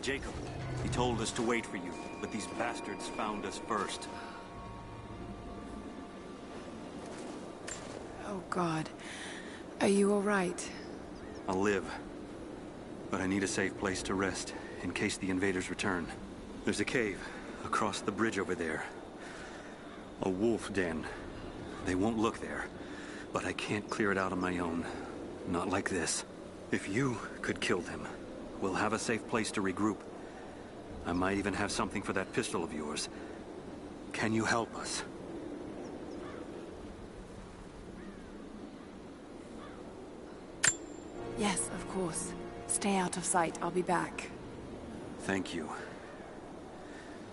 Jacob. He told us to wait for you, but these bastards found us first. Oh, God. Are you all right? I'll live. But I need a safe place to rest, in case the invaders return. There's a cave across the bridge over there. A wolf den. They won't look there, but I can't clear it out on my own. Not like this. If you could kill them, we'll have a safe place to regroup. I might even have something for that pistol of yours. Can you help us? Yes, of course. Stay out of sight. I'll be back. Thank you.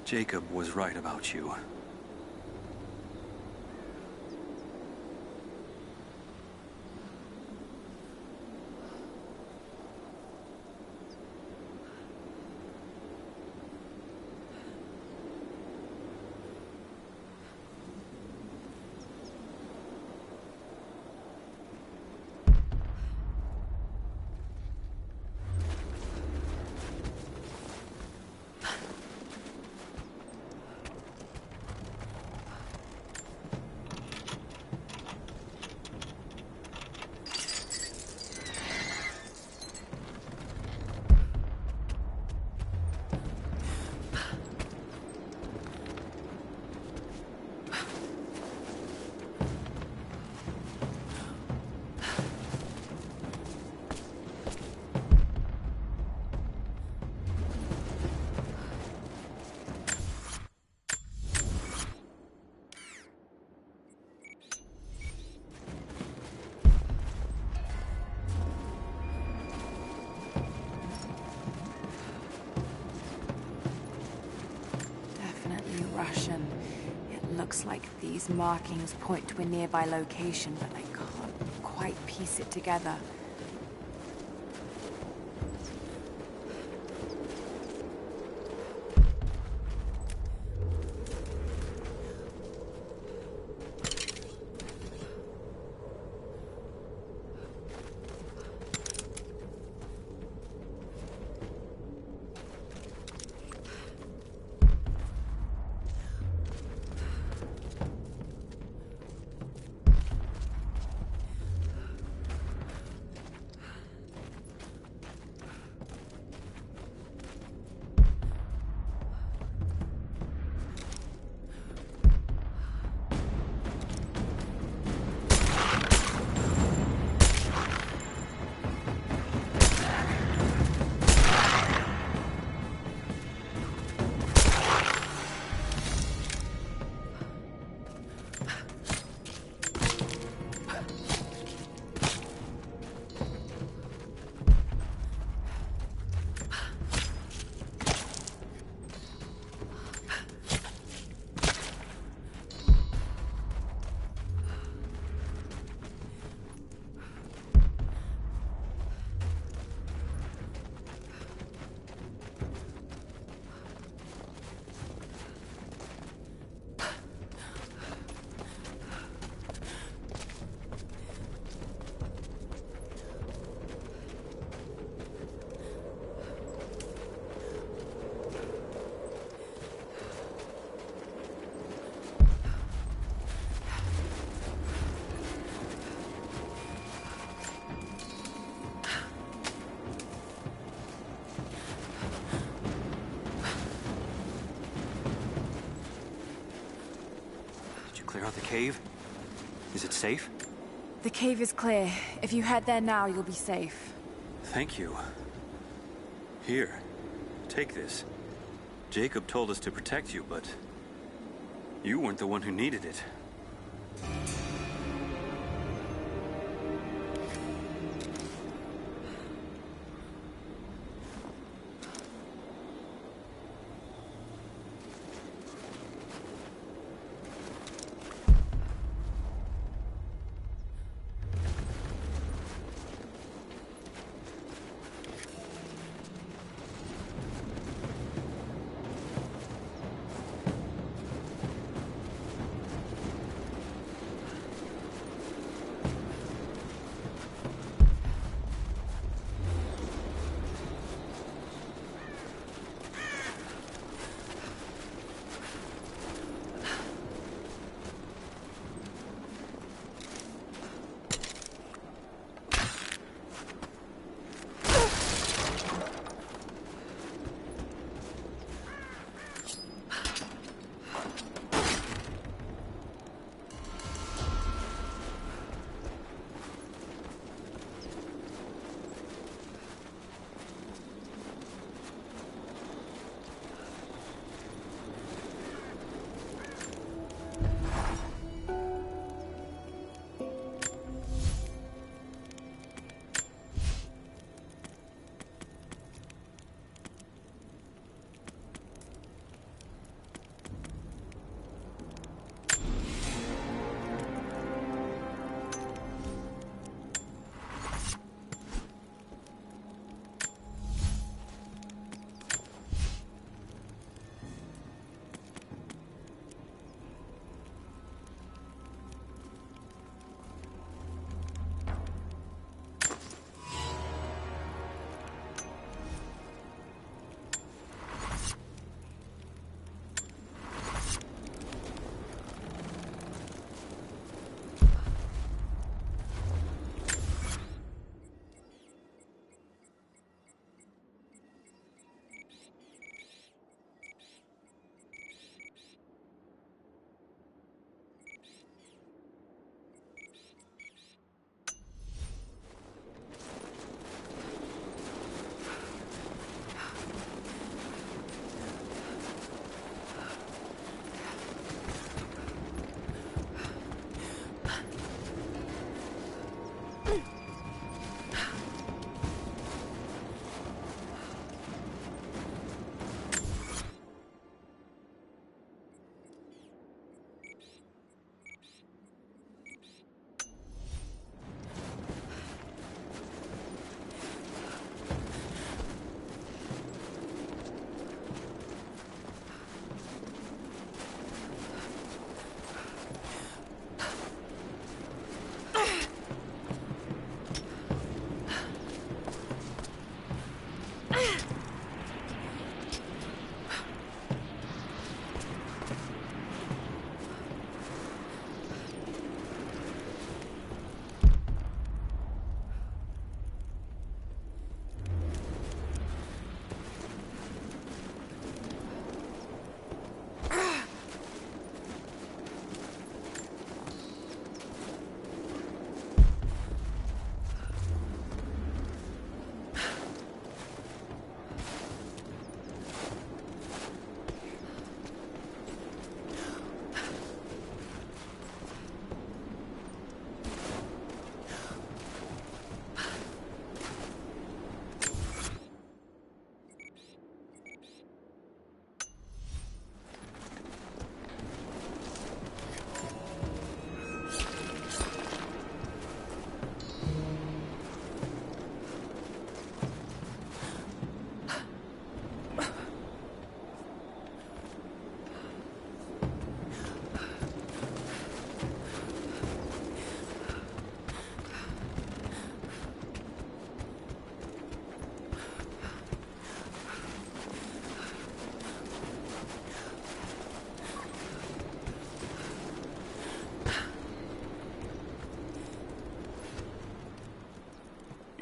Jacob was right about you. Russian. It looks like these markings point to a nearby location, but I can't quite piece it together. Clear out the cave? Is it safe? The cave is clear. If you head there now, you'll be safe. Thank you. Here, take this. Jacob told us to protect you, but you weren't the one who needed it.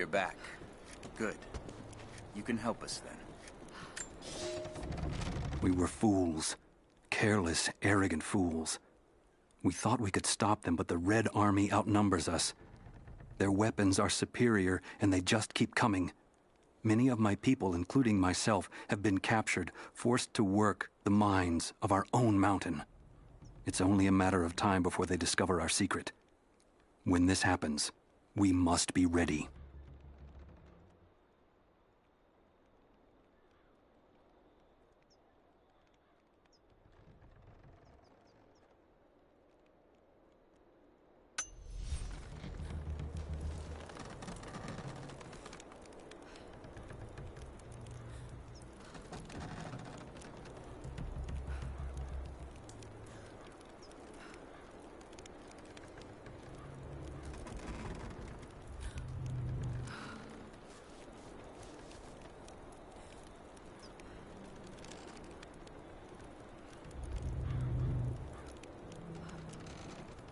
You're back. Good. You can help us then. We were fools. Careless, arrogant fools. We thought we could stop them, but the Red Army outnumbers us. Their weapons are superior, and they just keep coming. Many of my people, including myself, have been captured, forced to work the mines of our own mountain. It's only a matter of time before they discover our secret. When this happens, we must be ready.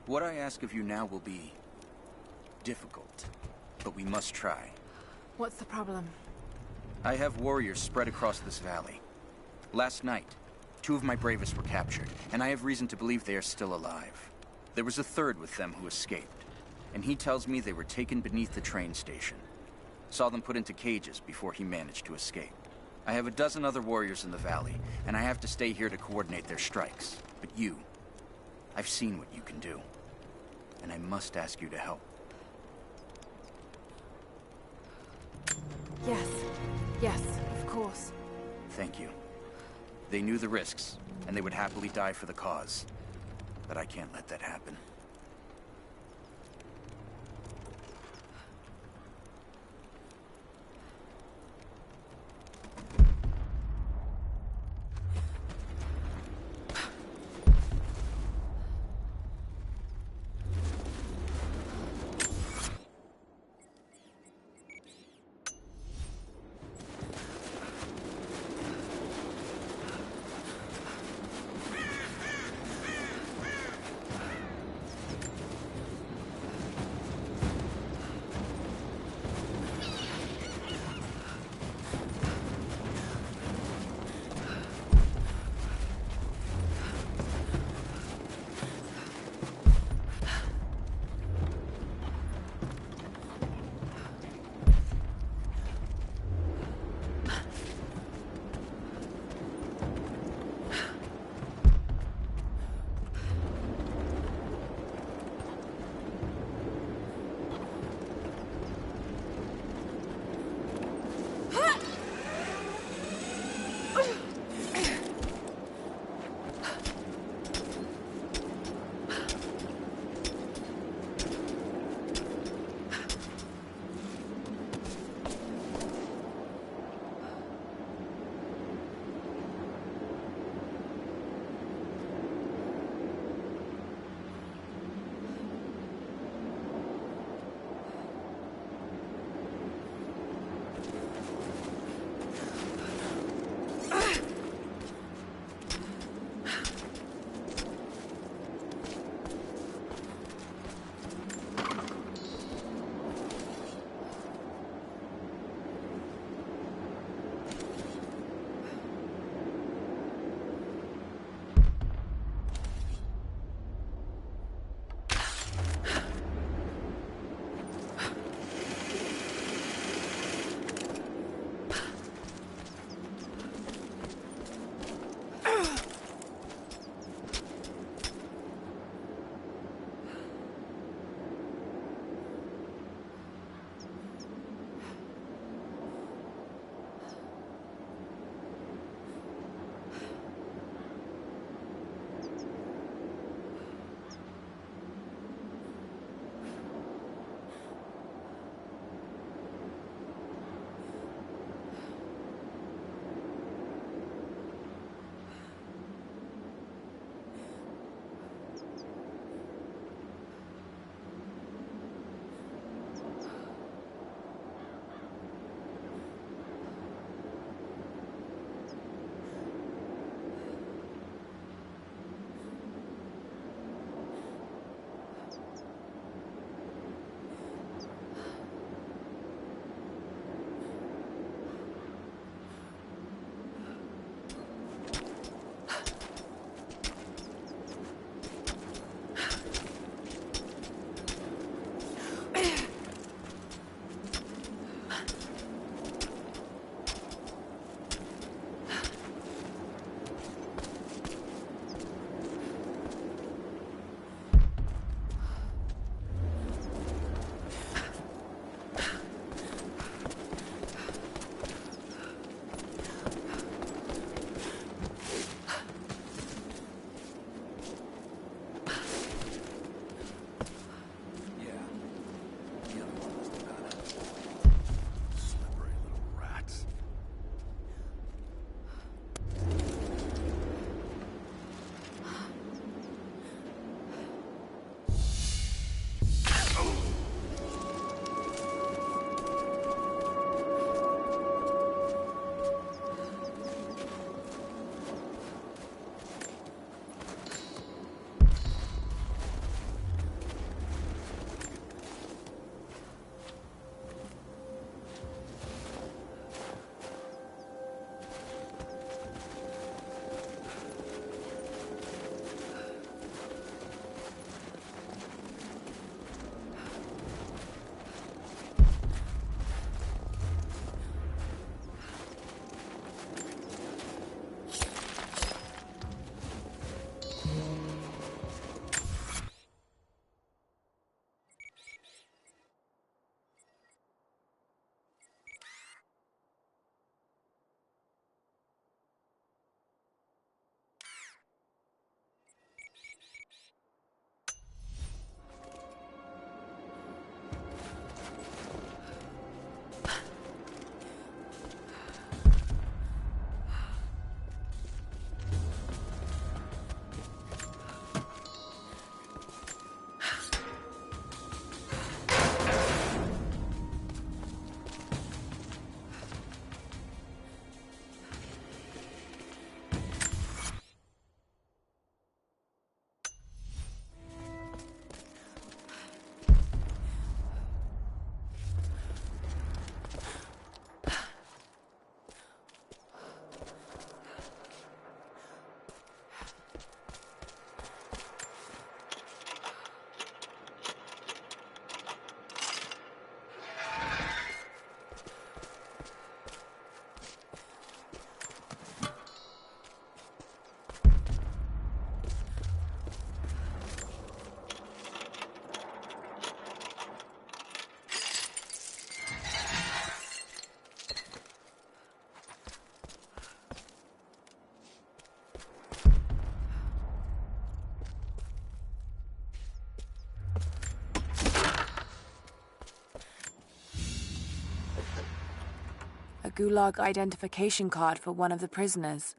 What I ask of you now will be difficult, but we must try. What's the problem? I have warriors spread across this valley. Last night, 2 of my bravest were captured, and I have reason to believe they are still alive. There was a third with them who escaped, and he tells me they were taken beneath the train station. Saw them put into cages before he managed to escape. I have a dozen other warriors in the valley, and I have to stay here to coordinate their strikes. But you, I've seen what you can do, and I must ask you to help. Yes, of course. Thank you. They knew the risks, and they would happily die for the cause. But I can't let that happen. Gulag identification card for one of the prisoners.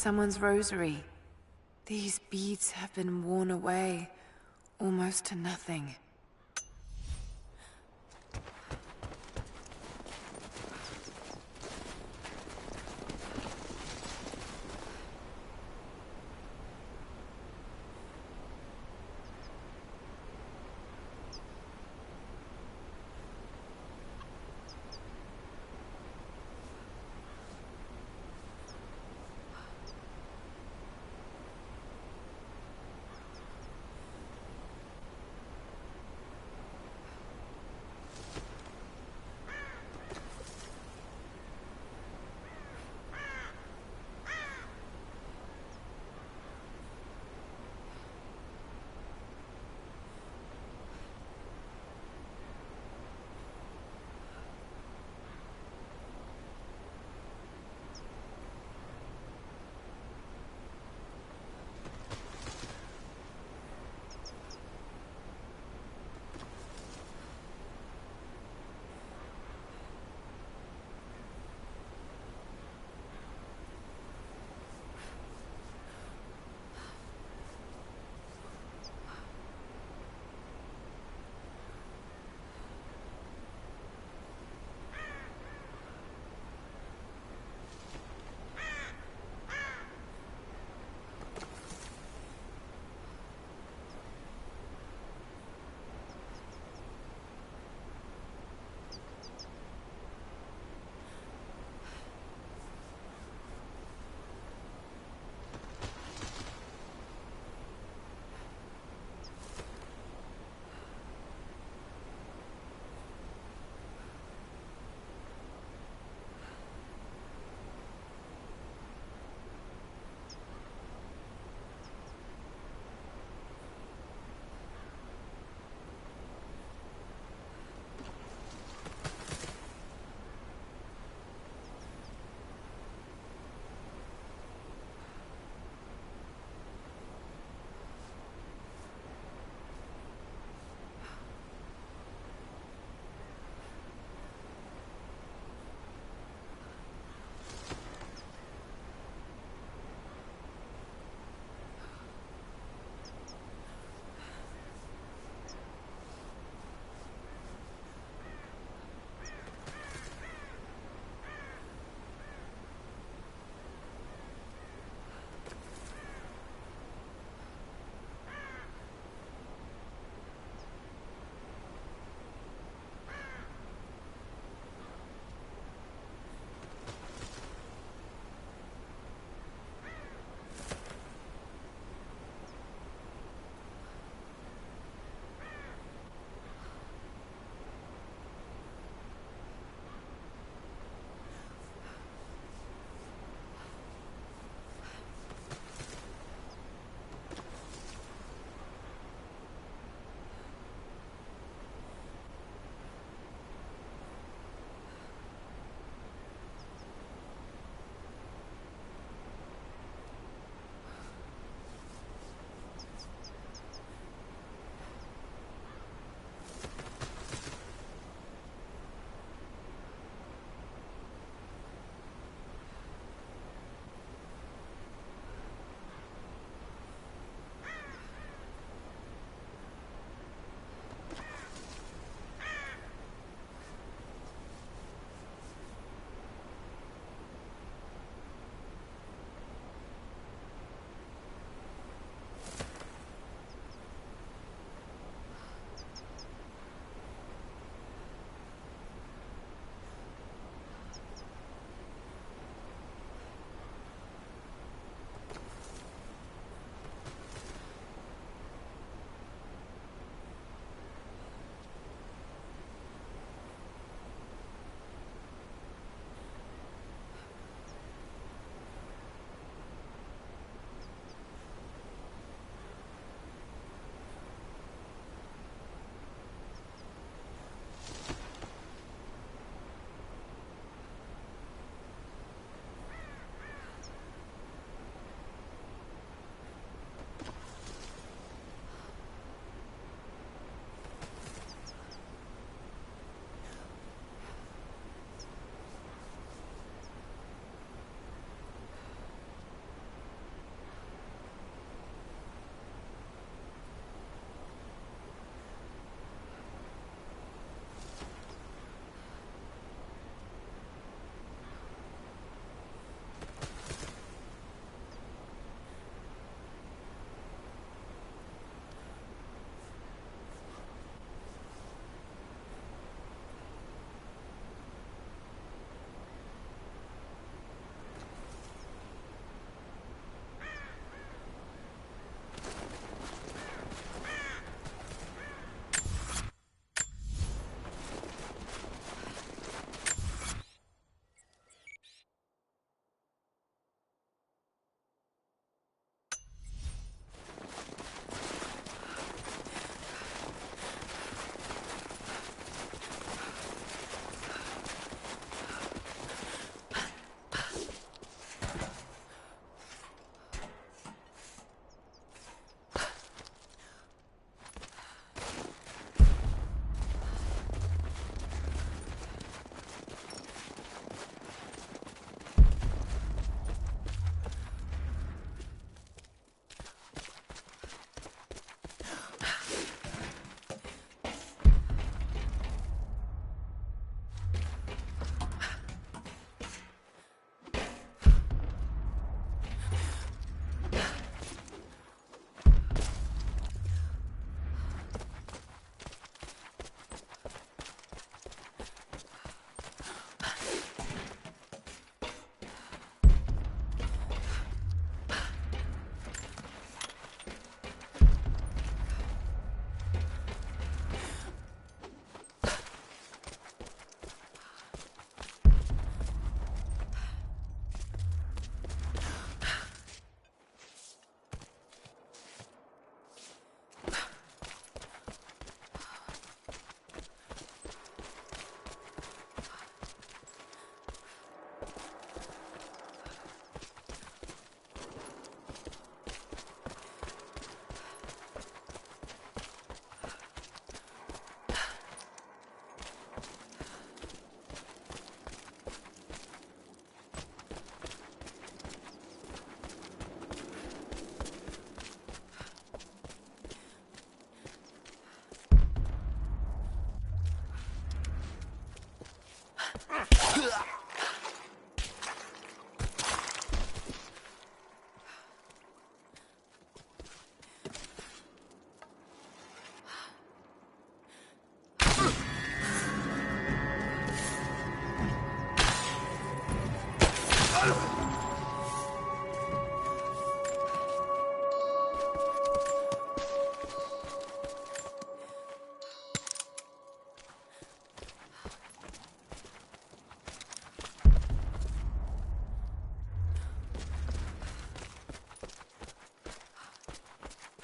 someone's rosary. These beads have been worn away, almost to nothing.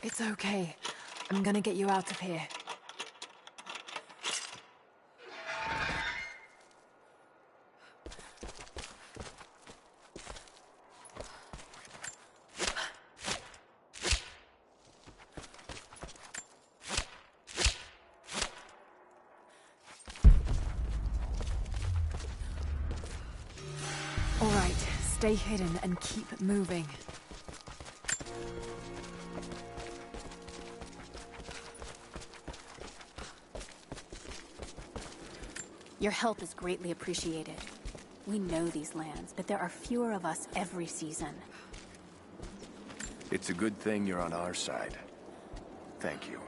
It's okay. I'm gonna get you out of here. All right, stay hidden and keep moving. Your help is greatly appreciated. We know these lands, but there are fewer of us every season. It's a good thing you're on our side. Thank you.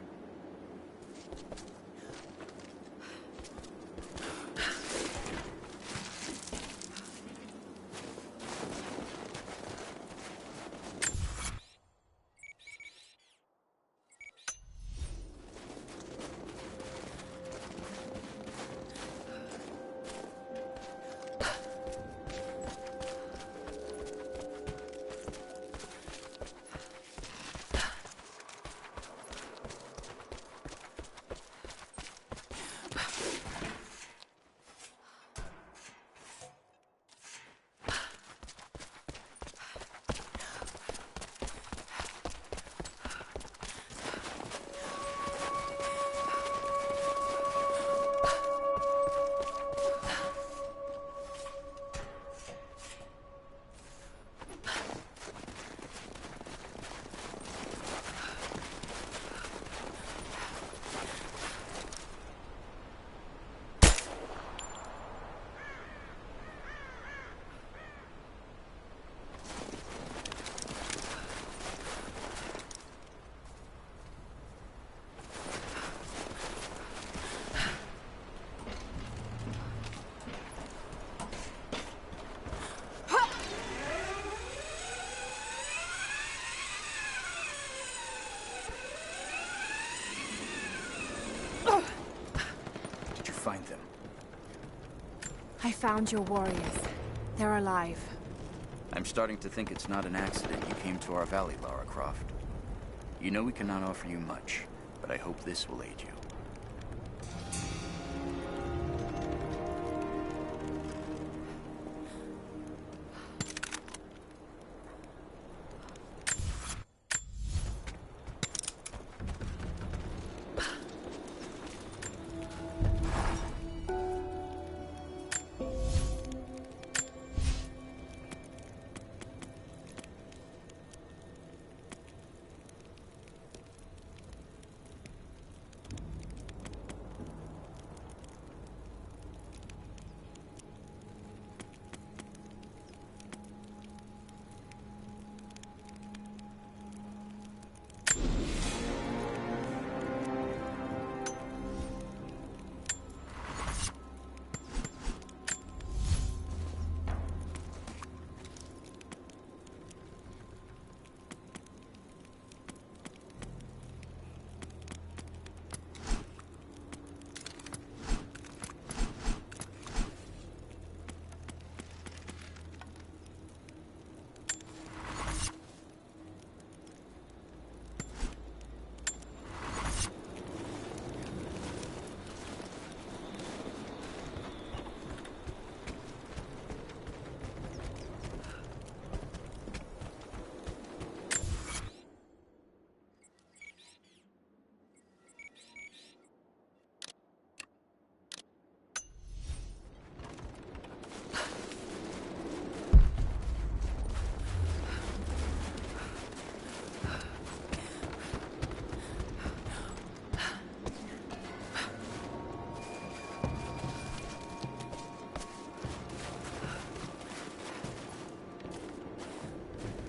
Find them. I found your warriors. They're alive. I'm starting to think it's not an accident you came to our valley, Lara Croft. You know we cannot offer you much, but I hope this will aid you.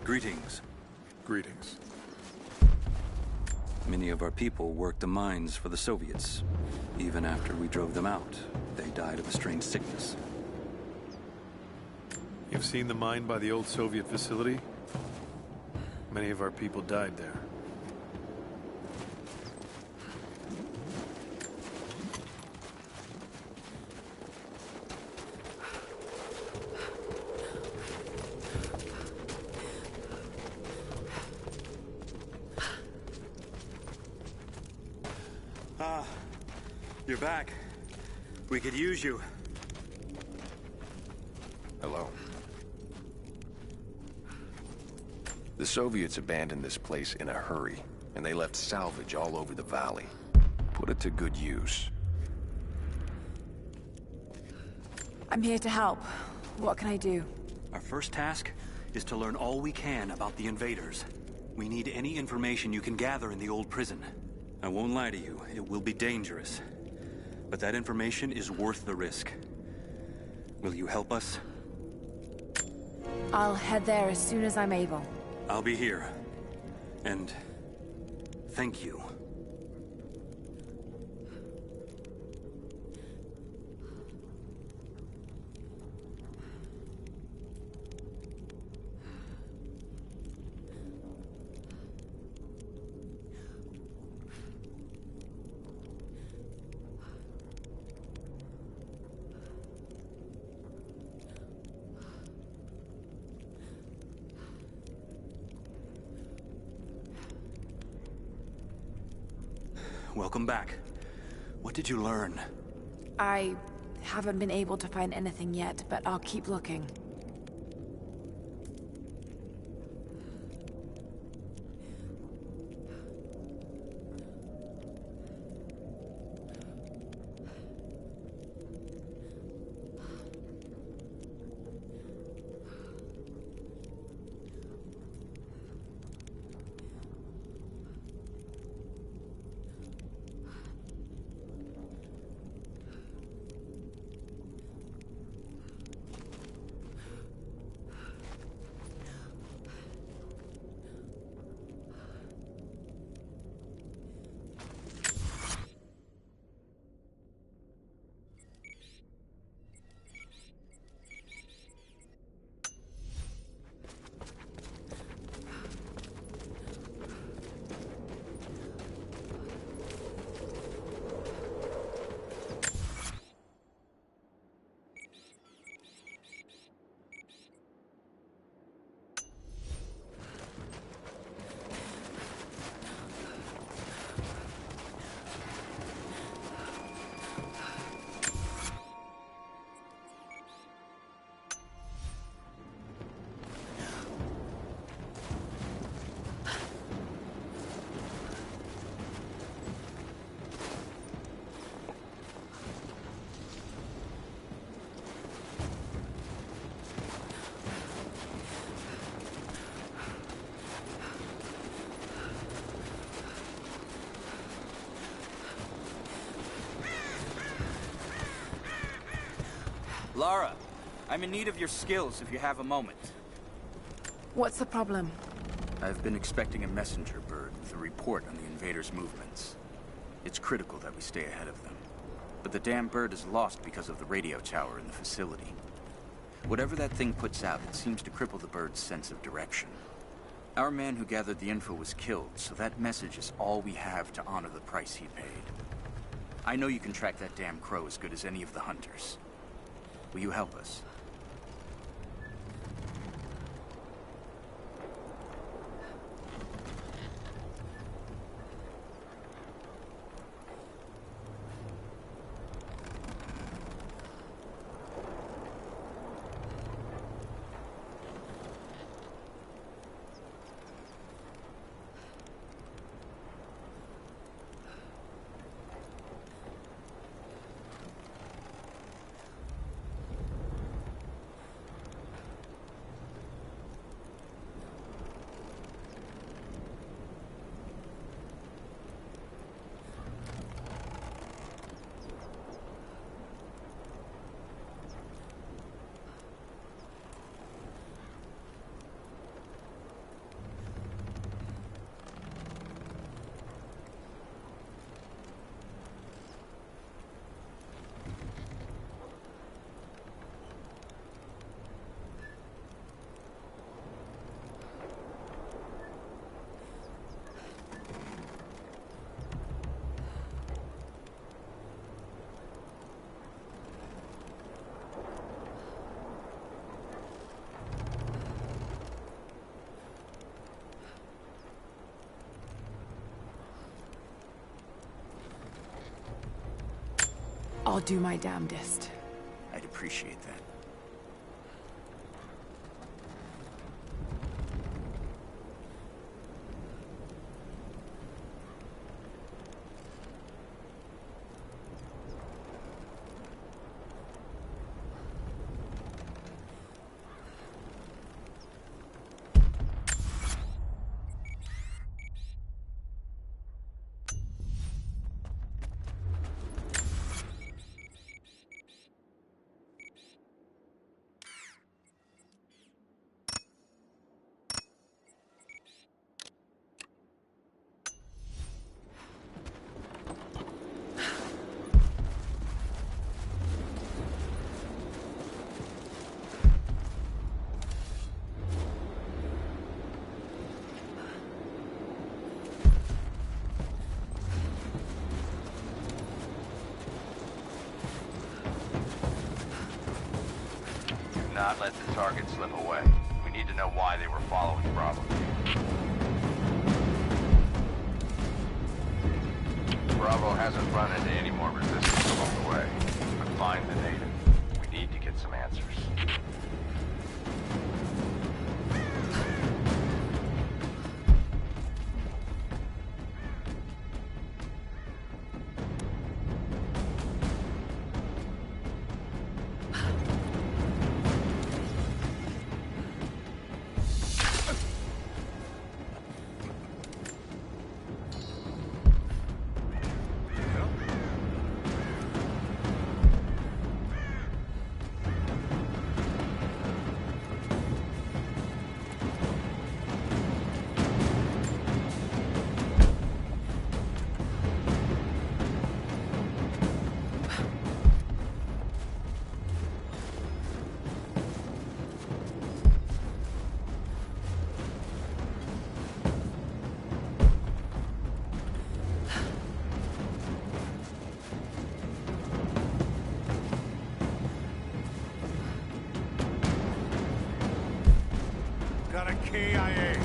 Greetings. Greetings. Many of our people worked the mines for the Soviets. Even after we drove them out, they died of a strange sickness. You've seen the mine by the old Soviet facility? Many of our people died there. You're back. We could use you. Hello. The Soviets abandoned this place in a hurry, and they left salvage all over the valley. Put it to good use. I'm here to help. What can I do? Our first task is to learn all we can about the invaders. We need any information you can gather in the old prison. I won't lie to you, it will be dangerous. But that information is worth the risk. Will you help us? I'll head there as soon as I'm able. I'll be here. And thank you. Welcome back. What did you learn? I haven't been able to find anything yet, but I'll keep looking. Lara, I'm in need of your skills if you have a moment. What's the problem? I've been expecting a messenger bird with a report on the invaders' movements. It's critical that we stay ahead of them. But the damn bird is lost because of the radio tower in the facility. Whatever that thing puts out, it seems to cripple the bird's sense of direction. Our man who gathered the info was killed, so that message is all we have to honor the price he paid. I know you can track that damn crow as good as any of the hunters. Will you help us? I'll do my damnedest. I'd appreciate that. Not let the target slip away. We need to know why they were following Bravo. Bravo hasn't run into any more resistance along the way, but find the native. We need to get some answers. Got a KIA.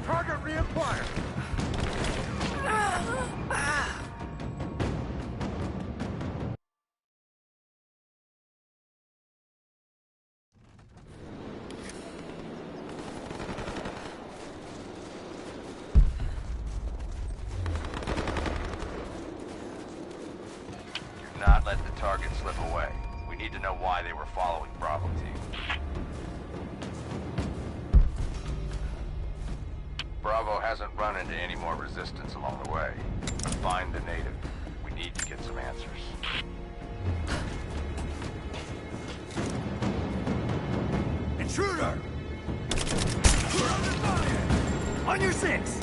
Target reacquired. Do not let the target slip away. We need to know why they were following Bravo team. Bravo hasn't run into any more resistance along the way. Find the native. We need to get some answers. Intruder! On your six!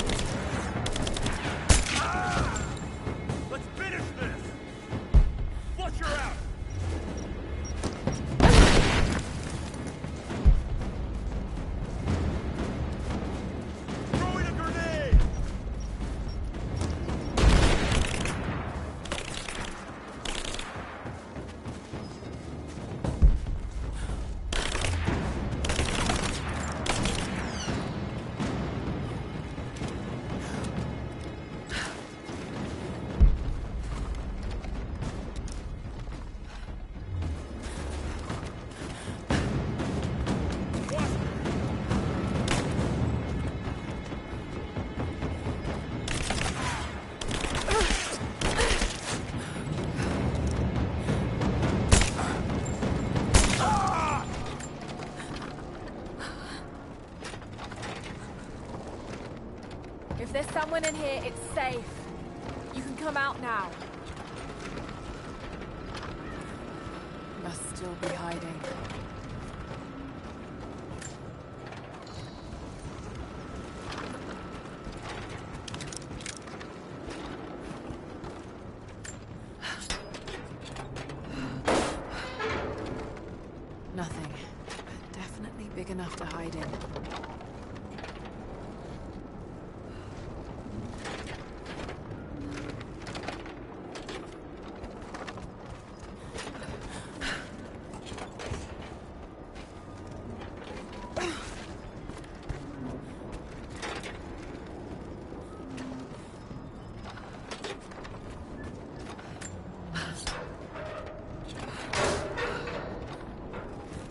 Let's finish this! Flush her out! Throwing a grenade! If there's someone in here, it's safe. You can come out now. Must still be hiding. Nothing. But definitely big enough to hide in.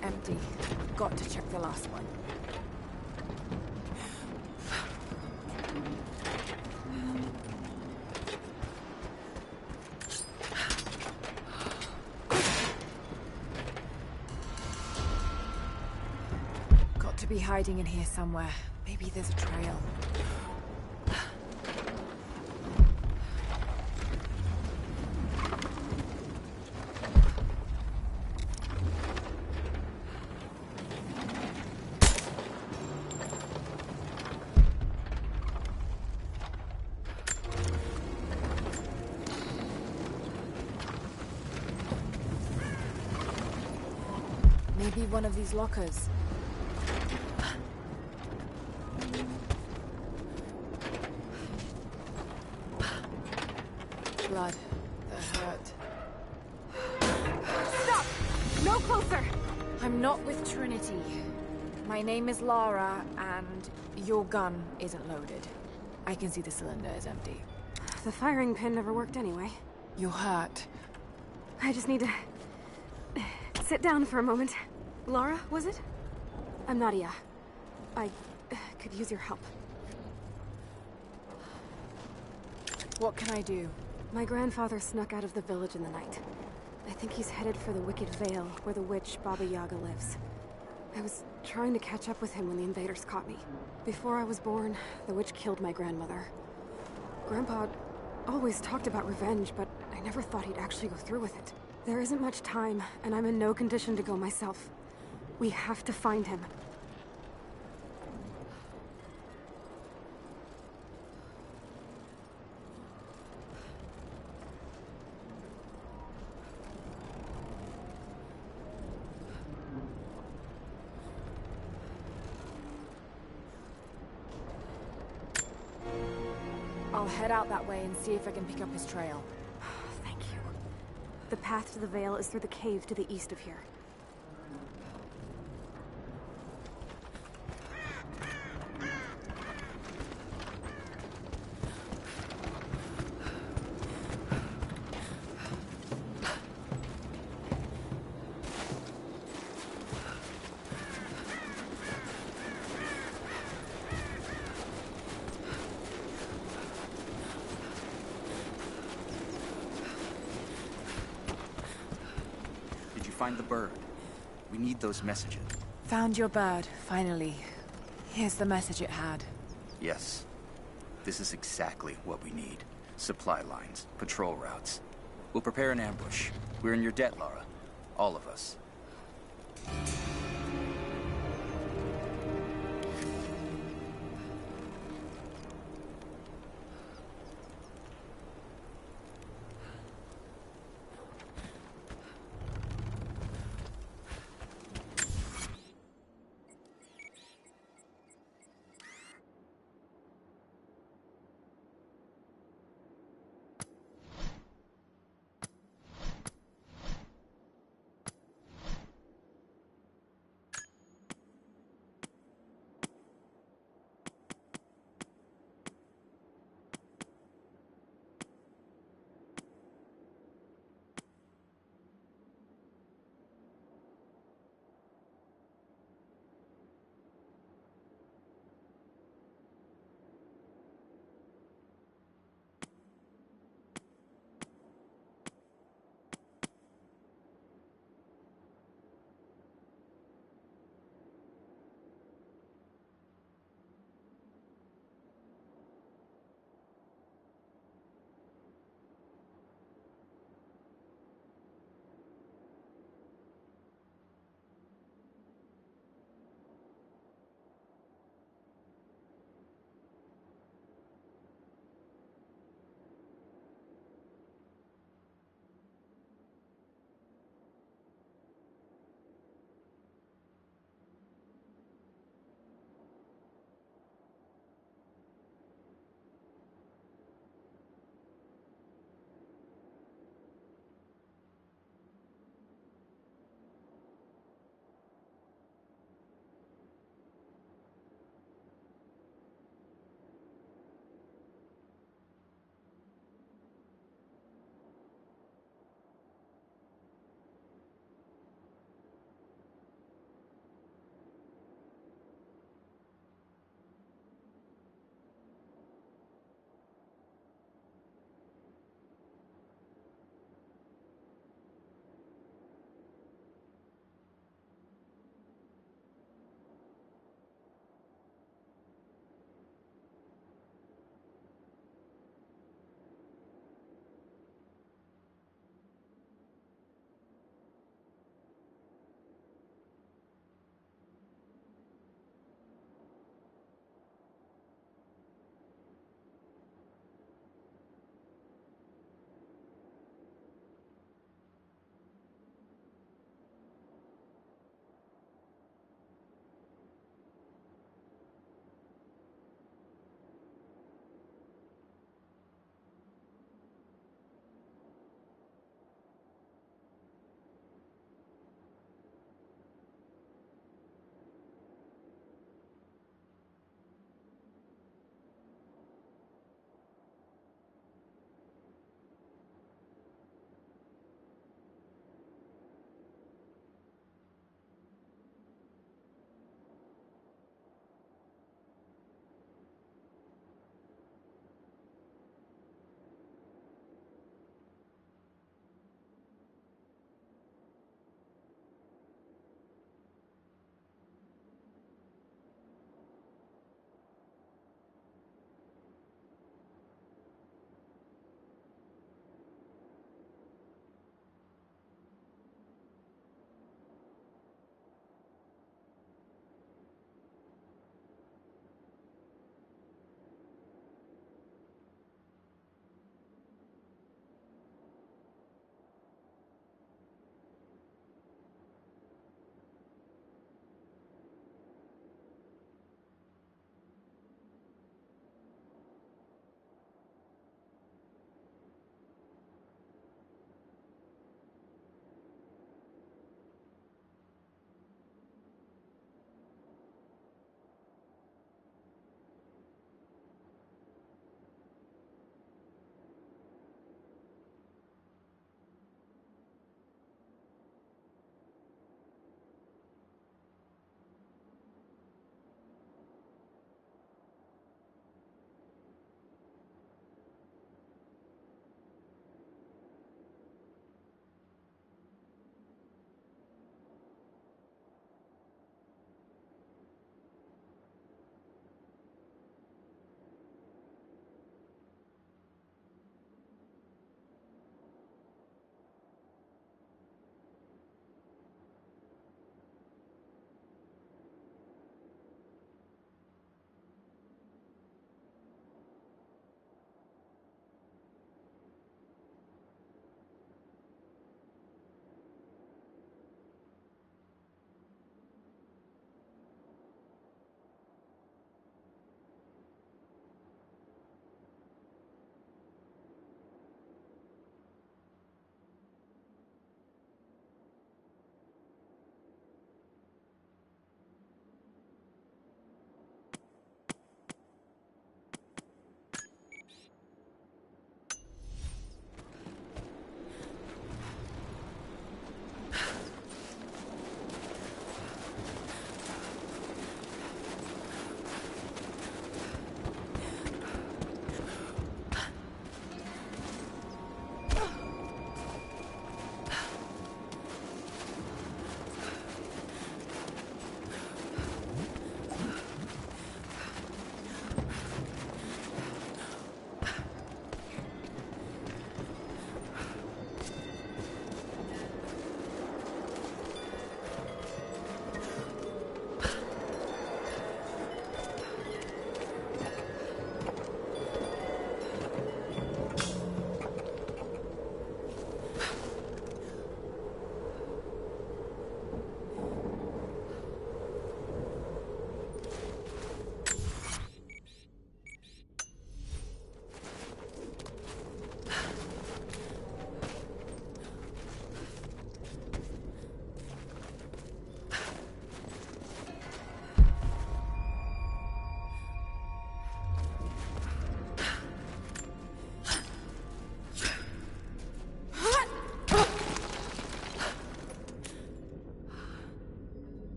Empty. Got to check the last one. Got to be hiding in here somewhere. Maybe there's a trail. Maybe one of these lockers. Blood. The hurt. Stop! No closer! I'm not with Trinity. My name is Lara, and your gun isn't loaded. I can see the cylinder is empty. The firing pin never worked anyway. You're hurt. I just need to sit down for a moment. Lara, was it? I'm Nadia. I could use your help. What can I do? My grandfather snuck out of the village in the night. I think he's headed for the Wicked Vale, where the witch Baba Yaga lives. I was trying to catch up with him when the invaders caught me. Before I was born, the witch killed my grandmother. Grandpa always talked about revenge, but I never thought he'd actually go through with it. There isn't much time, and I'm in no condition to go myself. We have to find him. I'll head out that way and see if I can pick up his trail. Thank you. The path to the Vale is through the cave to the east of here. Find the bird. We need those messages. Found your bird, finally. Here's the message it had. Yes. This is exactly what we need. Supply lines, patrol routes. We'll prepare an ambush. We're in your debt, Lara. All of us.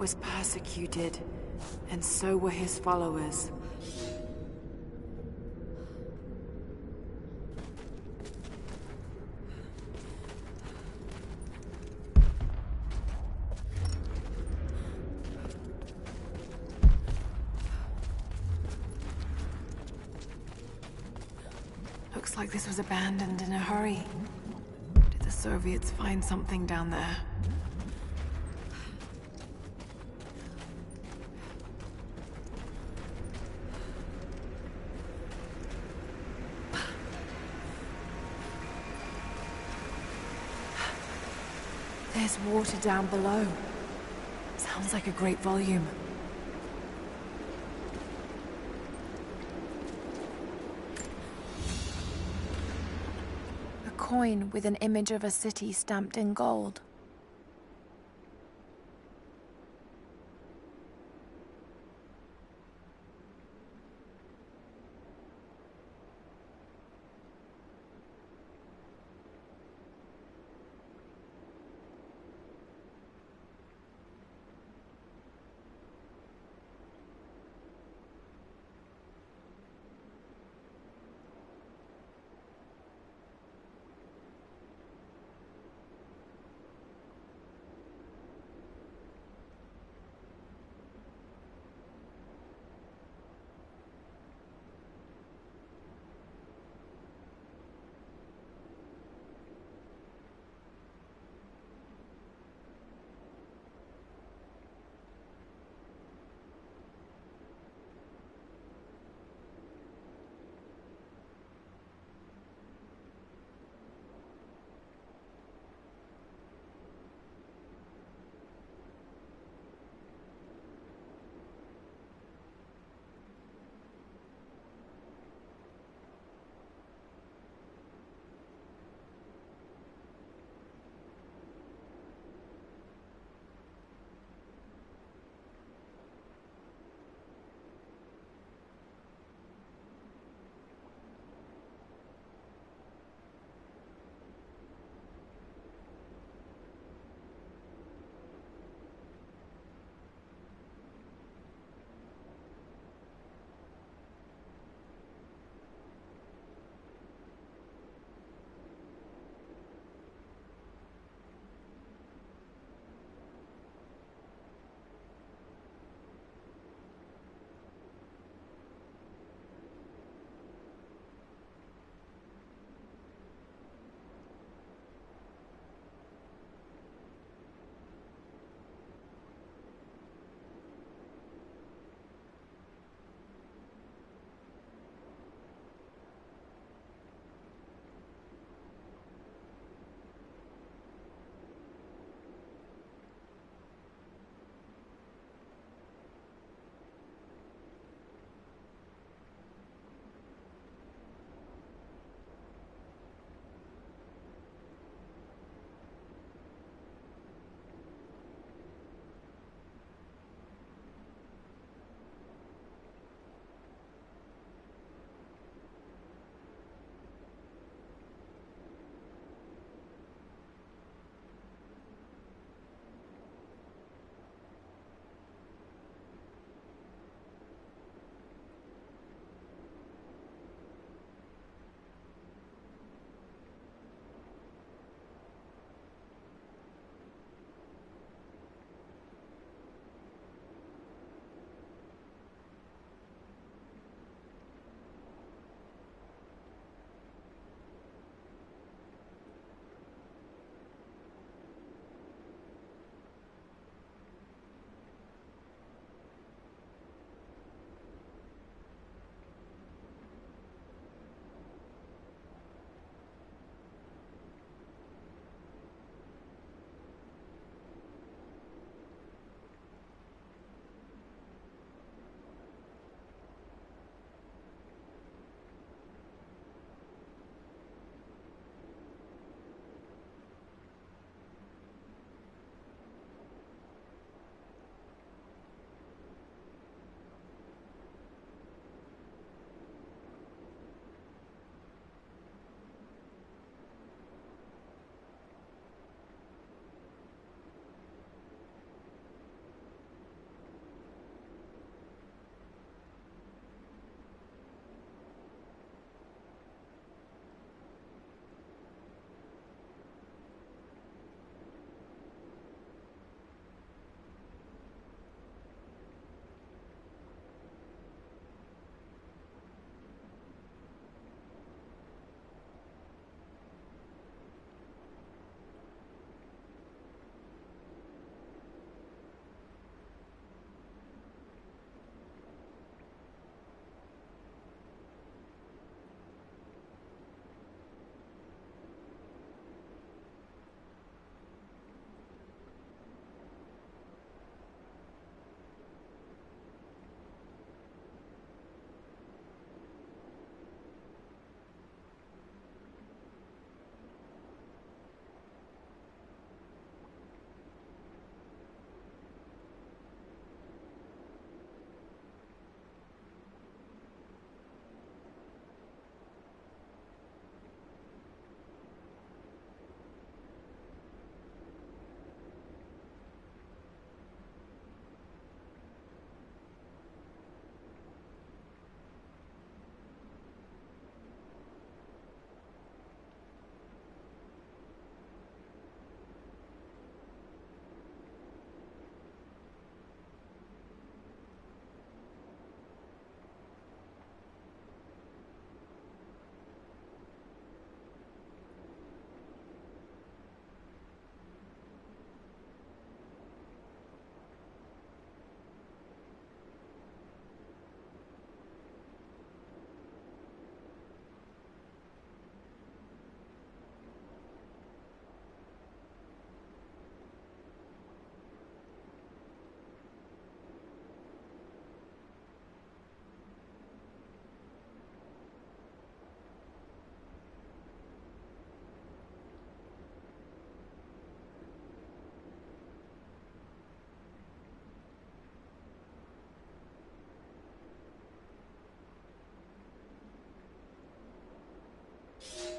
was persecuted, and so were his followers. Looks like this was abandoned in a hurry. Did the Soviets find something down there? There's water down below. Sounds like a great volume. A coin with an image of a city stamped in gold.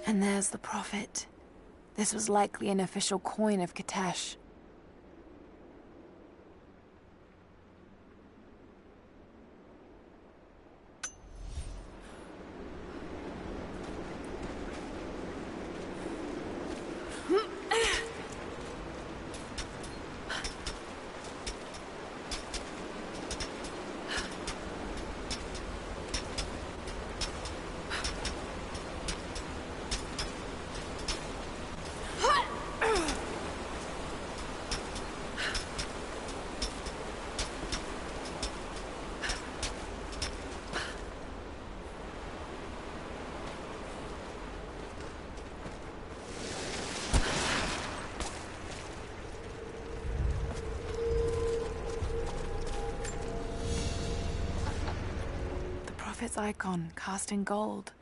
And there's the prophet. This was likely an official coin of Katesh. Prophet's icon, cast in gold.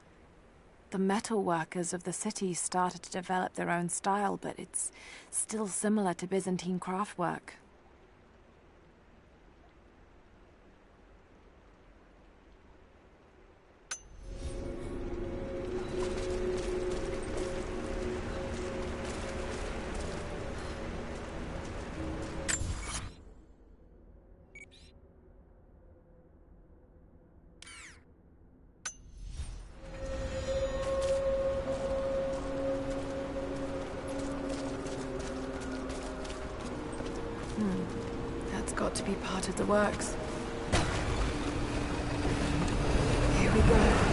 The metal workers of the city started to develop their own style, but it's still similar to Byzantine craftwork. That's got to be part of the works. Here we go.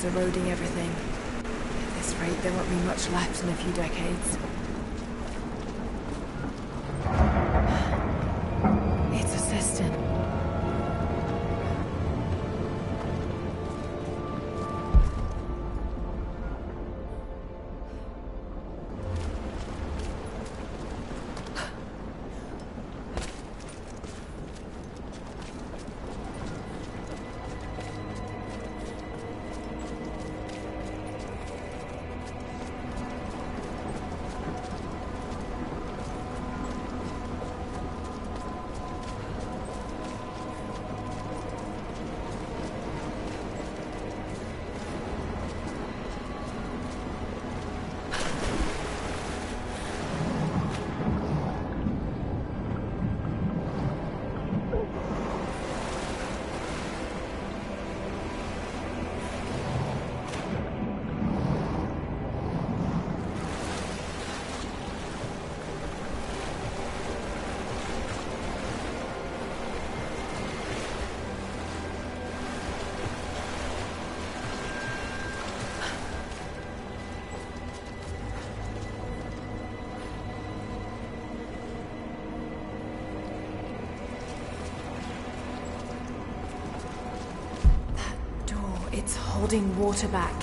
is eroding everything. At this rate, there won't be much left in a few decades. It's a cistern. It's holding water back.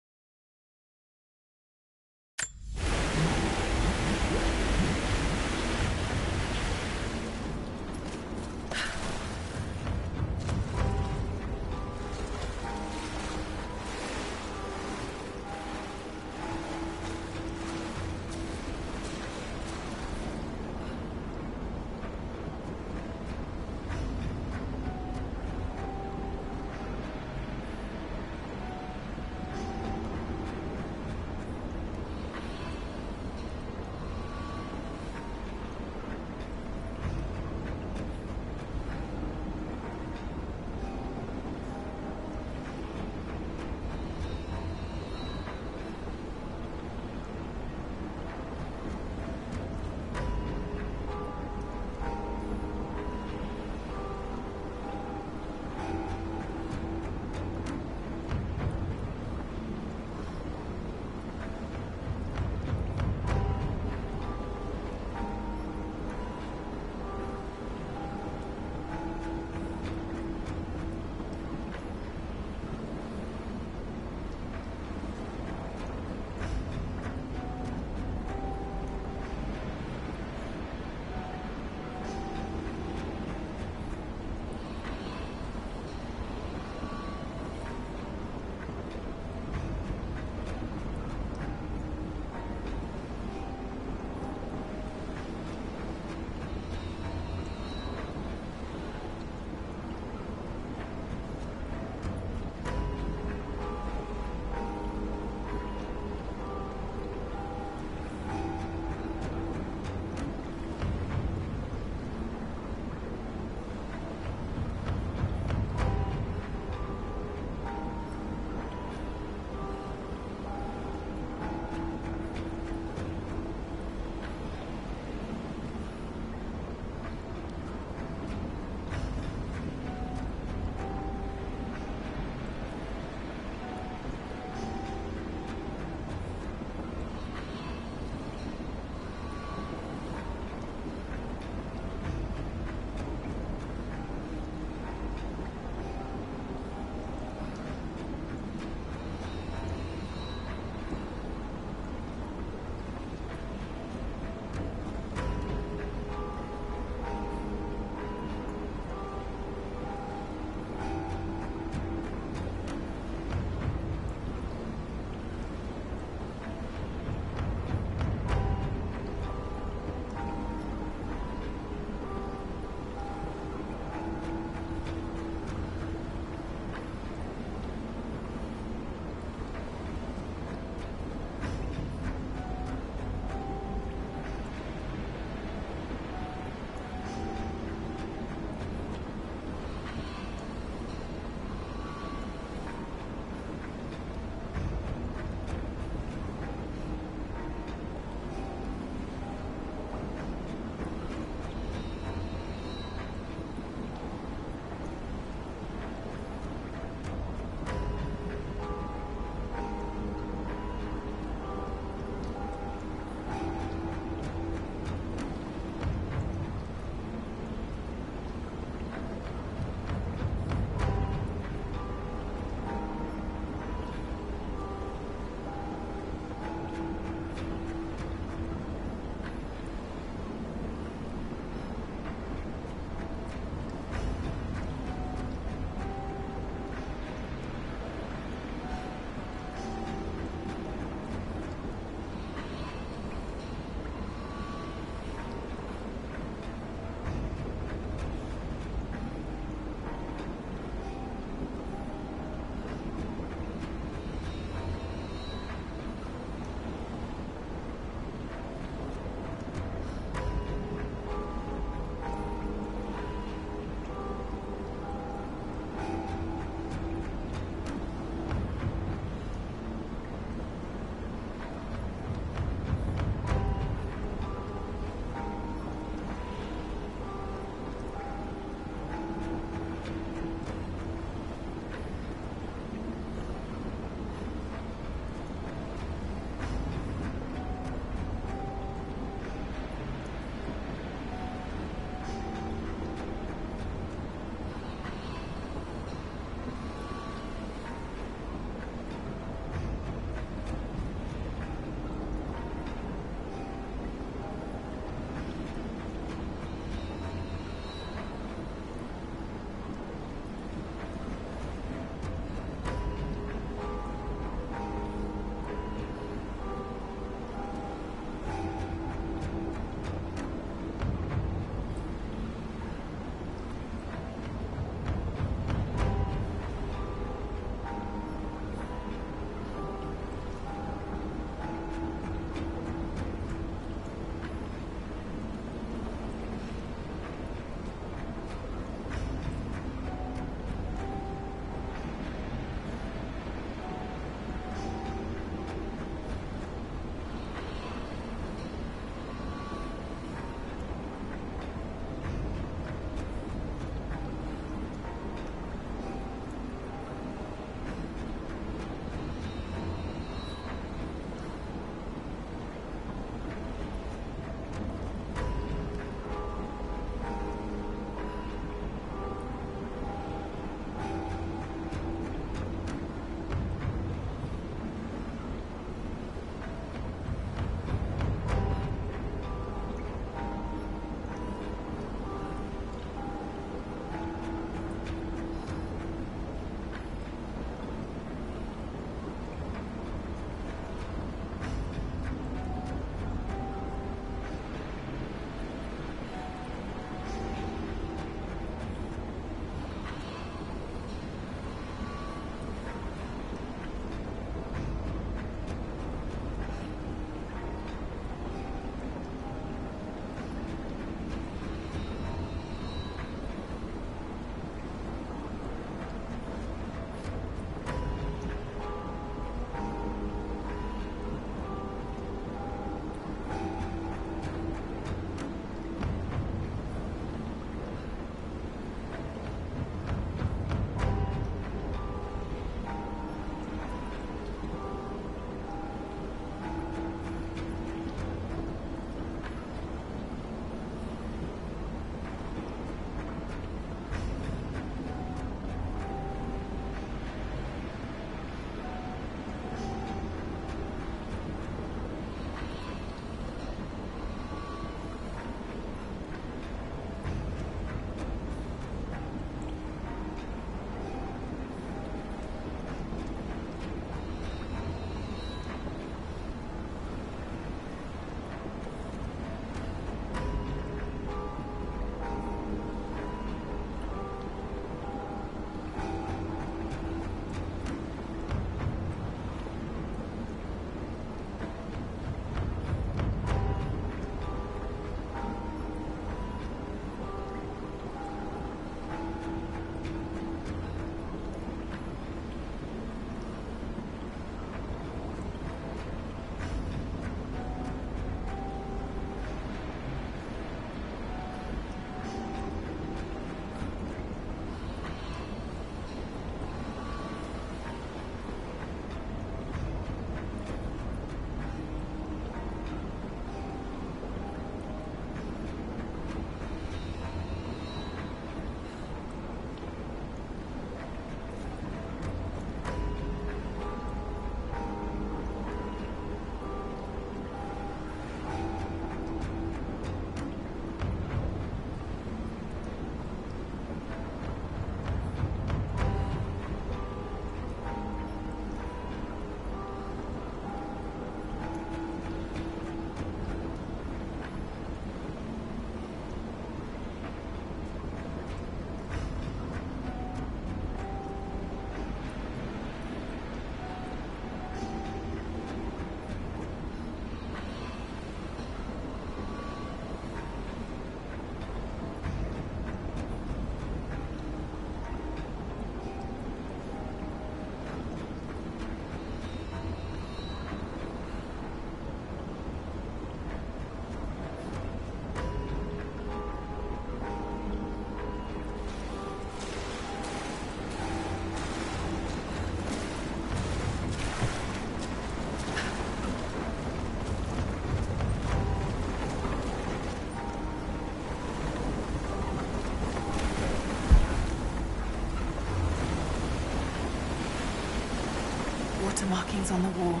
markings on the wall.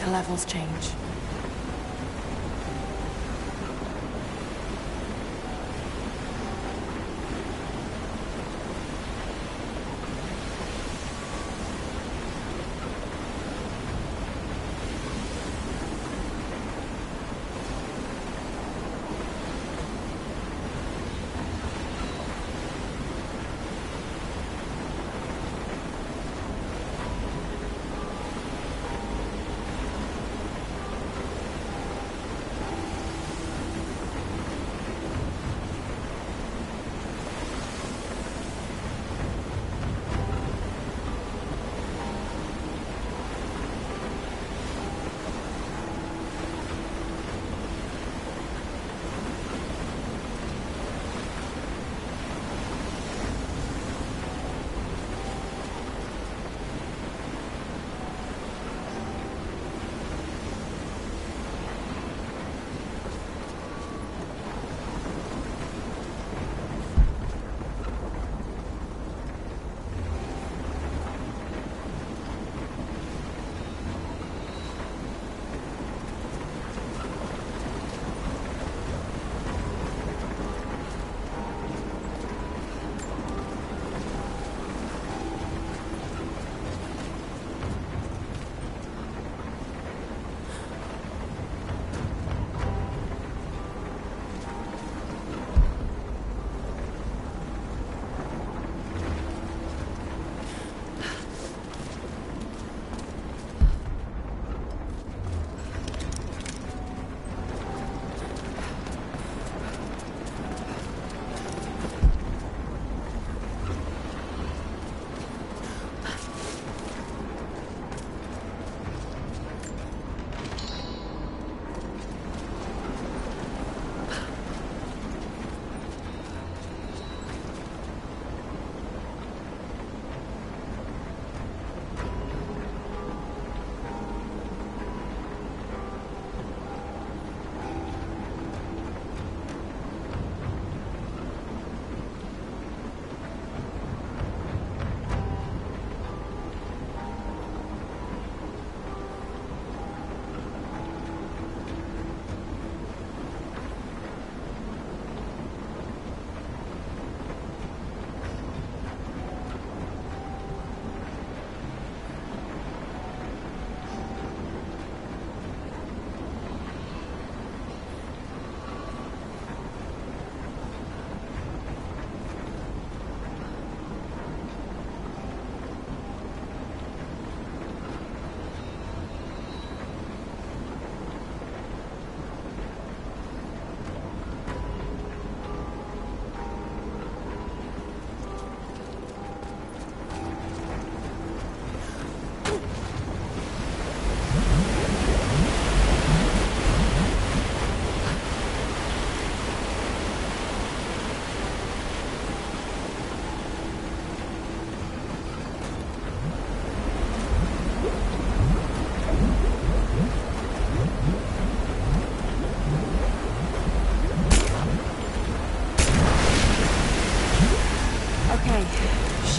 The levels change.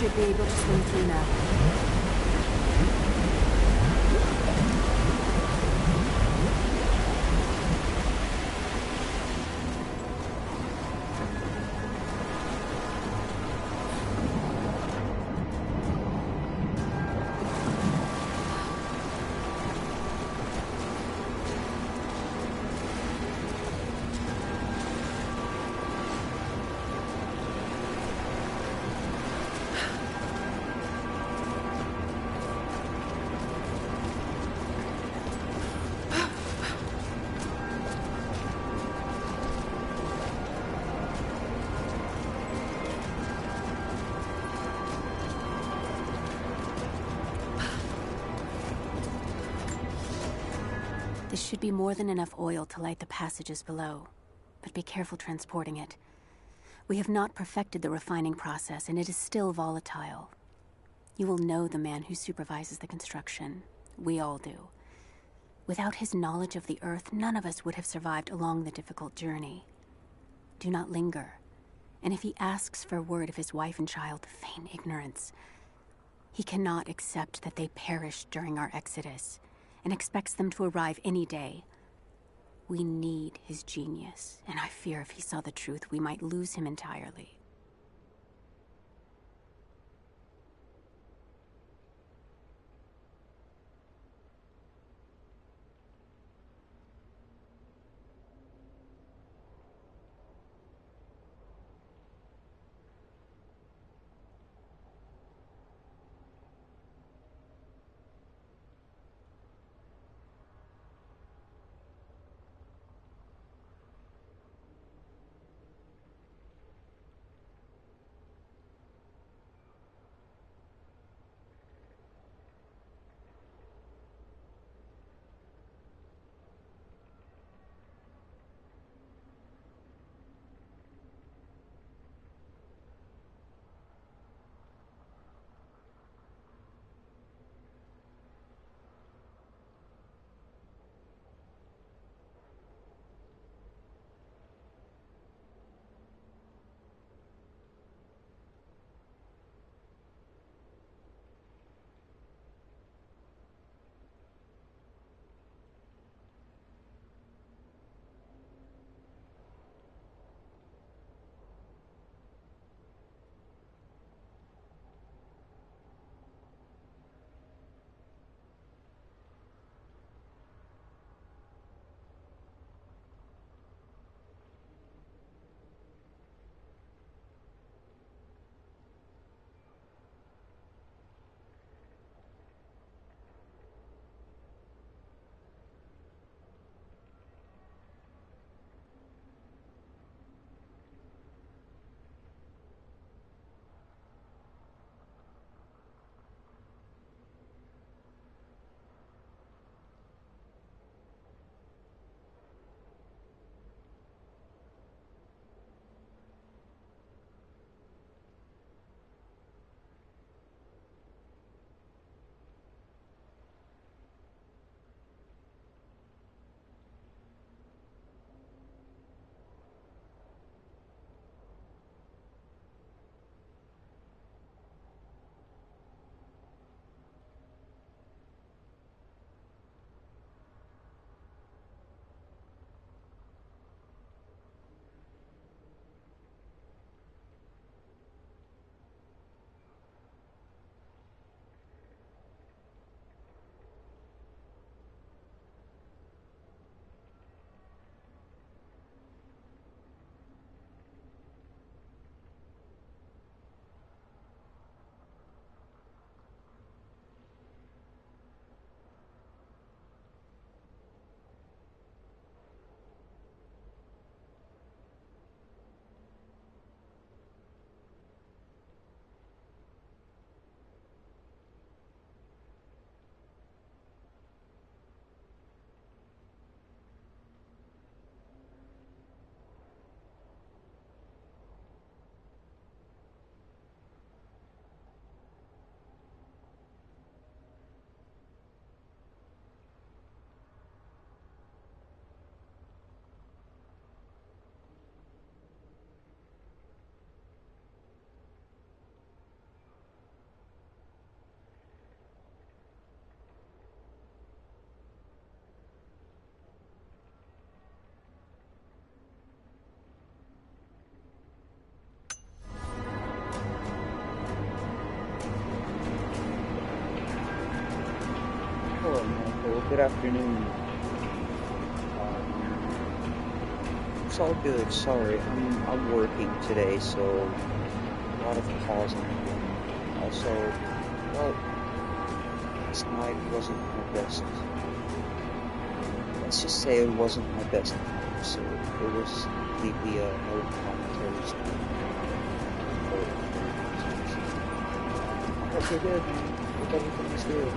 Should be able to swing through now. This should be more than enough oil to light the passages below, but be careful transporting it. We have not perfected the refining process, and it is still volatile. You will know the man who supervises the construction. We all do. Without his knowledge of the Earth, none of us would have survived along the difficult journey. Do not linger, and if he asks for word of his wife and child, feign ignorance. He cannot accept that they perished during our exodus, and expects them to arrive any day. We need his genius, and I fear if he saw the truth, we might lose him entirely. Hello, Michael. Good afternoon. It's all good. Sorry, I'm working today, so a lot of pausing. Also, well, last night wasn't my best. Let's just say it wasn't my best episode. It was completely no commentary. I hope you're good, man. Hope everything is good.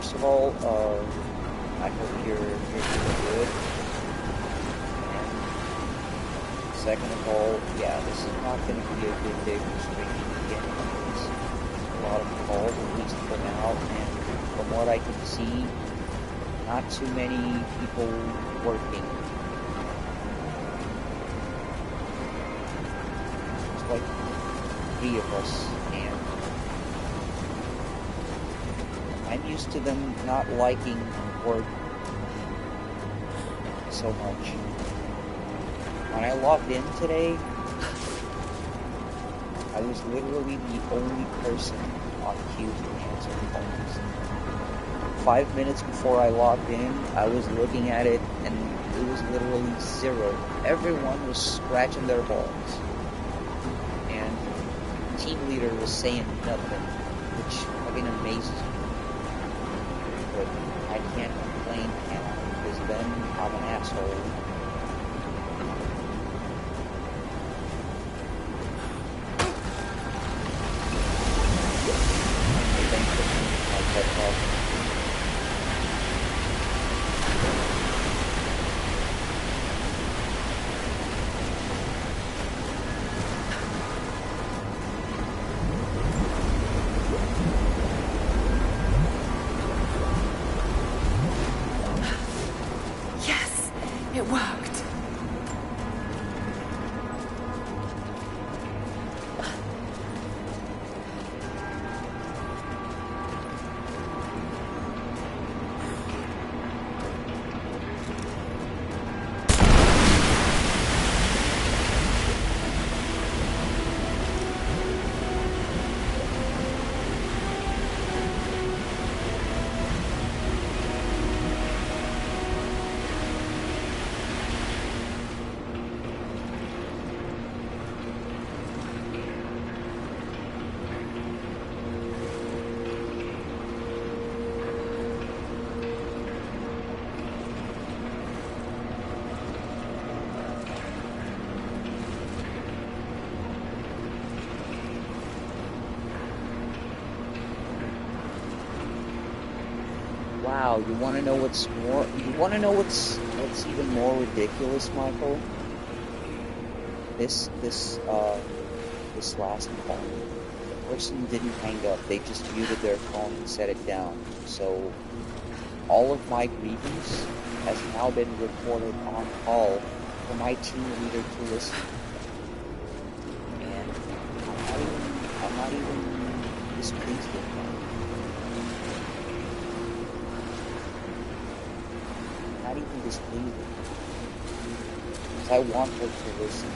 first of all, I hope you're doing good. And second of all, yeah, this is not going to be a good day for streaming again. There's a lot of calls, at least for now, and from what I can see, not too many people working. It's like 3 of us, and I'm used to them not liking work so much. When I logged in today, I was literally the only person on queue to answer phones. 5 minutes before I logged in, I was looking at it and it was literally 0. Everyone was scratching their balls. And the team leader was saying nothing, which fucking amazes me. But I can't complain now, because then I'm an asshole. It worked. Wow, you want to know what's more? You want to know what's even more ridiculous, Michael? This last call, the person didn't hang up. They just muted their phone and set it down. So all of my grievance has now been recorded on call for my team leader to listen. And I'm not even displeased with that. Not even displeased. Because I want her to listen.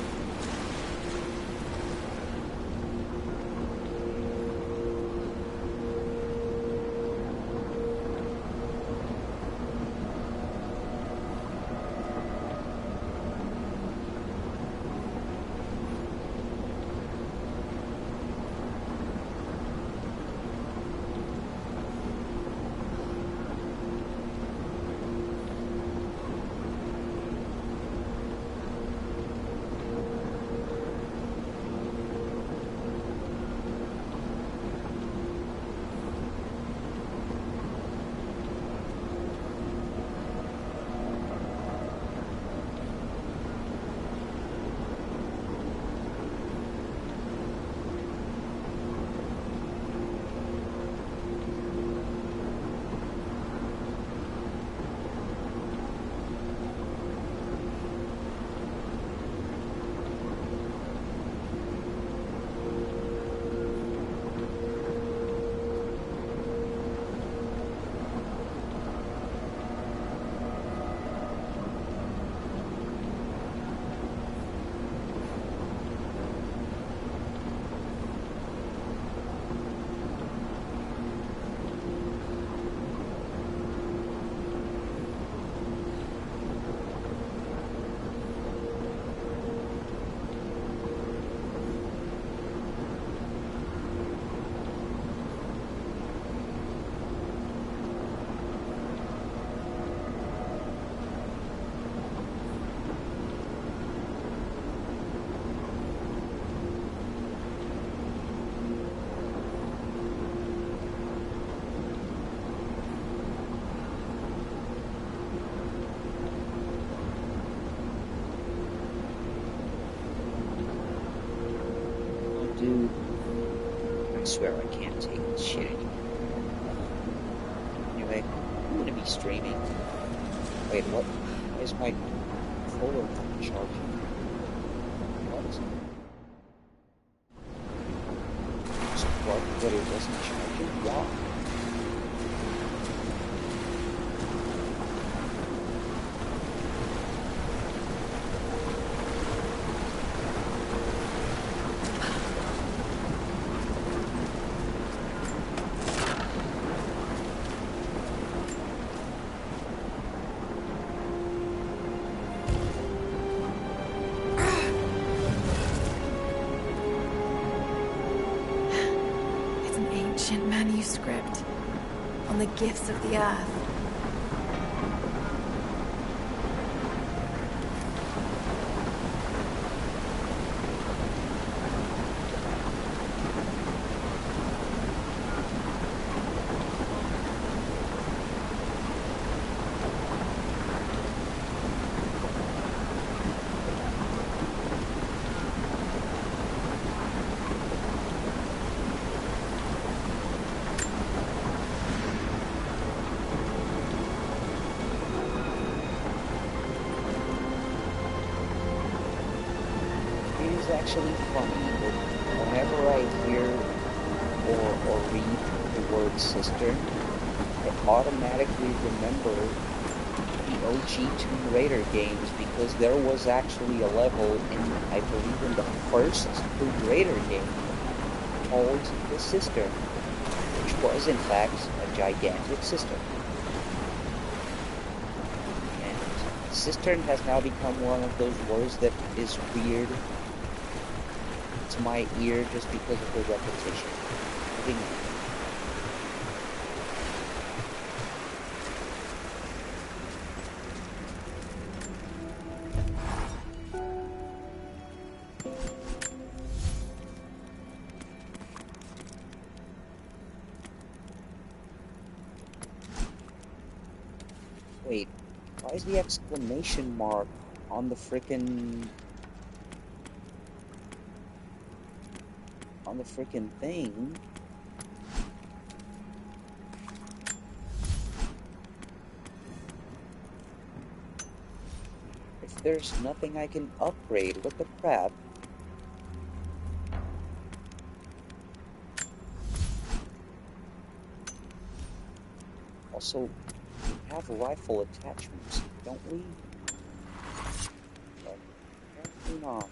Dude, I swear I can't take this shit anymore. Anyway, I'm gonna be streaming. Wait, what? Why is my controller not charging? What? So what? But it wasn't charging? Why? Manuscript on the gifts of the earth. Actually funny that whenever I hear or read the word cistern, I automatically remember the OG Tomb Raider games because there was actually a level in, I believe, in the first Tomb Raider game called the Cistern, which was in fact a gigantic cistern. And cistern has now become one of those words that is weird to my ear just because of the repetition. Wait, why is the exclamation mark on the frickin' thing? If there's nothing I can upgrade, what the crap? Also, we have rifle attachments, don't we? But apparently not.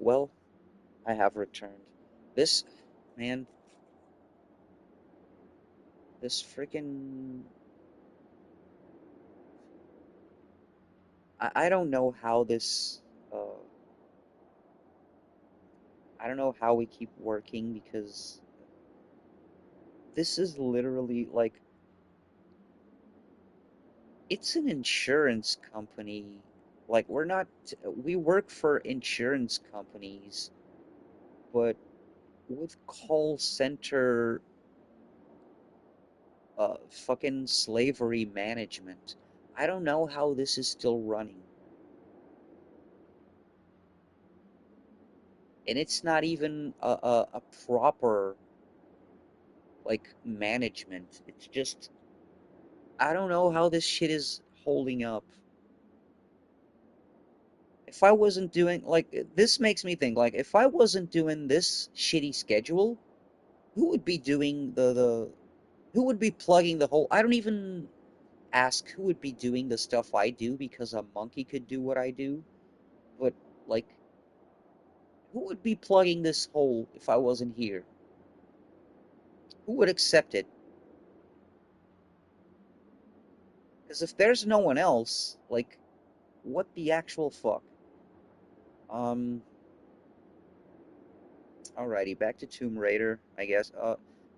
well, I have returned. This, man, this freaking... I don't know how this, I don't know how we keep working, because this is literally, like, it's an insurance company. Like, we work for insurance companies, but with call center, fucking slavery management. I don't know how this is still running. And it's not even a proper, like, management. It's just, I don't know how this shit is holding up. If I wasn't doing, like, this makes me think, like, if I wasn't doing this shitty schedule, who would be doing who would be plugging the whole, I don't even ask who would be doing the stuff I do, because a monkey could do what I do, but, like, who would be plugging this hole if I wasn't here? Who would accept it? Because if there's no one else, like, what the actual fuck? Um, Alrighty, back to Tomb Raider, I guess.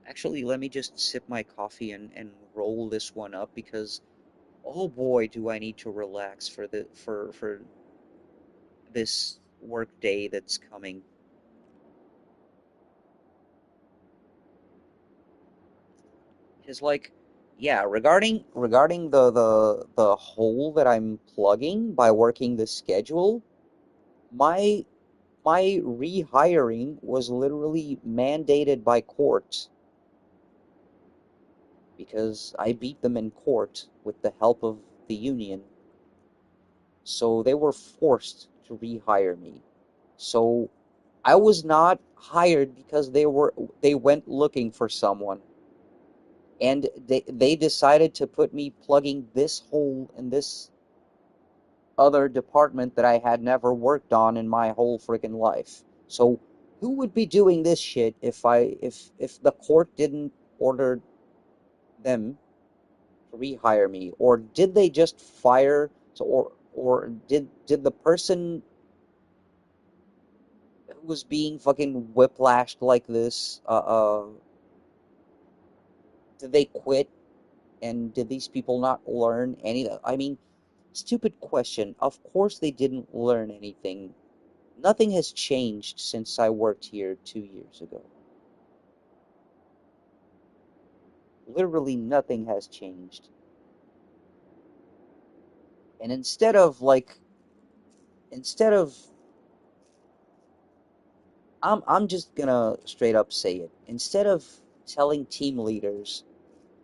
Actually, let me just sip my coffee and roll this one up, because oh boy, do I need to relax for this work day that's coming. Because, like, yeah, regarding the hole that I'm plugging by working the schedule, my my rehiring was literally mandated by court, because I beat them in court with the help of the union. So they were forced to rehire me. So I was not hired because they went looking for someone. And they decided to put me plugging this hole in this other department that I had never worked on in my whole freaking life. So who would be doing this shit if the court didn't order them to rehire me? Or did they just fire, or did the person who was being fucking whiplashed like this, did they quit? And did these people not learn any? I mean, stupid question. Of course they didn't learn anything. Nothing has changed since I worked here 2 years ago. Literally nothing has changed. And instead of I'm just gonna straight up say it. Instead of telling team leaders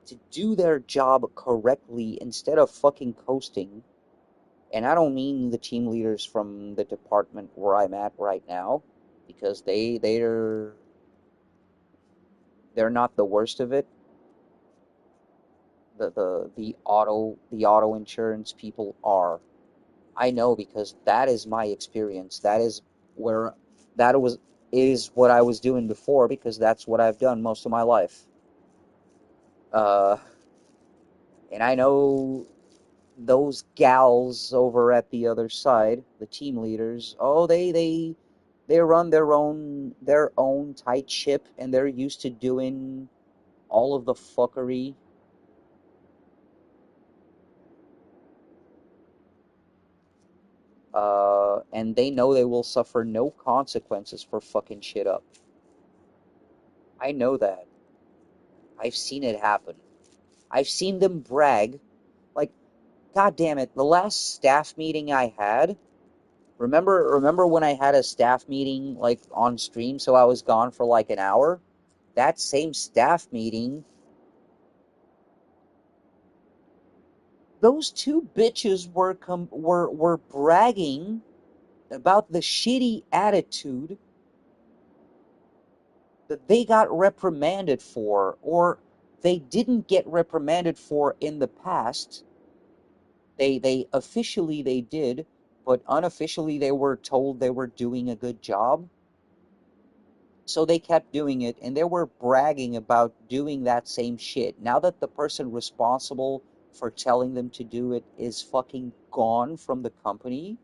to do their job correctly instead of fucking coasting, and I don't mean the team leaders from the department where I'm at right now, because they're not the worst of it. The auto insurance people are. I know, because that is my experience. Where that was is what I was doing before, because that's what I've done most of my life. Uh, and I know those gals over at the other side, the team leaders. Oh, they run their own tight ship, and they're used to doing all of the fuckery. And they know they will suffer no consequences for fucking shit up. I know that. I've seen it happen. I've seen them brag. Like, god damn it, the last staff meeting I had, remember when I had a staff meeting, like, on stream, so I was gone for like an hour? That same staff meeting, those two bitches were bragging about the shitty attitude that they got reprimanded for, or they didn't get reprimanded for in the past. They officially they did, but unofficially they were told they were doing a good job. So they kept doing it, and they were bragging about doing that same shit. Now that the person responsible for telling them to do it is fucking gone from the company,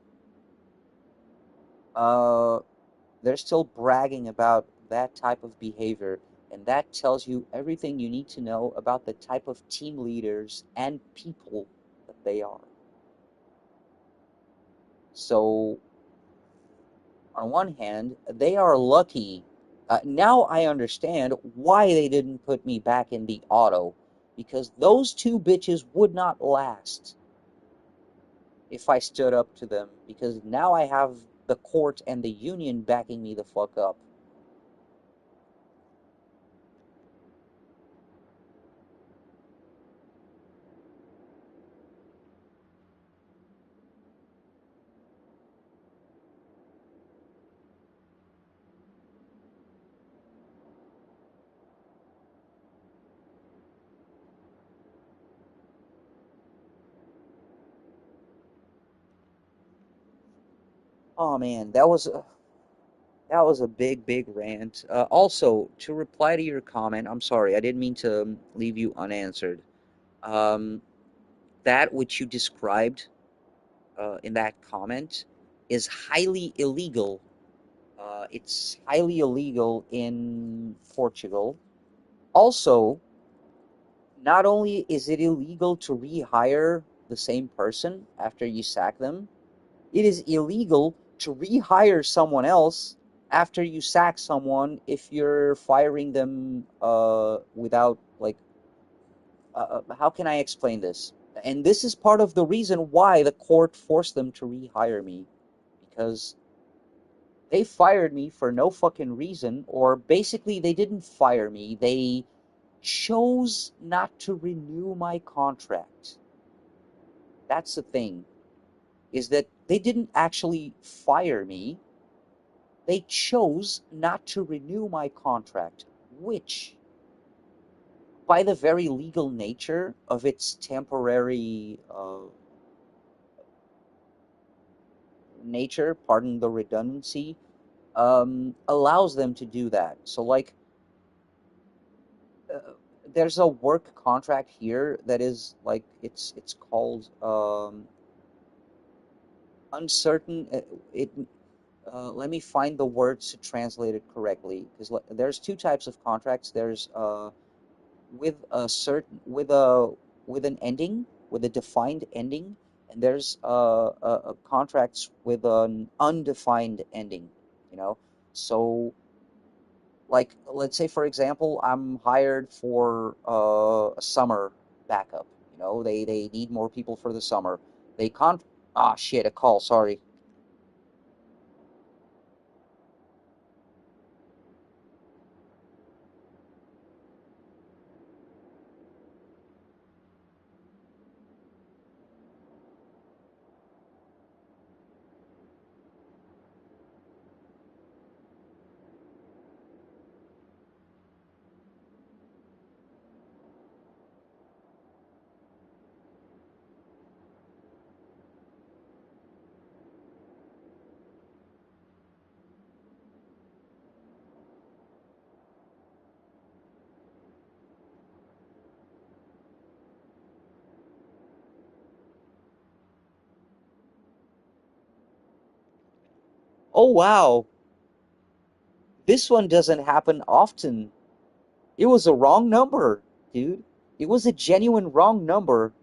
they're still bragging about that type of behavior, and that tells you everything you need to know about the type of team leaders and people that they are. So, on one hand, they are lucky. Now I understand why they didn't put me back in the auto, because those two bitches would not last if I stood up to them, because now I have the court and the union backing me the fuck up. Oh man, that was a big rant. Also, to reply to your comment, I'm sorry, I didn't mean to leave you unanswered. Um, that which you described in that comment is highly illegal. It's highly illegal in Portugal. Also, not only is it illegal to rehire the same person after you sack them, it is illegal to rehire someone else after you sack someone if you're firing them without, like, how can I explain this? And this is part of the reason why the court forced them to rehire me, because they fired me for no fucking reason, or basically they didn't fire me, they chose not to renew my contract. That's the thing, is that they didn't actually fire me, they chose not to renew my contract, which, by the very legal nature of its temporary nature, pardon the redundancy, allows them to do that. So, like, uh, there's a work contract here that is like it's called uncertain. It let me find the words to translate it correctly, because there's two types of contracts. There's with a certain with an ending, with a defined ending, and there's contracts with an undefined ending. You know, so, like, let's say, for example, I'm hired for a summer backup. You know, they need more people for the summer. They con ah shit, a call, sorry. Oh wow, this one doesn't happen often. It was a wrong number, dude. It was a genuine wrong number,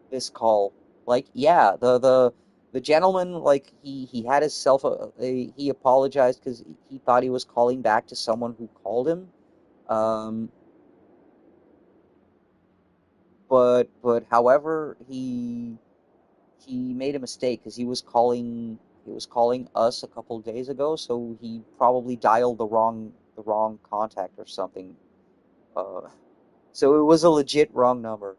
this call. Like, yeah, the gentleman, like, he had his he apologized because he thought he was calling back to someone who called him. Um, but however, he made a mistake because he was calling us a couple days ago, so he probably dialed the wrong contact or something. Uh, so it was a legit wrong number.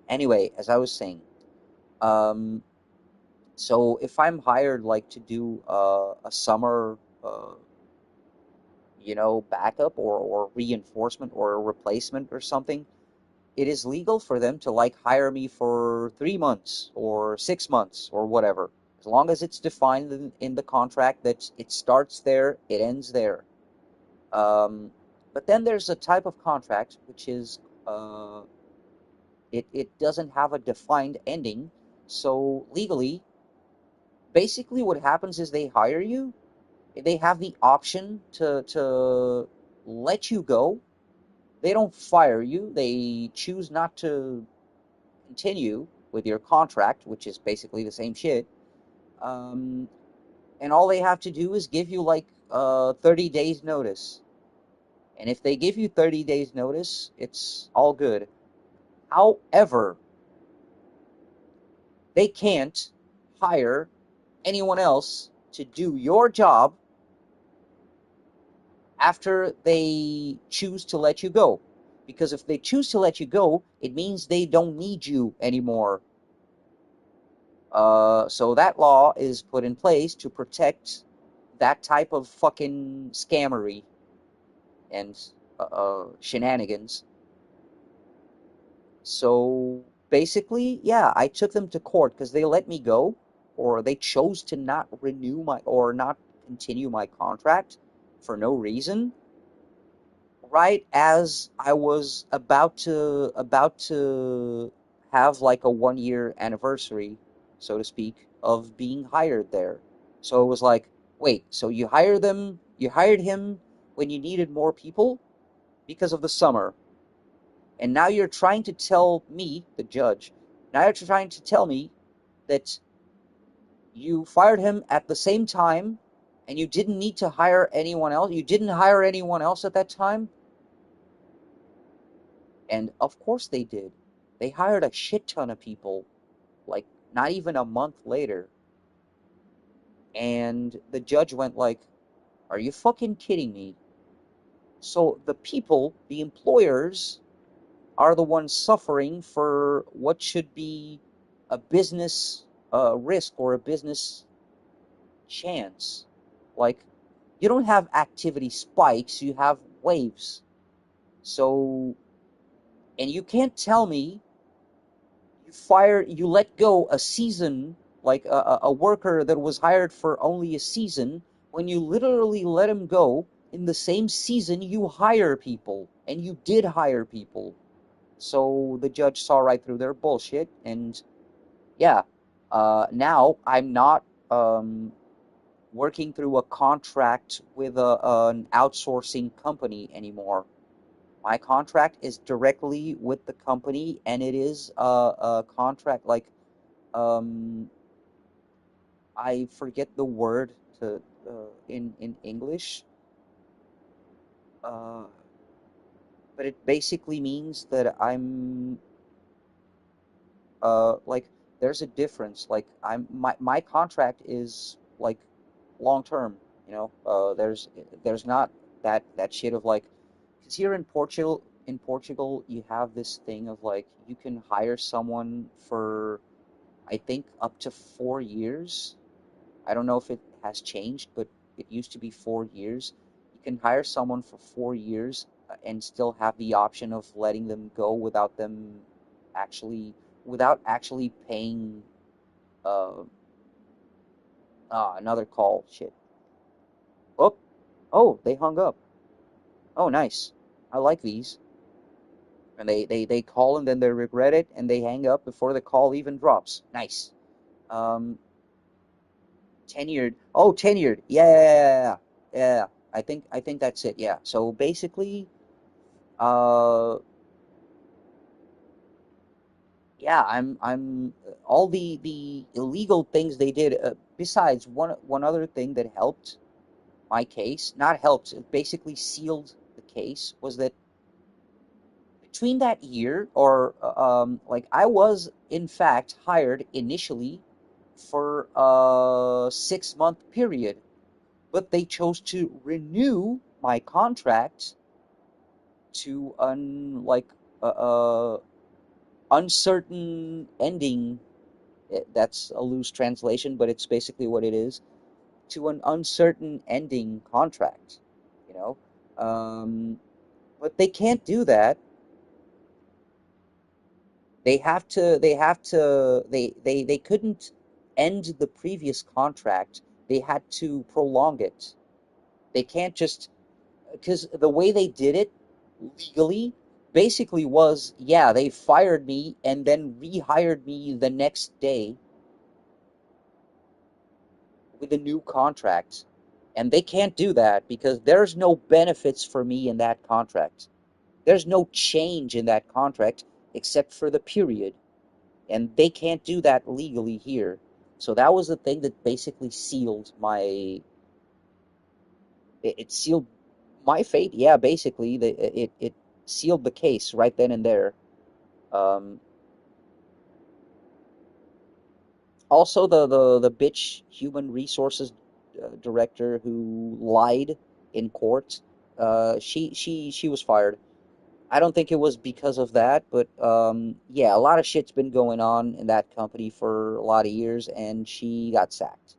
Anyway, as I was saying, um, so if I'm hired, like, to do a summer, backup or reinforcement or a replacement or something, it is legal for them to like hire me for 3 months or 6 months or whatever, as long as it's defined in the contract that it starts there, it ends there. But then there's a type of contract which is it doesn't have a defined ending. So legally, basically what happens is they hire you, they have the option to let you go. They don't fire you. They choose not to continue with your contract, which is basically the same shit. Um, and all they have to do is give you like 30 days notice. And if they give you 30 days notice, it's all good. However, they can't hire anyone else to do your job after they choose to let you go. Because if they choose to let you go, it means they don't need you anymore. So that law is put in place to protect that type of fucking scammery and shenanigans. So basically, yeah, I took them to court because they let me go, or they chose to not renew my or not continue my contract for no reason. Right as I was about to have like a 1 year anniversary, so to speak, of being hired there. So it was like, wait, so you hired him when you needed more people because of the summer. And now you're trying to tell me, the judge, now you're trying to tell me that you fired him at the same time and you didn't need to hire anyone else. You didn't hire anyone else at that time. And of course they did. They hired a shit ton of people, like not even a month later. And the judge went like, "Are you fucking kidding me?" So the people, the employers, are the ones suffering for what should be a business risk or a business chance. Like, you don't have activity spikes, you have waves. So, and you can't tell me you let go a season, like a worker that was hired for only a season, when you literally let him go in the same season you hire people, and you did hire people. So the judge saw right through their bullshit, and yeah, now I'm not working through a contract with an outsourcing company anymore. My contract is directly with the company, and it is a contract like um, I forget the word to in English, uh, but it basically means that I'm like there's a difference. Like my contract is like long term. There's not that shit of like, because here in Portugal you have this thing of like you can hire someone for I think up to 4 years. I don't know if it has changed, but it used to be 4 years. You can hire someone for 4 years and still have the option of letting them go actually without actually paying. Uh, another call. Shit. Oh, oh, they hung up. Oh, nice. I like these. And they call and then they regret it and they hang up before the call even drops. Nice. Um, tenured. Oh, tenured. Yeah, yeah. I think that's it. Yeah. So basically, uh, yeah, I'm all the illegal things they did. Besides one other thing that helped my case, not helped, it basically sealed the case, was that between that year, or like I was in fact hired initially for a 6 month period, but they chose to renew my contract to uncertain ending. That's a loose translation, but it's basically what it is, to an uncertain ending contract, you know. But they can't do that They couldn't end the previous contract. They had to prolong it. They can't just, because the way they did it legally basically was, yeah, they fired me and then rehired me the next day with a new contract. And they can't do that because there's no benefits for me in that contract. There's no change in that contract except for the period. And they can't do that legally here. So that was the thing that basically sealed my... It sealed my fate. Yeah, basically, it sealed the case right then and there. Um, Also, the bitch human resources director who lied in court, she was fired. I don't think it was because of that, but yeah, a lot of shit's been going on in that company for a lot of years, and she got sacked.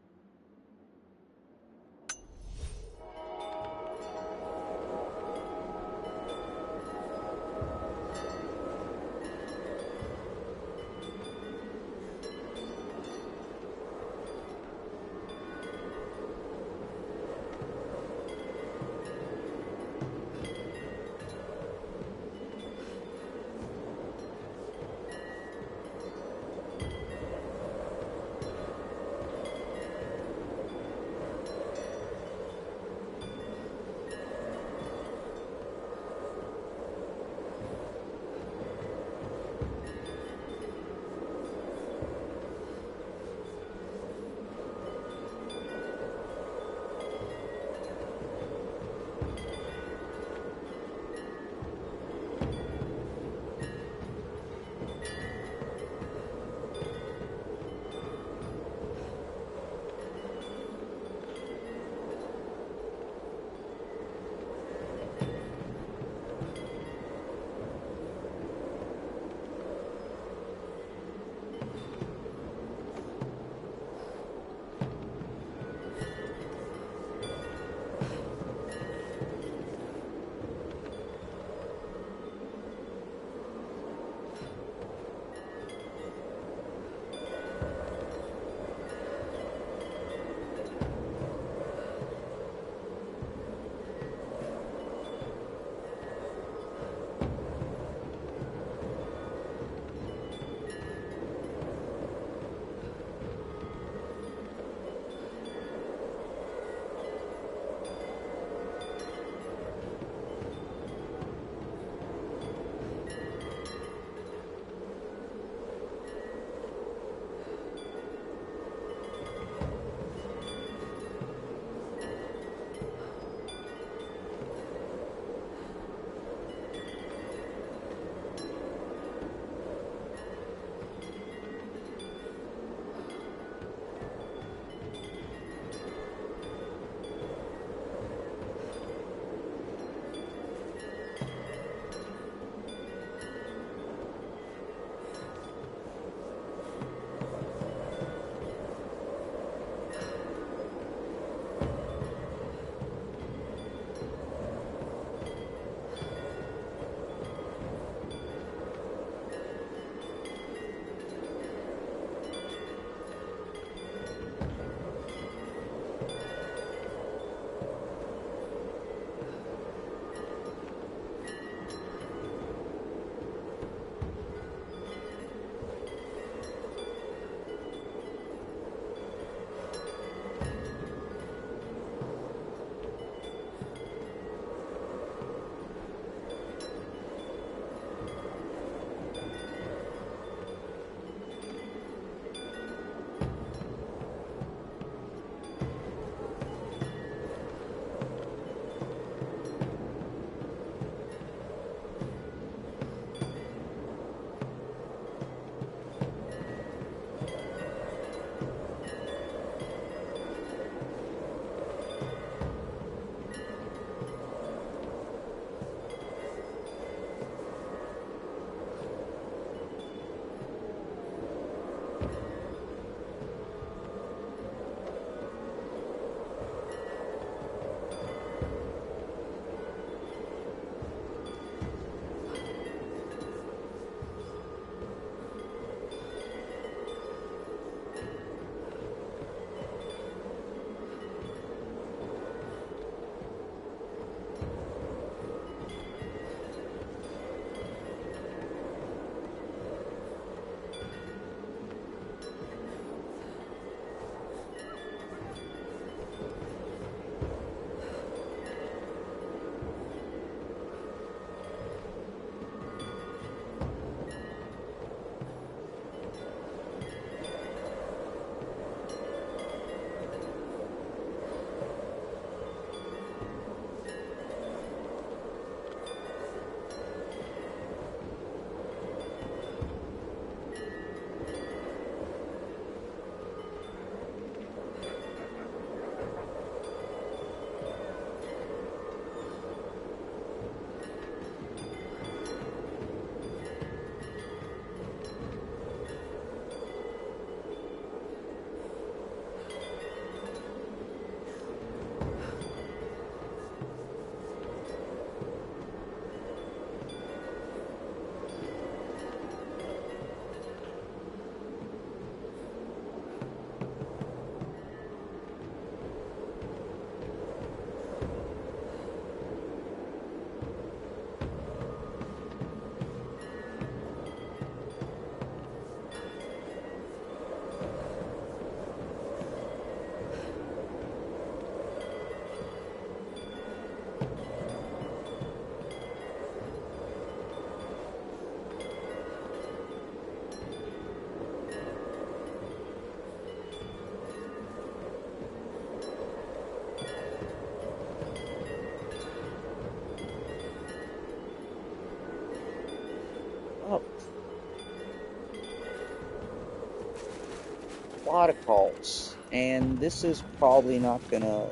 lot of calls, and this is probably not gonna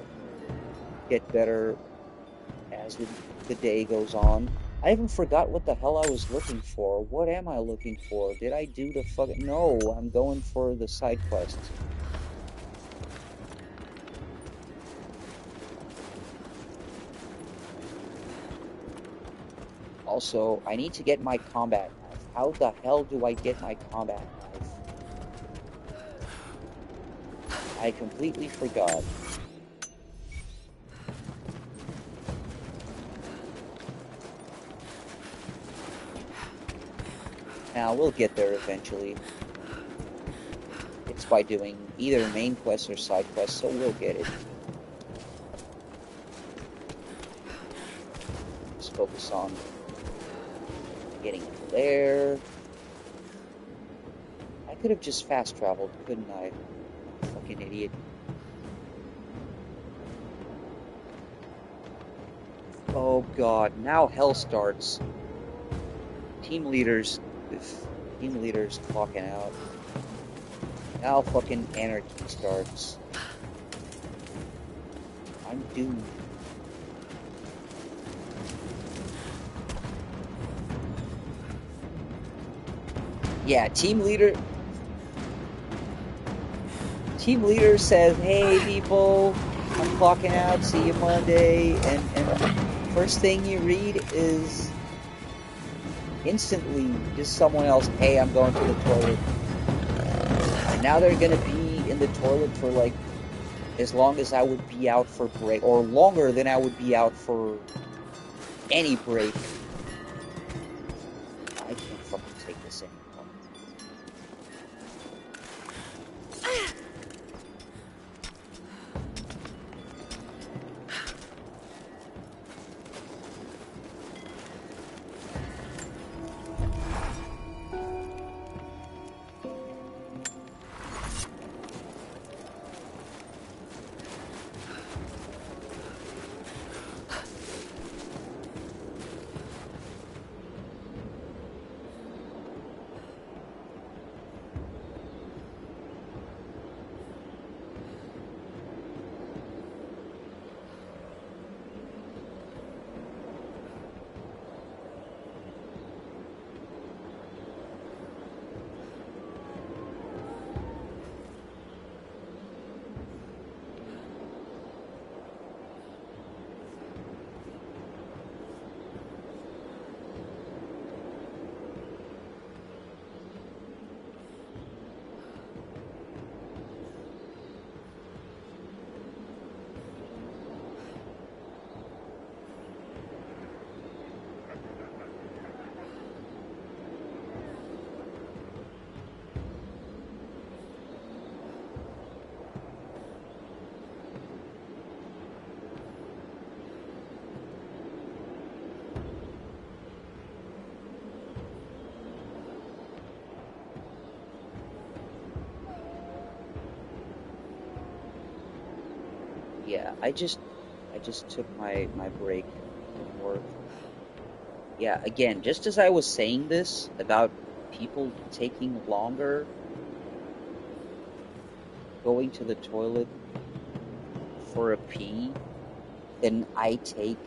get better as the day goes on. I even forgot what the hell I was looking for. What am I looking for? Did I do the fucking... No, I'm going for the side quest. Also, I need to get my combat knife. How the hell do I get my combat knife? I completely forgot. Now, we'll get there eventually. It's by doing either main quests or side quests, so we'll get it. Let's focus on getting it there. I could have just fast traveled, couldn't I? Fucking idiot. Oh god, now hell starts. Team leaders clocking out. Now fucking anarchy starts. I'm doomed. Yeah, team leader says, hey people, I'm clocking out, see you Monday, and first thing you read is instantly just someone else, hey, I'm going to the toilet. And now they're gonna be in the toilet for like as long as I would be out for break, or longer than I would be out for any break. I can't fucking take this anymore. Yeah, I just took my break from work. Yeah, again, just as I was saying this about people taking longer going to the toilet for a pee than I take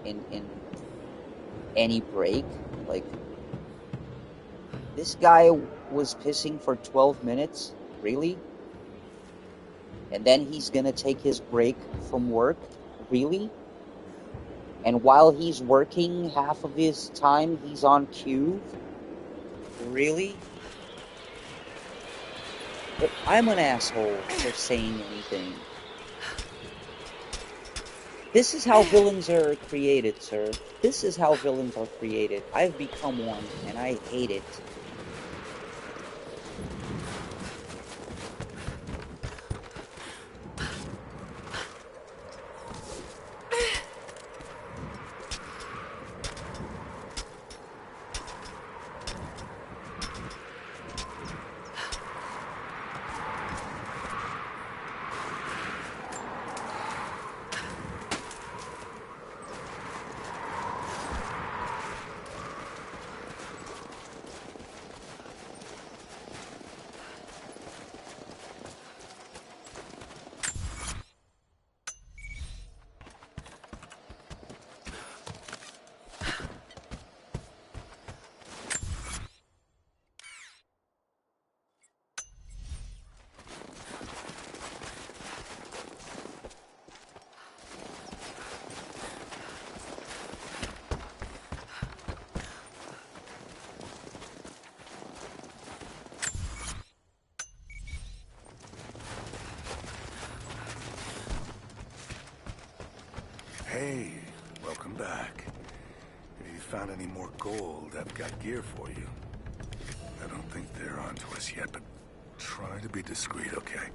in any break. Like, this guy was pissing for 12 minutes? Really? And then he's gonna take his break from work? Really? And while he's working, half of his time he's on cue? Really? But I'm an asshole for saying anything. This is how villains are created, sir. This is how villains are created. I've become one, and I hate it. Hey, welcome back. If you found any more gold, I've got gear for you. I don't think they're onto us yet, but try to be discreet, okay?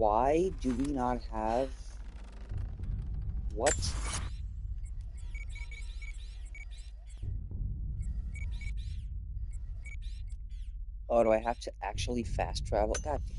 Why do we not have... What? Oh, do I have to actually fast travel? God damn.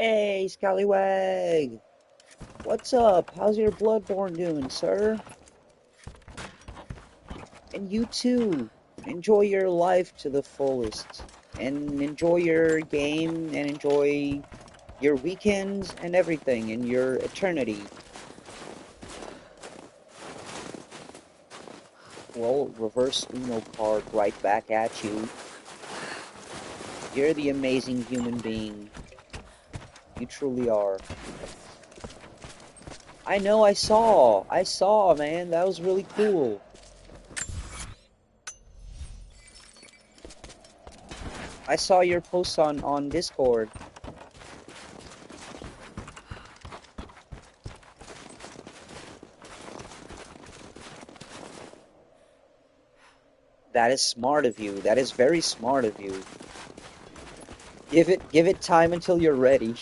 Hey, Scallywag! What's up? How's your Bloodborne doing, sir? And you too. Enjoy your life to the fullest. And enjoy your game and enjoy your weekends and everything and your eternity. Well, reverse Uno card right back at you. You're the amazing human being. You truly are. I know, I saw, man. That was really cool. I saw your post on Discord. That is smart of you. That is very smart of you. Give it time until you're ready.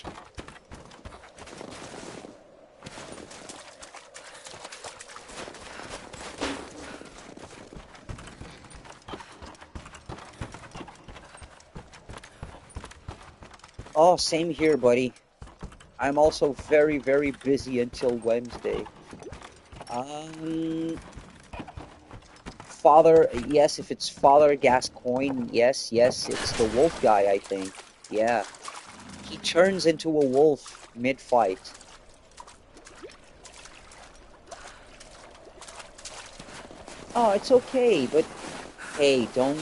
Oh, same here, buddy. I'm also very, very busy until Wednesday. Um, yes, if it's Father Gascoigne, yes, it's the wolf guy, I think. Yeah. He turns into a wolf mid-fight. Oh, it's okay, but hey, don't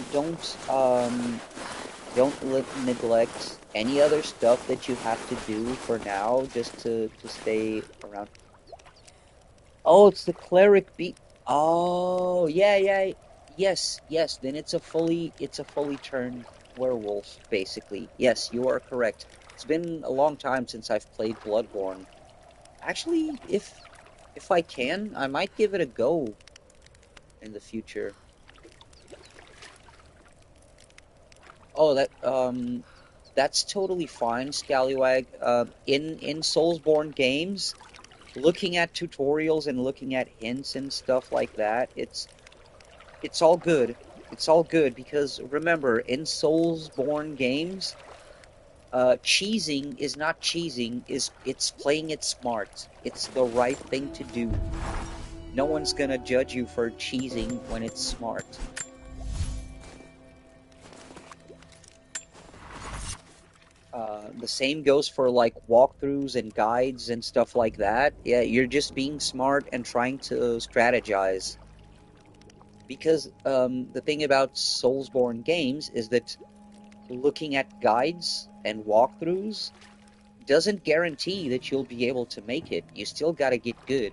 neglect any other stuff that you have to do for now, just to stay around. Oh, it's the cleric beat. Oh, yeah. Yes. Then it's a fully turned werewolf, basically. Yes, you are correct. It's been a long time since I've played Bloodborne. Actually, if I can, I might give it a go in the future. Oh, that's totally fine, Scallywag. In Soulsborne games, looking at tutorials and looking at hints and stuff like that, it's all good. It's all good because remember, in Soulsborne games, cheesing is not cheesing, it's playing it smart. It's the right thing to do. No one's gonna judge you for cheesing when it's smart. The same goes for like walkthroughs and guides and stuff like that. Yeah, you're just being smart and trying to strategize. Because the thing about Soulsborne games is that looking at guides and walkthroughs doesn't guarantee that you'll be able to make it. You still gotta get good.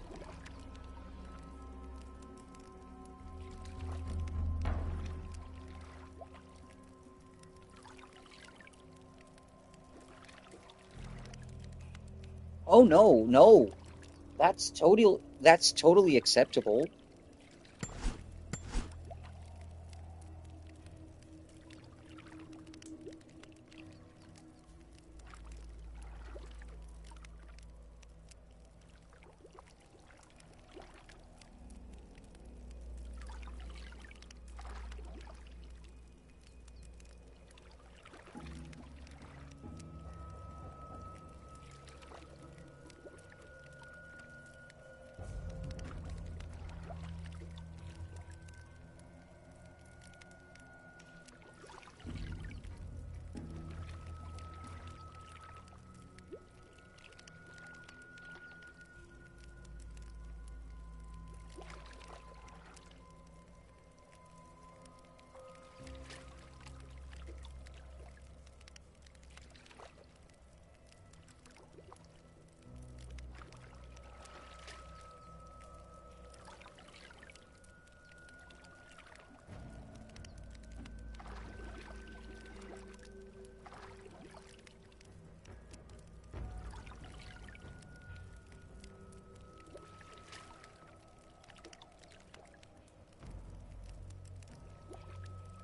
Oh no. That's totally acceptable.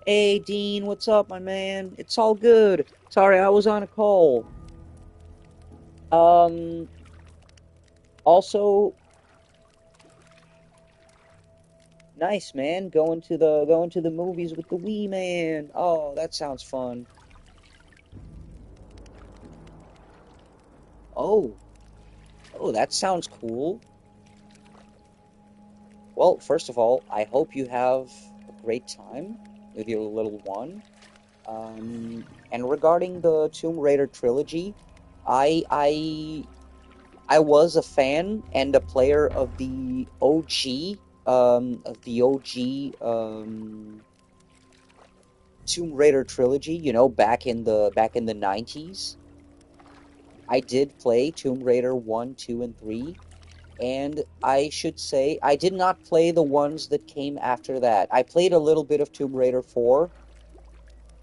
Hey Dean, what's up, my man? It's all good. Sorry, I was on a call. Um, Also, nice man, going to the movies with the Wii man. Oh, that sounds fun. Oh. Oh, that sounds cool. Well, first of all, I hope you have a great time with your little one. And regarding the Tomb Raider trilogy, I I I was a fan and a player of the OG Tomb Raider trilogy, you know, back in the 90s. I did play Tomb Raider 1, 2, and 3, and I should say I did not play the ones that came after that. I played a little bit of Tomb Raider 4,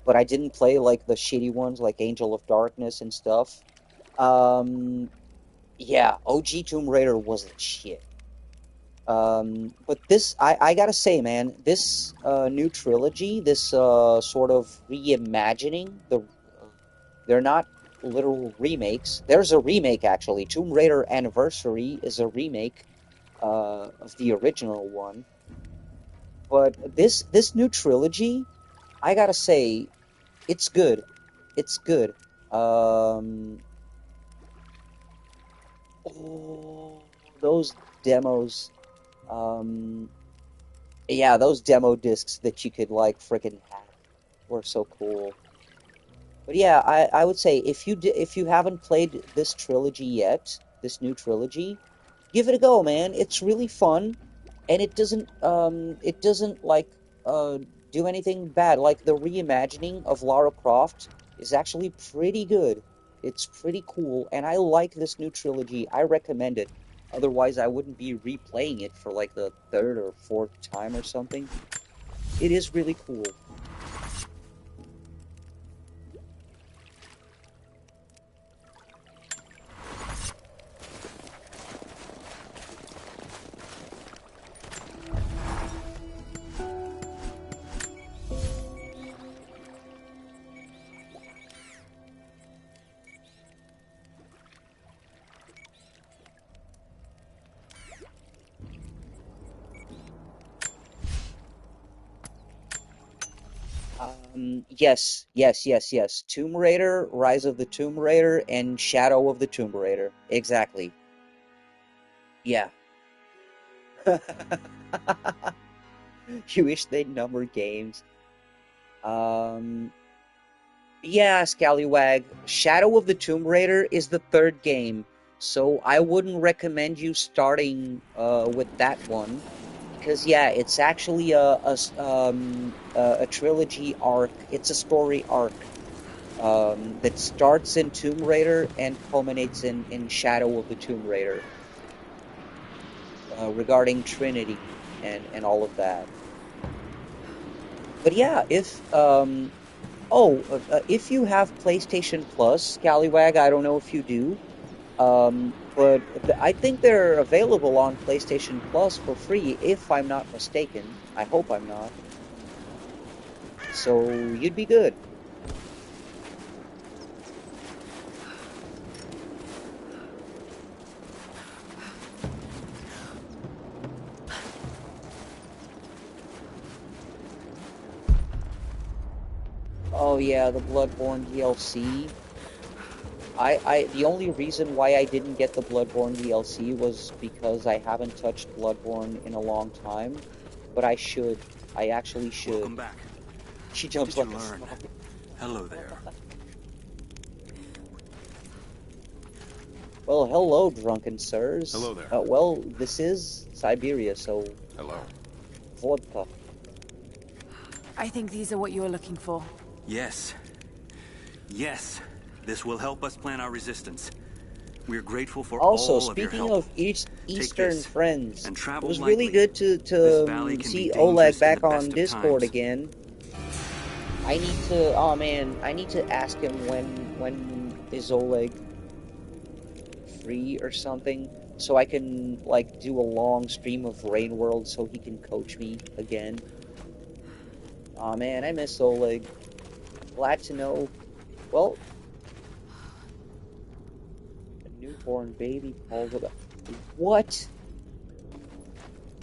but I didn't play like the shitty ones like Angel of Darkness and stuff. Um, yeah, OG Tomb Raider was the shit. But this, I gotta say, man, this new trilogy, this sort of reimagining, they're not literal remakes. There's a remake, actually. Tomb Raider Anniversary is a remake of the original one. But this new trilogy, I gotta say, it's good. It's good. Um, oh, those demos. Um, yeah, those demo discs that you could like freaking have were so cool. But yeah, I would say if you haven't played this trilogy yet, this new trilogy, give it a go, man. It's really fun, and it doesn't like uh do anything bad. Like the reimagining of Lara Croft is actually pretty good. It's pretty cool, and I like this new trilogy. I recommend it. Otherwise, I wouldn't be replaying it for like the third or fourth time or something. It is really cool. Yes, yes, yes, yes. Tomb Raider, Rise of the Tomb Raider, and Shadow of the Tomb Raider. Exactly. Yeah. You wish they'd number games. Um, yeah, Scallywag. Shadow of the Tomb Raider is the third game, so I wouldn't recommend you starting with that one because yeah, it's actually a trilogy arc. It's a story arc that starts in Tomb Raider and culminates in Shadow of the Tomb Raider regarding Trinity and all of that. But yeah, if you have PlayStation Plus, Scallywag, I don't know if you do, but I think they're available on PlayStation Plus for free, if I'm not mistaken. I hope I'm not. So you'd be good. Oh yeah, the Bloodborne DLC. The only reason why I didn't get the Bloodborne DLC was because I haven't touched Bloodborne in a long time, but I should. I actually should. Welcome back. She What jumps did like you a learn? snipe. Hello there. Well, hello, drunken sirs. Hello there. Well, this is Siberia, so Hello. vodka. I think these are what you were looking for. Yes. Yes. This will help us plan our resistance. We're grateful for Also, all of your speaking help. of Take Eastern this friends, and it travel was really lightly. good This to valley can see be Oleg dangerous in back the on best of Discord times. again. I need to, oh man, I need to ask him when is Oleg free or something, so I can like do a long stream of Rain World so he can coach me again. Oh man, I miss Oleg. Glad to know. Well, a newborn baby called it. What?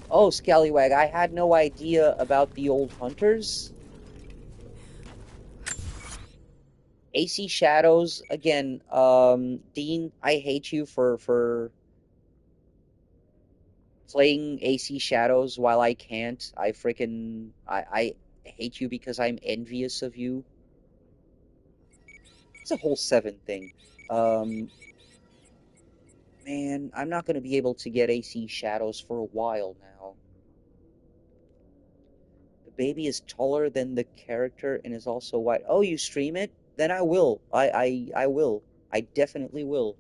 Oh, Scallywag, I had no idea about the old hunters. AC Shadows, again, Dean, I hate you for playing AC Shadows while I can't. I hate you because I'm envious of you. It's a whole 7 thing. Um, Man, I'm not going to be able to get AC Shadows for a while now. The baby is taller than the character and is also white. Oh, you stream it? Then I will. I will. I definitely will.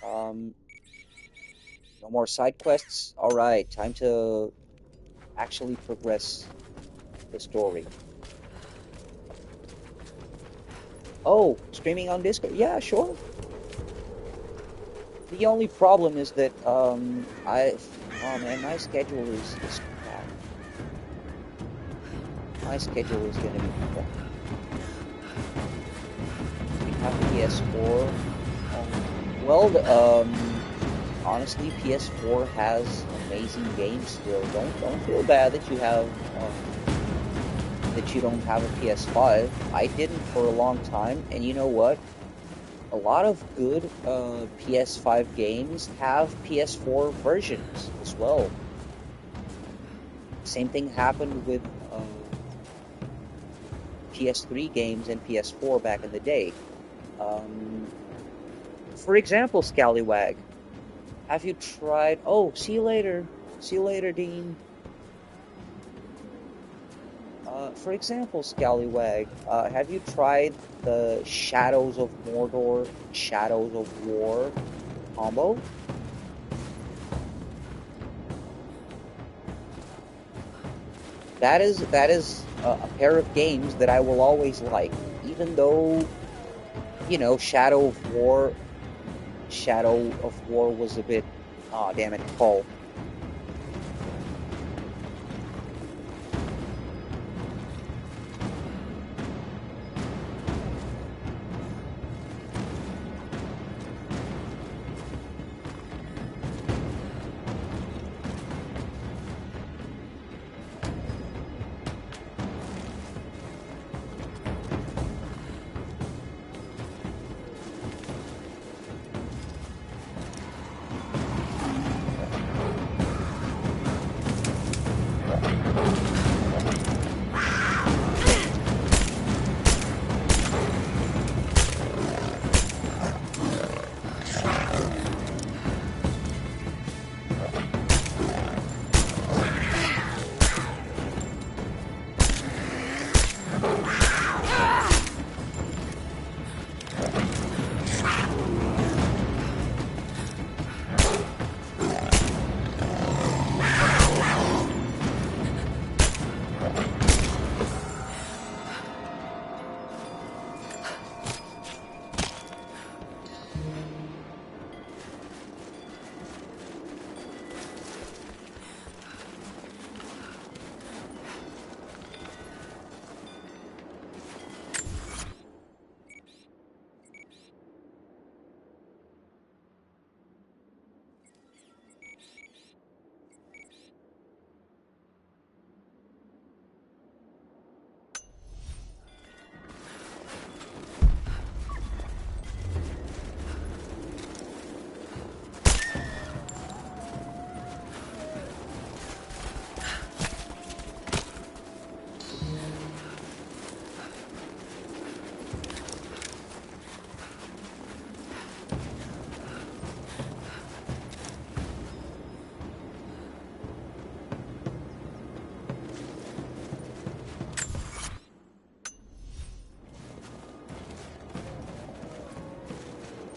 Um, no more side quests. All right, time to actually progress the story. Oh, streaming on Discord? Yeah, sure. The only problem is that oh man, my schedule is crap. My schedule is gonna be crap. We have PS4. Honestly, PS4 has amazing games still. Don't feel bad that you don't have a PS5. I didn't for a long time, and you know what? A lot of good PS5 games have PS4 versions as well. Same thing happened with PS3 games and PS4 back in the day. For example, Scallywag. Have you tried... Oh, see you later. See you later, Dean. For example, Scallywag, have you tried the Shadows of Mordor, Shadows of War combo? That is a pair of games that I will always like, even though, you know, Shadow of War was a bit... Aw, damn it, Paul.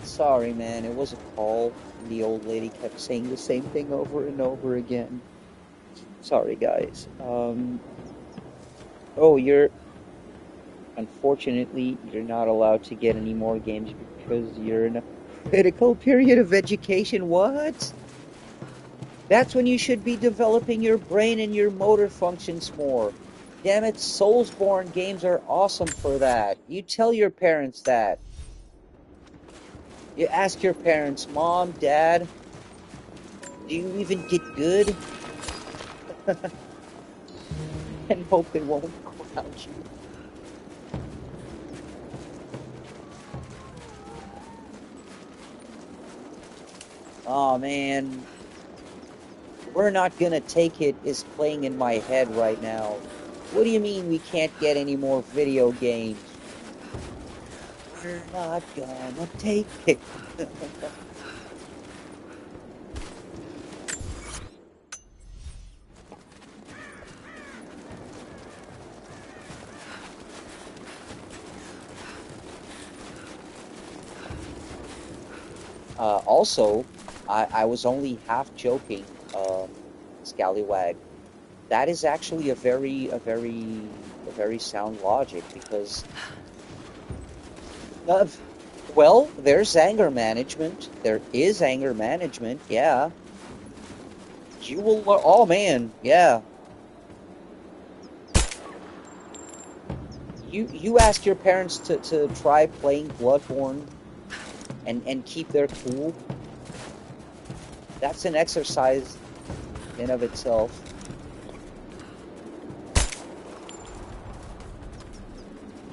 Sorry, man, it was a call. The old lady kept saying the same thing over and over again. Sorry, guys. Oh, unfortunately, you're not allowed to get any more games because you're in a critical period of education. What? That's when you should be developing your brain and your motor functions more. Damn it, Soulsborne games are awesome for that. You tell your parents that. You ask your parents, Mom, Dad, do you even get good? And hope they won't ground you. Oh man, We're Not Gonna Take It is playing in my head right now. What do you mean we can't get any more video games? We're not gonna take it. Also, I was only half joking, Scallywag. That is actually a very sound logic because, well, there's anger management. There is anger management, yeah. You will, oh man, yeah. You ask your parents to try playing Bloodborne and keep their cool. That's an exercise in of itself.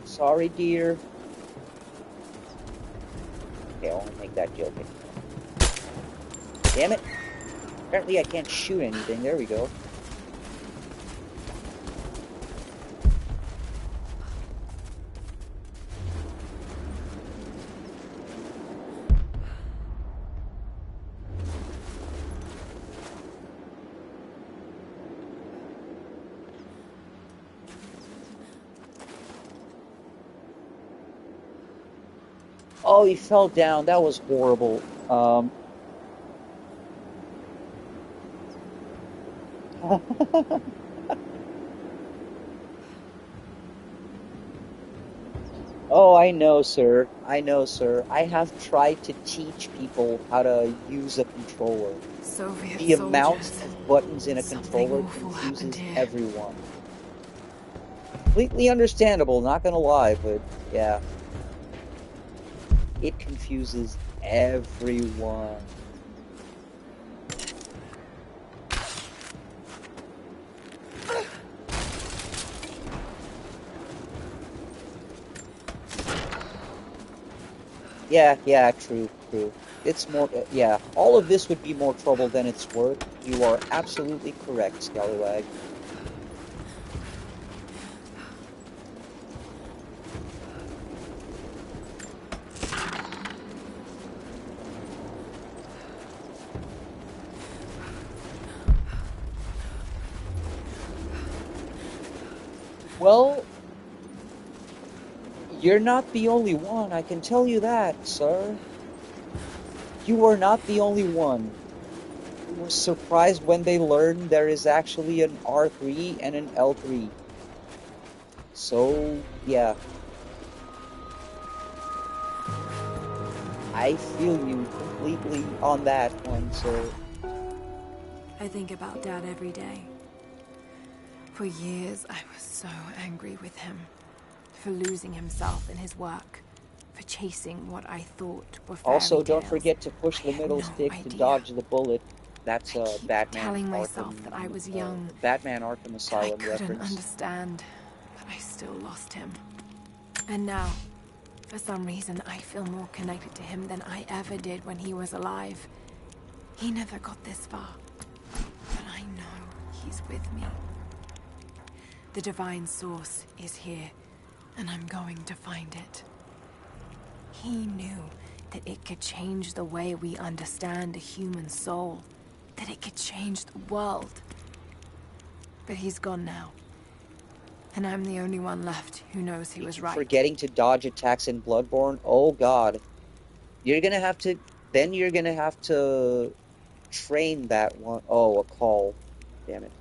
Sorry, dear. Okay, I won't make that joke anymore. Damn it. Apparently I can't shoot anything. There we go. Oh, he fell down. That was horrible. Oh, I know, sir. I know, sir. I have tried to teach people how to use a controller. Soviet The amount soldiers. of buttons in a Something controller awful happened confuses here. everyone. Completely understandable, not gonna lie, but yeah. It confuses everyone. Yeah, true. It's more, yeah, all of this would be more trouble than it's worth. You are absolutely correct, Scallywag. Well, you're not the only one, I can tell you that, sir. You are not the only one who was surprised when they learned there is actually an R3 and an L3. So, yeah. I feel you completely on that one, sir. I think about Dad every day. For years, I was so angry with him. For losing himself in his work. For chasing what I thought were fairy Also, don't tales. forget to push the middle stick to dodge the bullet. That's I a keep Batman telling Arkham, myself that I was young, Batman Arkham that I Asylum couldn't reference. understand, but I still lost him. And now, for some reason, I feel more connected to him than I ever did when he was alive. He never got this far, but I know he's with me. The divine source is here, and I'm going to find it. He knew that it could change the way we understand a human soul, that it could change the world. But he's gone now, and I'm the only one left who knows he was right. Forgetting to dodge attacks in Bloodborne? Oh god. You're gonna have to train that one. Oh, a call. Damn it.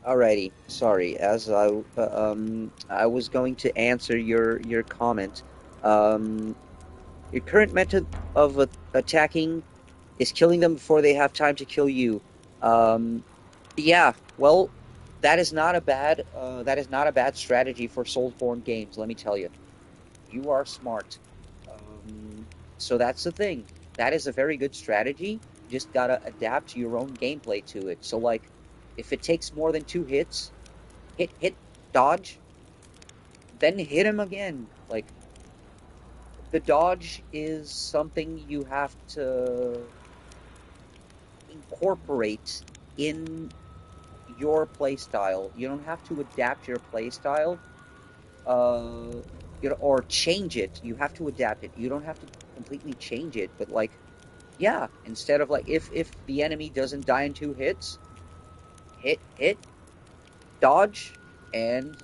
Alrighty, sorry. As I was going to answer your comment. Um, your current method of attacking is killing them before they have time to kill you. Um, yeah, well, that is not a bad strategy for Soulsborne games. Let me tell you, you are smart. Um, so that's the thing. That is a very good strategy. You just gotta adapt your own gameplay to it. So like, if it takes more than 2 hits, hit, dodge, then hit him again. Like, the dodge is something you have to incorporate in your playstyle. You don't have to adapt your playstyle, or change it. You have to adapt it. You don't have to completely change it, but like, yeah, instead of like, if the enemy doesn't die in 2 hits, hit, dodge, and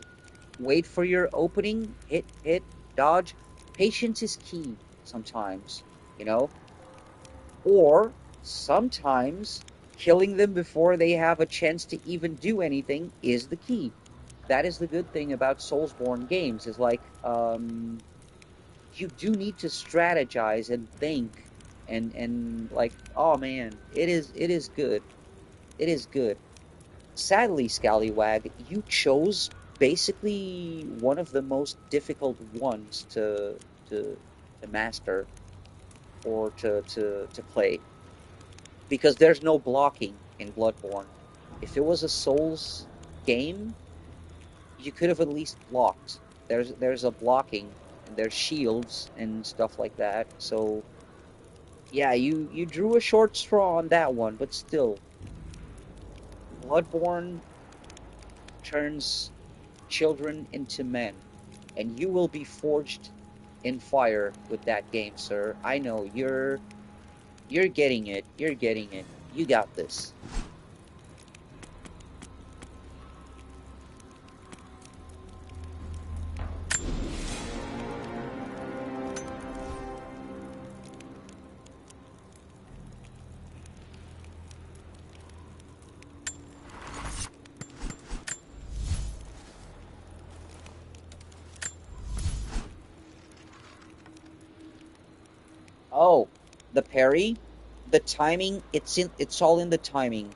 wait for your opening, hit, dodge. Patience is key sometimes, you know? Or sometimes killing them before they have a chance to even do anything is the key. That is the good thing about Soulsborne games, is like, you do need to strategize and think, and like, oh man, it is good. It is good. Sadly, Scallywag, you chose basically one of the most difficult ones to to master, or to play, because there's no blocking in Bloodborne. If it was a Souls game, you could have at least blocked. There's a blocking, and there's shields and stuff like that. So yeah, you drew a short straw on that one, but still, Bloodborne turns children into men, and you will be forged in fire with that game, sir. I know you're getting it. You're getting it. You got this. Oh, the parry, the timing, it's all in the timing.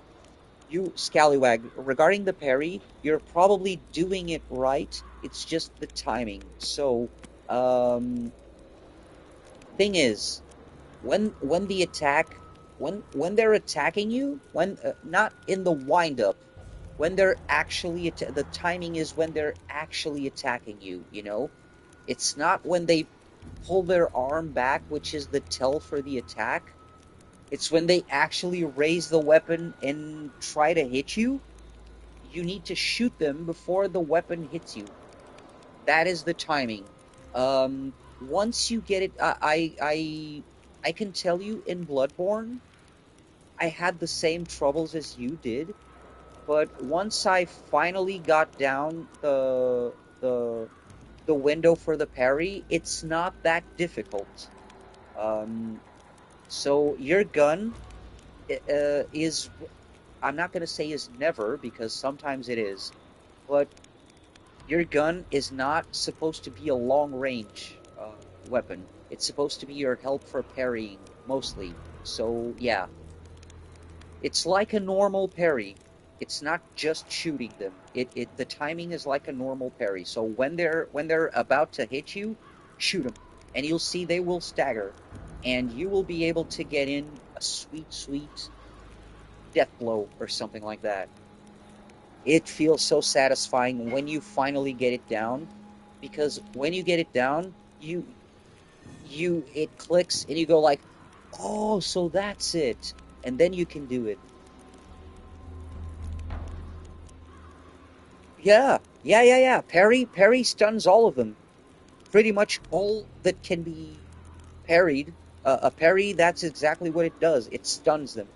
You, Scallywag, regarding the parry, you're probably doing it right. It's just the timing. So, um, thing is, when the attack, when they're attacking you, when not in the wind up, when they're actually the timing is when they're actually attacking you. You know, it's not when they pull their arm back, which is the tell for the attack. It's when they actually raise the weapon and try to hit you. You need to shoot them before the weapon hits you. That is the timing. Once you get it, I can tell you, in Bloodborne, I had the same troubles as you did, but once I finally got down the the window for the parry, it's not that difficult. Um, so your gun is, I'm not going to say is never, because sometimes it is, but your gun is not supposed to be a long range weapon. It's supposed to be your help for parrying, mostly. So, yeah. It's like a normal parry. It's not just shooting them. The timing is like a normal parry. So when they're about to hit you, shoot them. And you'll see they will stagger. And you will be able to get in a sweet, sweet death blow or something like that. It feels so satisfying when you finally get it down, because when you get it down, it clicks and you go like, "Oh, so that's it." And then you can do it. Yeah. Yeah, yeah, yeah. Parry stuns all of them. Pretty much all that can be parried. A parry, that's exactly what it does. It stuns them.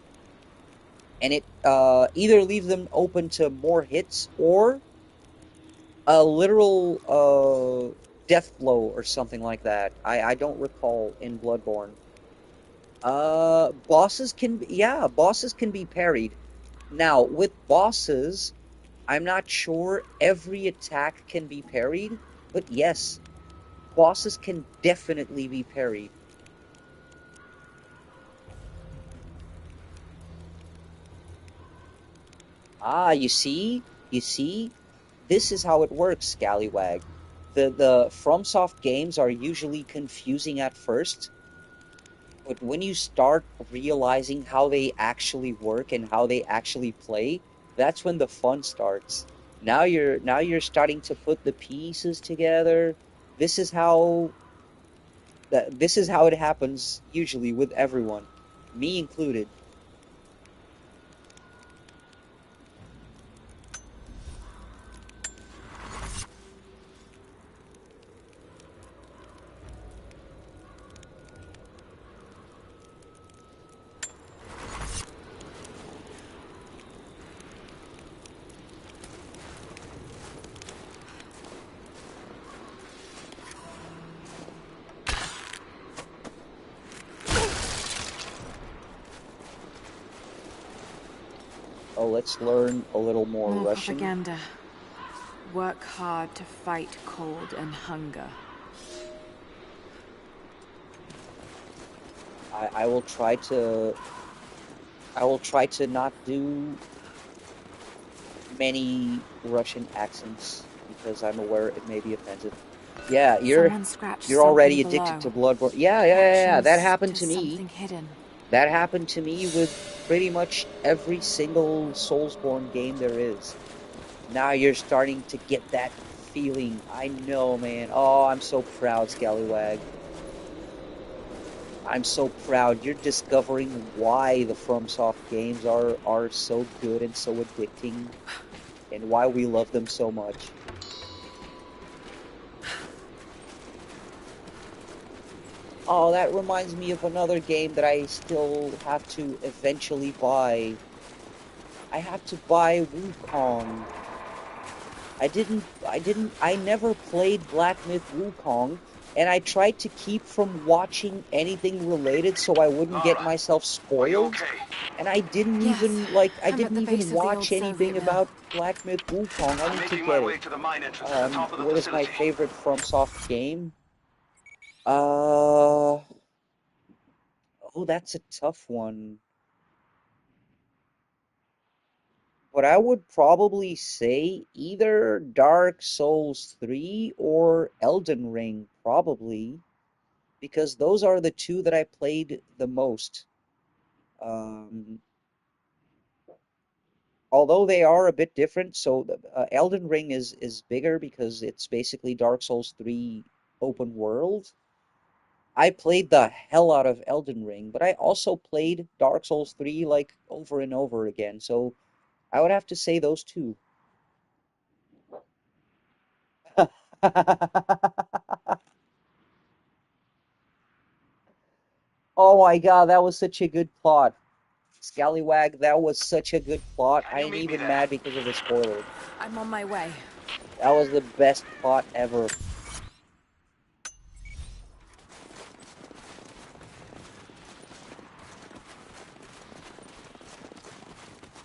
And it either leaves them open to more hits, or a literal death blow or something like that. I don't recall in Bloodborne. Bosses can be parried. Now, with bosses, I'm not sure every attack can be parried, but yes, bosses can definitely be parried. Ah, you see? You see? This is how it works, Scallywag. The FromSoft games are usually confusing at first, but when you start realizing how they actually work and how they actually play, that's when the fun starts. Now you're starting to put the pieces together. This is how this is how it happens usually with everyone, me included. Oh, let's learn a little more More Russian. propaganda. Work hard to fight cold and hunger. I will try to not do many Russian accents because I'm aware it may be offensive. Yeah, Someone scratched you're something already addicted below. to Bloodborne. Yeah. That Connections happened to to me. something hidden. That happened to me with pretty much every single Soulsborne game there is. Now you're starting to get that feeling. I know, man. Oh, I'm so proud, Scallywag. I'm so proud. You're discovering why the FromSoft games are so good and so addicting, and why we love them so much. Oh, that reminds me of another game that I still have to eventually buy. I have to buy Wukong. I never played Black Myth Wukong, and I tried to keep from watching anything related so I wouldn't get Lara, myself are you spoiled. okay? And I didn't Yes, even like I I'm at didn't the even base of the old watch Soviet anything mill. about Black Myth Wukong. I I'm need to making my get way it. to the mine entrance at the top of the What is my facility. favorite FromSoft game? Uh, oh, that's a tough one. But I would probably say either Dark Souls 3 or Elden Ring, probably, because those are the two that I played the most. Um, Although they are a bit different, so Elden Ring is bigger because it's basically Dark Souls 3 open world. I played the hell out of Elden Ring, but I also played Dark Souls 3 like over and over again. So I would have to say those two. Oh my God, that was such a good plot. Scallywag, that was such a good plot. Can I you ain't meet me even there? mad because of the spoiler. I'm on my way. That was the best plot ever.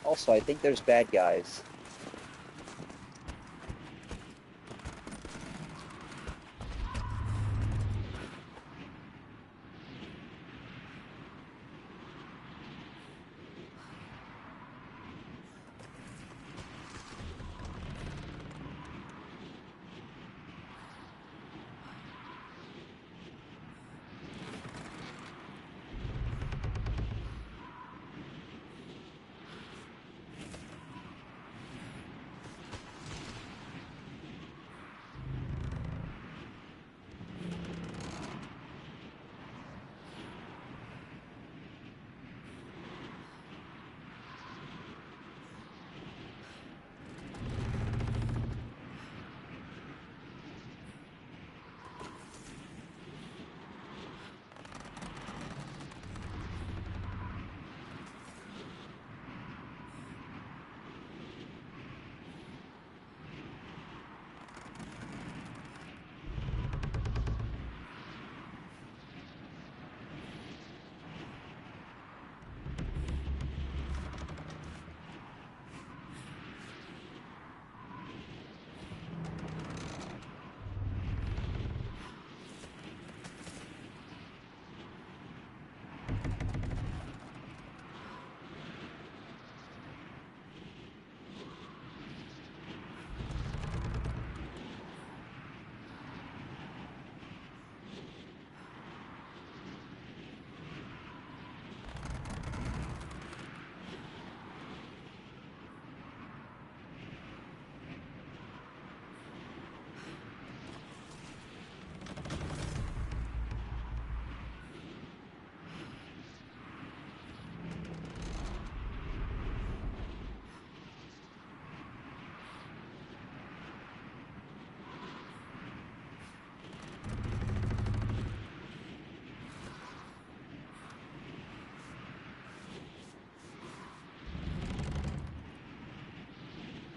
Also, I think there's bad guys.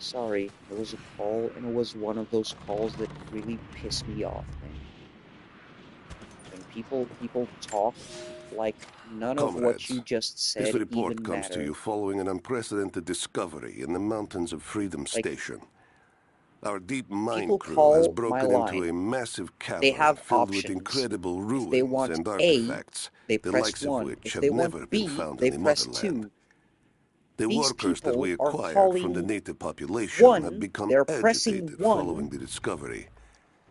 Sorry, there was a call, and it was one of those calls that really pissed me off, man. When people talk like none of what you Comrades, just this said report even comes to you mattered. following an unprecedented discovery in the mountains of Freedom Like, Station. Our deep mine people crew has call my broken into a line. massive They cavern have filled with options. incredible If they ruins want and A, artifacts, they the press likes of 1. which If have they want never been B, found in they the press motherland. 2. The These workers that we people are acquired from the calling native population have 1, become they're pressing agitated 1 following the discovery.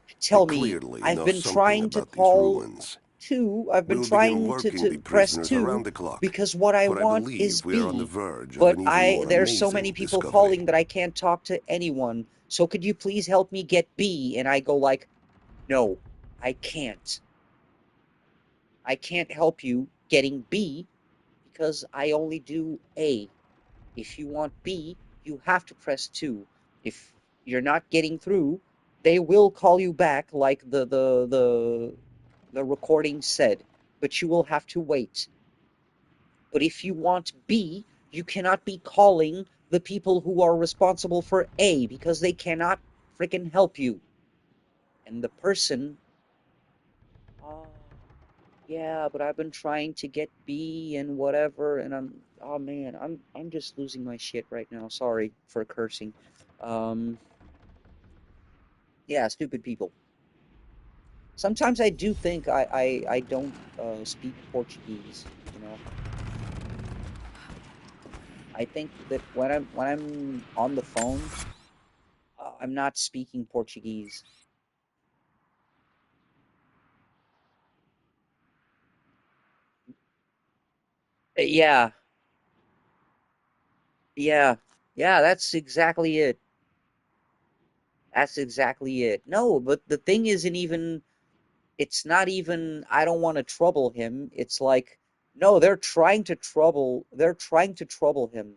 to They tell me clearly I've know been something trying to about these call ruins. 2, I've We been will begin trying working the to press prisoners 2 around the clock, because what I for I want is believe we are on the B. verge of But an even more there's so many amazing people discovery. calling that I can't talk to anyone. So could you please help me get B? And I go like, no, I can't. I can't help you getting B because I only do A. If you want B, you have to press 2. If you're not getting through, they will call you back like the recording said, but you will have to wait. But if you want B, you cannot be calling the people who are responsible for A because they cannot freaking help you. And the person, oh, yeah, but I've been trying to get B and whatever, and oh man, I'm just losing my shit right now. Sorry for cursing. Yeah, stupid people. Sometimes I do think I don't speak Portuguese, you know. I think that when I'm on the phone, I'm not speaking Portuguese. Yeah, yeah, yeah, that's exactly it. That's exactly it. No, but the thing isn't even, it's not even, I don't want to trouble him. It's like, no, they're trying to trouble him,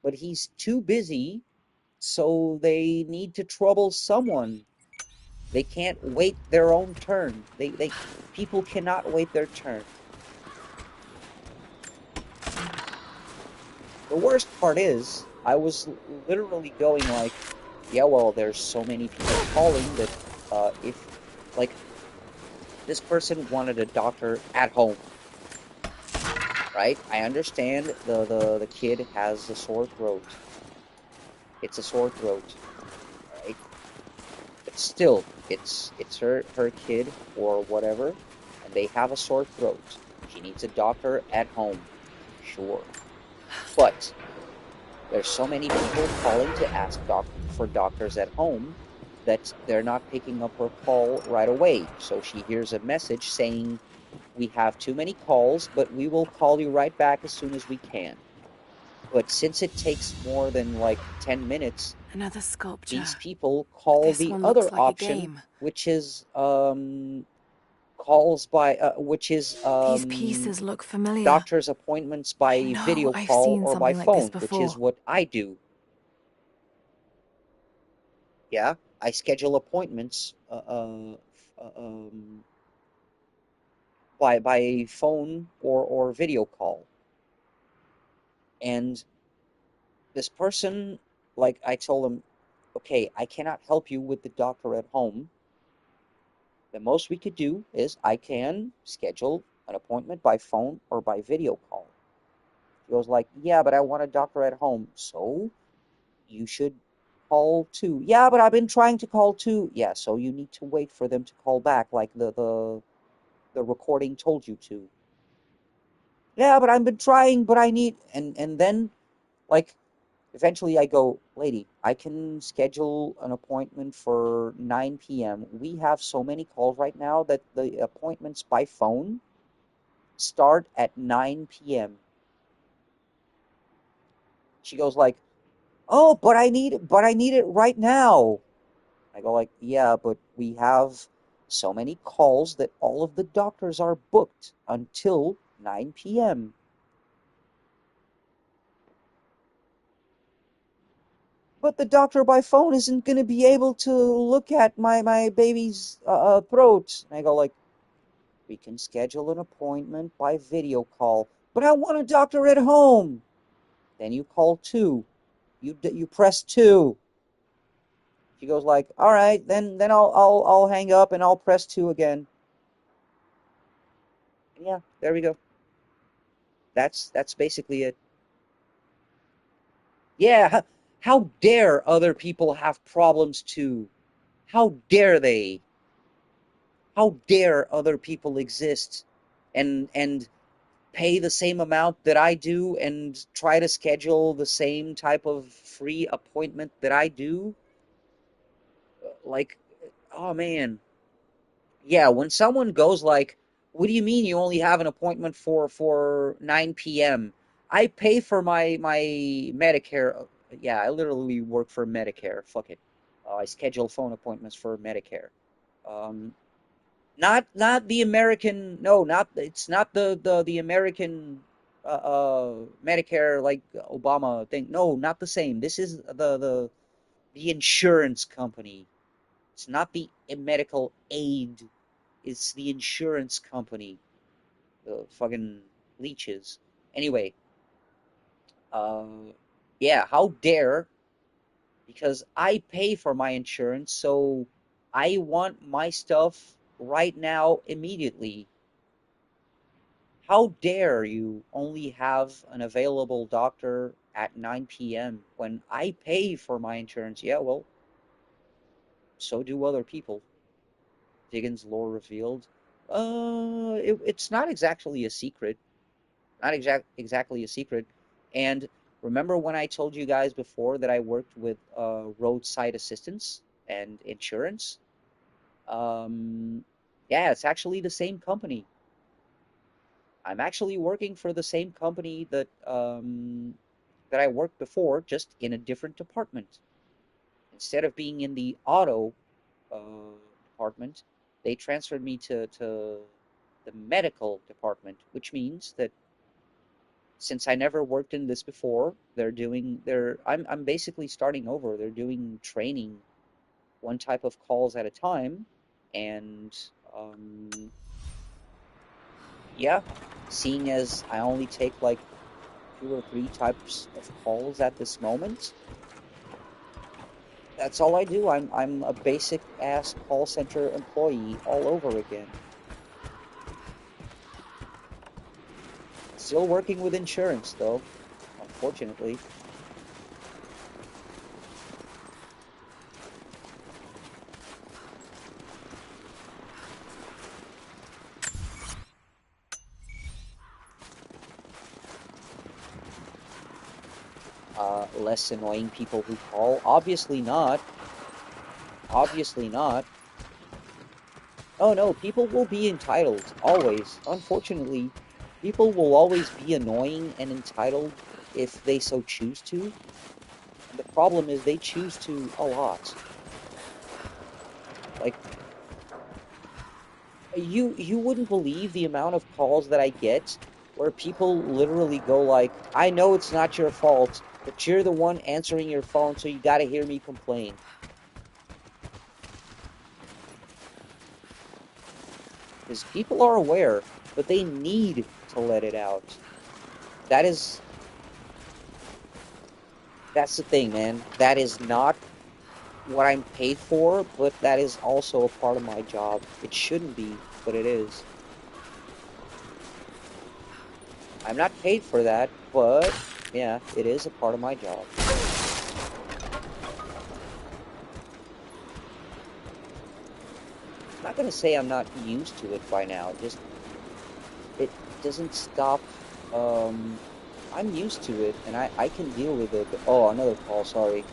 but he's too busy, so they need to trouble someone. They can't wait their own turn. People cannot wait their turn. The worst part is, I was literally going like, yeah, well, there's so many people calling that if, like, this person wanted a doctor at home, right? I understand the kid has a sore throat. It's a sore throat, right? But still, it's her kid or whatever, and they have a sore throat. She needs a doctor at home, sure. But there's so many people calling to ask for doctors at home that they're not picking up her call right away. So she hears a message saying, we have too many calls, but we will call you right back as soon as we can. But since it takes more than like 10 minutes, Another sculpture. these people But call this the one looks other like a option, game. which is calls by These pieces look familiar. doctor's appointments I by know video I've call seen or by something like this phone, which is before. what I do. Yeah, I schedule appointments by phone or video call. And this person, like, I told him, okay, I cannot help you with the doctor at home. The most we could do is I can schedule an appointment by phone or by video call. He was like, yeah, but I want a doctor at home. So you should call too. Yeah, but I've been trying to call too. Yeah, so you need to wait for them to call back like the recording told you to. Yeah, but I've been trying, but I need, and then, like, eventually I go, lady, I can schedule an appointment for 9 p.m. We have so many calls right now that the appointments by phone start at 9 p.m. She goes like, oh, but I need it right now. I go like, yeah, but we have so many calls that all of the doctors are booked until 9 p.m. But the doctor by phone isn't going to be able to look at my baby's throat. And I go like, we can schedule an appointment by video call. But I want a doctor at home. Then you call 2. You press 2. She goes like, all right, then I'll hang up and I'll press 2 again. And yeah, there we go. That's basically it. Yeah, how dare other people have problems too? How dare they? How dare other people exist and pay the same amount that I do and try to schedule the same type of free appointment that I do? Like, oh man. Yeah, when someone goes like, "What do you mean you only have an appointment for 9 p.m.?" I pay for my Medicare. Yeah, I literally work for Medicare. Fuck it. I schedule phone appointments for Medicare. Um, not the American. No, not it's not the American Medicare like Obama thing. No, not the same. This is the insurance company. It's not the medical aid. It's the insurance company. The fucking leeches. Anyway, uh, yeah, how dare? Because I pay for my insurance, so I want my stuff right now, immediately. How dare you only have an available doctor at 9 p.m. when I pay for my insurance? Yeah, well, so do other people. Diggins' lore revealed. It's not exactly a secret. Not exactly a secret. And remember when I told you guys before that I worked with roadside assistance and insurance? Yeah, it's actually the same company. I'm actually working for the same company that I worked before, just in a different department. Instead of being in the auto department, they transferred me to the medical department, which means that since I never worked in this before, I'm basically starting over. They're doing training, one type of calls at a time, and yeah, seeing as I only take like 2 or 3 types of calls at this moment, that's all I do. I'm a basic ass call center employee all over again. Still working with insurance though, unfortunately. Less annoying people who call? Obviously not. Obviously not. Oh no, people will be entitled, always. Unfortunately, people will always be annoying and entitled if they so choose to. And the problem is they choose to a lot. Like, you wouldn't believe the amount of calls that I get where people literally go like, I know it's not your fault, but you're the one answering your phone, so you gotta hear me complain. Because people are aware, but they need to let it out. That's the thing, man. That is not what I'm paid for, but that is also a part of my job. It shouldn't be, but it is. I'm not paid for that, but yeah, it is a part of my job. I'm not gonna say I'm not used to it by now, just it doesn't stop. I'm used to it, and I can deal with it. Oh, another call, sorry.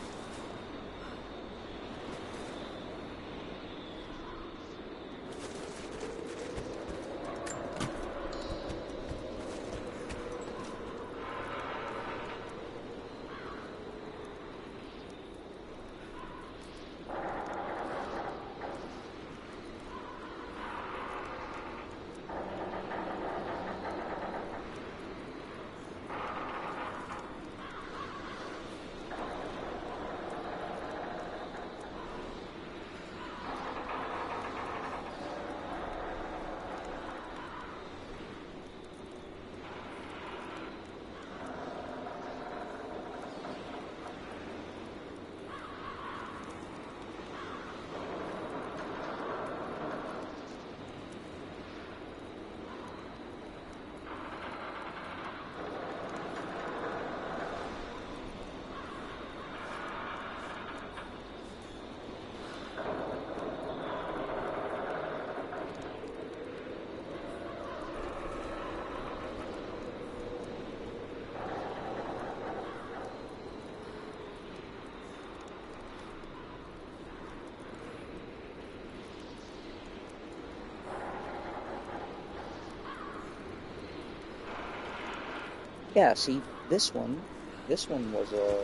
Yeah, see, this one was a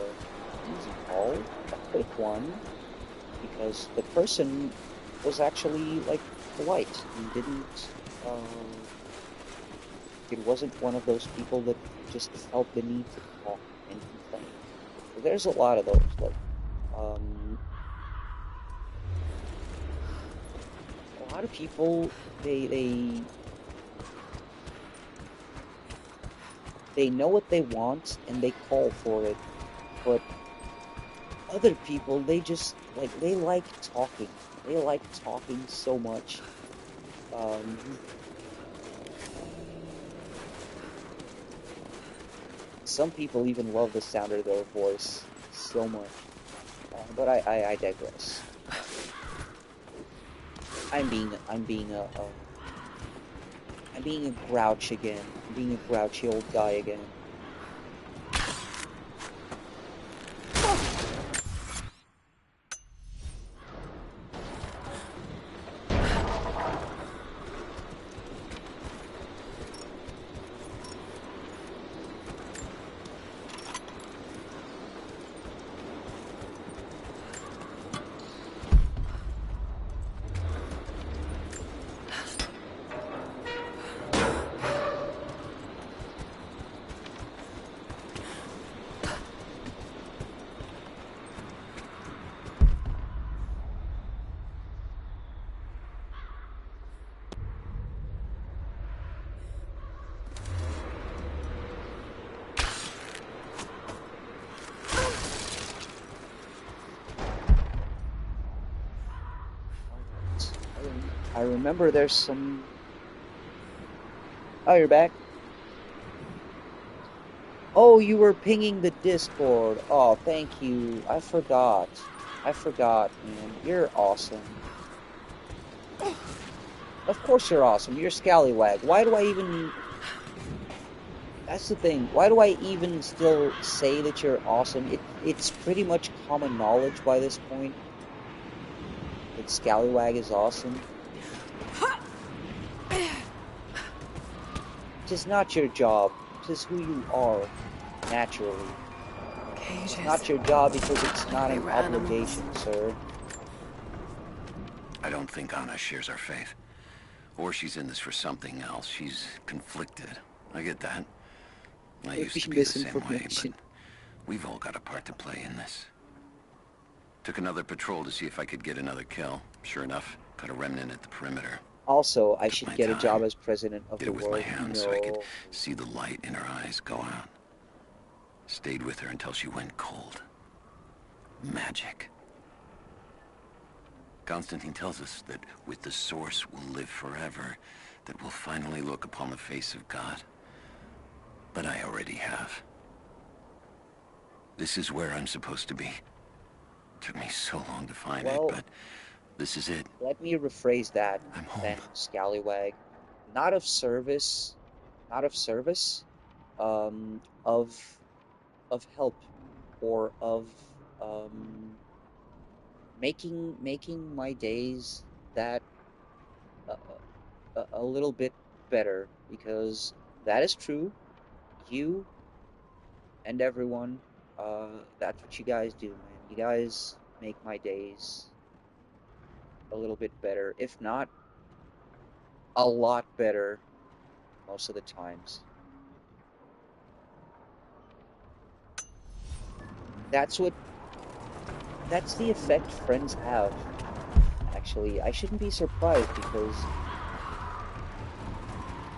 easy call, a quick one, because the person was actually, like, polite and didn't, it wasn't one of those people that just felt the need to talk and complain. There's a lot of those, like, a lot of people, they know what they want and they call for it, but other people, they just, like, they like talking. They like talking so much. Some people even love the sound of their voice so much. But I digress. I'm being a grouch again. I'm being a grouchy old guy again. I remember there's some... Oh, you're back? Oh, you were pinging the Discord. Oh, thank you. I forgot, man. You're awesome. Of course you're awesome. You're Scallywag. Why do I even... That's the thing. Why do I even still say that you're awesome? It's pretty much common knowledge by this point that Scallywag is awesome. It is not your job. It is who you are, naturally. It's not your job because it's not an obligation, sir. I don't think Anna shares our faith. Or she's in this for something else. She's conflicted. I get that. I used to be the same way, but we've all got a part to play in this. Took another patrol to see if I could get another kill. Sure enough, got a remnant at the perimeter. Also, I should get a job as president of the world. Did it with my hands so I could see the light in her eyes go out. Stayed with her until she went cold. Magic. Constantine tells us that with the Source we'll live forever, that we'll finally look upon the face of God. But I already have. This is where I'm supposed to be. Took me so long to find it, but this is it. Let me rephrase that, then, Scallywag. Not of service, of help, or of, making my days that a little bit better, because that is true. You and everyone, that's what you guys do, man. You guys make my days a little bit better, if not a lot better most of the times. That's the effect friends have. Actually, I shouldn't be surprised because...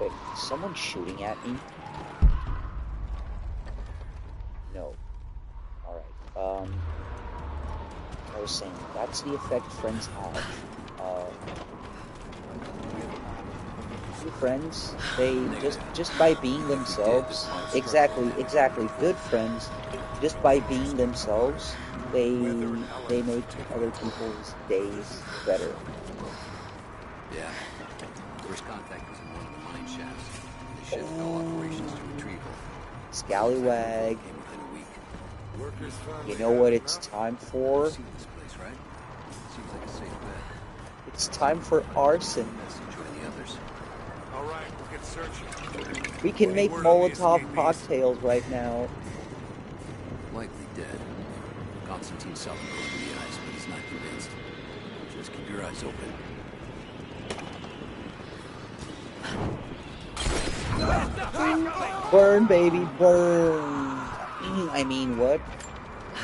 Wait, is someone shooting at me? No. Alright, I was saying, that's the effect friends have. Good friends, they just by being themselves, exactly, good friends, just by being themselves, they make other people's days better. Yeah. First contact was in one of the mine shafts. The ship fell operations to retrieval. Scallywag. You know what it's time for? It's time for arson. All right, we'll can search it. We can Any make word on the Molotov escapees? cocktails right now. Likely dead. Constantine saw them go in the eyes, but he's not convinced. Just keep your eyes open. Burn, baby, burn. I mean, what?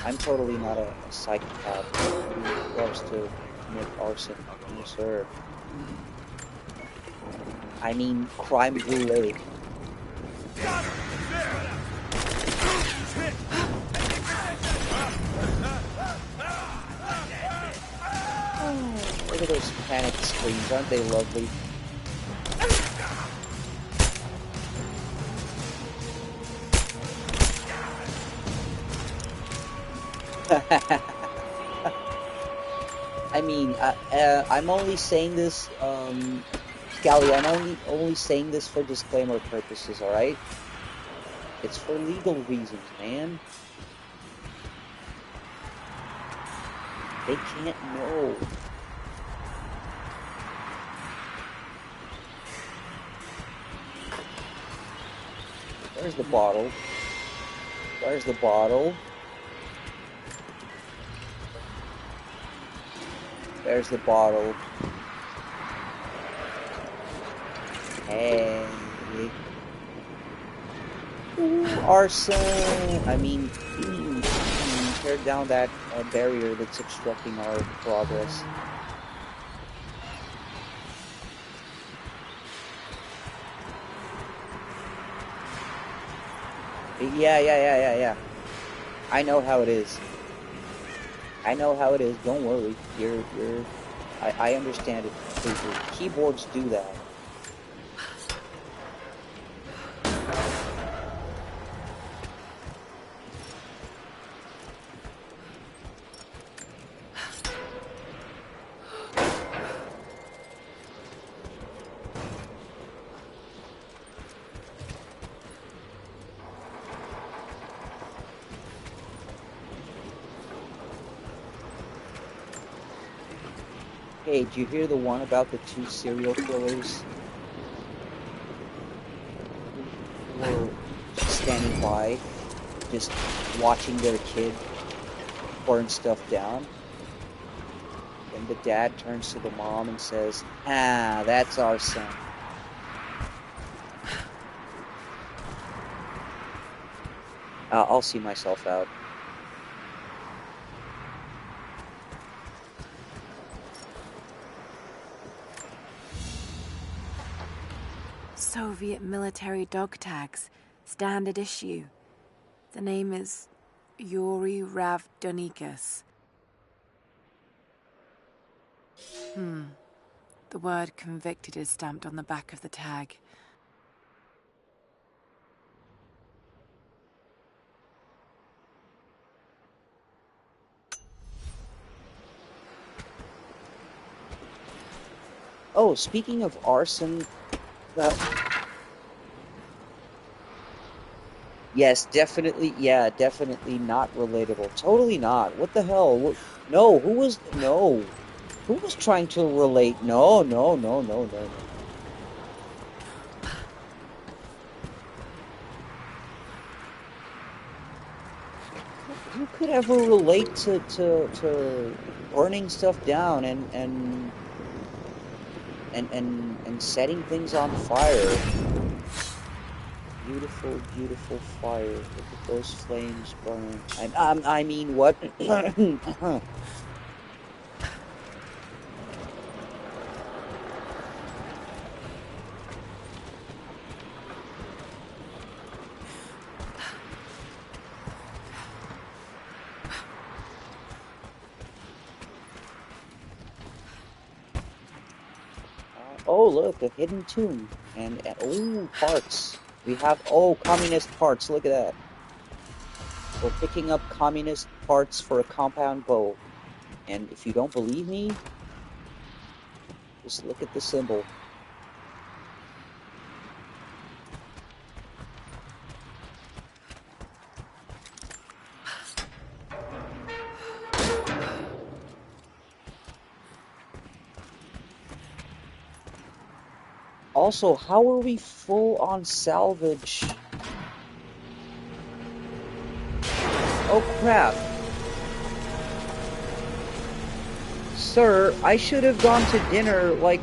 I'm totally not a psychopath who loves to commit arson. No, sir. I mean, crime brulee. Oh, look at those panic screams, aren't they lovely? I mean, I'm only saying this, Scally, I'm only saying this for disclaimer purposes, alright? It's for legal reasons, man. They can't know. Where's the bottle? Where's the bottle? There's the bottle. Hey. Ooh, arson! I mean, tear down that barrier that's obstructing our progress. Yeah. I know how it is. I know how it is. Don't worry. I understand it completely. Keyboards do that. Hey, did you hear the one about the 2 serial killers who were just standing by, just watching their kid burn stuff down? And the dad turns to the mom and says, "Ah, that's our son." I'll see myself out. Soviet military dog tags, standard issue. The name is Yuri Ravdonikas. The word convicted is stamped on the back of the tag. Oh, speaking of arson, yes, definitely, yeah, definitely not relatable. Totally not. What the hell? No, who was trying to relate? No. Who could ever relate to burning stuff down and setting things on fire? Beautiful, beautiful fire. Look at those flames burn. I mean, what? Oh, look, a hidden tomb. And oh, parts. We have, communist parts. Look at that. We're picking up communist parts for a compound bow. And if you don't believe me, just look at the symbol. Also, how are we full on salvage? Oh crap. Sir, I should have gone to dinner like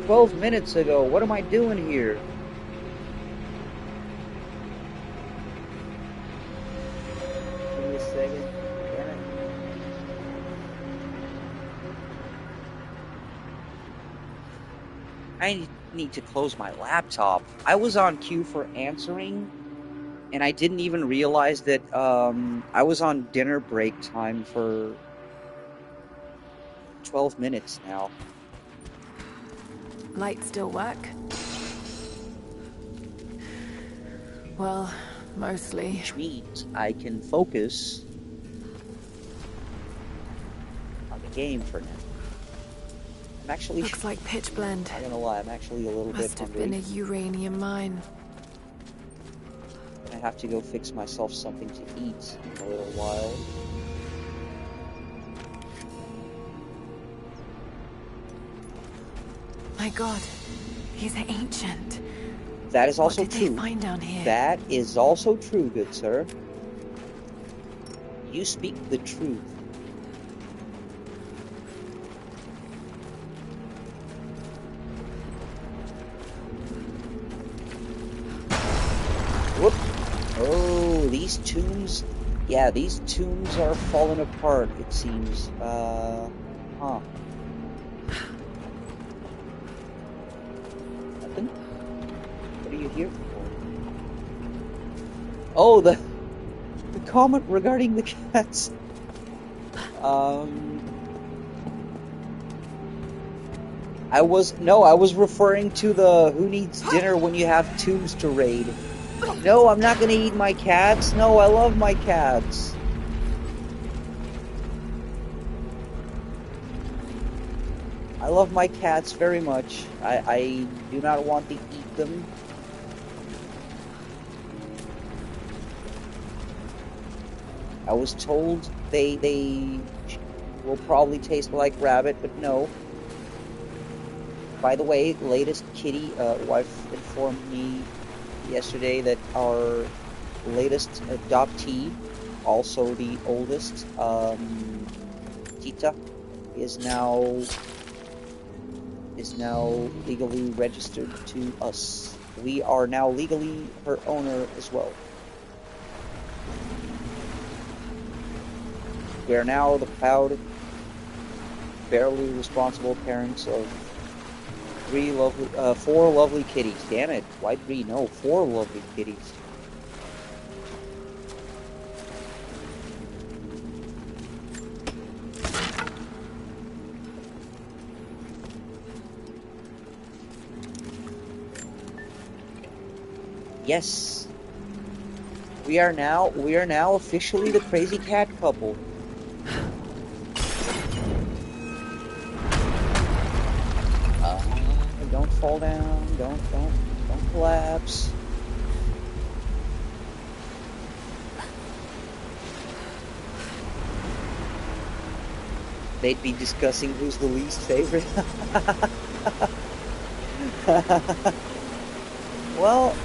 12 minutes ago. What am I doing here? Give me a second. Damn it. I need to close my laptop. I was on queue for answering, and I didn't even realize that I was on dinner break time for 12 minutes now. Lights still work? Well, mostly. Which means I can focus on the game for now. I'm actually... Looks like pitch blend. I'm not gonna lie, I'm actually a little bit Must have hungry. been a uranium mine. I have to go fix myself something to eat in a little while. My god, he's ancient. That is also what did true. They find down here? That is also true, good sir. You speak the truth. Whoop. Oh, these tombs. Yeah, these tombs are falling apart, it seems. Huh. Nothing? What are you here for? Oh, the comment regarding the cats. I was referring to the who needs dinner when you have tombs to raid. No, I'm not gonna eat my cats. No, I love my cats. I love my cats very much. I do not want to eat them. I was told they will probably taste like rabbit, but no. By the way, latest kitty, wife informed me yesterday that our latest adoptee, also the oldest, Tita, is now legally registered to us. We are now legally her owner as well. We are now the proud, barely responsible parents of four lovely kitties. Damn it! Why 3? No, 4 lovely kitties. Yes, we are now officially the crazy cat couple. Don't fall down. Don't collapse. They'd be discussing who's the least favorite. Well,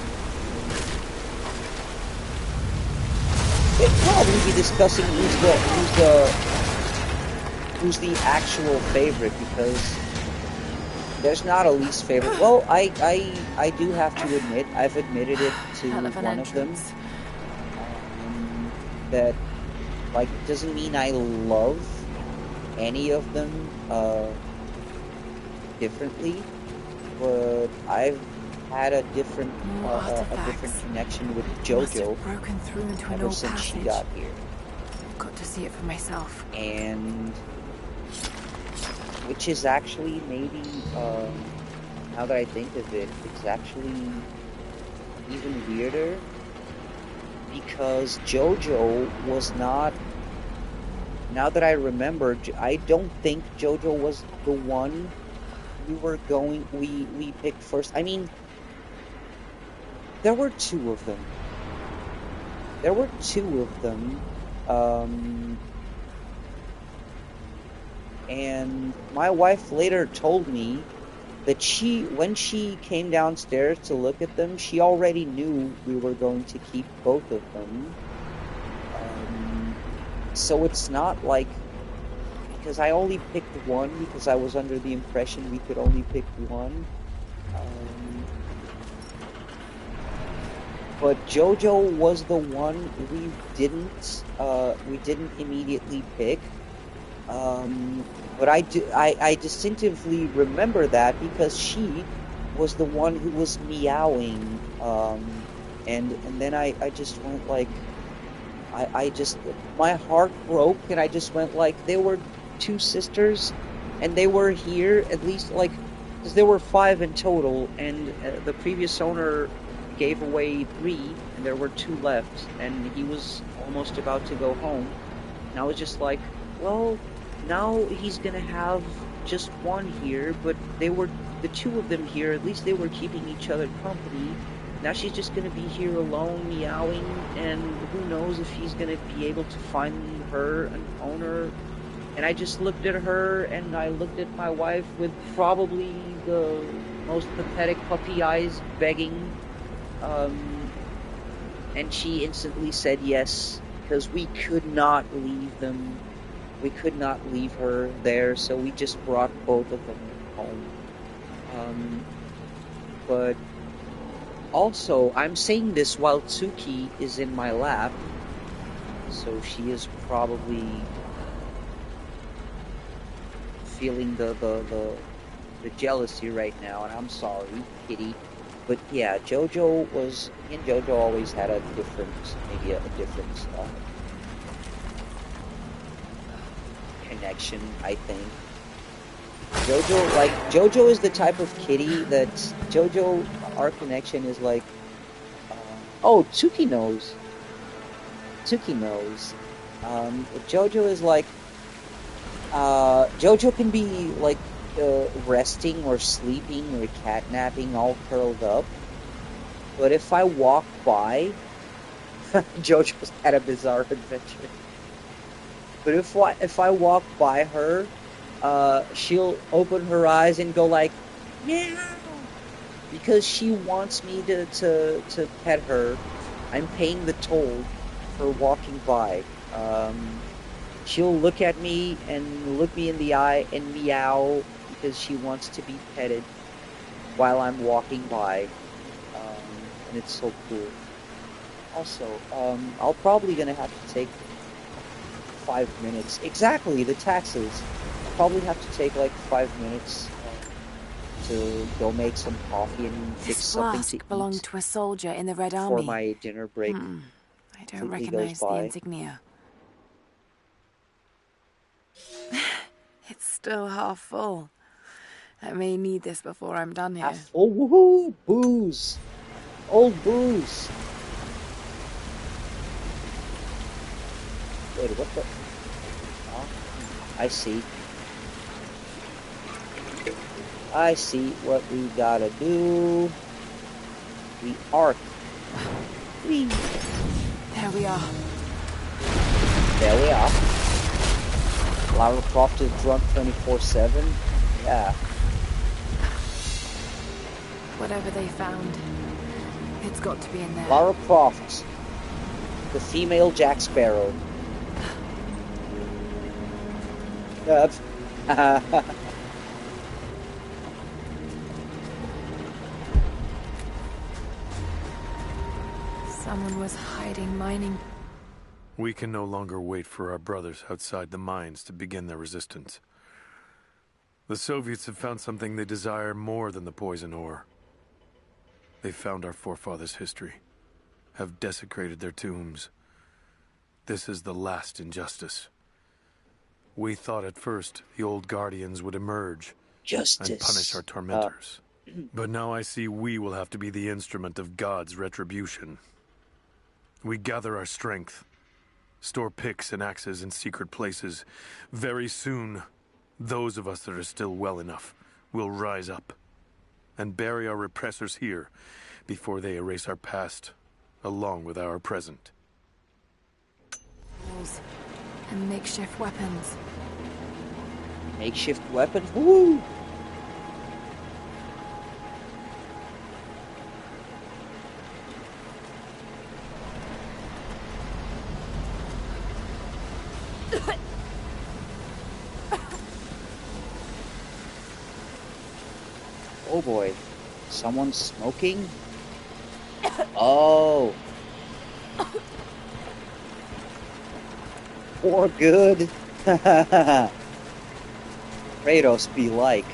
they'd probably be discussing who's the actual favorite, because there's not a least favorite. Well, I do have to admit, I've admitted it to one of them. That, like, it doesn't mean I love any of them differently, but I've had a different connection with JoJo broken through into ever since she got here. Got to see it for myself. And which is actually maybe, now that I think of it, it's actually even weirder, because JoJo was not, now that I remember, I don't think JoJo was the one we picked first. I mean, there were 2 of them. And my wife later told me that when she came downstairs to look at them, she already knew we were going to keep both of them. So it's not like, because I only picked one because I was under the impression we could only pick one. But Jojo was the one we didn't immediately pick. But I distinctively remember that because she was the one who was meowing. And then I just went like, my heart broke, and I just went like, there were 2 sisters, and they were here at least, like, because there were 5 in total, and the previous owner gave away 3, and there were 2 left, and he was almost about to go home. And I was just like, well, now he's gonna have just 1 here, but they were the 2 of them here, at least they were keeping each other company. Now she's just gonna be here alone, meowing, and who knows if he's gonna be able to find her an owner. And I just looked at her, and I looked at my wife with probably the most pathetic puppy eyes, begging. And she instantly said yes, because we could not leave them. We could not leave her there, so we just brought both of them home. But also, I'm saying this while Tsuki is in my lap, so she is probably feeling the jealousy right now, and I'm sorry, kitty. But yeah, Jojo always had a different connection, I think. Jojo is the type of kitty that our connection is like, Tsuki knows. Jojo is like, Jojo can be like, resting or sleeping or catnapping all curled up. But if I walk by, Jojo's had a bizarre adventure. But if I walk by her, she'll open her eyes and go like, meow, because she wants me to pet her. I'm paying the toll for walking by. She'll look at me and look me in the eye and meow because she wants to be petted while I'm walking by. And it's so cool. Also, I'll probably gonna have to take 5 minutes. Exactly, the taxes. I'll probably have to take like 5 minutes to go make some coffee and fix something to eat. This flask belonged to a soldier in the Red Army. For my dinner break. I don't recognize the insignia. It's still half full. I may need this before I'm done here. Half full? Woohoo! Booze! Old booze! Wait, what the? Oh, I see. I see what we gotta do. We arc. Whee! There we are. There we are. Lara Croft is drunk 24/7. Yeah. Whatever they found, it's got to be in there. Lara Croft, the female Jack Sparrow. Someone was hiding mining. We can no longer wait for our brothers outside the mines to begin their resistance. The Soviets have found something they desire more than the poison ore. They found our forefathers' history, have desecrated their tombs. This is the last injustice. We thought at first the old guardians would emerge and punish our tormentors. But now I see we will have to be the instrument of God's retribution. We gather our strength, store picks and axes in secret places. Very soon, those of us that are still well enough will rise up and bury our repressors here before they erase our past along with our present. And makeshift weapons. Makeshift weapons? Woo! Oh boy. Someone's smoking? Oh. For good. Kratos be like.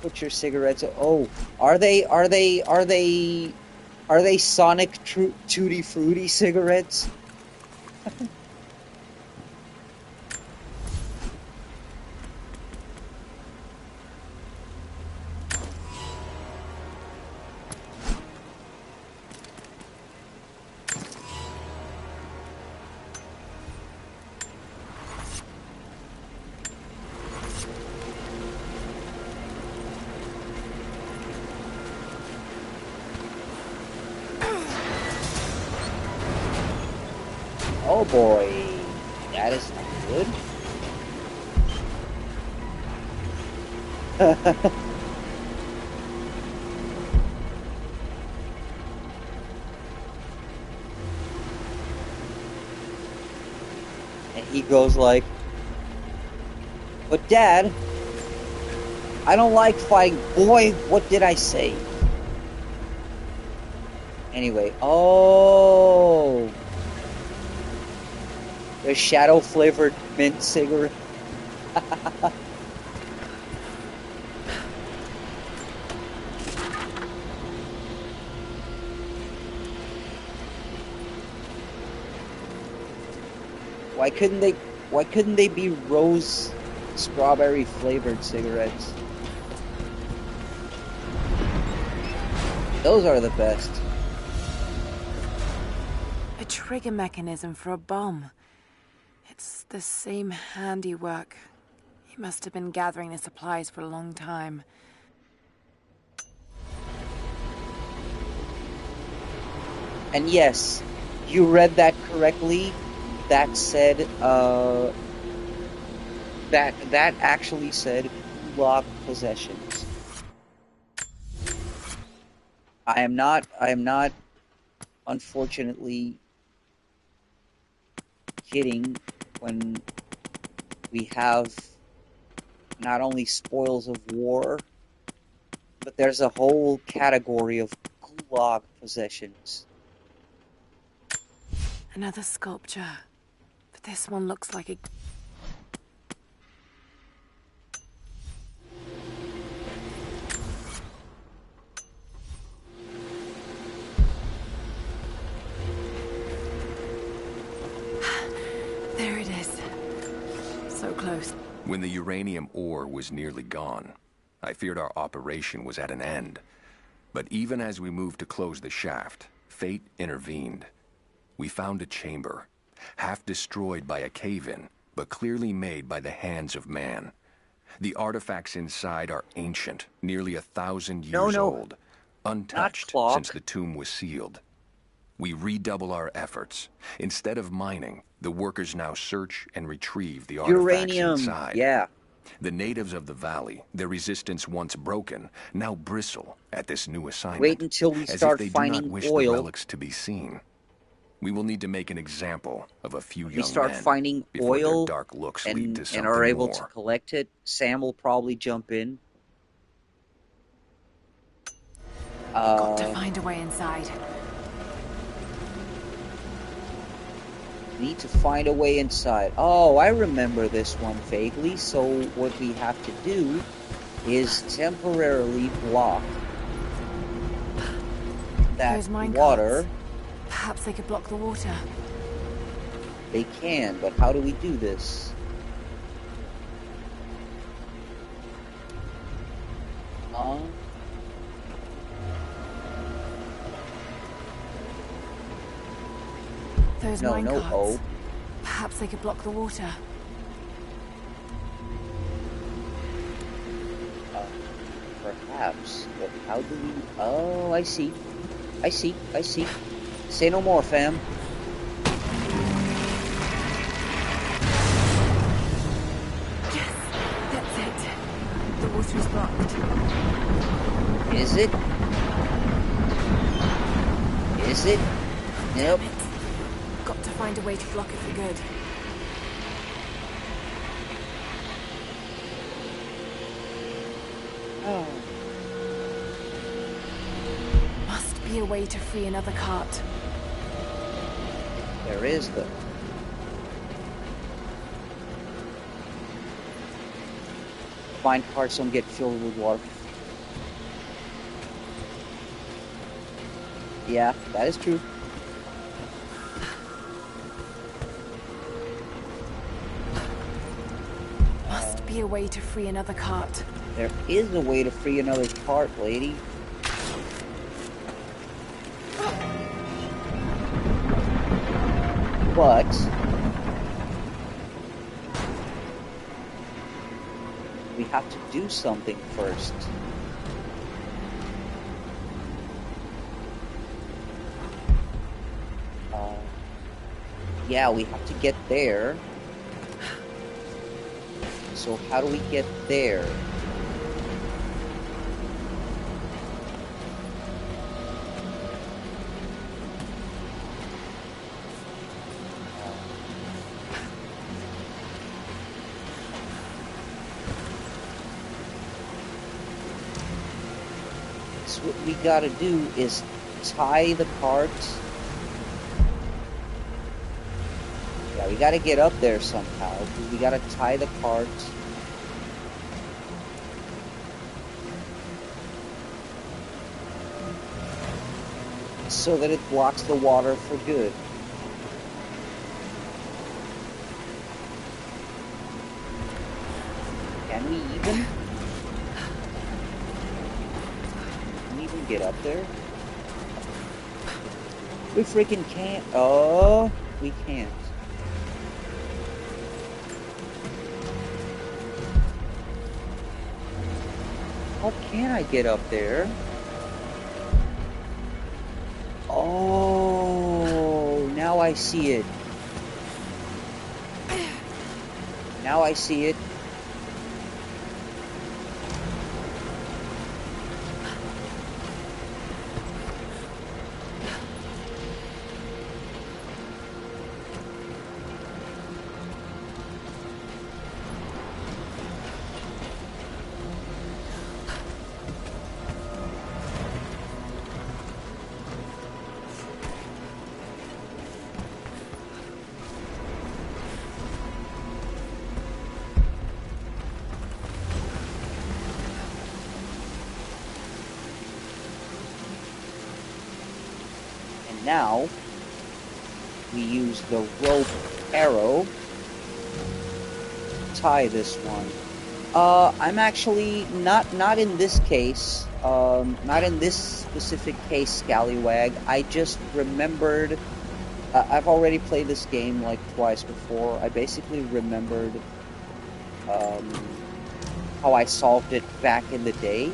Put your cigarettes. Oh, are they Sonic Tutti Frutti cigarettes? Oh boy, that is not good. And he goes like, but Dad, I don't like fighting. Boy, what did I say? Anyway, oh. The shadow-flavored mint cigarette. Why couldn't they be rose strawberry flavored cigarettes? Those are the best. A trigger mechanism for a bomb. It's the same handiwork. He must have been gathering the supplies for a long time. And yes, you read that correctly. That said, that actually said gulag possessions. I am not, unfortunately, kidding when we have not only spoils of war, but there's a whole category of gulag possessions. Another sculpture. But this one looks like a... There it is. So close. When the uranium ore was nearly gone, I feared our operation was at an end. But even as we moved to close the shaft, fate intervened. We found a chamber, half destroyed by a cave-in, but clearly made by the hands of man. The artifacts inside are ancient, nearly 1,000 years old, untouched since the tomb was sealed. We redouble our efforts. Instead of mining, the workers now search and retrieve the artifacts inside. Yeah. The natives of the valley, their resistance once broken, now bristle at this new assignment. Wait until we start finding oil. As if they do not wish the relics to be seen. We will need to make an example of a few young men. We start finding oil their dark looks lead to something and are able more. to collect it. Sam will probably jump in. Got to find a way inside. Need to find a way inside. Oh, I remember this one vaguely. So what we have to do is temporarily block that water. Perhaps they could block the water. They can, but how do we do this? Those minecarts. Perhaps they could block the water. Perhaps, but how do we... Oh, I see. I see. Say no more, fam. entry's blocked. Is it? Is it? Nope. Damn it. Got to find a way to block it for good. Oh. Must be a way to free another cart. There is, though. Find carts don't get filled with water. Yeah, that is true. Must be a way to free another cart. There is a way to free another cart, lady. But we have to do something first. Yeah, we have to get there. So how do we get there? So what we gotta do is tie the cart. Yeah, we gotta get up there somehow. We gotta tie the cart. So that it blocks the water for good. Can we even? Can we even get up there? We freaking can't. Oh, we can't. How can I get up there? Oh, now I see it. Now I see it. Now, we use the rope arrow to tie this one. I'm actually not in this case, not in this specific case, Scallywag. I just remembered, I've already played this game like twice before. I basically remembered how I solved it back in the day.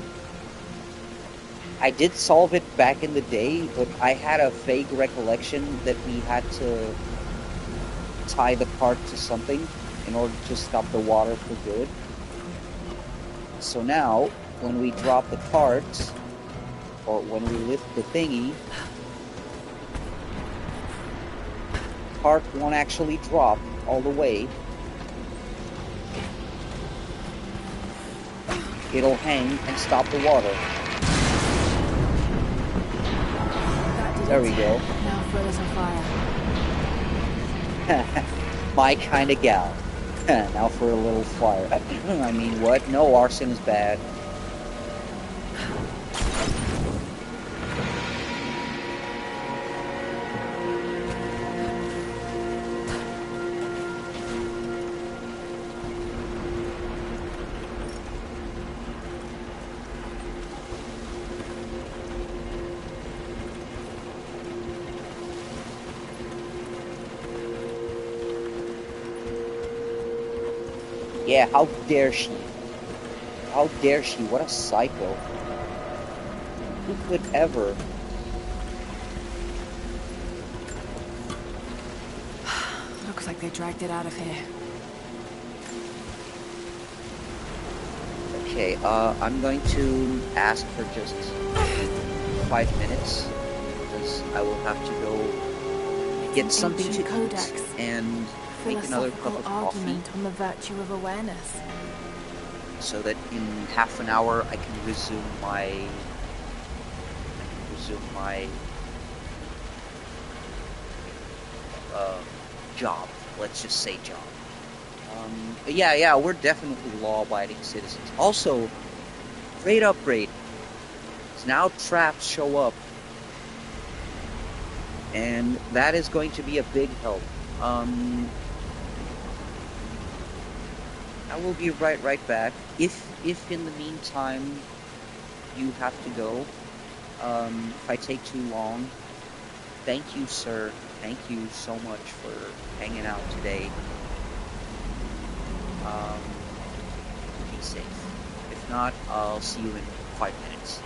I did solve it back in the day, but I had a vague recollection that we had to tie the cart to something in order to stop the water for good. So now, when we drop the cart, or when we lift the thingy, the cart won't actually drop all the way. It'll hang and stop the water. There we go. Now for a little fire. My kind of gal. Now for a little fire. I mean, what? No, arson is bad. Yeah, how dare she? How dare she? What a psycho. Who could ever? Looks like they dragged it out of here. Okay, I'm going to ask for just 5 minutes, because I will have to go get something to codex, eat and make another cup of coffee. Argument on the virtue of awareness. So that in half an hour I can resume my job. Let's just say job. Yeah, we're definitely law-abiding citizens. Also, great upgrade. So now traps show up, and that is going to be a big help. I will be right back. If in the meantime you have to go, if I take too long, thank you, sir. Thank you so much for hanging out today. Be safe. If not, I'll see you in 5 minutes.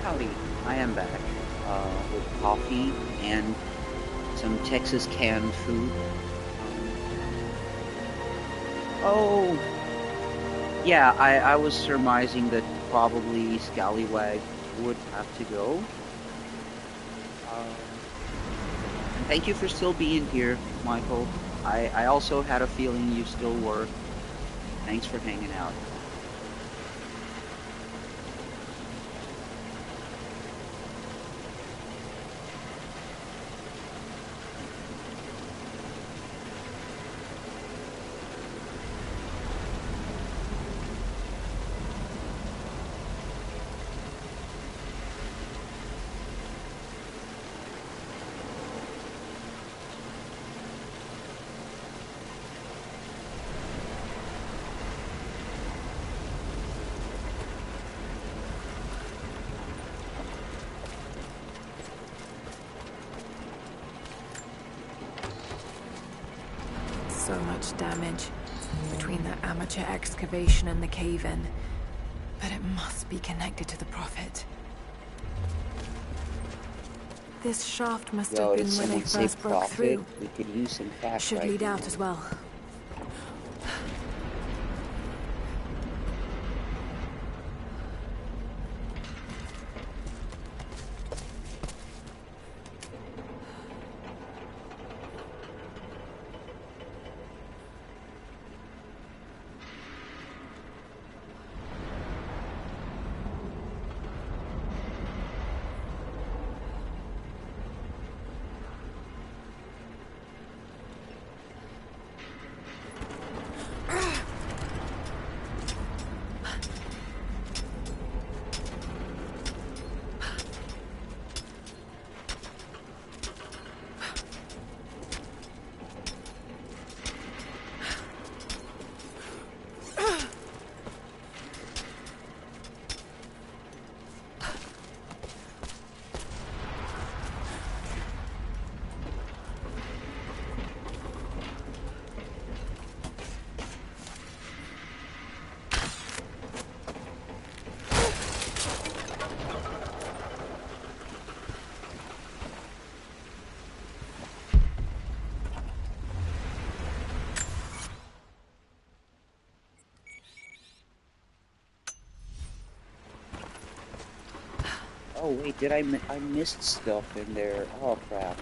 Howdy, I am back with coffee and some Texas canned food. Oh, yeah, I was surmising that probably Scallywag would have to go. And thank you for still being here, Michael. I also had a feeling you still were. Thanks for hanging out. So much damage between the amateur excavation and the cave-in. But it must be connected to the Prophet. This shaft must have been where they first broke through. We could use some cash. Should lead out as well. Oh wait, did I missed stuff in there? Oh crap.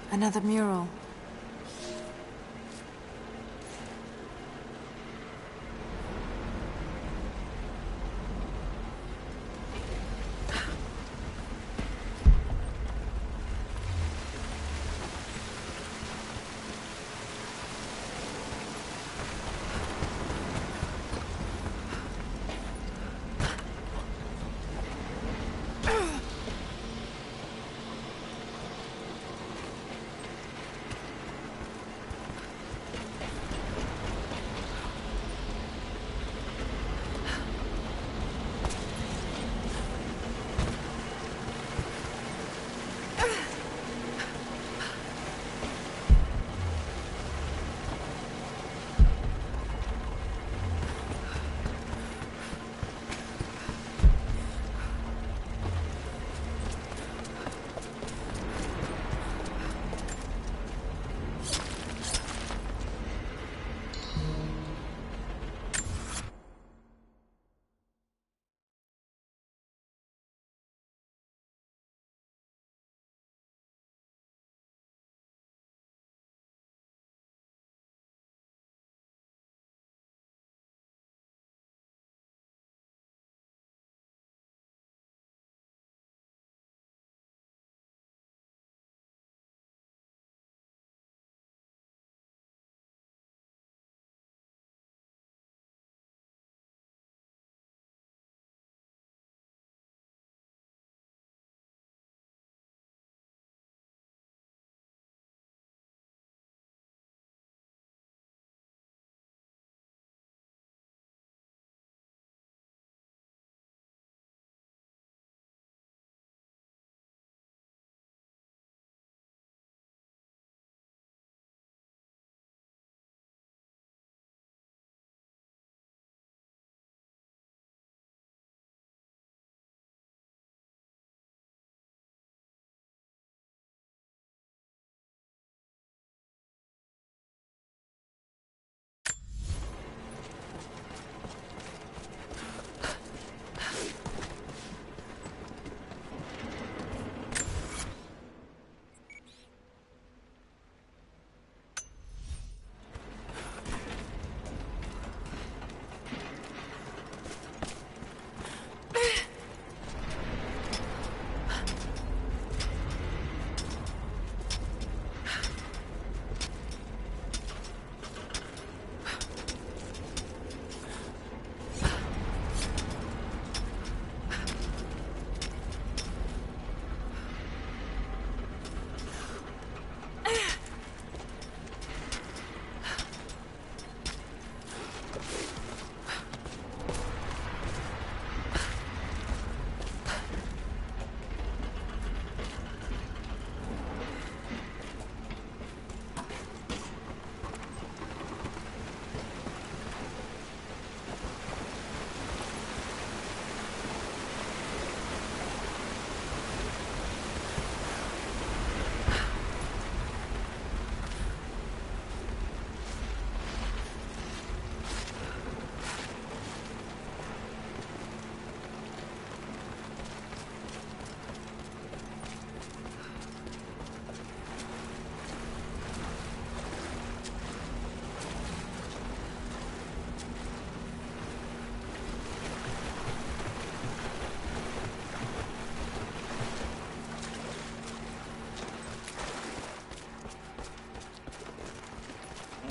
Another mural.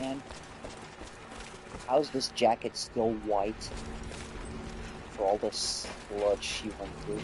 man. How's this jacket still white for all the sludge she went through?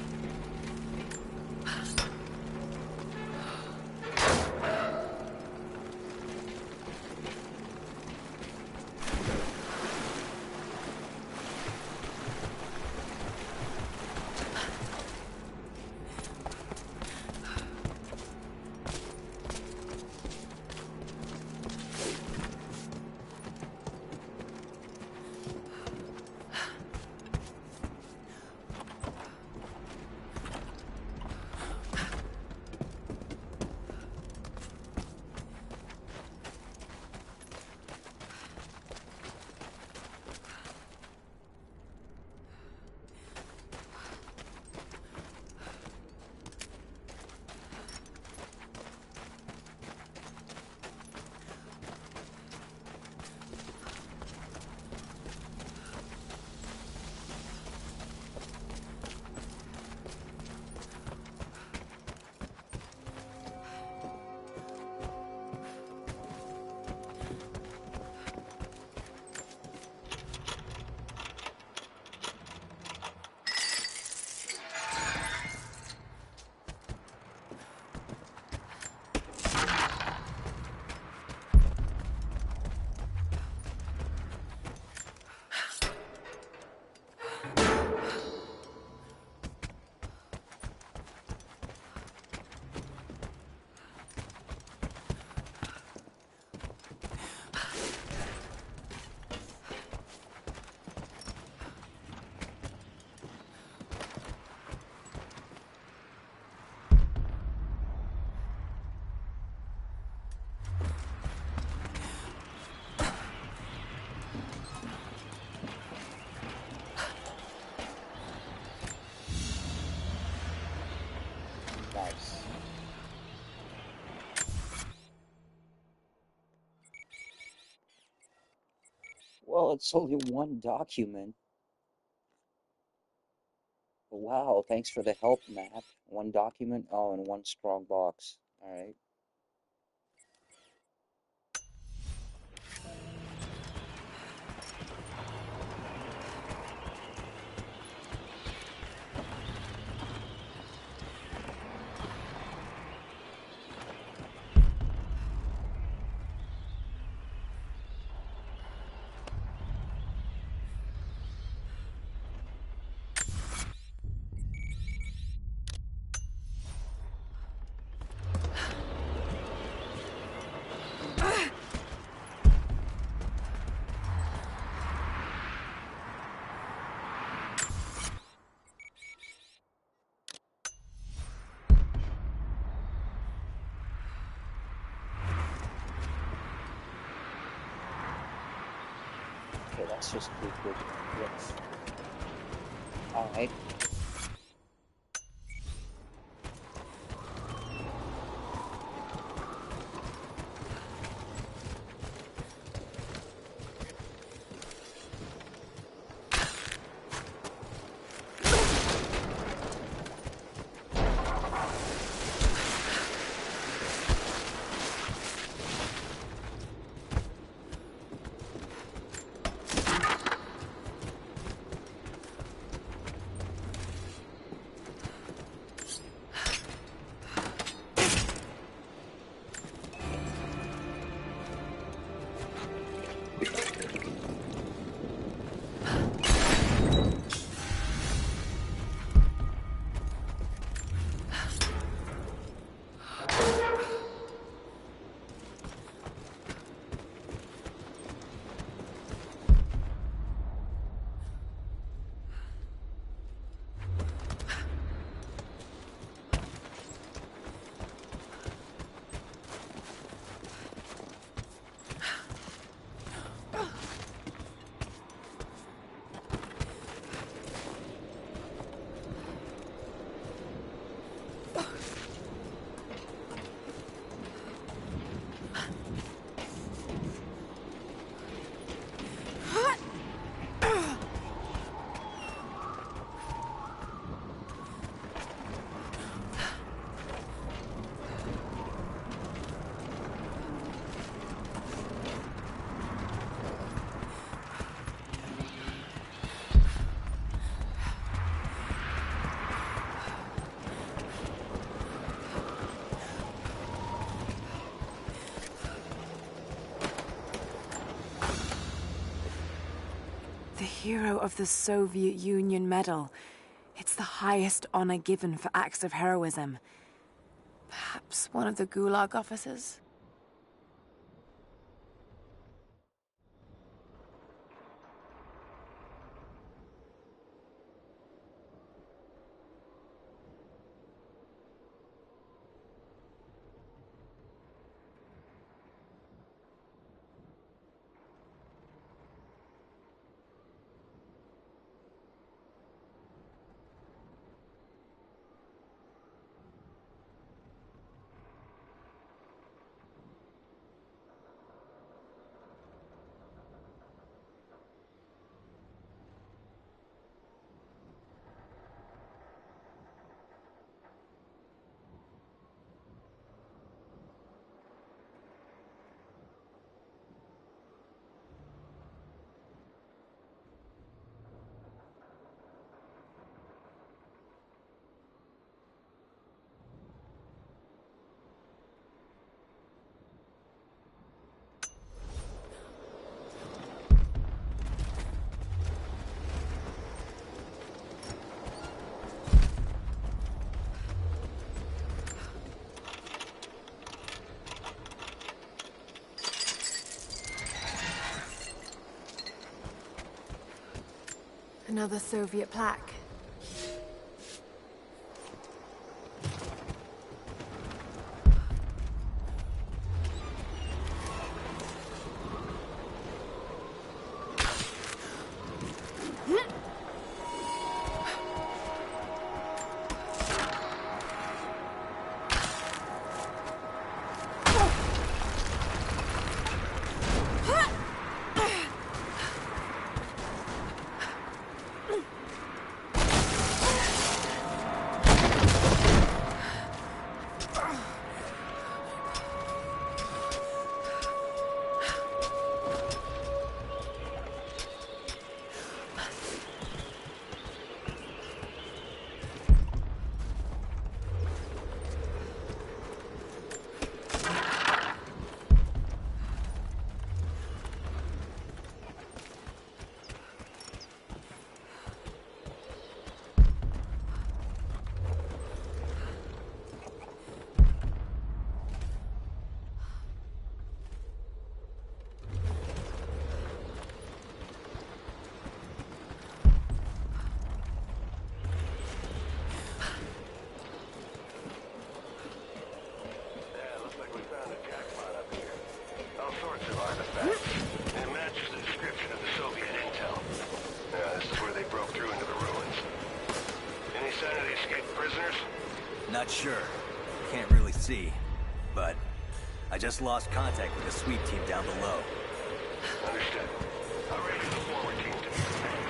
Nice. Well, it's only one document. Wow, thanks for the help, map. One document, oh, and one strong box. Alright. Okay, that's just pretty good. Yes. Alright. The hero of the Soviet Union Medal. It's the highest honor given for acts of heroism. Perhaps one of the Gulag officers? Another Soviet plaque. Not sure. Can't really see. But I just lost contact with the sweep team down below. Understood. I'll ready the forward team to be prepared.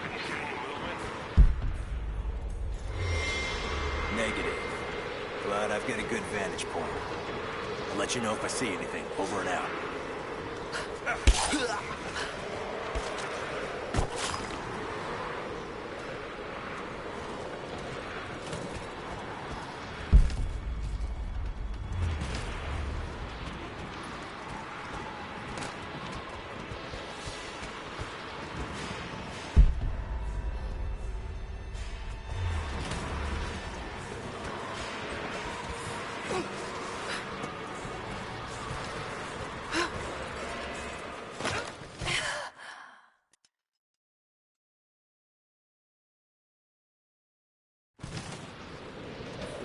Can you see any movement? Negative. But I've got a good vantage point. I'll let you know if I see anything. Over and out.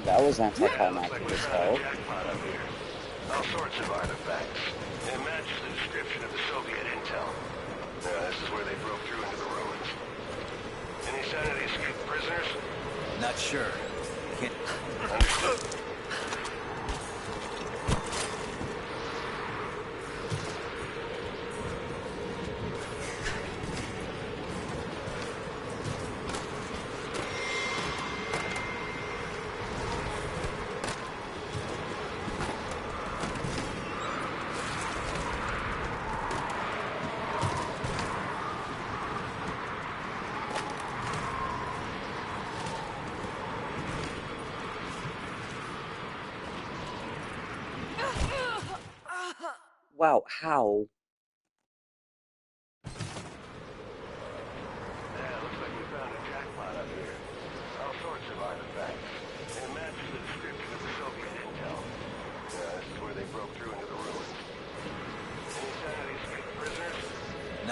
That was anticlimactic as hell. All sorts of artifacts. It matches the description of the Soviet intel. This is where they broke through into the ruins. Any sign of the escaped prisoners? Not sure. Can't... Understood. Wow, how?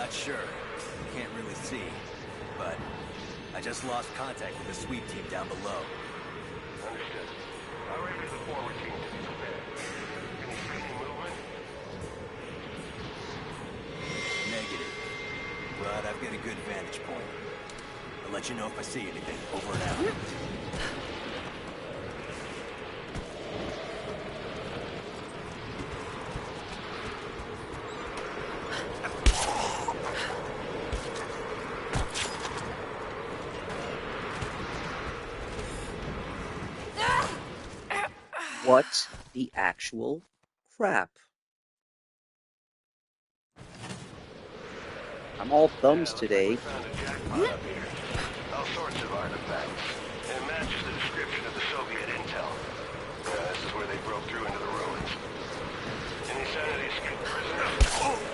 Not sure. Can't really see. But I just lost contact with the sweep team down below. Understood. I'll review the forward team to be prepared. Can you see any movement? Negative. But I've got a good vantage point. I'll let you know if I see anything. Over and out. What the actual crap? I'm all thumbs today. We found a jackpot up here. All sorts of artifacts. It matches the description of the Soviet intel. This is where they broke through into the ruins. Any sign of the escaped prisoners? Oh!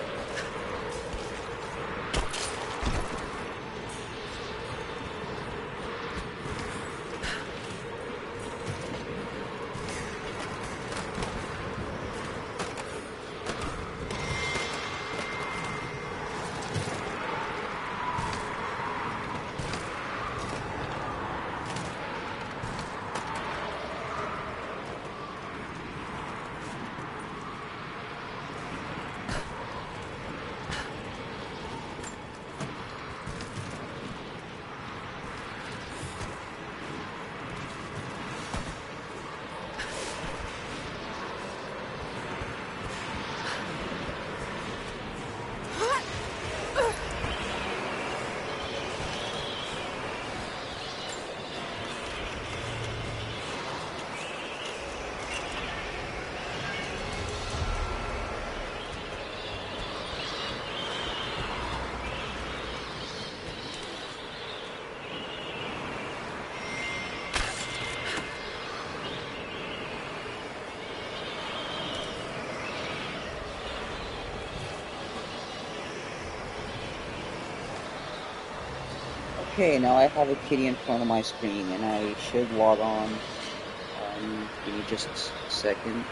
Okay, now I have a kitty in front of my screen, and I should log on. Give me just a second.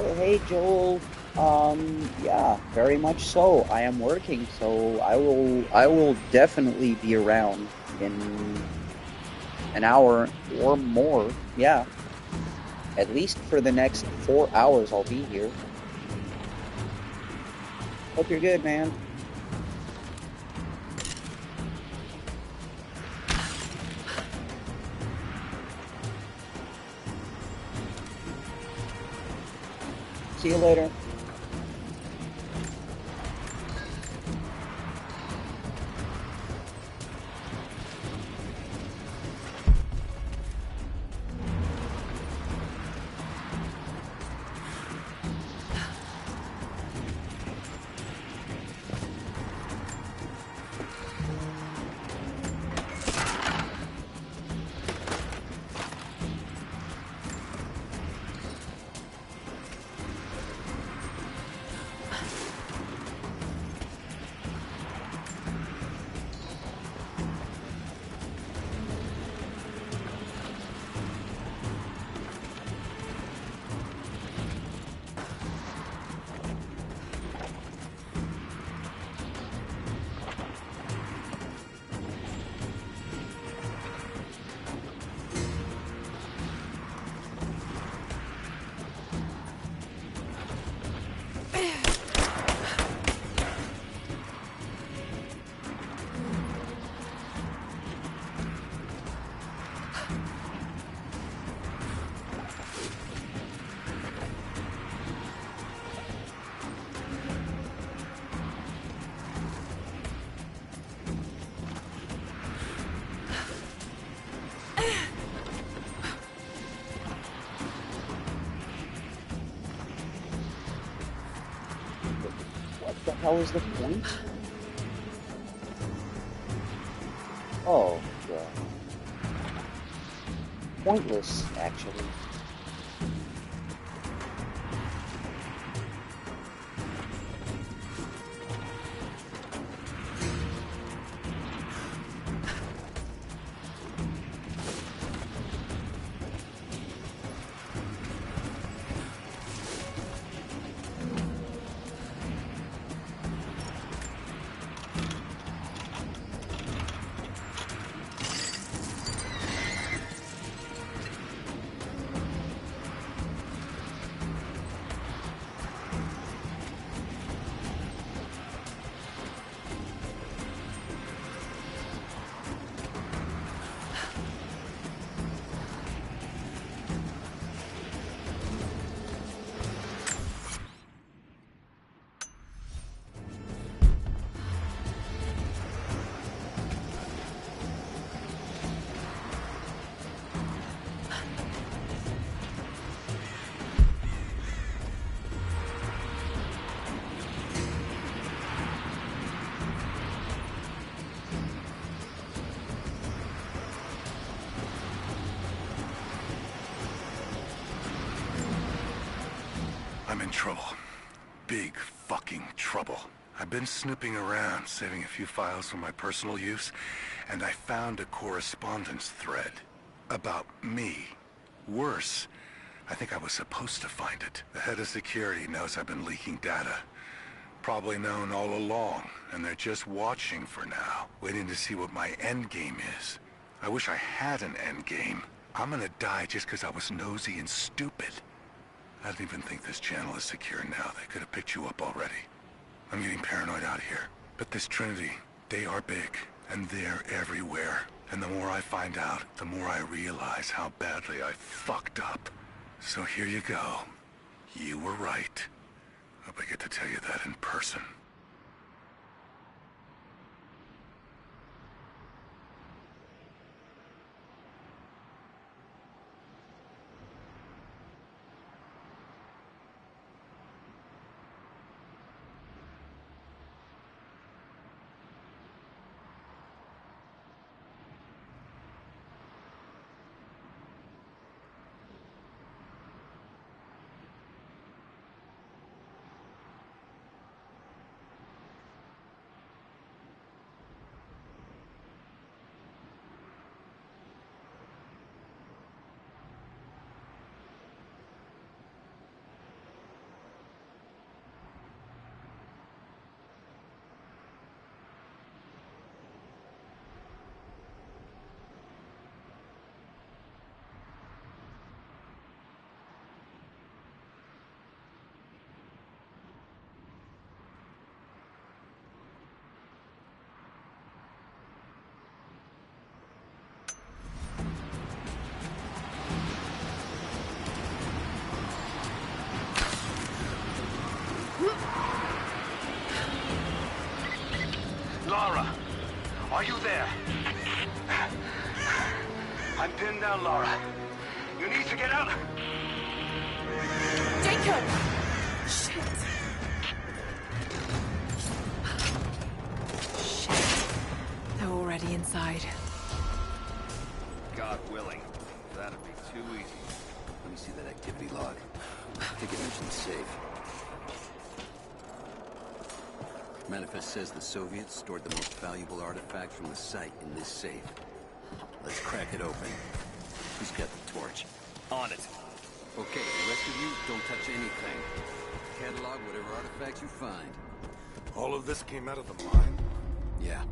Oh, hey, Joel. Yeah, very much so. I am working, so I will definitely be around in an hour or more. Yeah. At least for the next 4 hours I'll be here. Hope you're good, man. See you later. What the hell is the point? Oh, God. Pointless, actually. I'm in trouble. Big fucking trouble. I've been snooping around, saving a few files for my personal use, and I found a correspondence thread about me. Worse, I think I was supposed to find it. The head of security knows I've been leaking data. Probably known all along, and they're just watching for now, waiting to see what my end game is. I wish I had an end game. I'm gonna die just because I was nosy and stupid. I don't even think this channel is secure now. They could have picked you up already. I'm getting paranoid out here. But this Trinity, they are big, and they're everywhere. And the more I find out, the more I realize how badly I fucked up. So here you go. You were right. Hope I get to tell you that in person. Calm down, Lara. You need to get out. Jacob! Shit. Shit. They're already inside. God willing. That'd be too easy. Let me see that activity log. I think it mentioned the safe. Manifest says the Soviets stored the most valuable artifacts from the site in this safe. Let's crack it open. Who's got the torch? On it. Okay, the rest of you, don't touch anything. Catalog whatever artifacts you find. All of this came out of the mine? Yeah.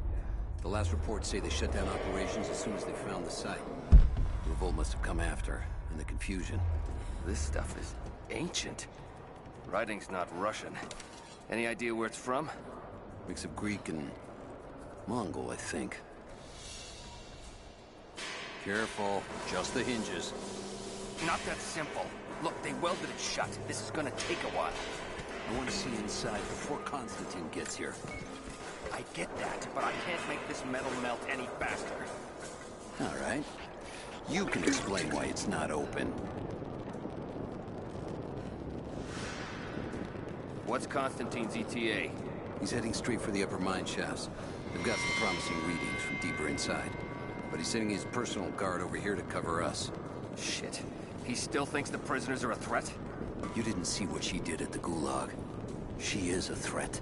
The last reports say they shut down operations as soon as they found the site. The revolt must have come after, in the confusion. This stuff is ancient. Writing's not Russian. Any idea where it's from? Mix of Greek and Mongol, I think. Careful, just the hinges. Not that simple. Look, they welded it shut. This is gonna take a while. I want to see inside before Constantine gets here. I get that, but I can't make this metal melt any faster. All right. You can explain why it's not open. What's Constantine's ETA? He's heading straight for the upper mine shafts. They've got some promising readings from deeper inside. But he's sending his personal guard over here to cover us. Shit. He still thinks the prisoners are a threat? You didn't see what she did at the Gulag. She is a threat.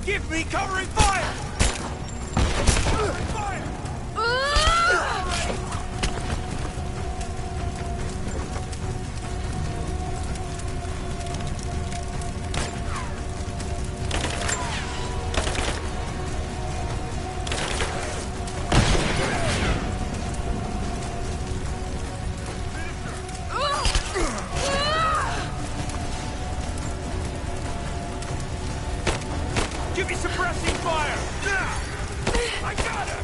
Give me covering fire! Covering fire! Give me suppressing fire! I got her!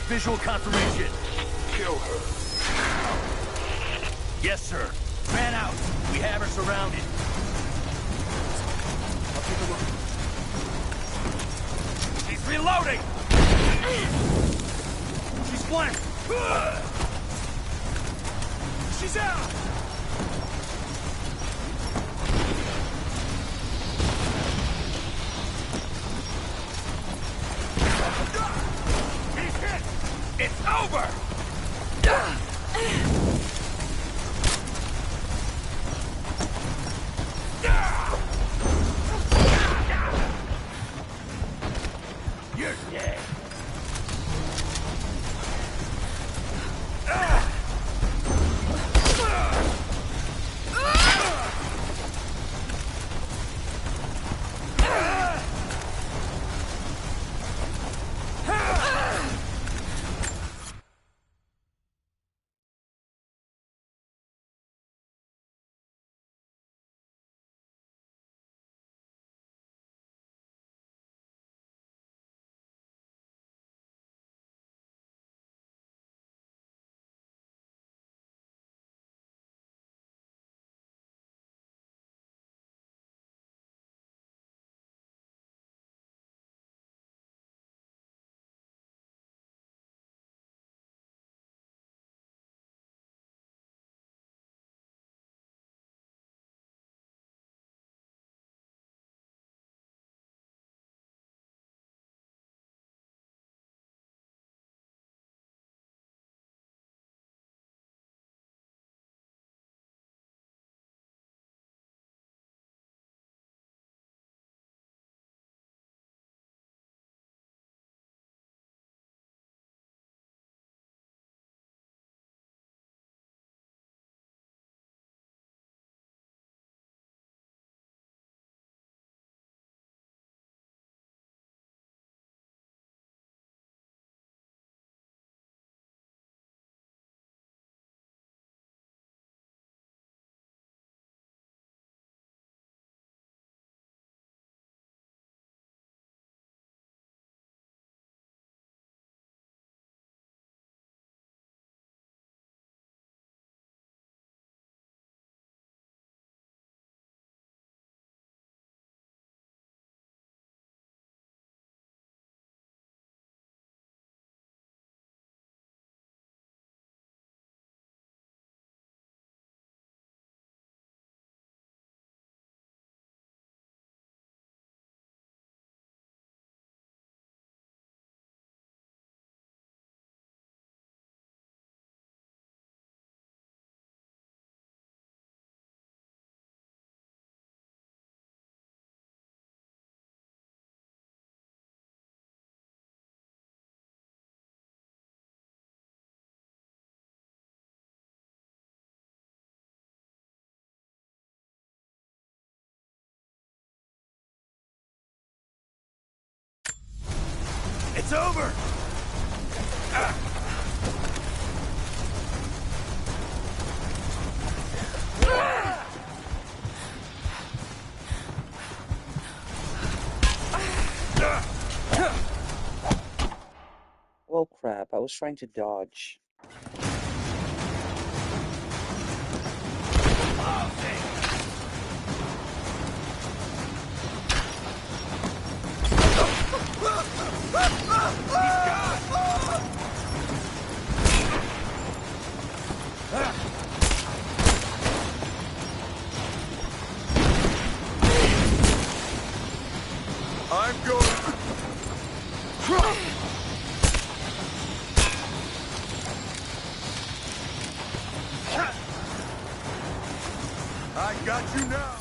Visual confirmation. Kill her. Yes, sir. Man out. We have her surrounded. I'll take a look. She's reloading! She's flanked! She's out! He's hit! It's over! You're dead. It's over! Well, crap, I was trying to dodge. I'm going. I got you now.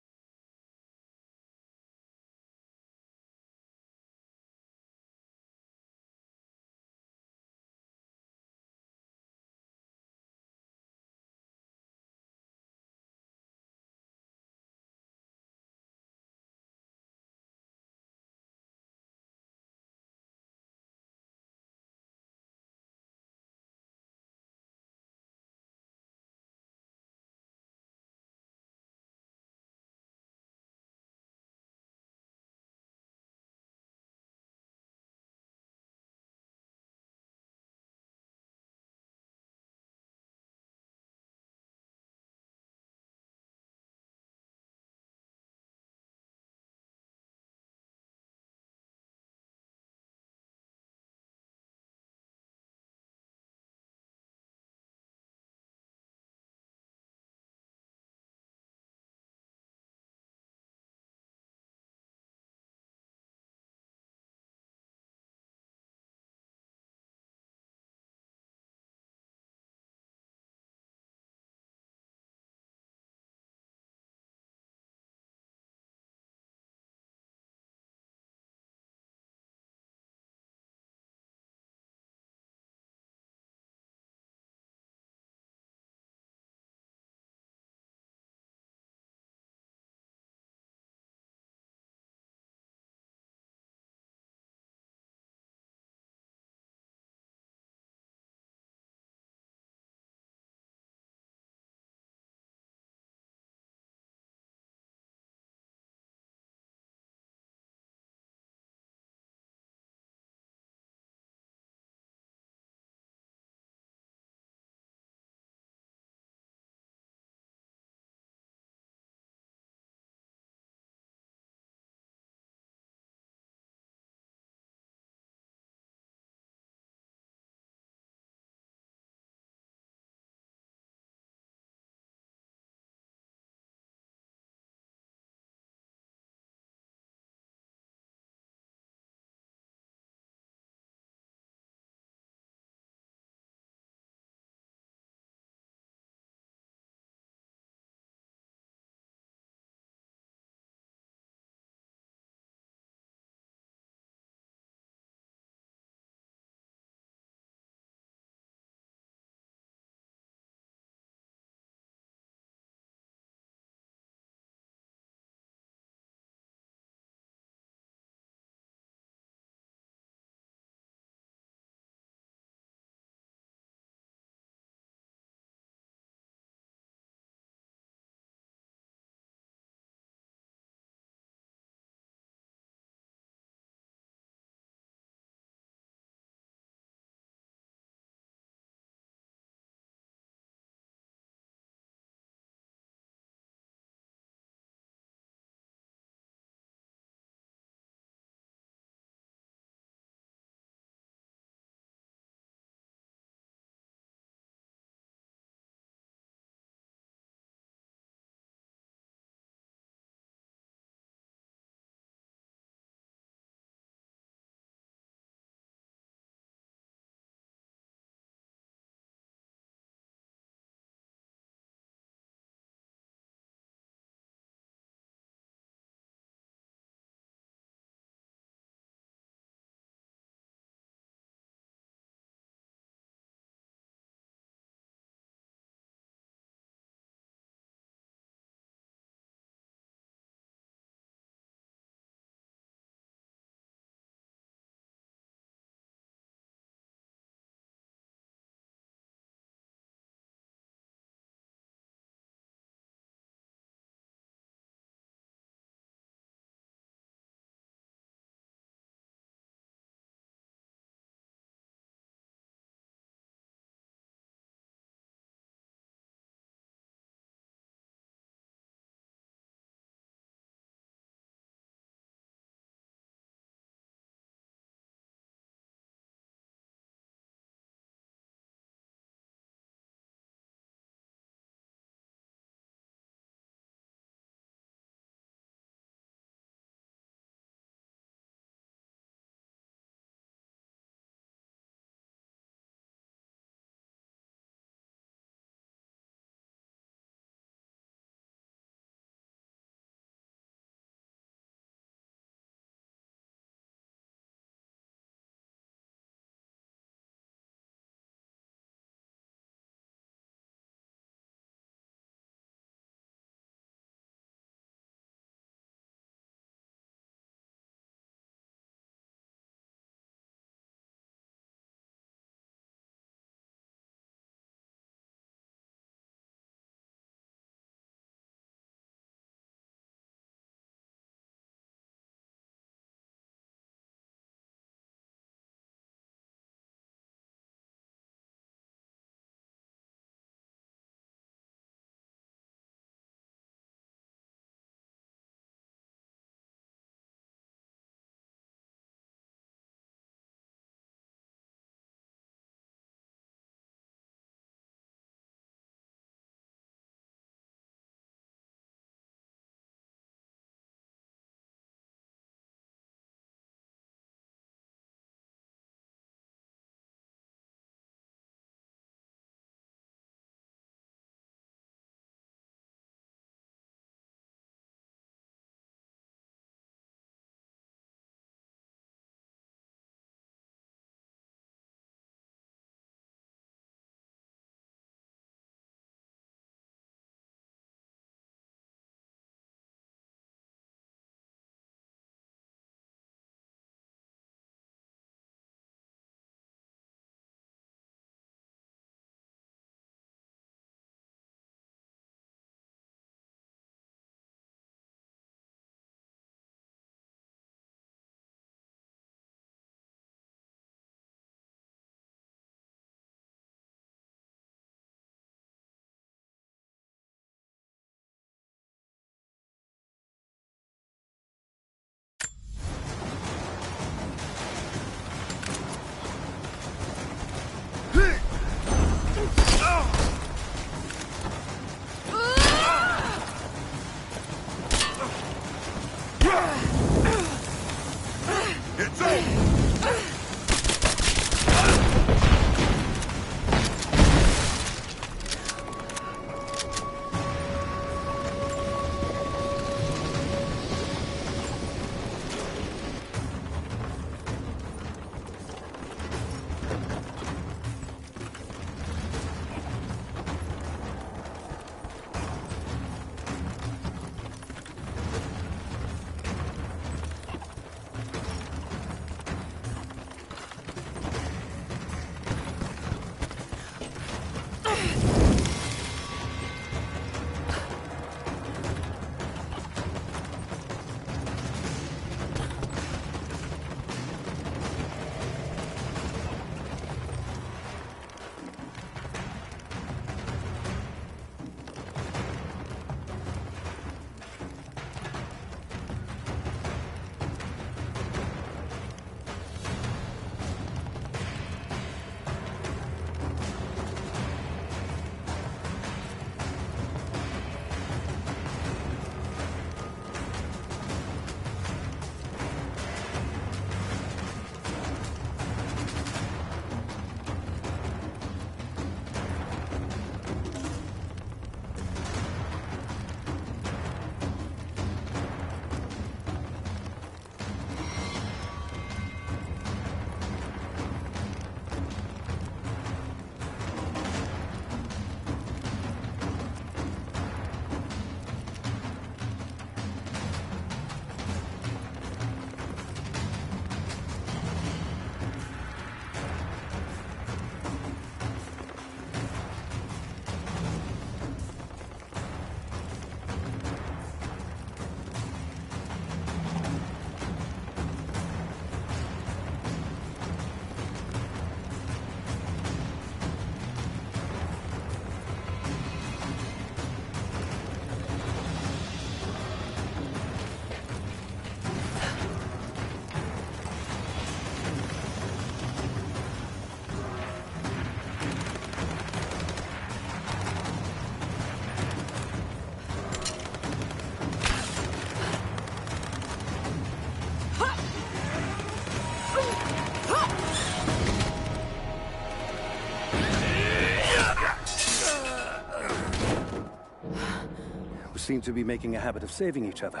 who seem to be making a habit of saving each other.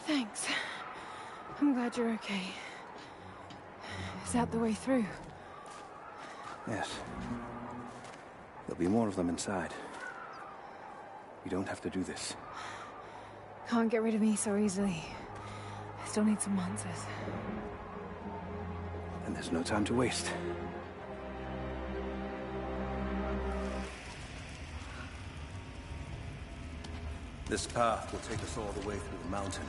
Thanks. I'm glad you're okay. Is that the way through? Yes. There'll be more of them inside. You don't have to do this. Can't get rid of me so easily. I still need some answers. And there's no time to waste. This path will take us all the way through the mountain.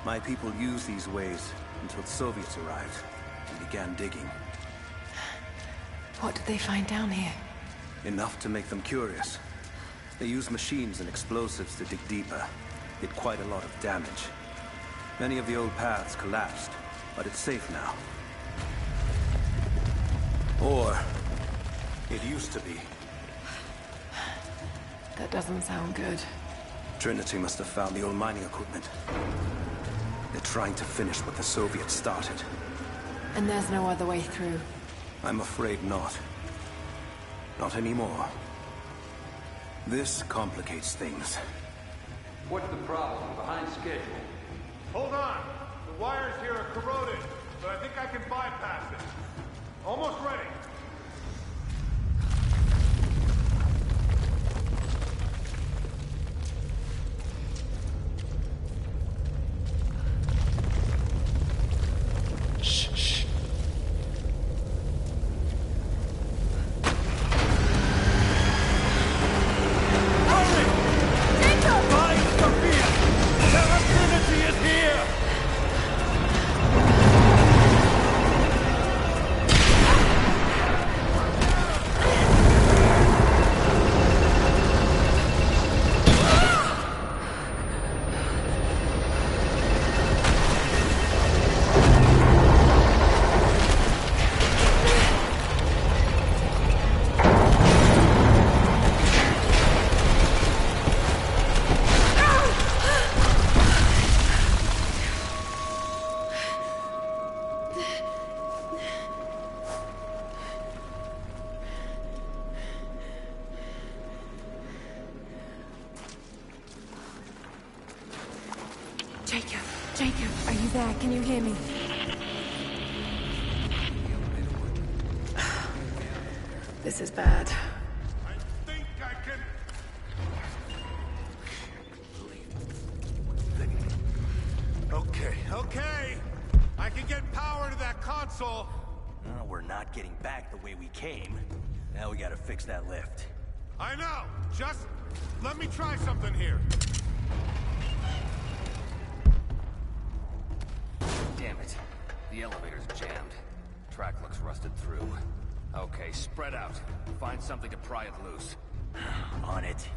My people used these ways until the Soviets arrived and began digging. What did they find down here? Enough to make them curious. They used machines and explosives to dig deeper. Did quite a lot of damage. Many of the old paths collapsed, but it's safe now. Or it used to be. That doesn't sound good. Trinity must have found the old mining equipment. They're trying to finish what the Soviets started. And there's no other way through? I'm afraid not. Not anymore. This complicates things. What's the problem? Behind schedule. Hold on. The wires here are corroded, but I think I can bypass it. Almost ready. Jacob, are you there? Can you hear me? This is bad. I think I can... Okay. I can get power to that console. No, we're not getting back the way we came. Now we gotta fix that lift. I know. Just let me try something here. Damn it. The elevator's jammed. Track looks rusted through. Okay, spread out. Find something to pry it loose. On it.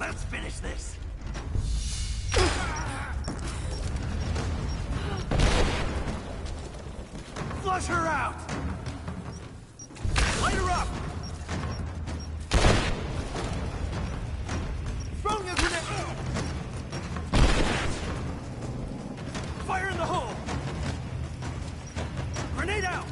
Let's finish this. Flush her out! Light her up! Throwing a grenade! Fire in the hole! Grenade out!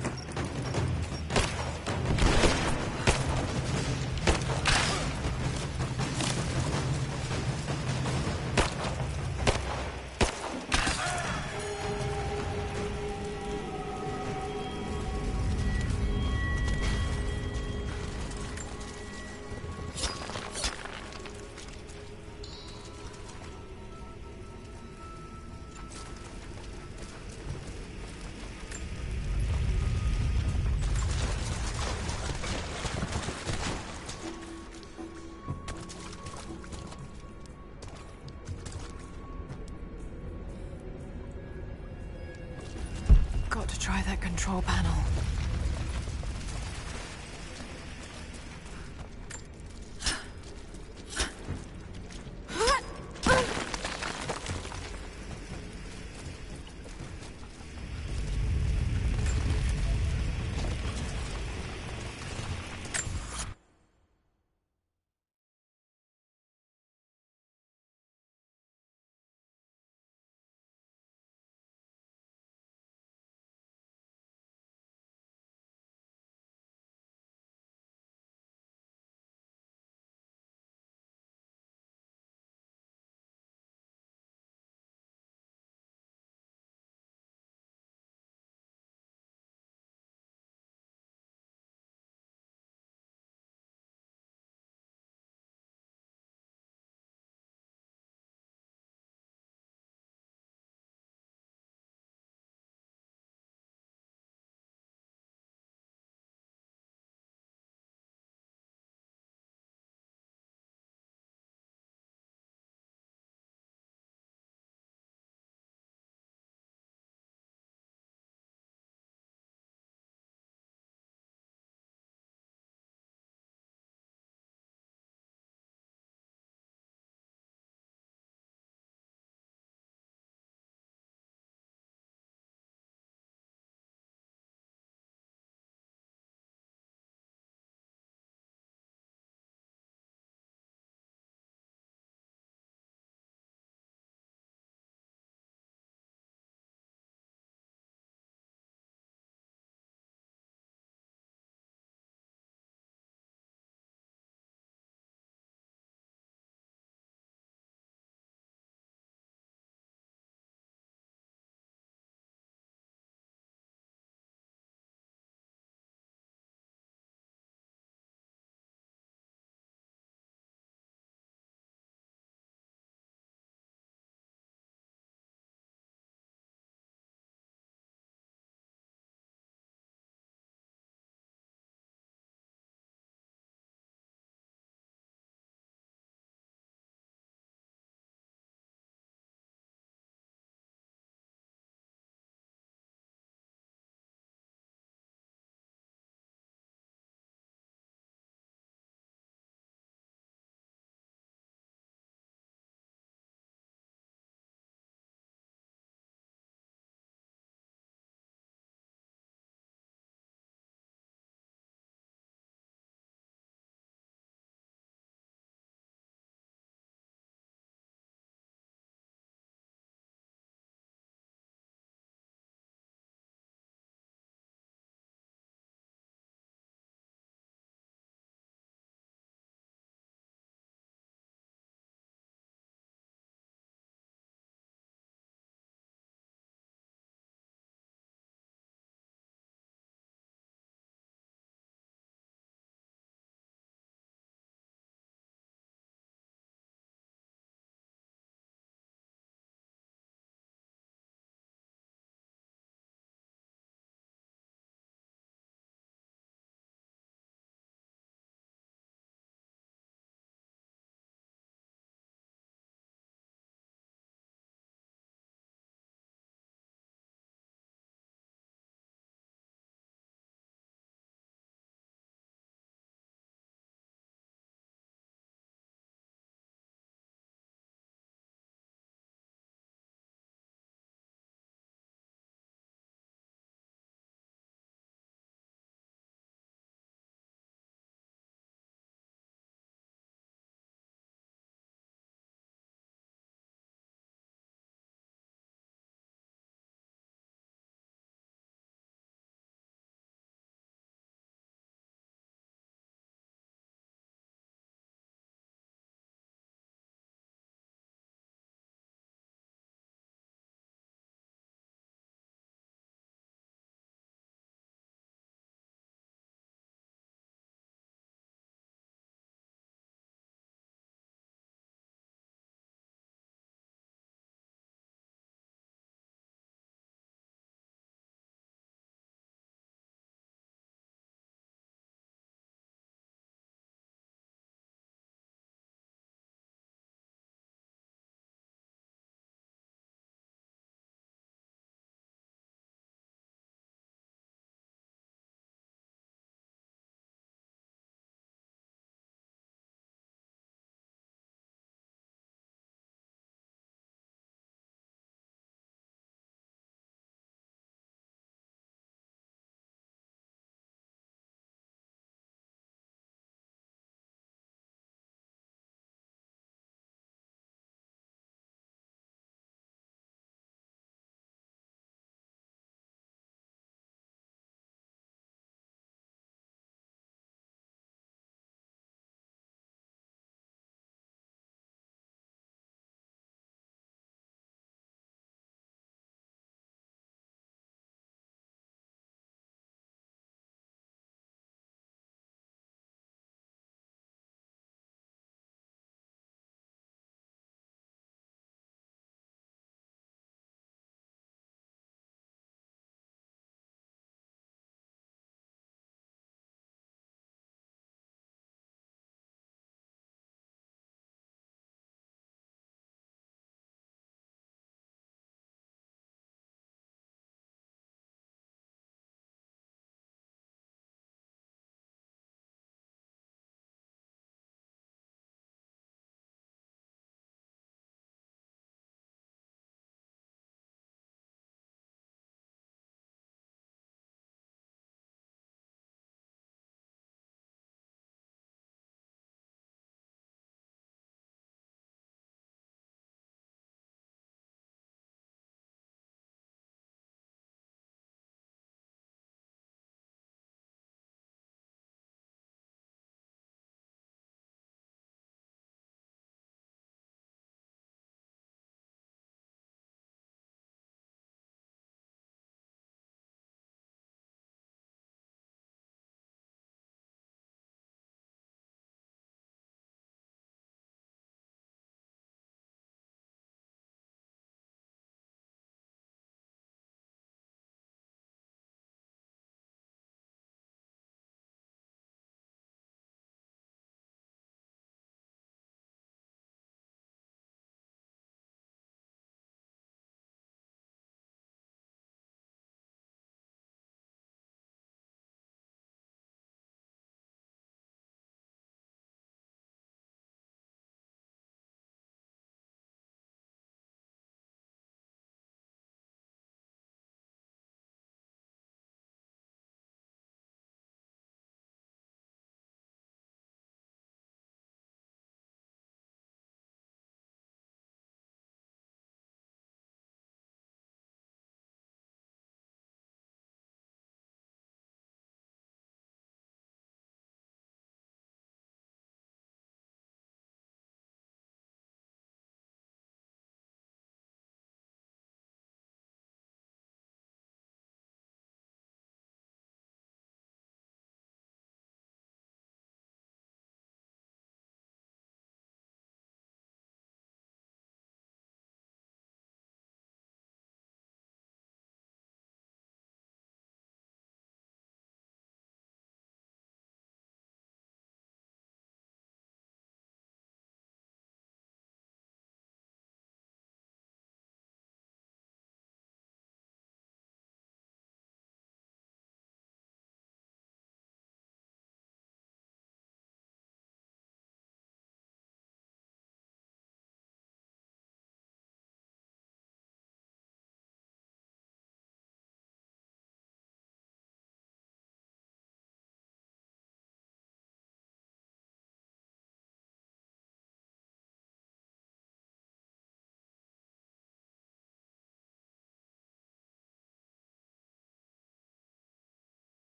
Got to try that control panel.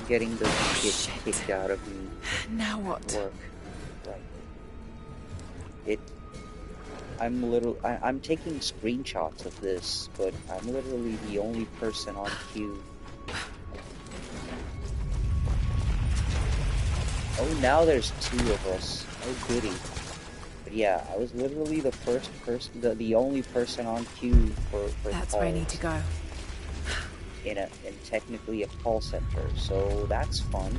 getting the shit kicked out of me. Now what? Work. Right. I'm taking screenshots of this, but I'm literally the only person on cue. Oh, now there's 2 of us. Oh, goody. But yeah, I was literally the first person, the only person on cue for That's calls where I need to go. in technically a call center, so that's fun.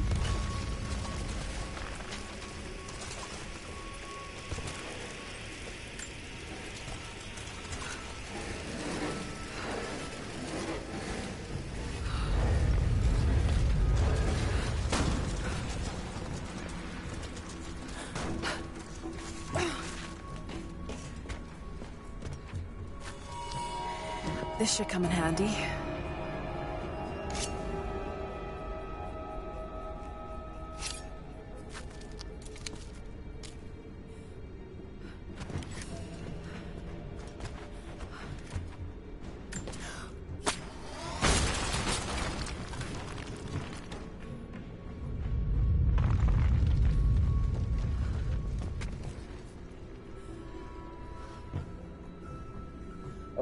This should come in handy.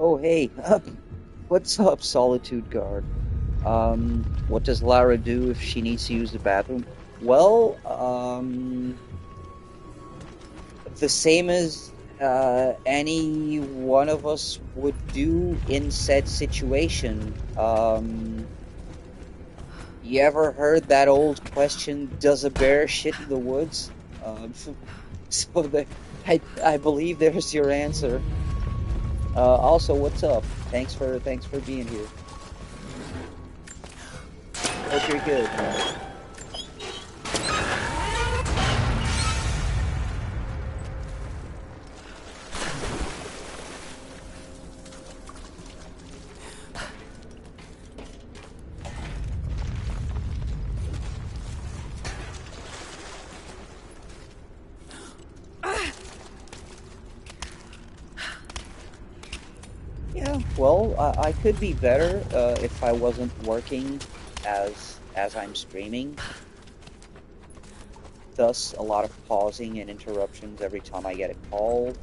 Oh, hey, what's up, Solitude Guard? What does Lara do if she needs to use the bathroom? Well, the same as any one of us would do in said situation. You ever heard that old question, does a bear shit in the woods? So I believe there's your answer. Also, what's up? Thanks for being here. Hope you're good. Yeah, well, I could be better if I wasn't working as I'm streaming. Thus, a lot of pausing and interruptions every time I get a call.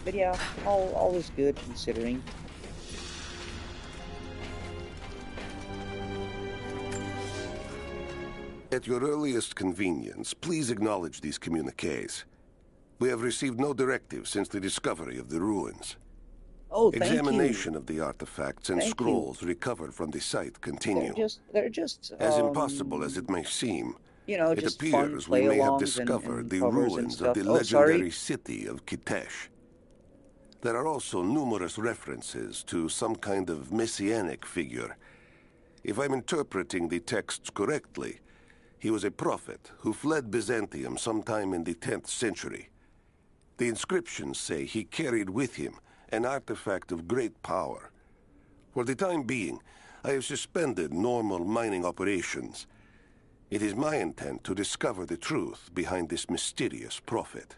But yeah, all is good considering. At your earliest convenience, please acknowledge these communiques. We have received no directive since the discovery of the ruins. Oh, thank Examination you. of the artifacts and Thank scrolls recovered from the site continue. They're just As impossible as it may seem, you know, it just fun appears we may have play-alongs discovered and the covers and ruins of stuff. the Oh, legendary sorry. city of Kitesh. There are also numerous references to some kind of messianic figure. If I'm interpreting the texts correctly, he was a prophet who fled Byzantium sometime in the 10th century. The inscriptions say he carried with him an artifact of great power. For the time being, I have suspended normal mining operations. It is my intent to discover the truth behind this mysterious prophet.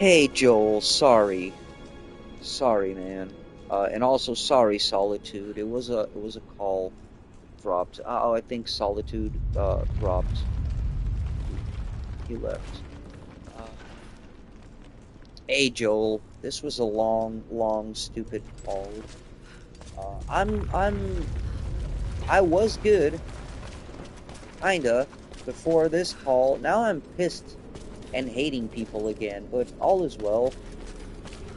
Hey, Joel, sorry. Sorry, man. And also sorry, Solitude. It was a call dropped. Oh, I think Solitude dropped. He left. Hey, Joel. This was a long, stupid call. I was good. Kinda. Before this call. Now I'm pissed and hating people again, but all is well.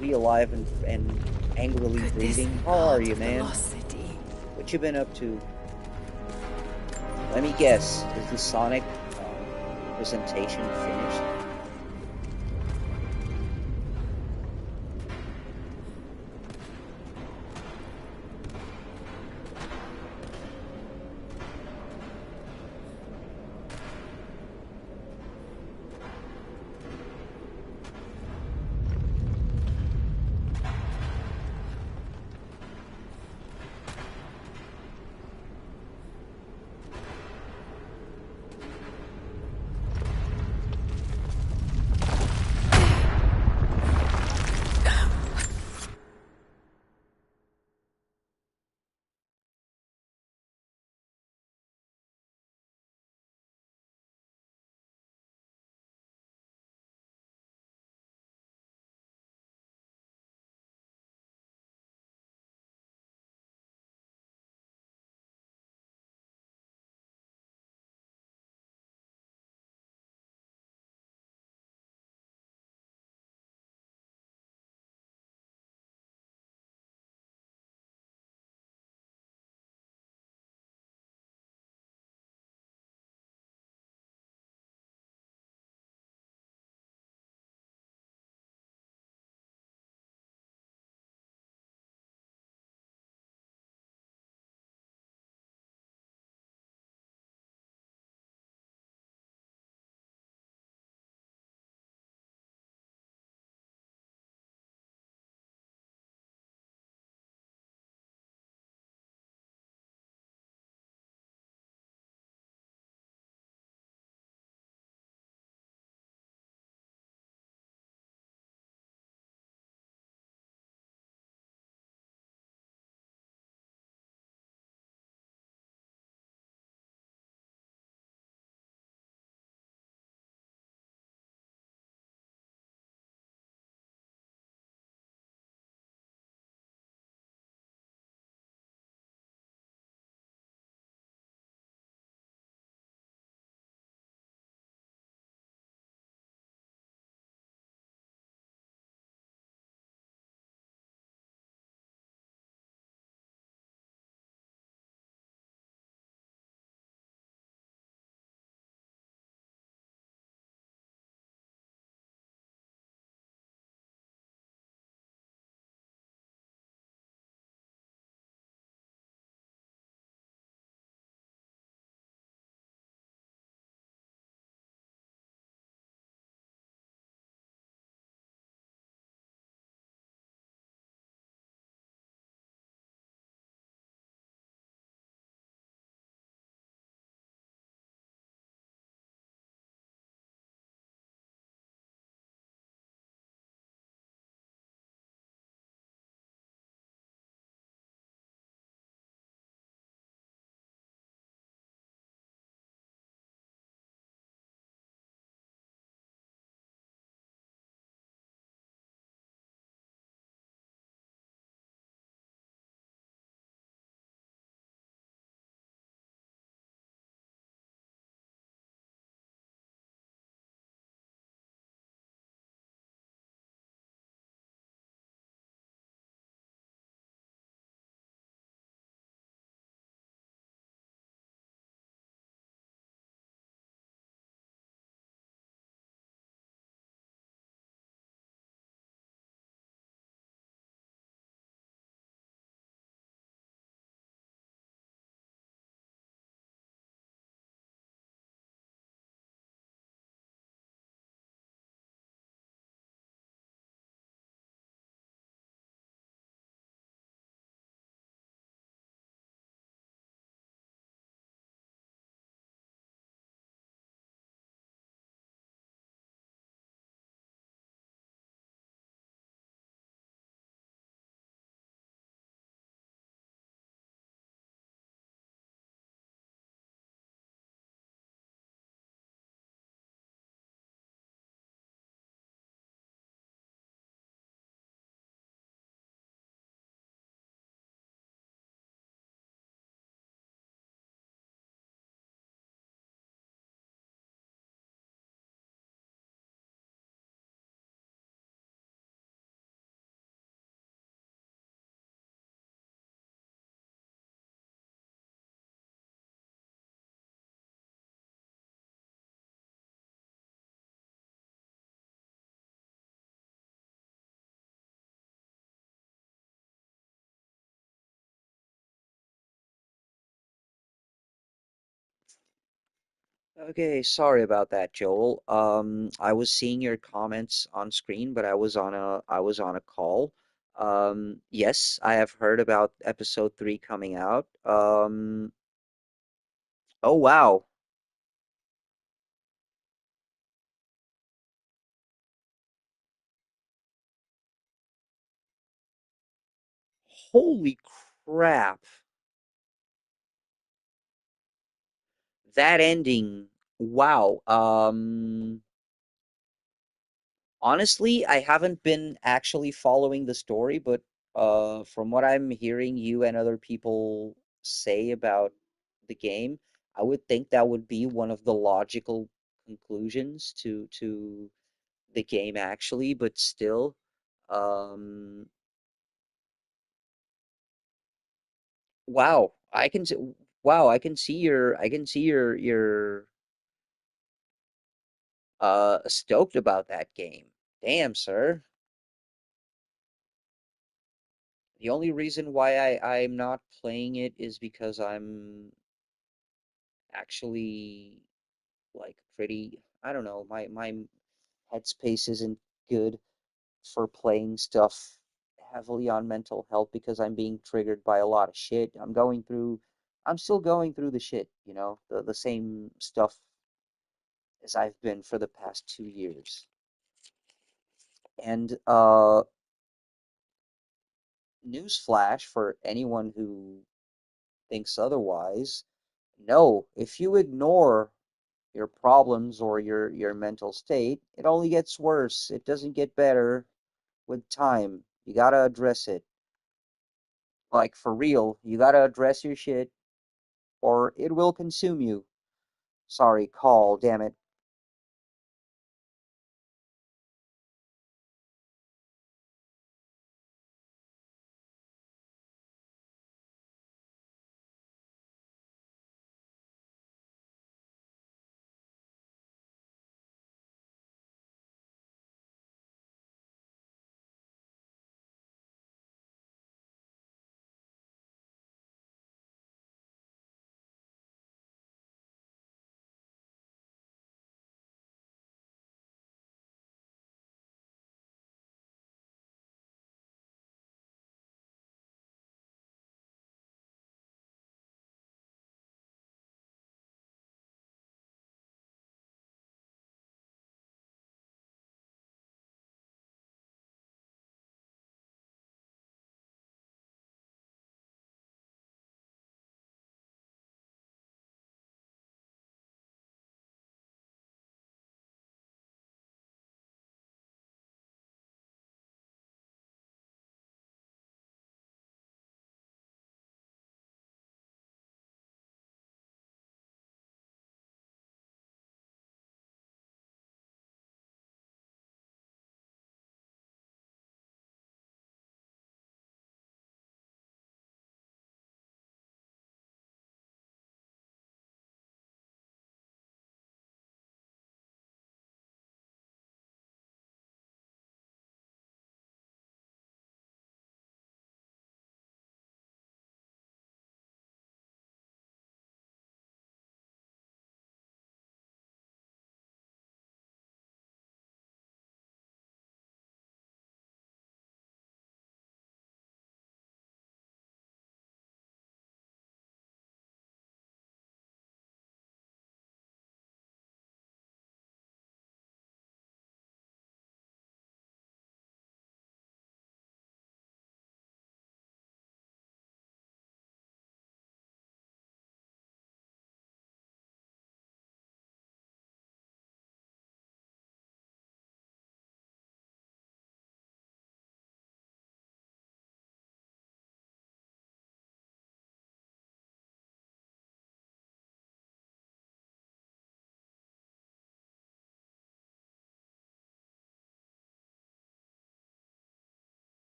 Be alive and angrily breathing. How are you, man? What you been up to? Let me guess. Is the Sonic presentation finished? Okay, sorry about that, Joel. I was seeing your comments on screen, but I was on a call. Yes, I have heard about episode 3 coming out. Oh wow. Holy crap. That ending. Wow. Honestly, I haven't been actually following the story, but from what I'm hearing you and other people say about the game, I would think that would be one of the logical conclusions to the game actually, but still, um, wow, wow, I can see you're stoked about that game. Damn, sir. The only reason why I'm not playing it is because I'm actually like pretty, I don't know, my headspace isn't good for playing stuff heavily on mental health because I'm being triggered by a lot of shit. I'm still going through the shit, the same stuff as I've been for the past 2 years. And newsflash for anyone who thinks otherwise, no, if you ignore your problems or your mental state, it only gets worse. It doesn't get better with time. You gotta address it. Like for real, you gotta address your shit or it will consume you. Sorry, call, damn it.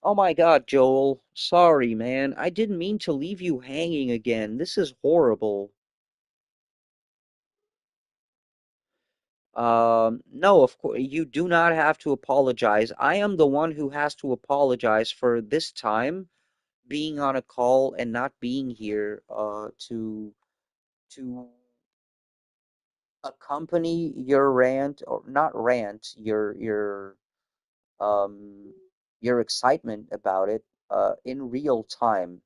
Oh my God, Joel. Sorry, man. I didn't mean to leave you hanging again. This is horrible. No, of course, you do not have to apologize. I am the one who has to apologize for this time being on a call and not being here, to accompany your rant, or not rant, um, your excitement about it, in real time.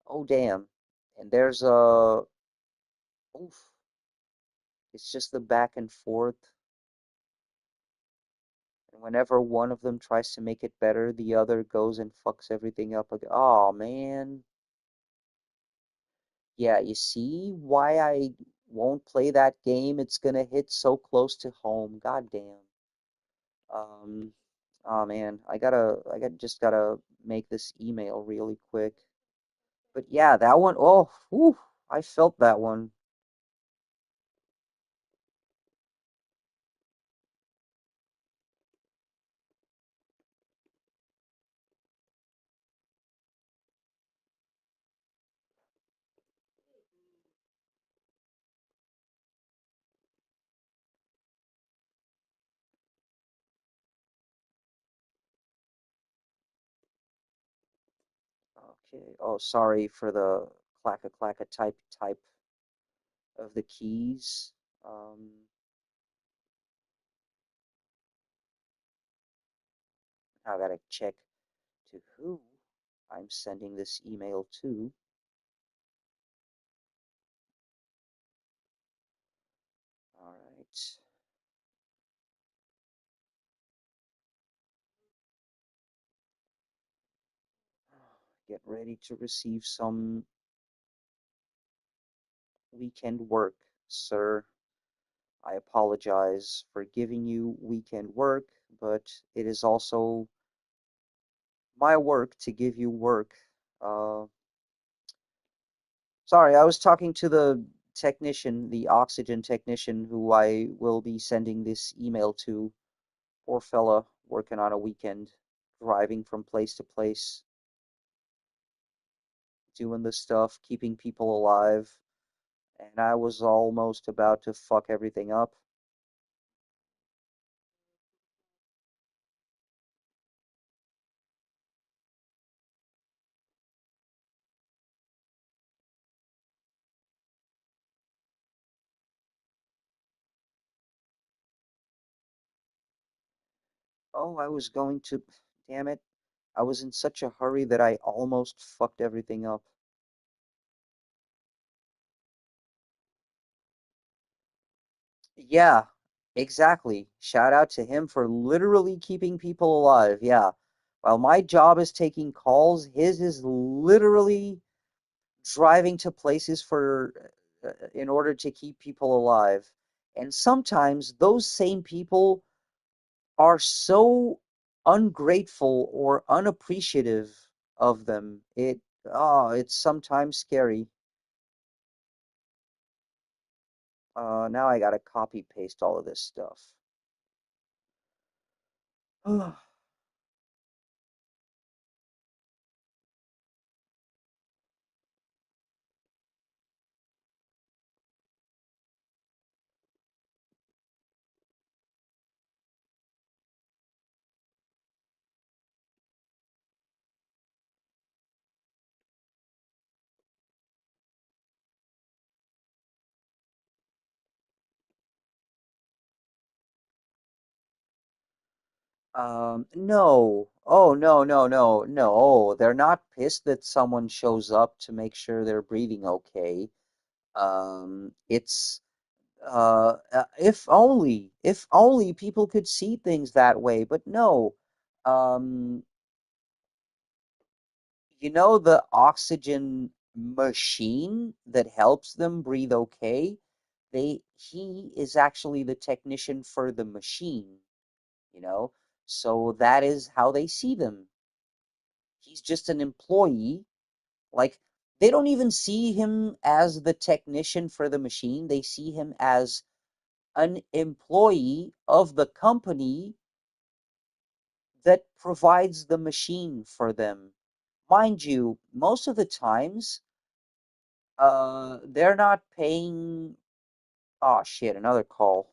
Oh, damn. And there's a, oof, it's just the back and forth. And whenever one of them tries to make it better, the other goes and fucks everything up again. Oh, man. Yeah, you see why I won't play that game? It's gonna hit so close to home. God damn. Um, oh man, just gotta make this email really quick. But yeah, that one, oh, whew, I felt that one. Okay. Oh, sorry for the clacka type of the keys. I gotta check to who I'm sending this email to. All right. Get ready to receive some weekend work, sir. I apologize for giving you weekend work, but it is also my work to give you work. Uh, Sorry, I was talking to the technician, the oxygen technician, who I will be sending this email to. Poor fella, working on a weekend, driving from place to place, doing this stuff, keeping people alive, and I was almost about to fuck everything up. Oh, I was going to, damn it. I was in such a hurry that I almost fucked everything up. Yeah, exactly. Shout out to him for literally keeping people alive. Yeah. While my job is taking calls, his is literally driving to places in order to keep people alive. And sometimes those same people are so ungrateful or unappreciative of them. It's sometimes scary. Now I gotta copy paste all of this stuff. No. Oh, no, no, no, no. They're not pissed that someone shows up to make sure they're breathing okay. It's if only people could see things that way, but no. Um, you know the oxygen machine that helps them breathe okay? He is actually the technician for the machine, you know? So that is how they see them. He's just an employee. Like, they don't even see him as the technician for the machine. They see him as an employee of the company that provides the machine for them. Mind you, most of the times, they're not paying. Oh shit, another call.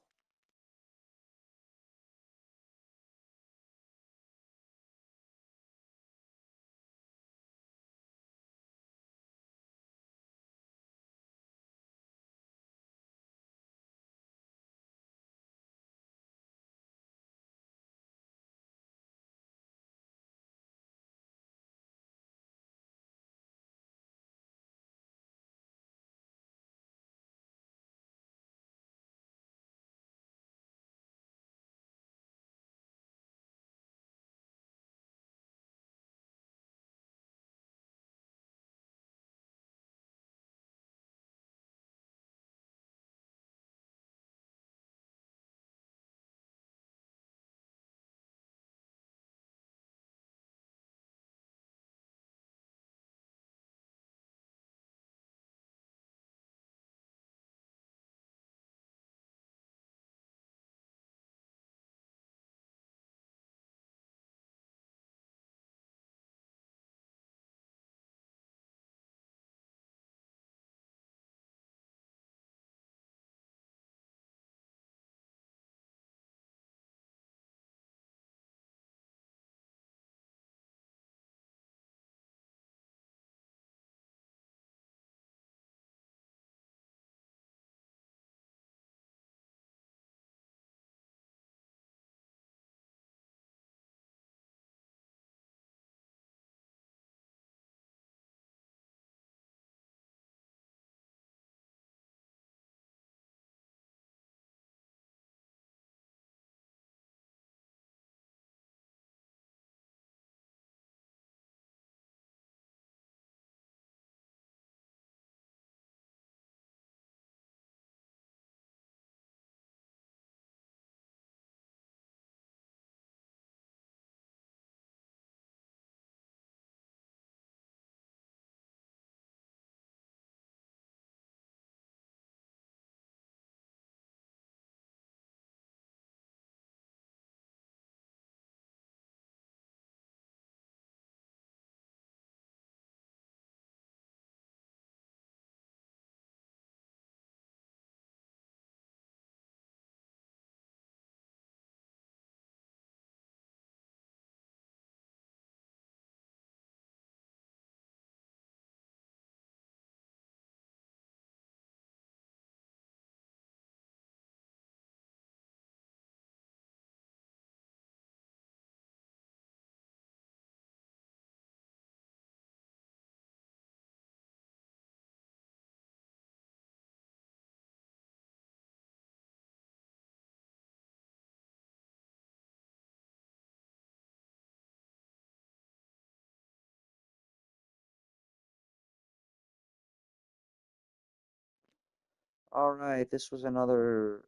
All right, this was another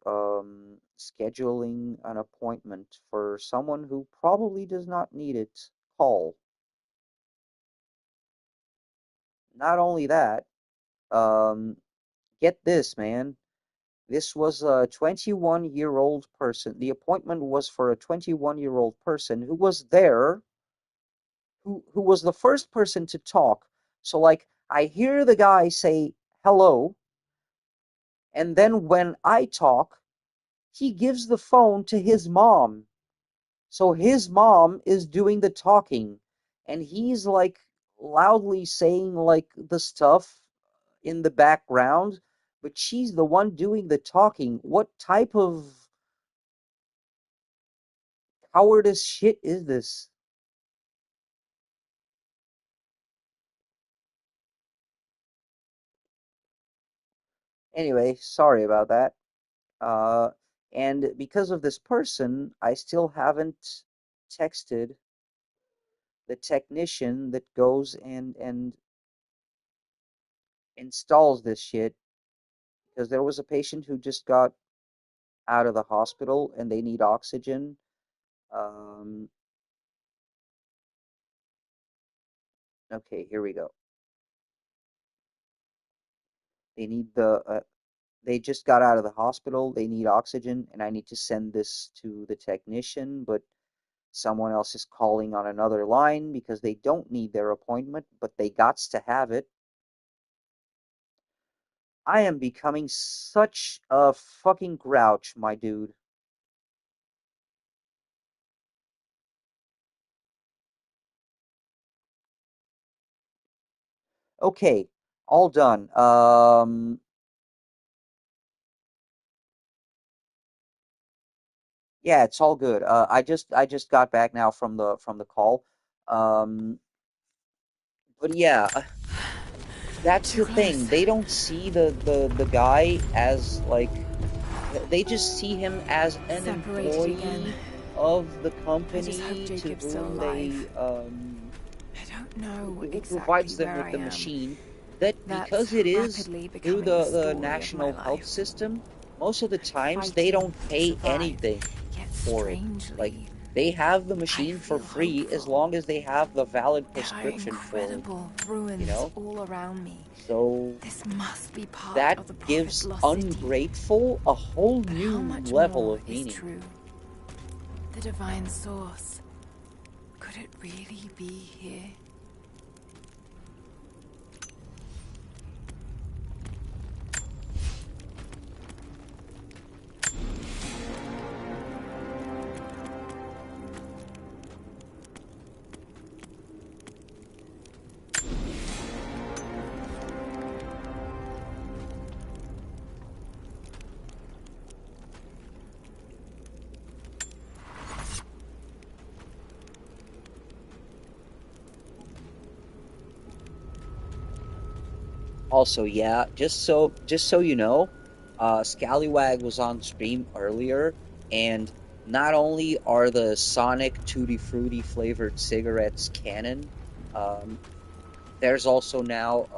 scheduling an appointment for someone who probably does not need it call. Not only that, um, get this, man. This was a 21-year-old person. The appointment was for a 21-year-old person who was there, who was the first person to talk. So, like, I hear the guy say hello, and then when I talk, he gives the phone to his mom. So his mom is doing the talking, and he's like loudly saying like the stuff in the background, but she's the one doing the talking. What type of cowardice shit is this? Anyway, sorry about that. Uh, and because of this person, I still haven't texted the technician that goes and installs this shit, because there was a patient who just got out of the hospital and they need oxygen. Um, okay, here we go. They need the they just got out of the hospital. They need oxygen, and I need to send this to the technician, but someone else is calling on another line because they don't need their appointment, but they gots to have it. I am becoming such a fucking grouch, my dude. Okay, all done. Yeah, it's all good. I just got back now from the call. Um, but yeah, that's Too the thing. close. They don't see the guy as like they just see him as an Separated again. employee of the I just hope company to Jacob's still whom alive. they I don't know who exactly provides them where with I the am. machine, that That's because it is rapidly through becoming the the story of my national health life. system, most of the times they Fighting don't to pay survive, anything yet for it. Like, strangely, they have the I machine for feel free as hopeful. long as they have the valid There are prescription for it, incredible you ruins know? all around me. So This must be part that of the Prophet's gives lost city. ungrateful a whole But how new much level more of is meaning. true? The divine source. Could it really be here? Also, yeah, just so you know, Scallywag was on stream earlier, and not only are the Sonic Tutti Frutti flavored cigarettes canon, um, there's also now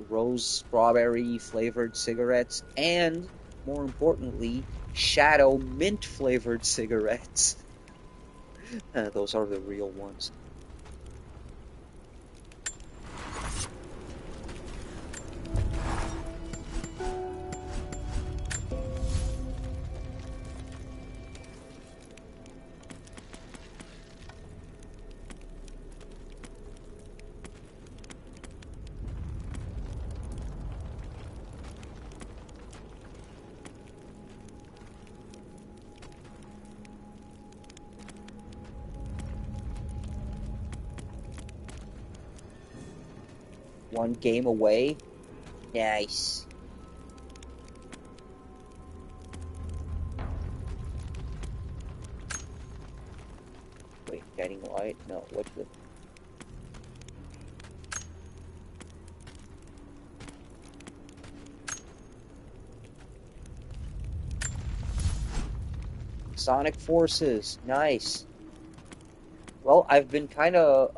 rose strawberry flavored cigarettes, and more importantly, shadow mint flavored cigarettes. Those are the real ones. One game away. Nice. Wait, guiding light? No, what the... Sonic Forces, nice. Well, I've been kind of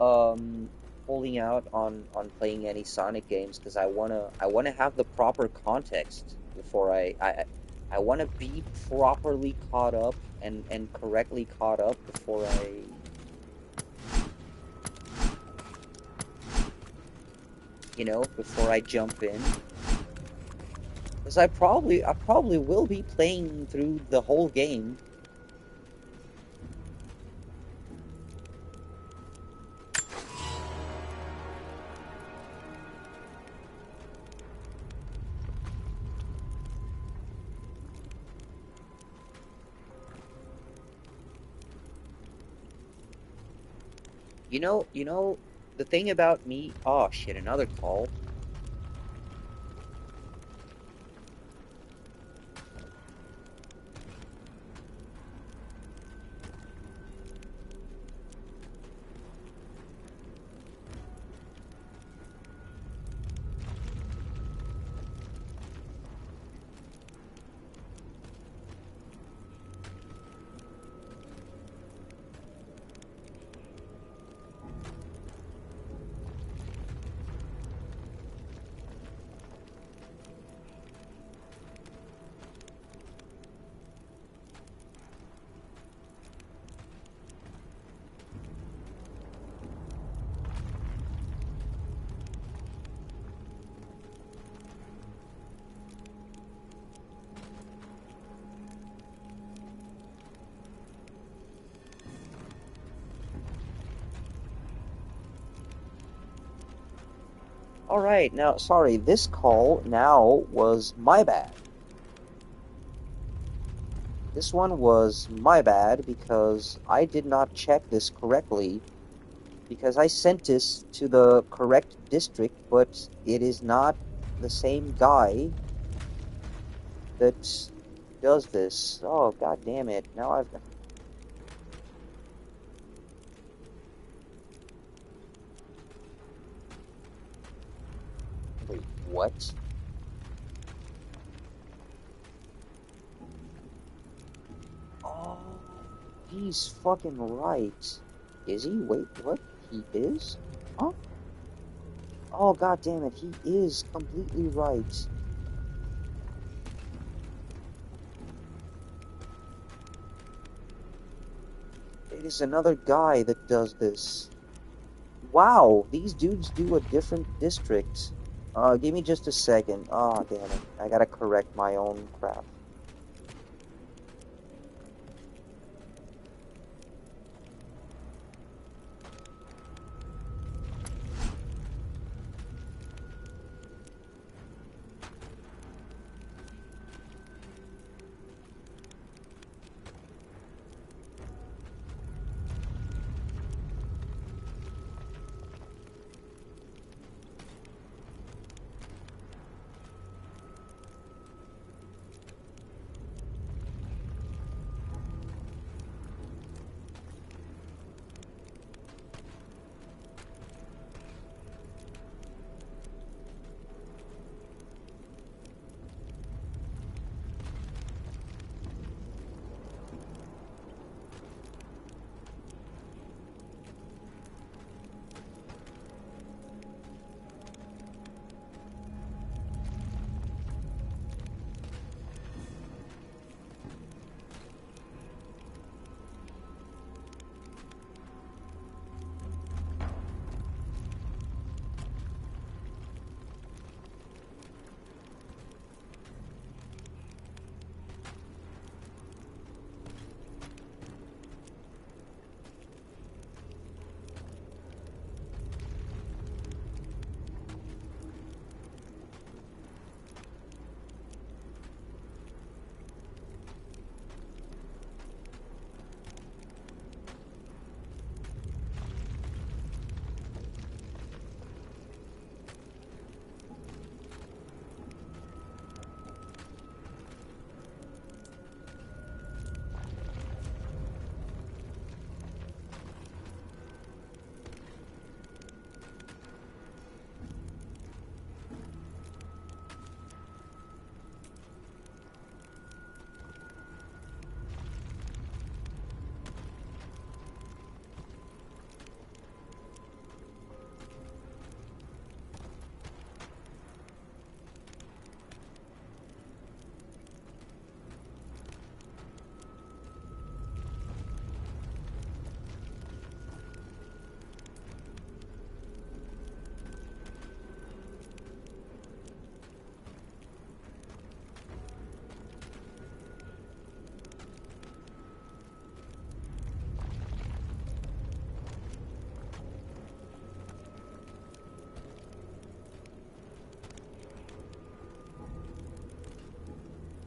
holding out on playing any Sonic games because I wanna have the proper context before I wanna be properly caught up and correctly caught up before before I jump in. Because I probably will be playing through the whole game. You know, the thing about me. Oh shit! Another call. Alright, now, sorry, this call now was my bad. This one was my bad because I did not check this correctly. Because I sent this to the correct district, but it is not the same guy that does this. Oh, god damn it. Now I've... Wait, what? Oh, he's fucking right. Is he? Wait, what? He is? Huh? Oh, god damn it, he is completely right. It is another guy that does this. Wow, these dudes do a different district. Give me just a second. Oh, damn it. I gotta correct my own crap.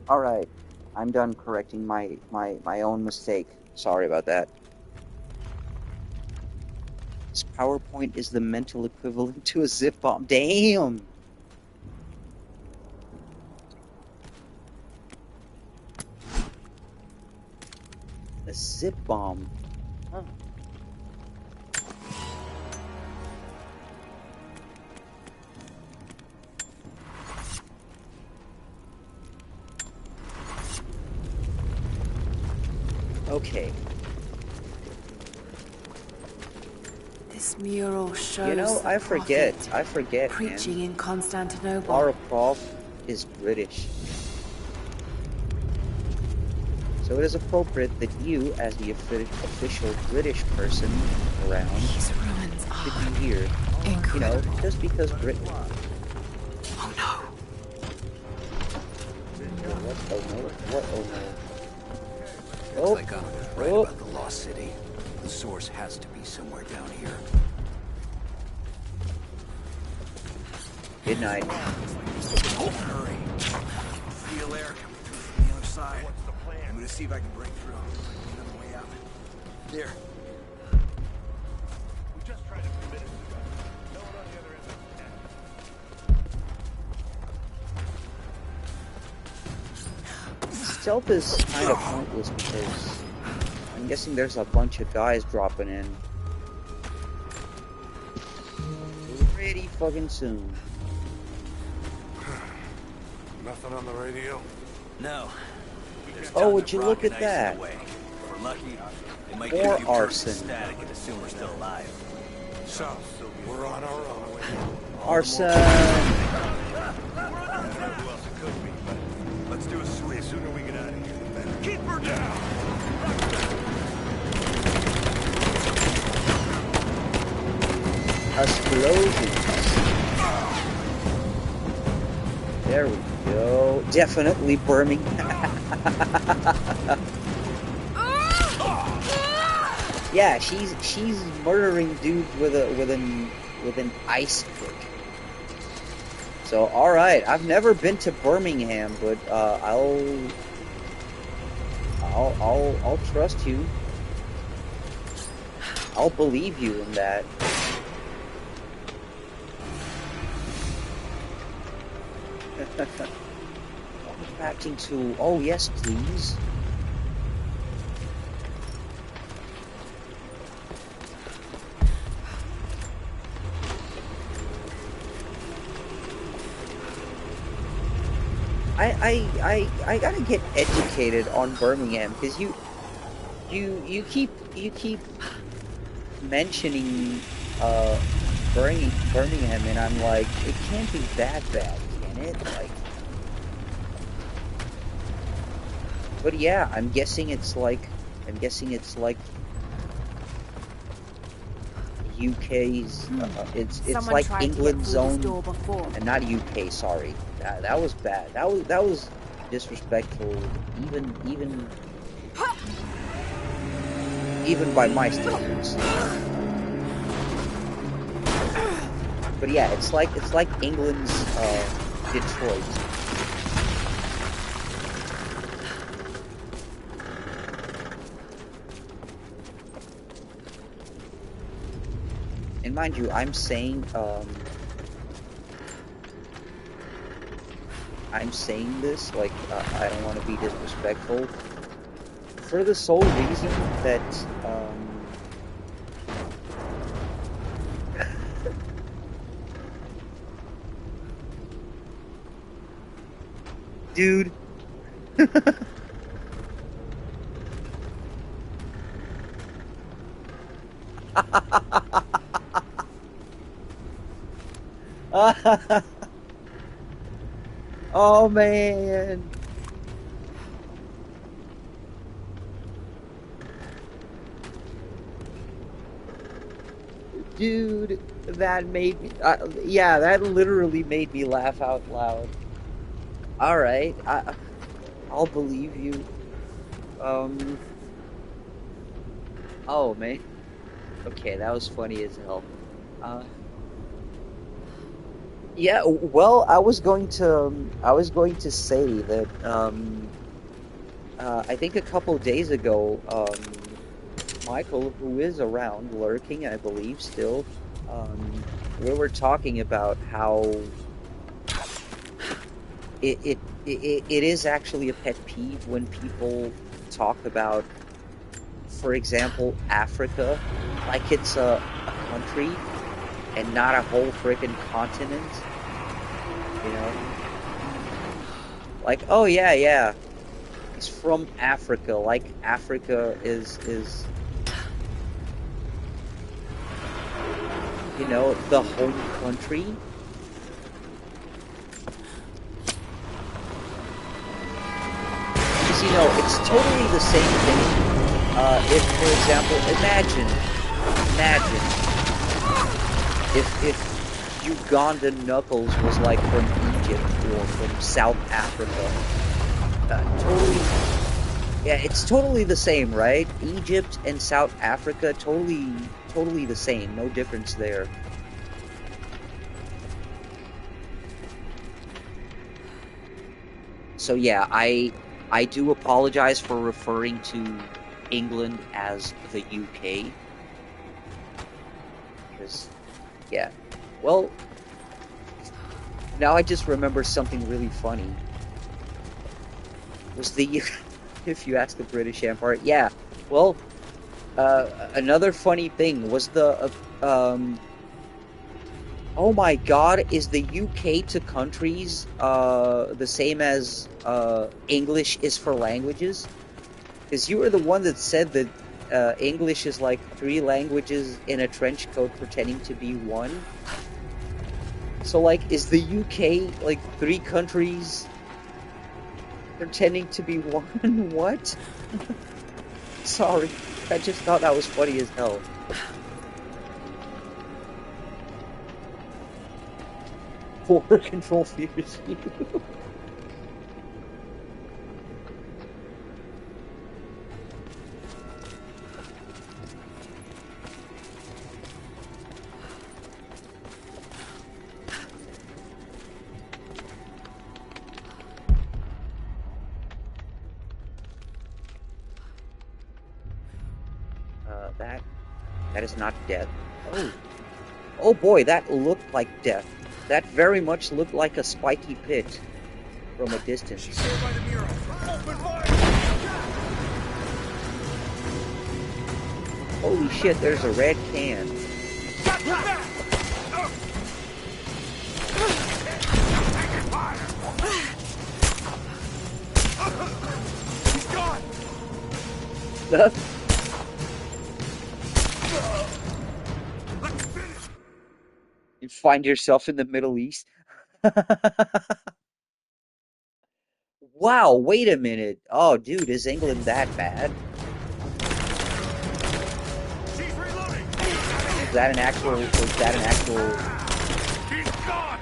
Alright, I'm done correcting my own mistake. Sorry about that. This PowerPoint is the mental equivalent to a zip bomb. Damn! A zip bomb. Huh. Okay. This mural shows. You know, I forget, preaching man. in Constantinople. Lara Croft is British. So it is appropriate that you, as the official British person around, should be here. You know, just because Britain. Oh no. What? Oh no. What? Oh no. Looks like I'm right about the Lost City. The source has to be somewhere down here. Good night. Hurry. Feel air coming through from the other side. What's the plan? I'm gonna see if I can break through. Another way out. There. We just tried a few minutes ago. No one on the other end of the tent. Stealth is kind of pointless because I'm guessing there's a bunch of guys dropping in pretty fucking soon. Nothing on the radio? No. Oh, would you look at that? If we're lucky, they might More give you arson. static and assume we're still alive. So, we're on our own. Arson! I don't know who else it could be, but let's do a sweep. The sooner we get out of here, the better. Keep her down! Explosions. There we go. Definitely Birmingham. Yeah, she's murdering dudes with an ice pick. So all right, I've never been to Birmingham, but I'll trust you. I'll believe you in that. Acting to, oh yes, please. I gotta get educated on Birmingham because you keep mentioning Birmingham, and I'm like, it can't be that bad, can it? Like, but yeah, I'm guessing it's like UK's. It's Someone like tried to get England's through this own, door before. and not UK. Sorry, that was bad. That was disrespectful. Even by my standards. But yeah, it's like England's Detroit. And mind you, I'm saying this like I don't want to be disrespectful, for the sole reason that dude. Oh man. Dude, that made me yeah, that literally made me laugh out loud. All right, I'll believe you. Oh man. Okay, that was funny as hell. Yeah, well, I was going to say that I think a couple days ago, Michael, who is around lurking, I believe still, we were talking about how it is actually a pet peeve when people talk about, for example, Africa like it's a country and not a whole freaking continent, you know? Like, oh yeah, it's from Africa, like Africa is, you know, the home country. Because, you know, it's totally the same thing. If, for example, imagine if Uganda Knuckles was like from Egypt or from South Africa. Totally, yeah, it's totally the same, right? Egypt and South Africa, totally the same. No difference there. So yeah, I do apologize for referring to England as the UK. Because, yeah. Well, now I just remember something really funny. Was the, if you ask the British Empire, yeah. Well, another funny thing was the, oh my god, is the UK to countries, the same as, English is for languages? Because you were the one that said that, English is like 3 languages in a trench coat pretending to be one. So, like, is the UK, like, 3 countries pretending to be one? What? Sorry, I just thought that was funny as hell. Border control fears you. That is not death. Oh. Oh boy, that looked like death. That very much looked like a spiky pit from a distance. She's here by the mural. Open fire! Holy shit, there's a red can. He's gone! You find yourself in the Middle East. Wow, wait a minute. Oh, dude, is England that bad? She's reloading. Was that an actual... He's gone.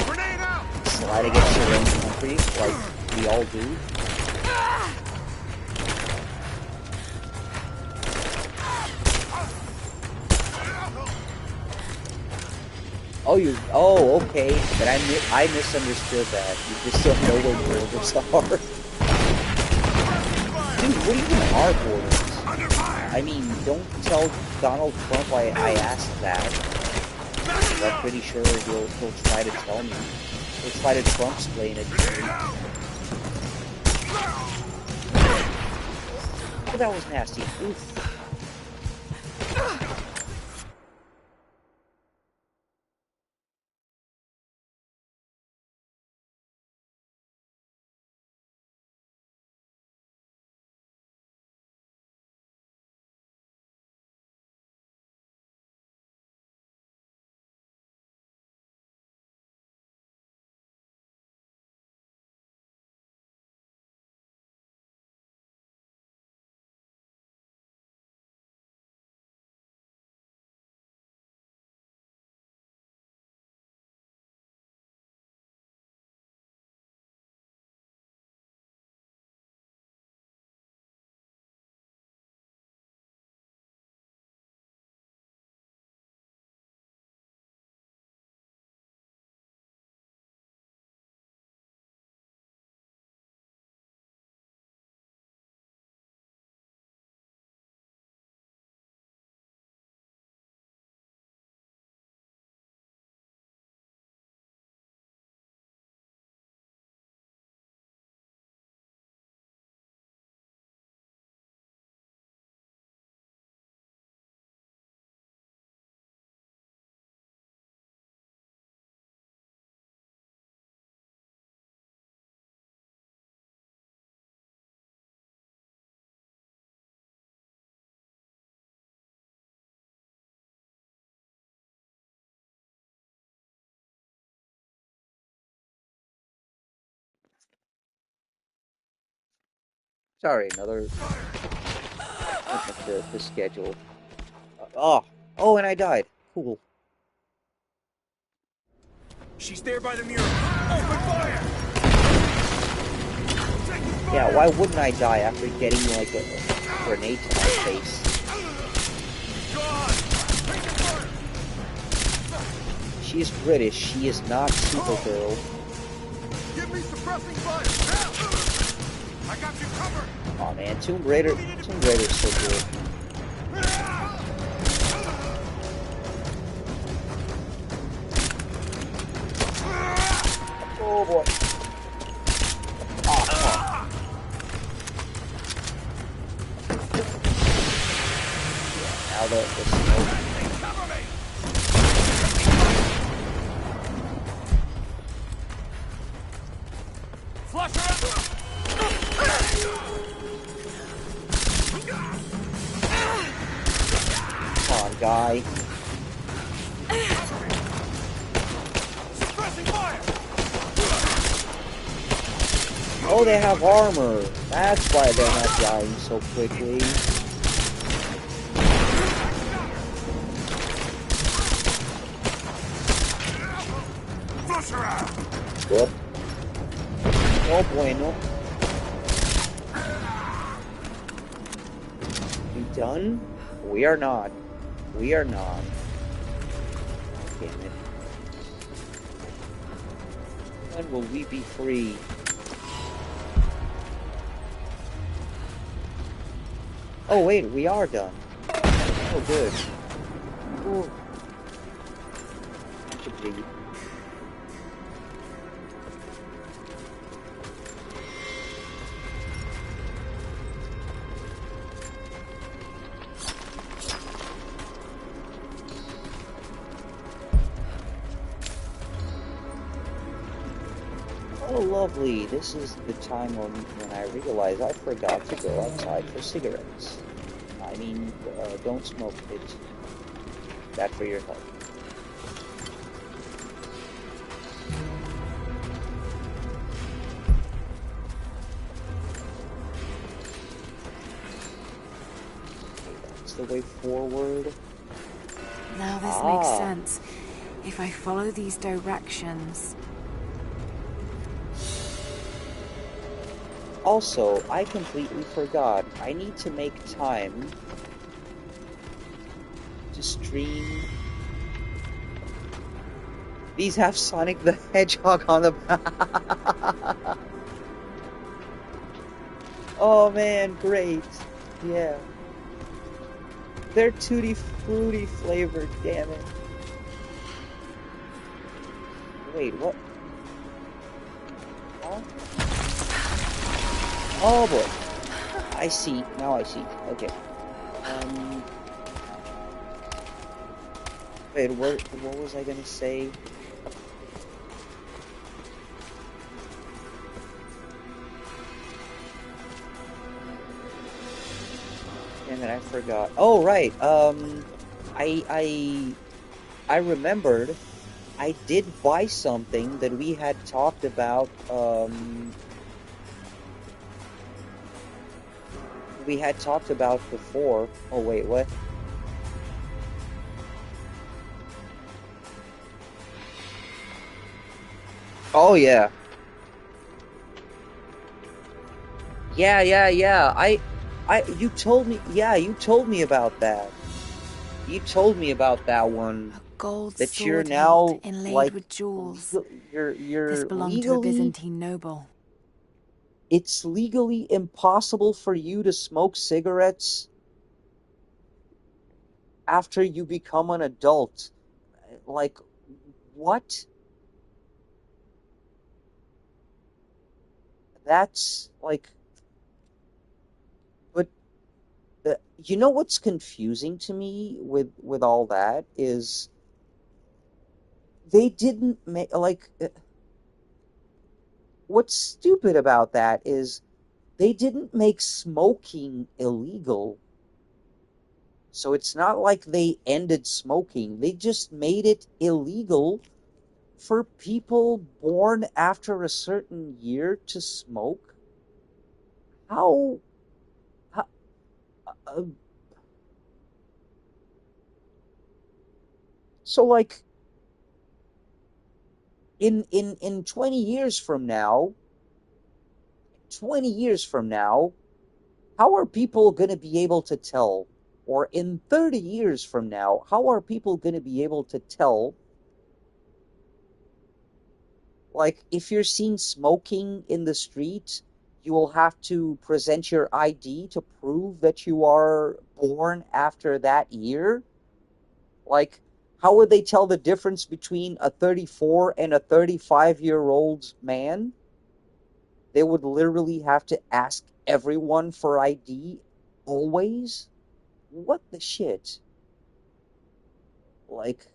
Grenade out. Slide against your own country, like we all do? Oh, okay. But I misunderstood that. You just don't know where borders are. Dude, what even are borders? I mean, don't tell Donald Trump I asked that. I'm pretty sure he'll try to tell me. He'll try to Trump-splain it to me. Oh, that was nasty. Oof. Sorry, another... the schedule. Oh, and I died. Cool. She's there by the mural. Open fire! Yeah, why wouldn't I die after getting like a grenade to my face? She is British. She is not Supergirl. Give me suppressing fire! I got you covered! Oh man, Tomb Raider's so good. Oh boy. Oh, yeah, now the smoke. Come on, guy. Oh, they have armor. That's why they're not dying so quickly. Good. No bueno. We done? We are not. We are not. Damn it. When will we be free? Oh wait, we are done. Oh good. Ooh. Should be. Oh lovely, this is the time when I realize I forgot to go outside for cigarettes. I mean, don't smoke, it's bad for your health. Okay, that's the way forward. Now this makes sense. If I follow these directions... Also, I completely forgot. I need to make time to stream. These have Sonic the Hedgehog on the back. Oh man, great. Yeah. They're Tutti Frutti flavored, damn it. Wait, what? Huh? Oh boy. I see. Now I see. Okay. Wait, what was I gonna say? Damn it, I forgot. Oh right. I remembered I did buy something that we had talked about, before. Oh wait, what? Oh yeah. Yeah. You told me, you told me about that. You told me about that one. A gold that sword you're now inlaid like with jewels. you're This belonged to a legally, Byzantine noble. it's legally impossible for you to smoke cigarettes after you become an adult. Like, what? That's like, but you know what's confusing to me with all that is they didn't make like. What's stupid about that is they didn't make smoking illegal. So it's not like they ended smoking. They just made it illegal for people born after a certain year to smoke. How so like in 20 years from now, how are people going to be able to tell? Or in 30 years from now, how are people going to be able to tell Like, if you're seen smoking in the street, you will have to present your ID to prove that you are born after that year? Like, how would they tell the difference between a 34 and a 35-year-old man? They would literally have to ask everyone for ID always? What the shit? Like,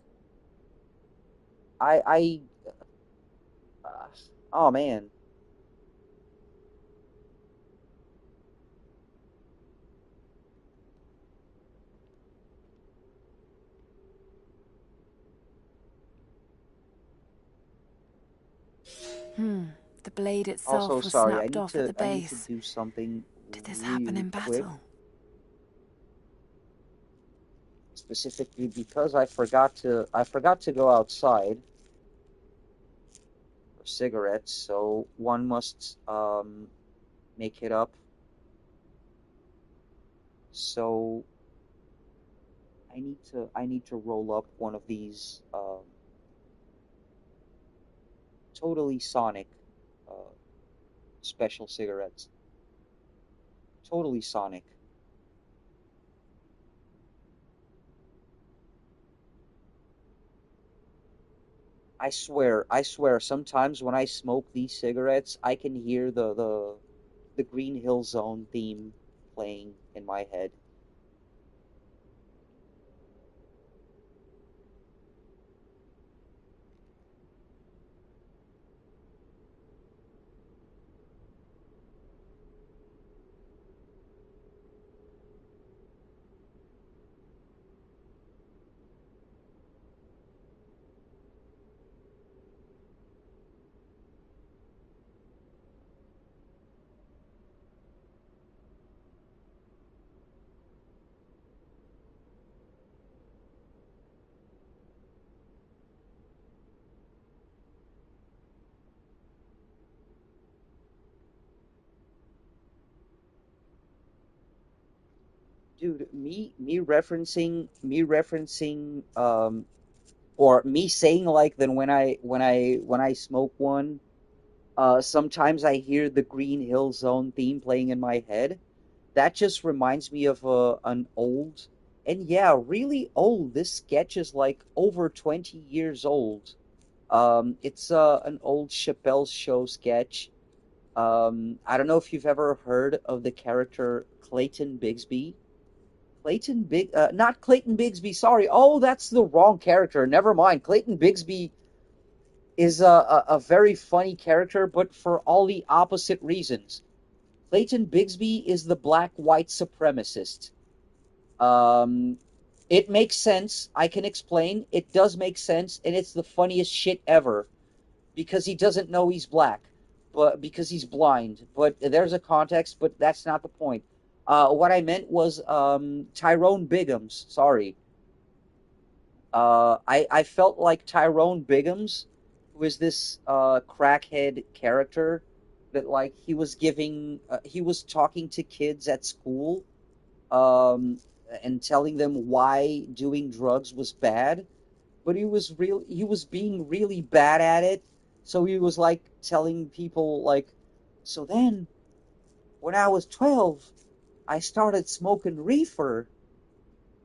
uh, oh man. The blade Also, itself was sorry, snapped off at the I need to base. do something Did this happen really in quick. battle? Specifically because I forgot to go outside for cigarettes, so one must make it up. So I need to roll up one of these totally sonic uh, special cigarettes. Totally sonic. I swear, sometimes when I smoke these cigarettes, I can hear the Green Hill Zone theme playing in my head. Dude, me referencing or me saying like then when I smoke one, sometimes I hear the Green Hill Zone theme playing in my head. That just reminds me of an old, and yeah, really old. This sketch is like over 20 years old. It's an old Chappelle Show sketch. I don't know if you've ever heard of the character Clayton Bigsby. Not Clayton Bigsby, sorry. Oh, that's the wrong character. Never mind. Clayton Bigsby is a very funny character, but for all the opposite reasons. Clayton Bigsby is the black white supremacist. Um, it makes sense. I can explain. It does make sense, and it's the funniest shit ever because he doesn't know he's black, but because he's blind. But there's a context, but that's not the point. What I meant was Tyrone Biggums. Sorry. I felt like Tyrone Biggums was this crackhead character that like he was talking to kids at school um, and telling them why doing drugs was bad, but he was being really bad at it. So he was like telling people like, so then when I was 12, I started smoking reefer,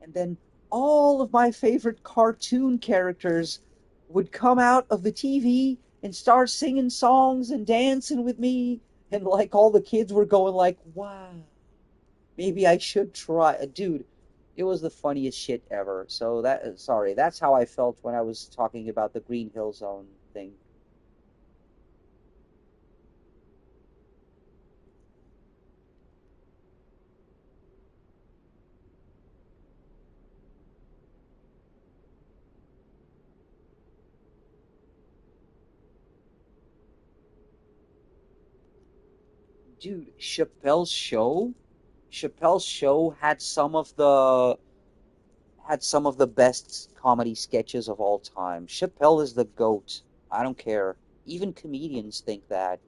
and then all of my favorite cartoon characters would come out of the TV and start singing songs and dancing with me, and like all the kids were going like, wow, maybe I should try. Dude, it was the funniest shit ever. So sorry, that's how I felt when I was talking about the Green Hill Zone thing. Dude, Chappelle's Show had some of the best comedy sketches of all time. Chappelle is the GOAT. I don't care. Even comedians think that.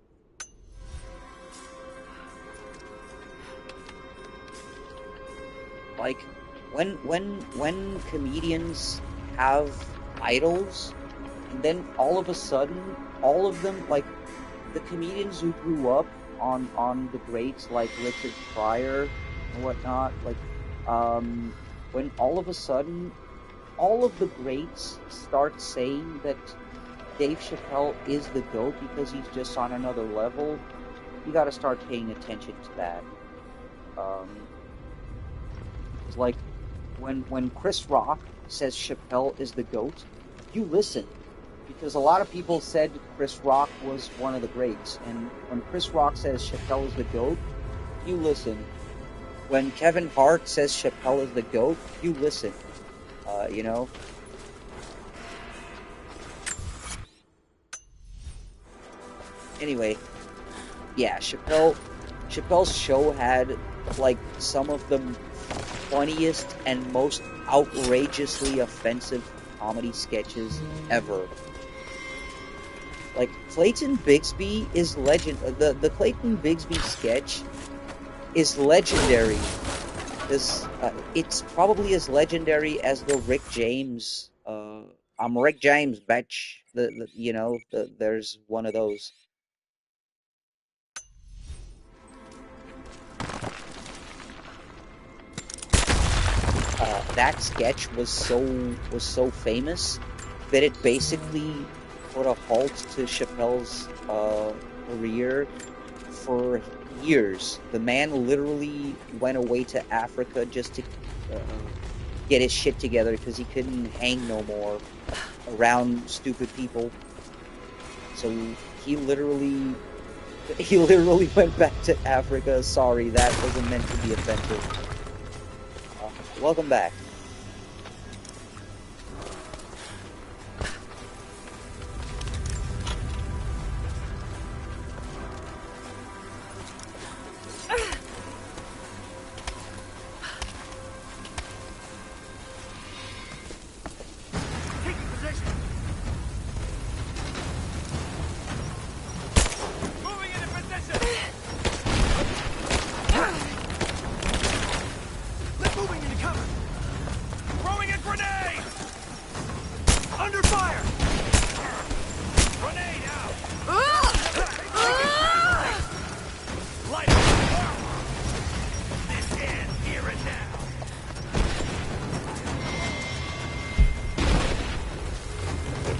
Like when comedians have idols, and then all of a sudden all of them, like, the comedians who grew up on the greats, like Richard Pryor and whatnot, like, when all of a sudden, all of the greats start saying that Dave Chappelle is the GOAT because he's just on another level, you gotta start paying attention to that. It's like, when Chris Rock says Chappelle is the GOAT, you listen. Because a lot of people said Chris Rock was one of the greats. And when Chris Rock says Chappelle is the GOAT, you listen. When Kevin Hart says Chappelle is the GOAT, you listen. You know? Anyway, yeah, Chappelle's show had, like, some of the funniest and most outrageously offensive comedy sketches ever. Like, Clayton Bigsby is the Clayton Bigsby sketch is legendary. It's probably as legendary as the Rick James, I'm Rick James, bitch. There's one of those. That sketch was so famous that it basically put a halt to Chappelle's career for years. The man literally went away to Africa just to get his shit together because he couldn't hang no more around stupid people. So he literally went back to Africa. Sorry, that wasn't meant to be offensive. Welcome back.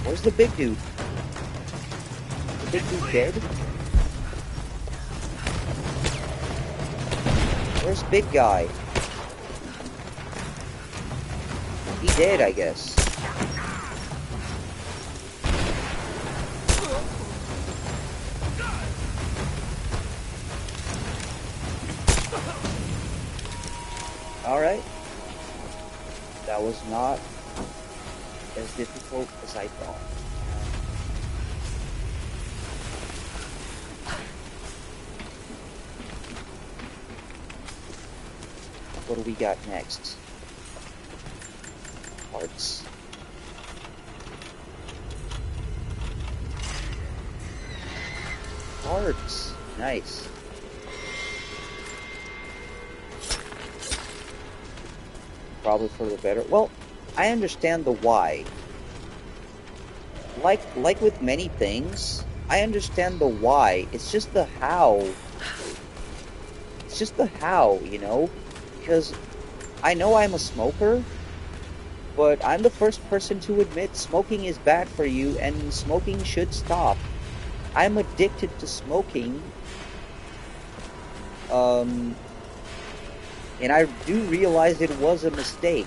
Where's the big dude? The big dude dead? Where's big guy? He dead, I guess. Alright. That was not as difficult as I thought. What do we got next? Parts. Parts. Nice. Probably for the better. Well, I understand the why. Like with many things, I understand the why. It's just the how. It's just the how, you know? Because I know I'm a smoker, but I'm the first person to admit smoking is bad for you and smoking should stop. I'm addicted to smoking. And I do realize it was a mistake.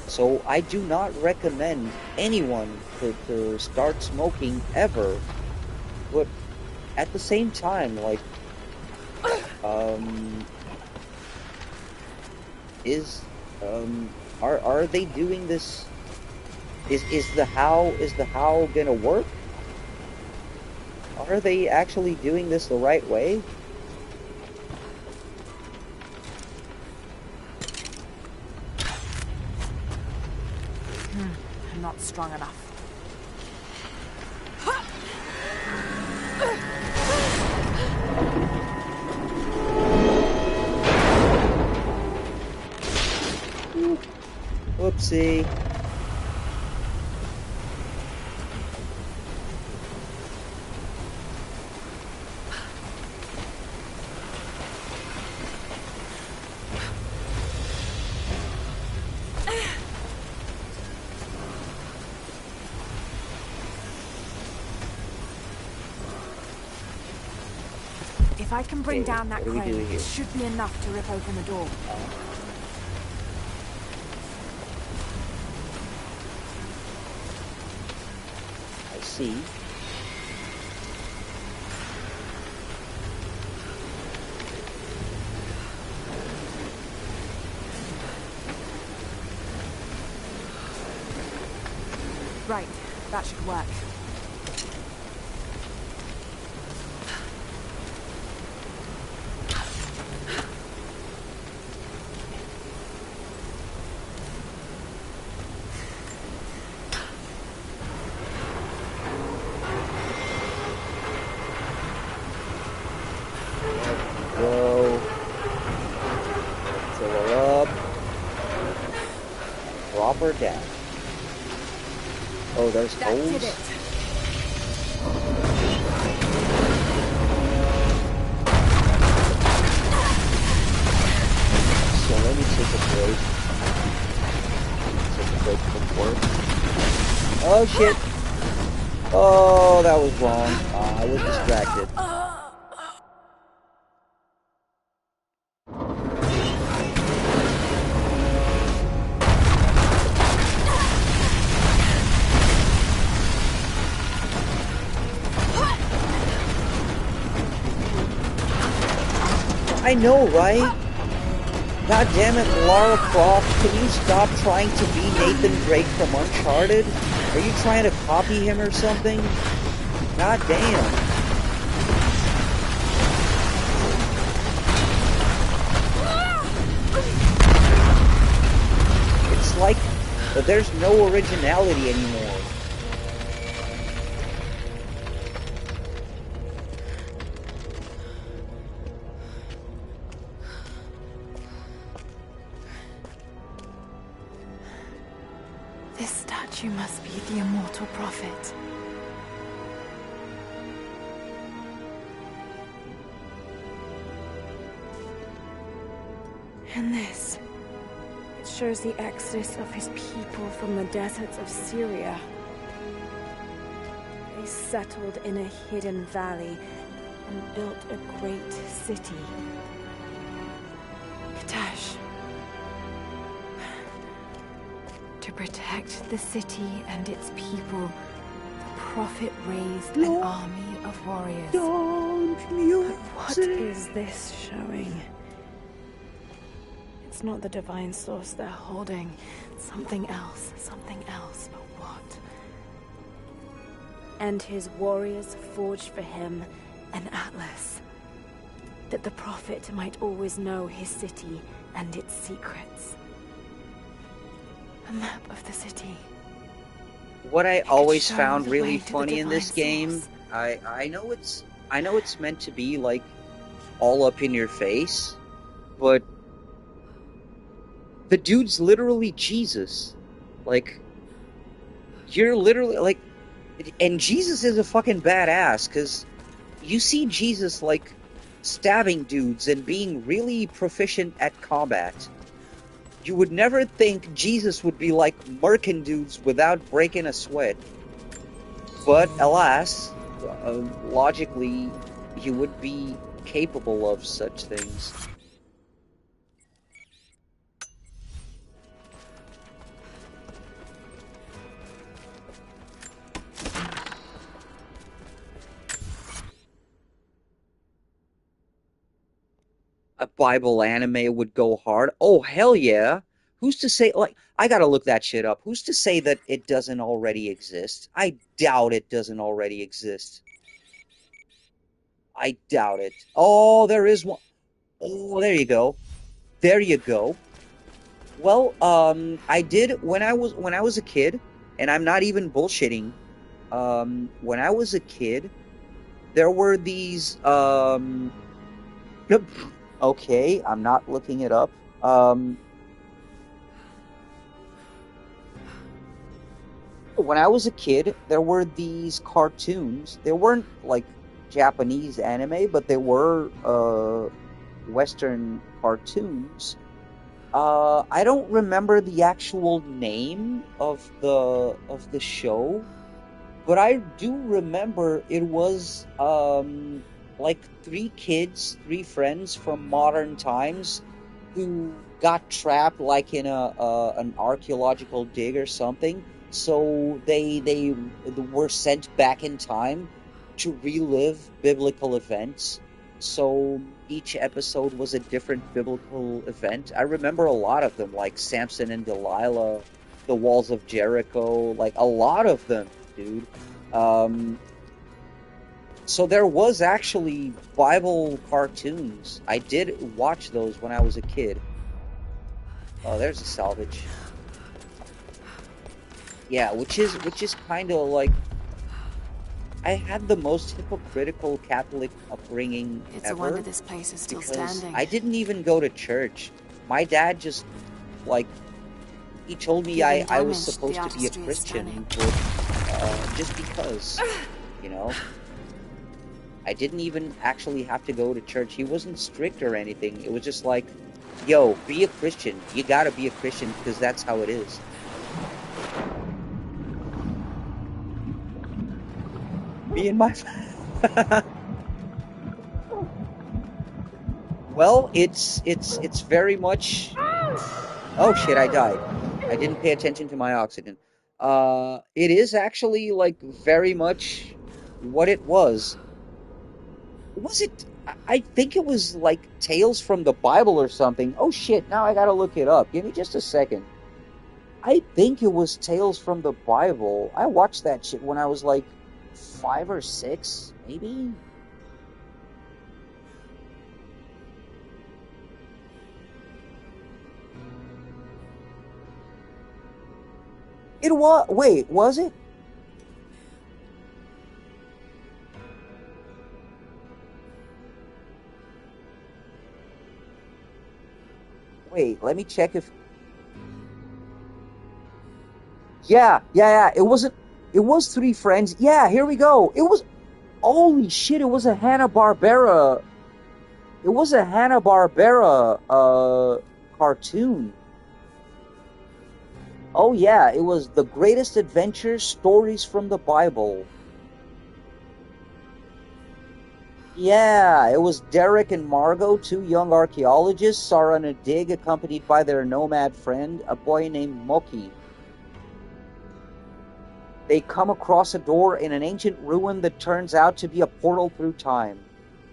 So I do not recommend anyone to start smoking ever. But at the same time, like, are they doing this? Is the how gonna work? Are they actually doing this the right way? I'm not strong enough. Whoopsie. If I can bring down that crane, here? it should be enough to rip open the door. I see. Right, that should work. Go. Fill her up. Drop her down. Oh, there's That holes? did it. So let me take a break. Take a break from work. Oh shit! Oh, that was wrong. I was distracted. I know, right? God damn it, Lara Croft, can you stop trying to be Nathan Drake from Uncharted? Are you trying to copy him or something? God damn. It's like there's no originality anymore. This statue must be the immortal prophet. And this, it shows the exodus of his people from the deserts of Syria. They settled in a hidden valley and built a great city. Katash. To protect the city and its people, the prophet raised an army of warriors. But what is this showing? It's not the divine source they're holding. Something else, but what? And his warriors forged for him an atlas, that the prophet might always know his city and its secrets. A map of the city. What I always found really funny in this game, I know it's meant to be like all up in your face, but the dude's literally Jesus. Like, you're literally like, and Jesus is a fucking badass, because you see Jesus like stabbing dudes and being really proficient at combat. You would never think Jesus would be like murking dudes without breaking a sweat. But alas, logically, he would be capable of such things. A Bible anime would go hard. Oh, hell yeah. Who's to say, like, I gotta look that shit up. Who's to say that it doesn't already exist? I doubt it doesn't already exist. I doubt it. Oh, there is one. Oh, there you go. There you go. Well, I did when I was a kid, and I'm not even bullshitting. When I was a kid, there were these, okay, I'm not looking it up. When I was a kid, there were these cartoons. They weren't like Japanese anime, but they were Western cartoons. I don't remember the actual name of the show, but I do remember it was like 3 kids, 3 friends from modern times who got trapped like in an archaeological dig or something. So they were sent back in time to relive biblical events. So each episode was a different biblical event. I remember a lot of them, like Samson and Delilah, the Walls of Jericho, like a lot of them, dude. So there was actually Bible cartoons. I did watch those when I was a kid. Oh, there's a salvage. Yeah, which is kind of like, I had the most hypocritical Catholic upbringing It's ever. a wonder this place is still standing. I didn't even go to church. My dad just, like, he told me I was supposed to be a Christian, but just because, you know. I didn't even actually have to go to church. He wasn't strict or anything. It was just like, yo, be a Christian. You gotta be a Christian because that's how it is. Me and my... Well, it's very much... Oh shit, I died. I didn't pay attention to my oxygen. It is actually, like, very much what it was. Was it? I think it was like Tales from the Bible or something. Oh shit, now I gotta look it up. Give me just a second. I think it was Tales from the Bible. I watched that shit when I was like 5 or 6, maybe? It was. Wait, was it? Wait, let me check if... Yeah. It wasn't... It was 3 Friends. Yeah, here we go. It was... Holy shit, it was a Hanna-Barbera... It was a Hanna-Barbera, cartoon. Oh yeah, it was The Greatest Adventures, Stories from the Bible. Yeah, it was Derek and Margot, 2 young archaeologists, are on a dig accompanied by their nomad friend, a boy named Moki. They come across a door in an ancient ruin that turns out to be a portal through time.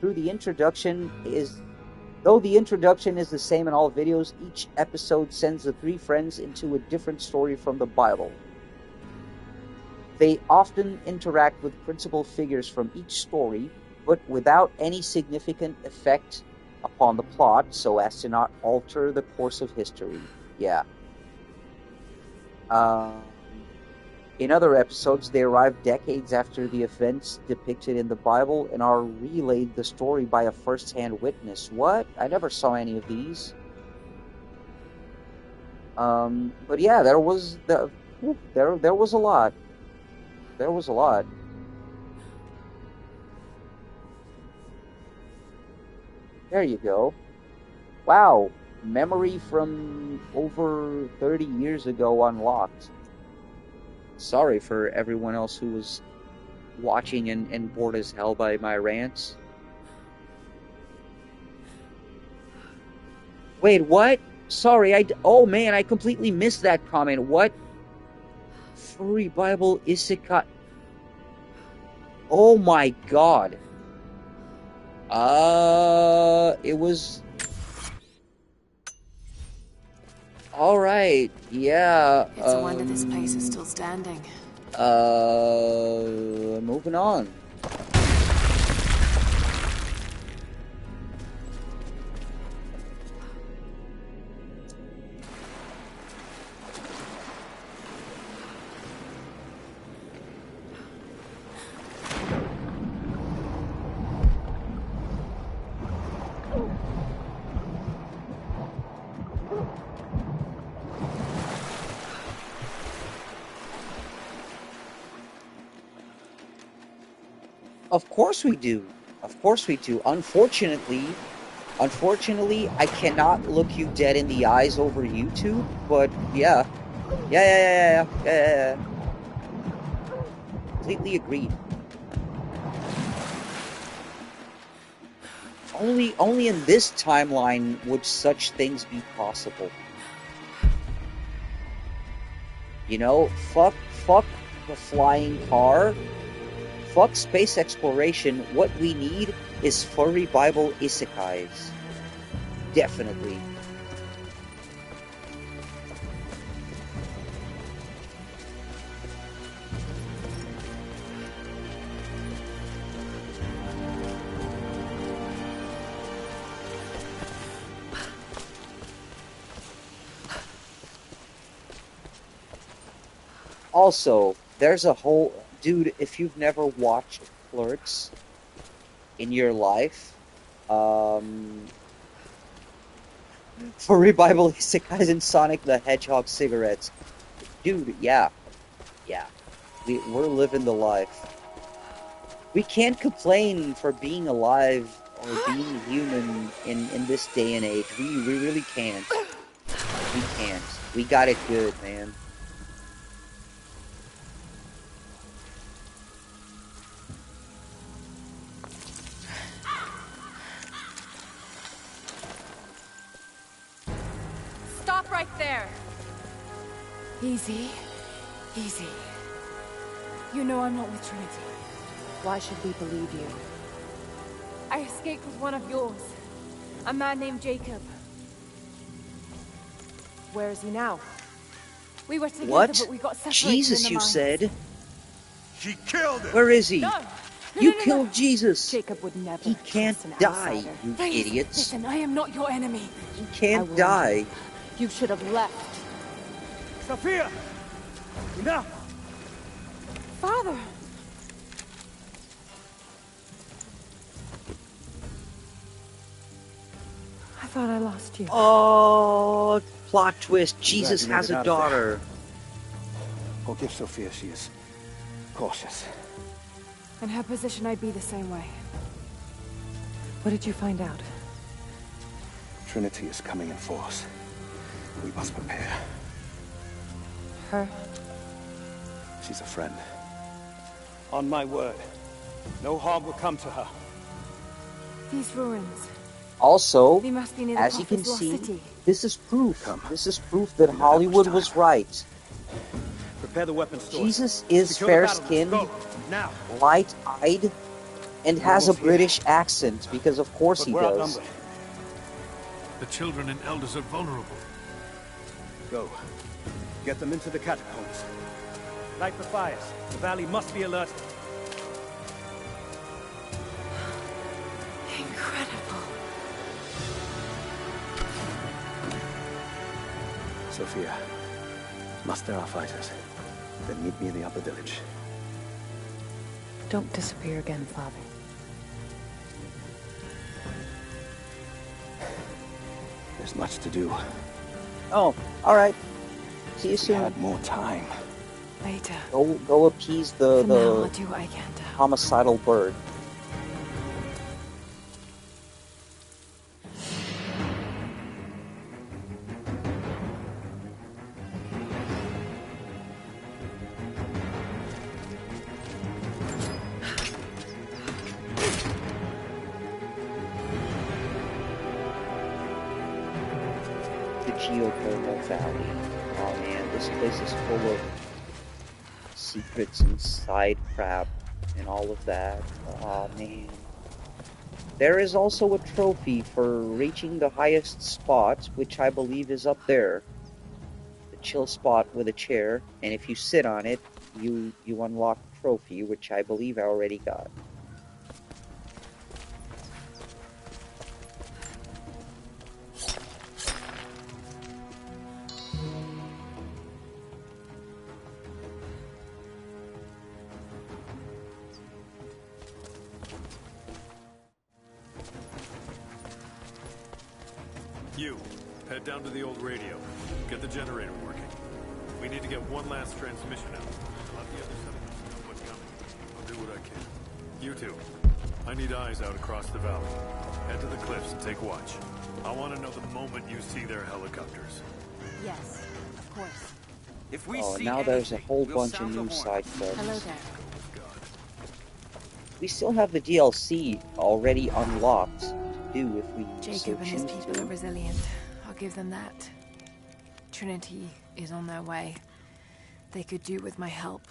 Though the introduction is the same in all videos, each episode sends the 3 friends into a different story from the Bible. They often interact with principal figures from each story, but without any significant effect upon the plot, so as to not alter the course of history. Yeah. In other episodes, they arrive decades after the events depicted in the Bible and are relayed the story by a first-hand witness. What? I never saw any of these. But yeah, there was a lot. There was a lot. There you go. Wow, memory from over 30 years ago unlocked. Sorry for everyone else who was watching and bored as hell by my rants. Wait, what? Sorry, oh man, I completely missed that comment. What? Furry Bible Isekai. Oh my god. It was... Alright, yeah. It's a wonder this place is still standing. Moving on. Of course we do. Of course we do. Unfortunately, I cannot look you dead in the eyes over YouTube, but yeah. Yeah. Completely agreed. Only in this timeline would such things be possible. You know, fuck the flying car. Fuck space exploration. What we need is furry Bible isekais. Definitely. Also, there's a whole... Dude, if you've never watched Clerks in your life, furry Bible isekais and Sonic the Hedgehog cigarettes. Dude, yeah. Yeah. We're living the life. We can't complain for being alive or being human in this day and age. We really can't. We can't. We got it good, man. Stop right there! Easy. Easy. You know I'm not with Trinity. Why should we believe you? I escaped with one of yours. A man named Jacob. Where is he now? We were together, What? but we got separated. Jesus, in the you mines. said? She killed him! Where is he? No! You killed Jesus! Jacob would never. He can't die, you Please, idiots. listen, I am not your enemy. He can't die. You should have left. Sophia! Enough! Father! I thought I lost you. Oh, plot twist. Jesus has a daughter. Forgive Sophia, she is cautious. In her position, I'd be the same way. What did you find out? Trinity is coming in force. We must prepare. Her? She's a friend. On my word, no harm will come to her. These ruins. Also, They must be near the as you can Prophet's lost see, city. this is proof. This is proof that Hollywood was right. Prepare the weapon stores. Jesus is Secure the fair-skinned, battlements. Go, now. light-eyed, and has a British accent, because of course he does. The children and elders are vulnerable. Go. Get them into the catacombs. Light the fires. The valley must be alerted. Incredible. Sophia, muster our fighters. Then meet me in the upper village. Don't disappear again, Father. There's much to do. Oh, alright. See you soon. Had more time. Later. Go appease the For now, I'll do what I can to help. homicidal bird. The geothermal valley. Oh man, this place is full of secrets and side crap and all of that. Oh man. There is also a trophy for reaching the highest spot, which I believe is up there. The chill spot with a chair, and if you sit on it, you unlock the trophy, which I believe I already got. You, head down to the old radio. Get the generator working. We need to get one last transmission out. Let the other side know what's coming. I'll do what I can. You two, I need eyes out across the valley. Head to the cliffs and take watch. I want to know the moment you see their helicopters. Yes, of course. If we Oh, see now there's a anything, whole we'll bunch of sound the new horn. side quests. Hello there. We still have the DLC already unlocked. do if we Jacob and his choose people to. are resilient. I'll give them that. Trinity is on their way. They could do with my help.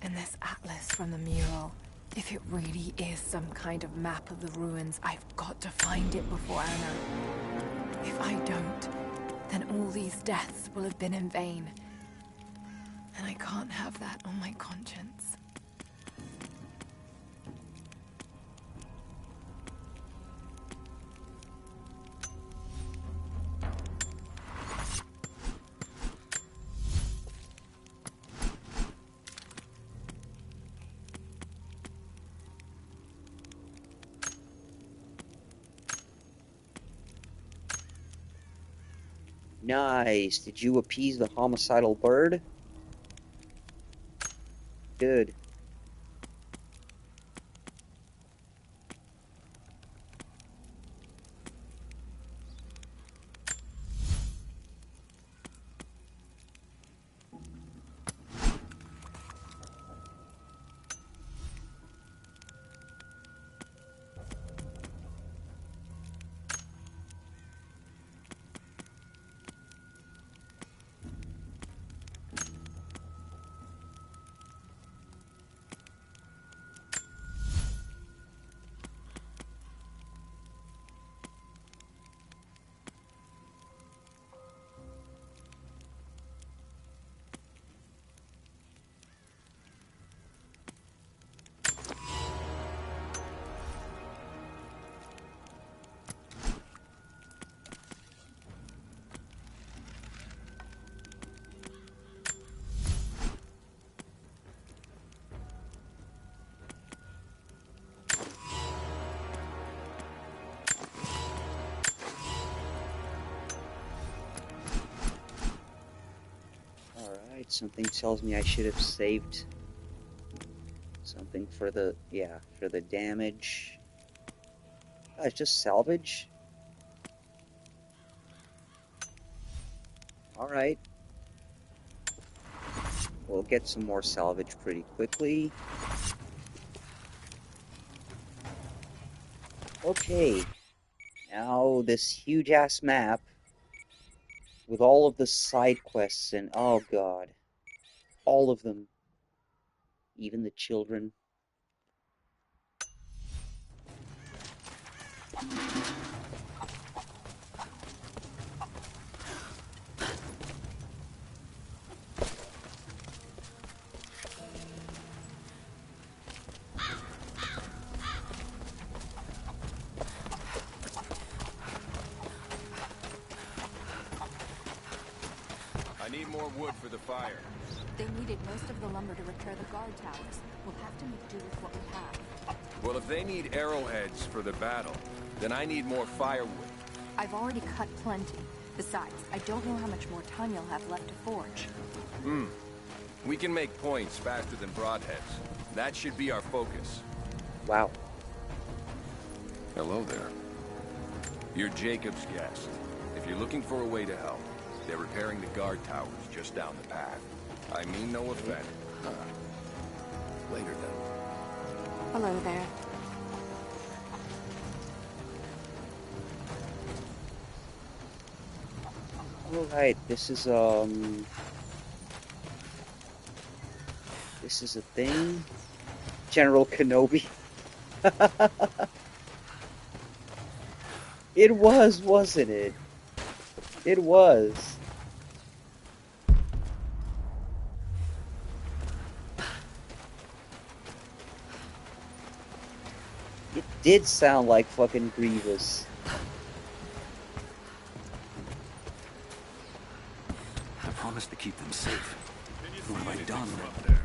And this atlas from the mural. If it really is some kind of map of the ruins, I've got to find it before Anna. If I don't, then all these deaths will have been in vain. And I can't have that on my conscience. Nice. Did you appease the homicidal bird? Good. Alright, something tells me I should have saved something for the, for the damage. Oh, it's just salvage? Alright. We'll get some more salvage pretty quickly. Okay. Now this huge-ass map with all of the side quests and, oh god. All of them. Even the children. I need more wood for the fire. They needed most of the lumber to repair the guard towers. We'll have to make do with what we have. Well, if they need arrowheads for the battle, then I need more firewood. I've already cut plenty. Besides, I don't know how much more time you'll have left to forge. We can make points faster than broadheads. That should be our focus. Wow. Hello there. You're Jacob's guest. If you're looking for a way to help, they're repairing the guard towers just down the path. I mean no offense. Later then. Hello there. Alright, this is a thing. General Kenobi. It was, wasn't it? It was. It did sound like fucking Grievous. I promised to keep them safe. What have I done?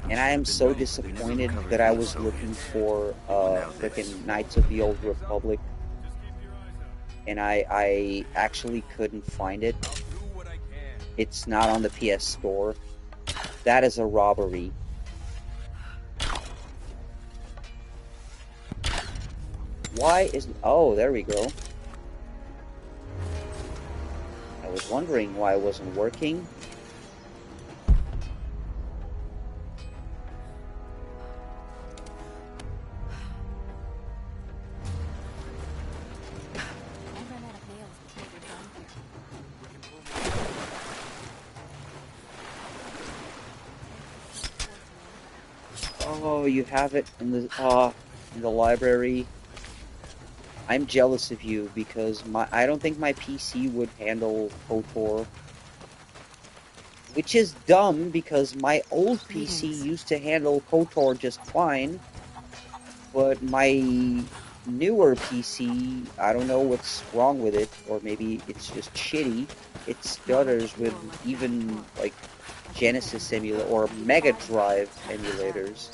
And I am so disappointed that I was looking for frickin' Knights of the Old Republic. And I actually couldn't find it. It's not on the PS Store. That is a robbery. Why is... Oh, there we go. I was wondering why it wasn't working. Oh, you have it in the library. I'm jealous of you because I don't think my PC would handle KOTOR. Which is dumb because my old PC used to handle KOTOR just fine, but my newer PC, I don't know what's wrong with it, or maybe it's just shitty. It stutters with even like Genesis emulator or Mega Drive emulators.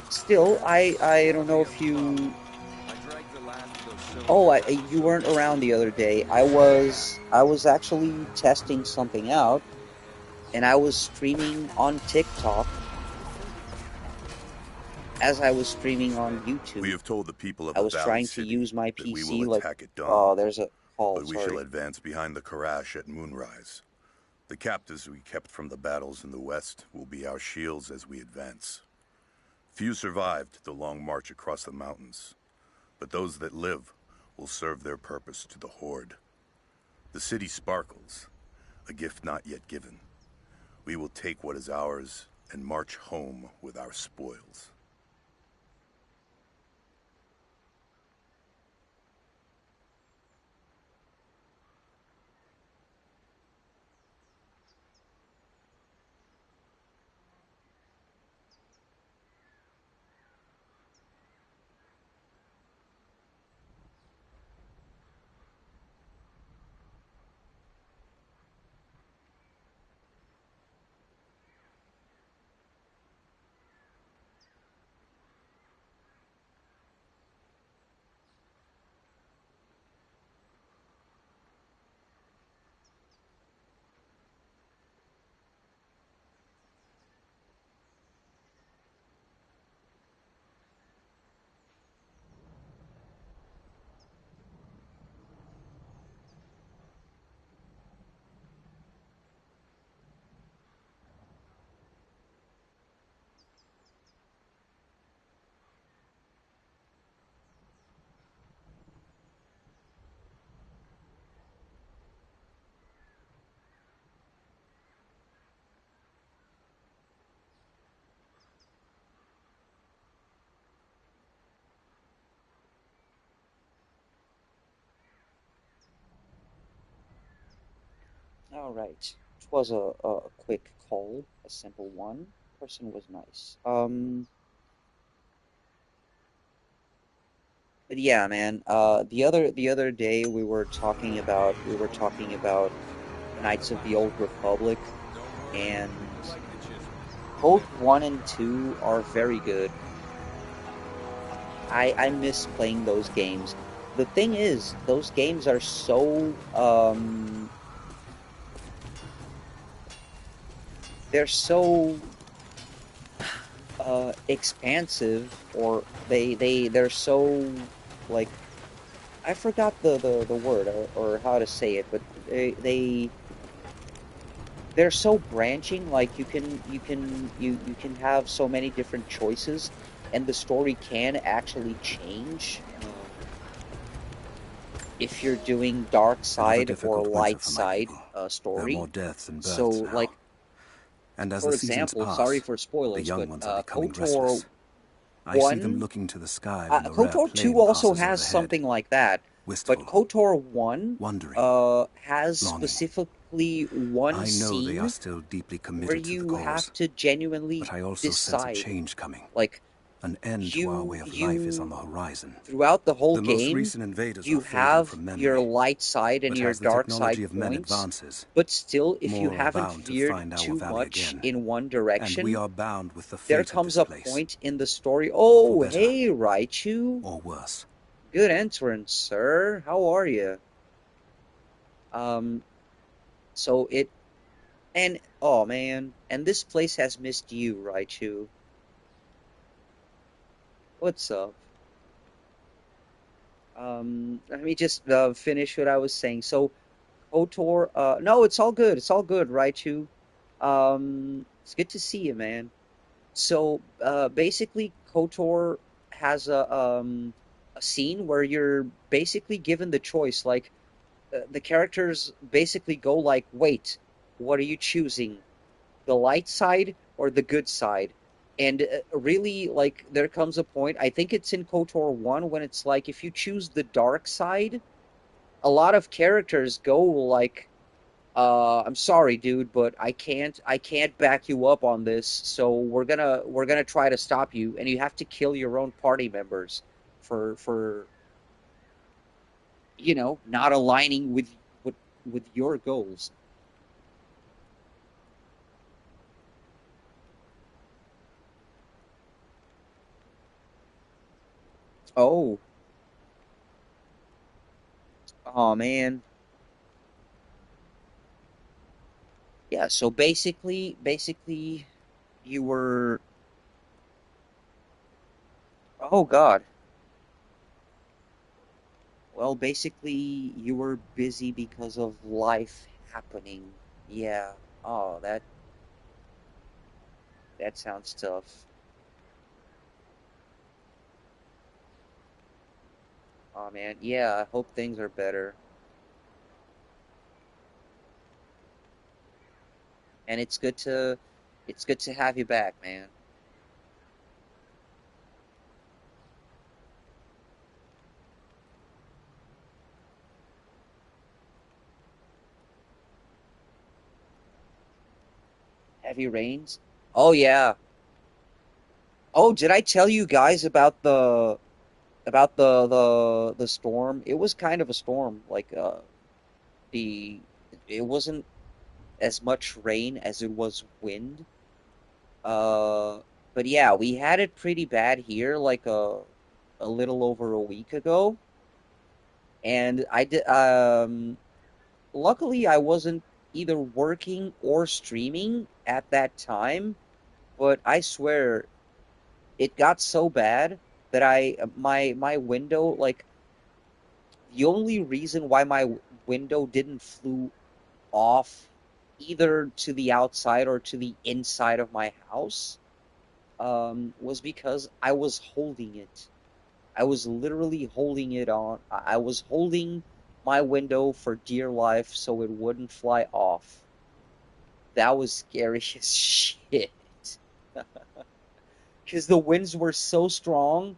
Still, I don't know if you. Oh, you weren't around the other day. I was actually testing something out, and I was streaming on TikTok as I was streaming on YouTube. We have told the people of I was the Valley trying to City use my that we PC will like. attack at dawn. Oh, there's a call. But we shall advance behind the Karash at moonrise. The captives we kept from the battles in the west will be our shields as we advance. Few survived the long march across the mountains, but those that live will serve their purpose to the Horde. The city sparkles, a gift not yet given. We will take what is ours and march home with our spoils. All right. It was a quick call, a simple one. Person was nice. But yeah, man. The other day we were talking about Knights of the Old Republic, and both 1 and 2 are very good. I miss playing those games. The thing is, those games are so they're so expansive, or they're so like, I forgot the word, or how to say it, but they're so branching. Like you can have so many different choices, and the story can actually change if you're doing dark side or light side story. There are more deaths and births So now. like, And as for the seasons example, pass, sorry for spoilers, the young but ones are becoming KOTOR restless. I see them 1, looking to the sky when the rare KOTOR 2 plane also passes has overhead. something like that, Wistful, but KOTOR 1 has longing. specifically one I know scene they are still deeply committed where to the you cause, have to genuinely but I also sense a decide. change coming. Like, An end to our way of life is on the horizon. Throughout the whole The most game, recent invaders you are fading have from memory, your light side and but your as the dark side technology of men points, advances, but still, if you more are haven't bound to veered find our too valley much again. in one And direction, we are bound with the there fate of comes this a place. point in the story. Oh, better. hey, Raichu. Or worse. Good entrance, sir. How are you? So it, and, oh man, and this place has missed you, Raichu. What's up? Let me just finish what I was saying. So, KOTOR, no, it's all good. It's all good, Raichu. It's good to see you, man. So, basically, KOTOR has a scene where you're basically given the choice. Like, the characters basically go like, wait, what are you choosing? The light side or the good side. And really, like, there comes a point, I think it's in KOTOR 1, when it's like, if you choose the dark side, a lot of characters go like, I'm sorry, dude, but I can't back you up on this, so we're gonna try to stop you, and you have to kill your own party members for not aligning with your goals. Oh, oh man. Yeah, so basically you were, oh God. Well, basically you were busy because of life happening. Yeah. Oh, that sounds tough. Oh man. Yeah, I hope things are better. And it's good to have you back, man. Heavy rains? Oh yeah. Oh, did I tell you guys about the storm? It was kind of a storm. Like the it wasn't as much rain as it was wind. Uh but yeah, we had it pretty bad here like a little over a week ago. And I did luckily I wasn't either working or streaming at that time, but I swear it got so bad that my window, like, the only reason why my window didn't flew off either to the outside or to the inside of my house was because I was holding it. I was literally holding it on. I was holding my window for dear life so it wouldn't fly off. That was scary as shit. Because the winds were so strong,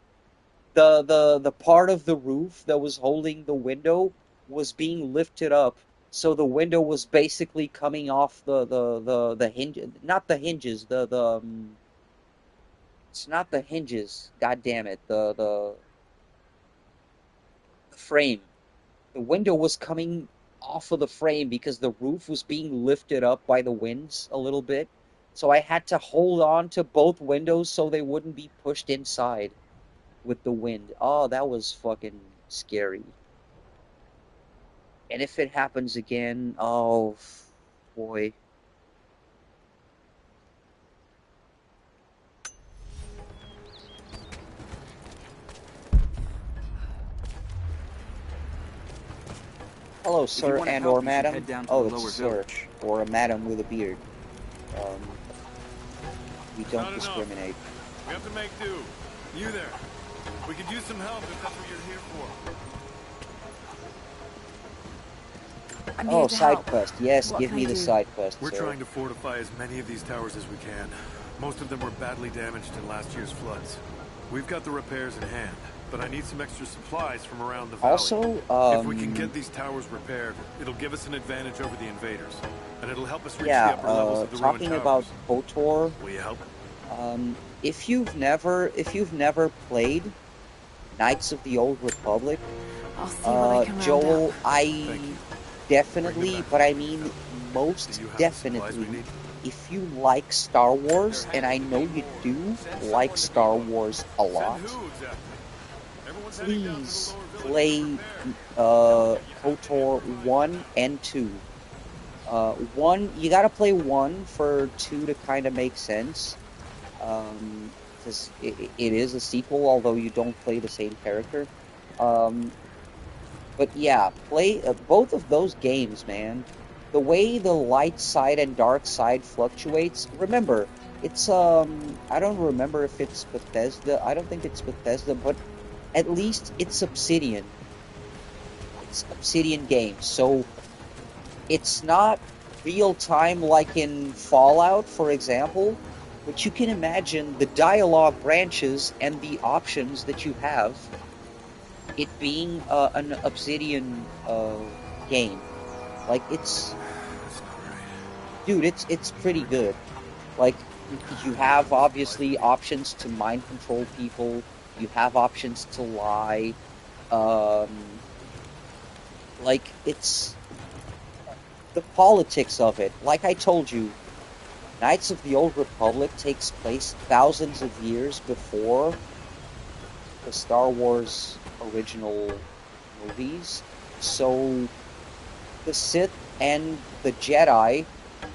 the part of the roof that was holding the window was being lifted up, so the window was basically coming off the hinge, not the hinges, it's not the hinges, god damn it, the frame. The window was coming off of the frame because the roof was being lifted up by the winds a little bit. So I had to hold on to both windows so they wouldn't be pushed inside with the wind. Oh, that was fucking scary. And if it happens again, oh boy. Hello, If you sir want to and help, or you should madam. head down to Oh, the it's a lower sir village. or a madam with a beard. Um, we don't Not enough. discriminate. We have to make do. You there. We could use some help if that's what you're here for. I'm Oh, here to side help. quest. Yes, What give can me I the do? side quest, We're sir. trying to fortify as many of these towers as we can. Most of them were badly damaged in last year's floods. We've got the repairs in hand, but I need some extra supplies from around the valley. Also, if we can get these towers repaired, it'll give us an advantage over the invaders, and it'll help us reach the yeah, upper levels of the ruined talking towers. about KOTOR, Will you help? if you've never played Knights of the Old Republic, I'll see what I can Joel, round up. I definitely, but I mean most definitely, if you like Star Wars, and I know you do like Star Wars a lot, please play KOTOR 1 and 2. 1, you gotta play 1 for 2 to kind of make sense. Because it is a sequel, although you don't play the same character. But yeah, play both of those games, man. The way the light side and dark side fluctuates. Remember, it's I don't remember if it's Bethesda. I don't think it's Bethesda, but at least it's Obsidian. It's Obsidian Games, so it's not real time like in Fallout, for example. But you can imagine the dialogue branches and the options that you have, it being an Obsidian game. Like, it's... Dude, it's pretty good. Like, you have, obviously, options to mind control people. You have options to lie. Like, it's... The politics of it. Like I told you, Knights of the Old Republic takes place thousands of years before the Star Wars original movies. So, the Sith and the Jedi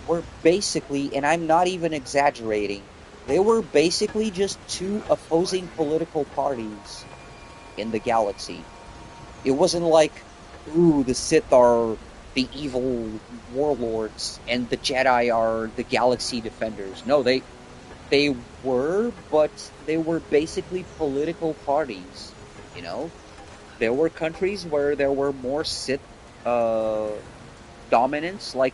were basically, and I'm not even exaggerating, they were basically just two opposing political parties in the galaxy. It wasn't like, ooh, the Sith are the evil warlords and the Jedi are the galaxy defenders. No, they were, but they were basically political parties, you know? There were countries where there were more Sith dominance, like,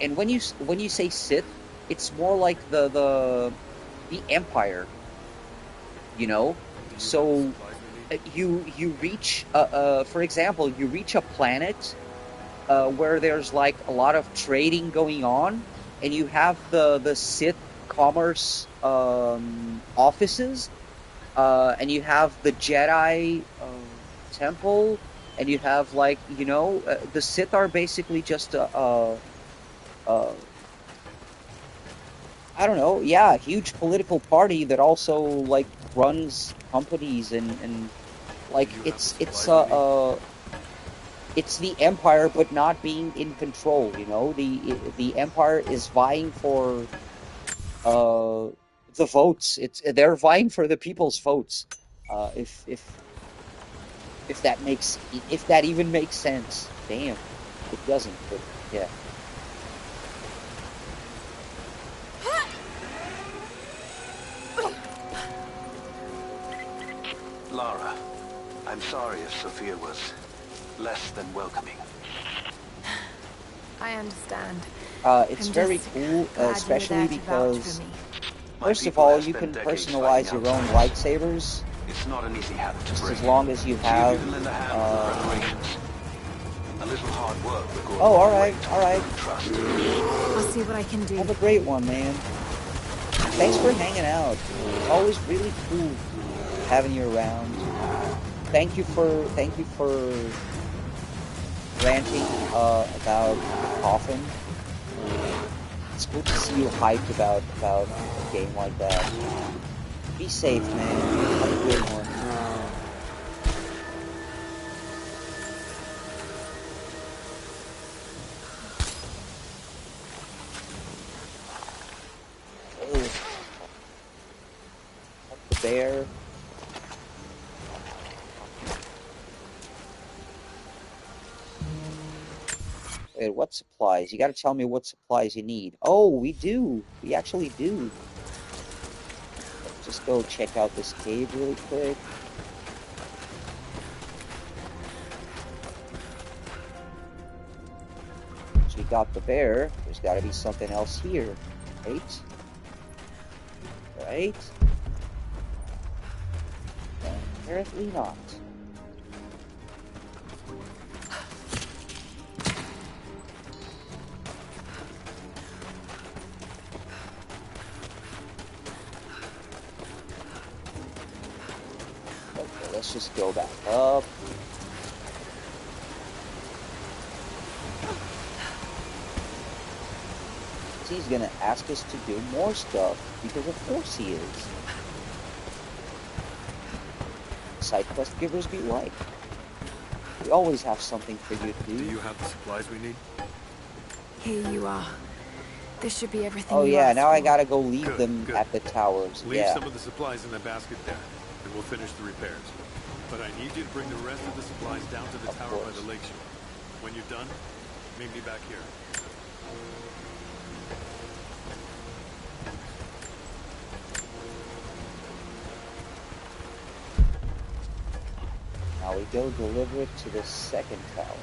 and when you say Sith, it's more like the Empire, you know? So you reach for example, you reach a planet where there's like a lot of trading going on, and you have the Sith commerce offices, and you have the Jedi temple, and you have, like, you know, the Sith are basically just I don't know, yeah, a huge political party that also, like, runs companies and like, it's the Empire, but not being in control, you know? The Empire is vying for the votes. They're vying for the people's votes. If that even makes sense. Damn, it doesn't, but yeah. Lara, I'm sorry if Sophia was less than welcoming. I understand. It's very cool, especially because, first of all, you can personalize your own lightsabers. It's not an easy habit to break. Just as long as you have... A little hard work will go oh, alright. I'll see what I can do. Have a great one, man. Thanks for hanging out. It's always really cool having you around. Thank you for ranting about the coffin. It's good to see you hyped about a game like that. Be safe, man. Have a good one. Bear. Wait, what supplies? You gotta tell me what supplies you need. Oh, we do. We actually do. Let's just go check out this cave really quick. So we got the bear. There's gotta be something else here. Right? Right? Apparently not. Okay, let's just go back up. He's gonna ask us to do more stuff, because of course he is. Side quest givers be like. We always have something for you to do. Do you have the supplies we need? Here you are. This should be everything. Oh yeah, now for. I gotta go leave them at the towers. Leave some of the supplies in the basket there, and we'll finish the repairs. But I need you to bring the rest of the supplies down to the tower by the lakeshore. When you're done, meet me back here. Now we go deliver it to the second tower.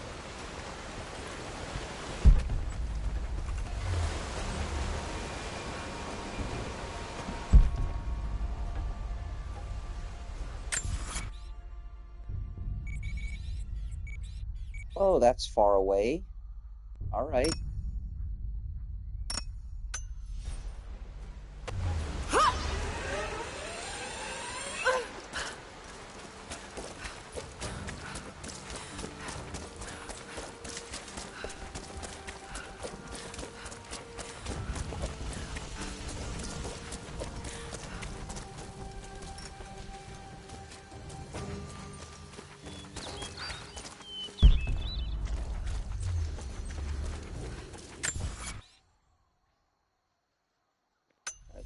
Oh, that's far away. Alright.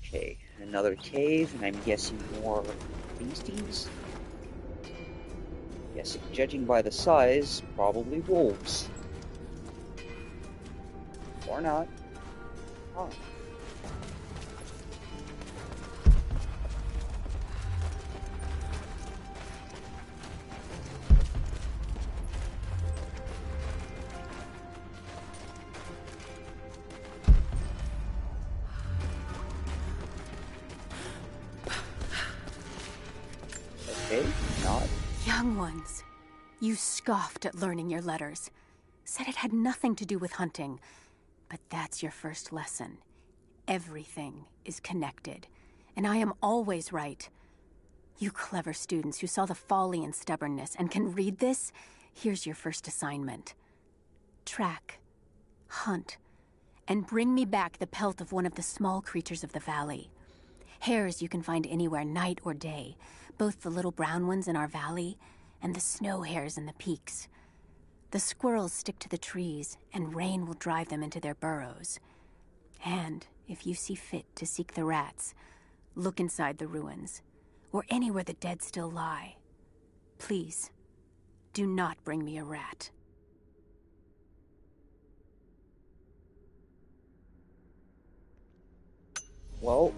Okay, another cave, and I'm guessing more beasties? Guessing, judging by the size, probably wolves. Or not. Huh. Okay, not. Young ones, you scoffed at learning your letters. Said it had nothing to do with hunting. But that's your first lesson. Everything is connected. And I am always right. You clever students who saw the folly and stubbornness and can read this, here's your first assignment. Track, hunt, and bring me back the pelt of one of the small creatures of the valley. Hares you can find anywhere, night or day. Both the little brown ones in our valley and the snow hares in the peaks. The squirrels stick to the trees, and rain will drive them into their burrows. And if you see fit to seek the rats, look inside the ruins, or anywhere the dead still lie. Please, do not bring me a rat. Well,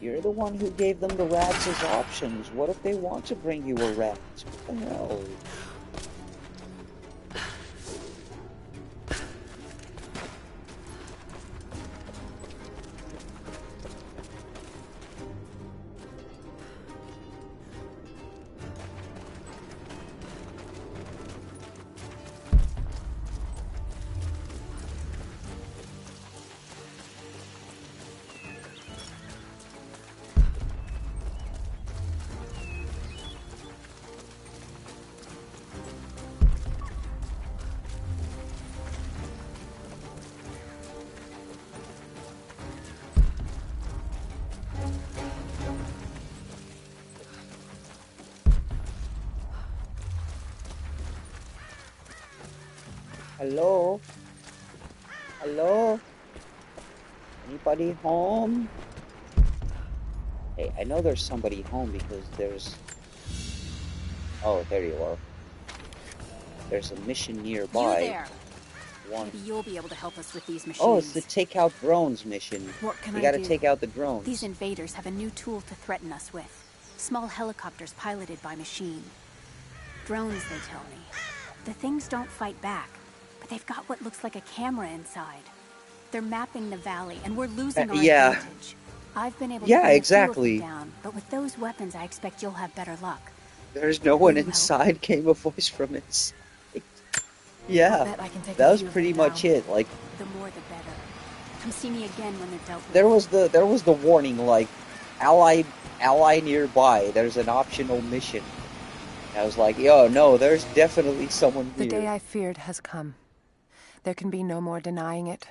you're the one who gave them the rats as options. What if they want to bring you a rat? What the hell? Hello? Hello? Anybody home? Hey, I know there's somebody home because there's... Oh, there you are. There's a mission nearby. You there. One. Maybe you'll be able to help us with these machines. Oh, it's the take out drones mission. What can We I gotta do? take out the drones. These invaders have a new tool to threaten us with. Small helicopters piloted by machine. Drones, they tell me. The things don't fight back, but they've got what looks like a camera inside. They're mapping the valley, and we're losing our advantage. I've been able to bring exactly. a few of them down, but with those weapons, I expect you'll have better luck. There's no one inside, came a voice from inside. Yeah, that was pretty much it. Like, the more the better. Come see me again when they're dealt with. There was the warning, like, ally nearby. There's an optional mission. I was like, yo, no, there's definitely someone here. The day I feared has come. There can be no more denying it.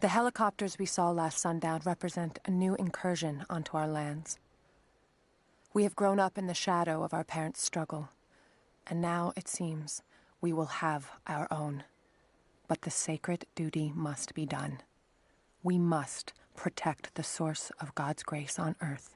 The helicopters we saw last sundown represent a new incursion onto our lands. We have grown up in the shadow of our parents' struggle, and now, it seems, we will have our own. But the sacred duty must be done. We must protect the source of God's grace on earth.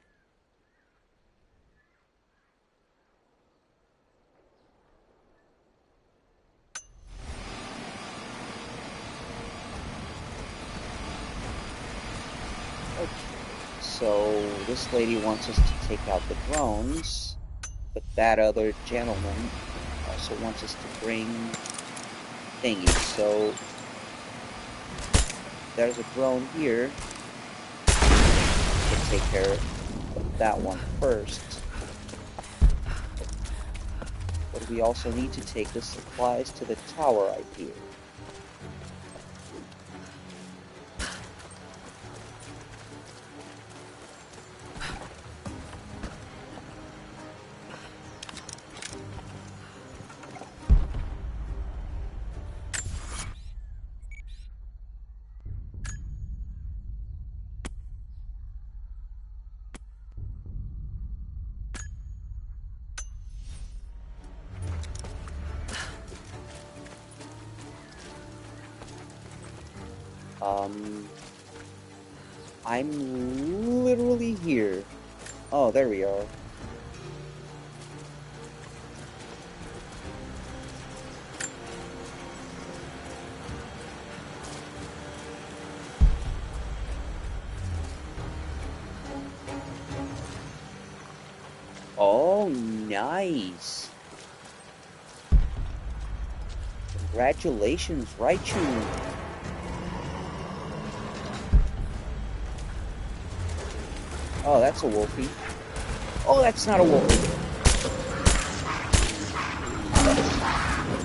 Okay, so this lady wants us to take out the drones, but that other gentleman also wants us to bring thingies, so there's a drone here. We'll take care of that one first. What is we also need to take the supplies to the tower, I fear. I'm literally here. Oh, there we are. Oh, nice. Congratulations, Raichu. Oh, that's a wolfie. Oh, that's not a wolfie.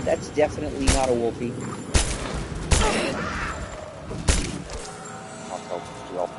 That's definitely not a wolfie. I'll tell Drill.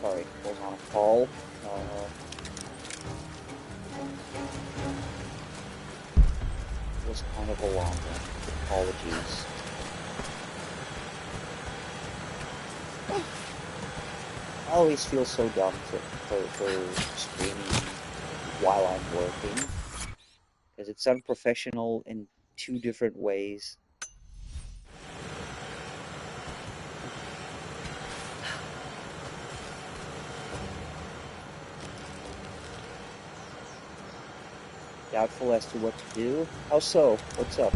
sorry, was on a call. It was kind of a long one. Apologies. I always feel so dumb for streaming while I'm working, because it's unprofessional in two different ways. Doubtful as to what to do. How so? What's up?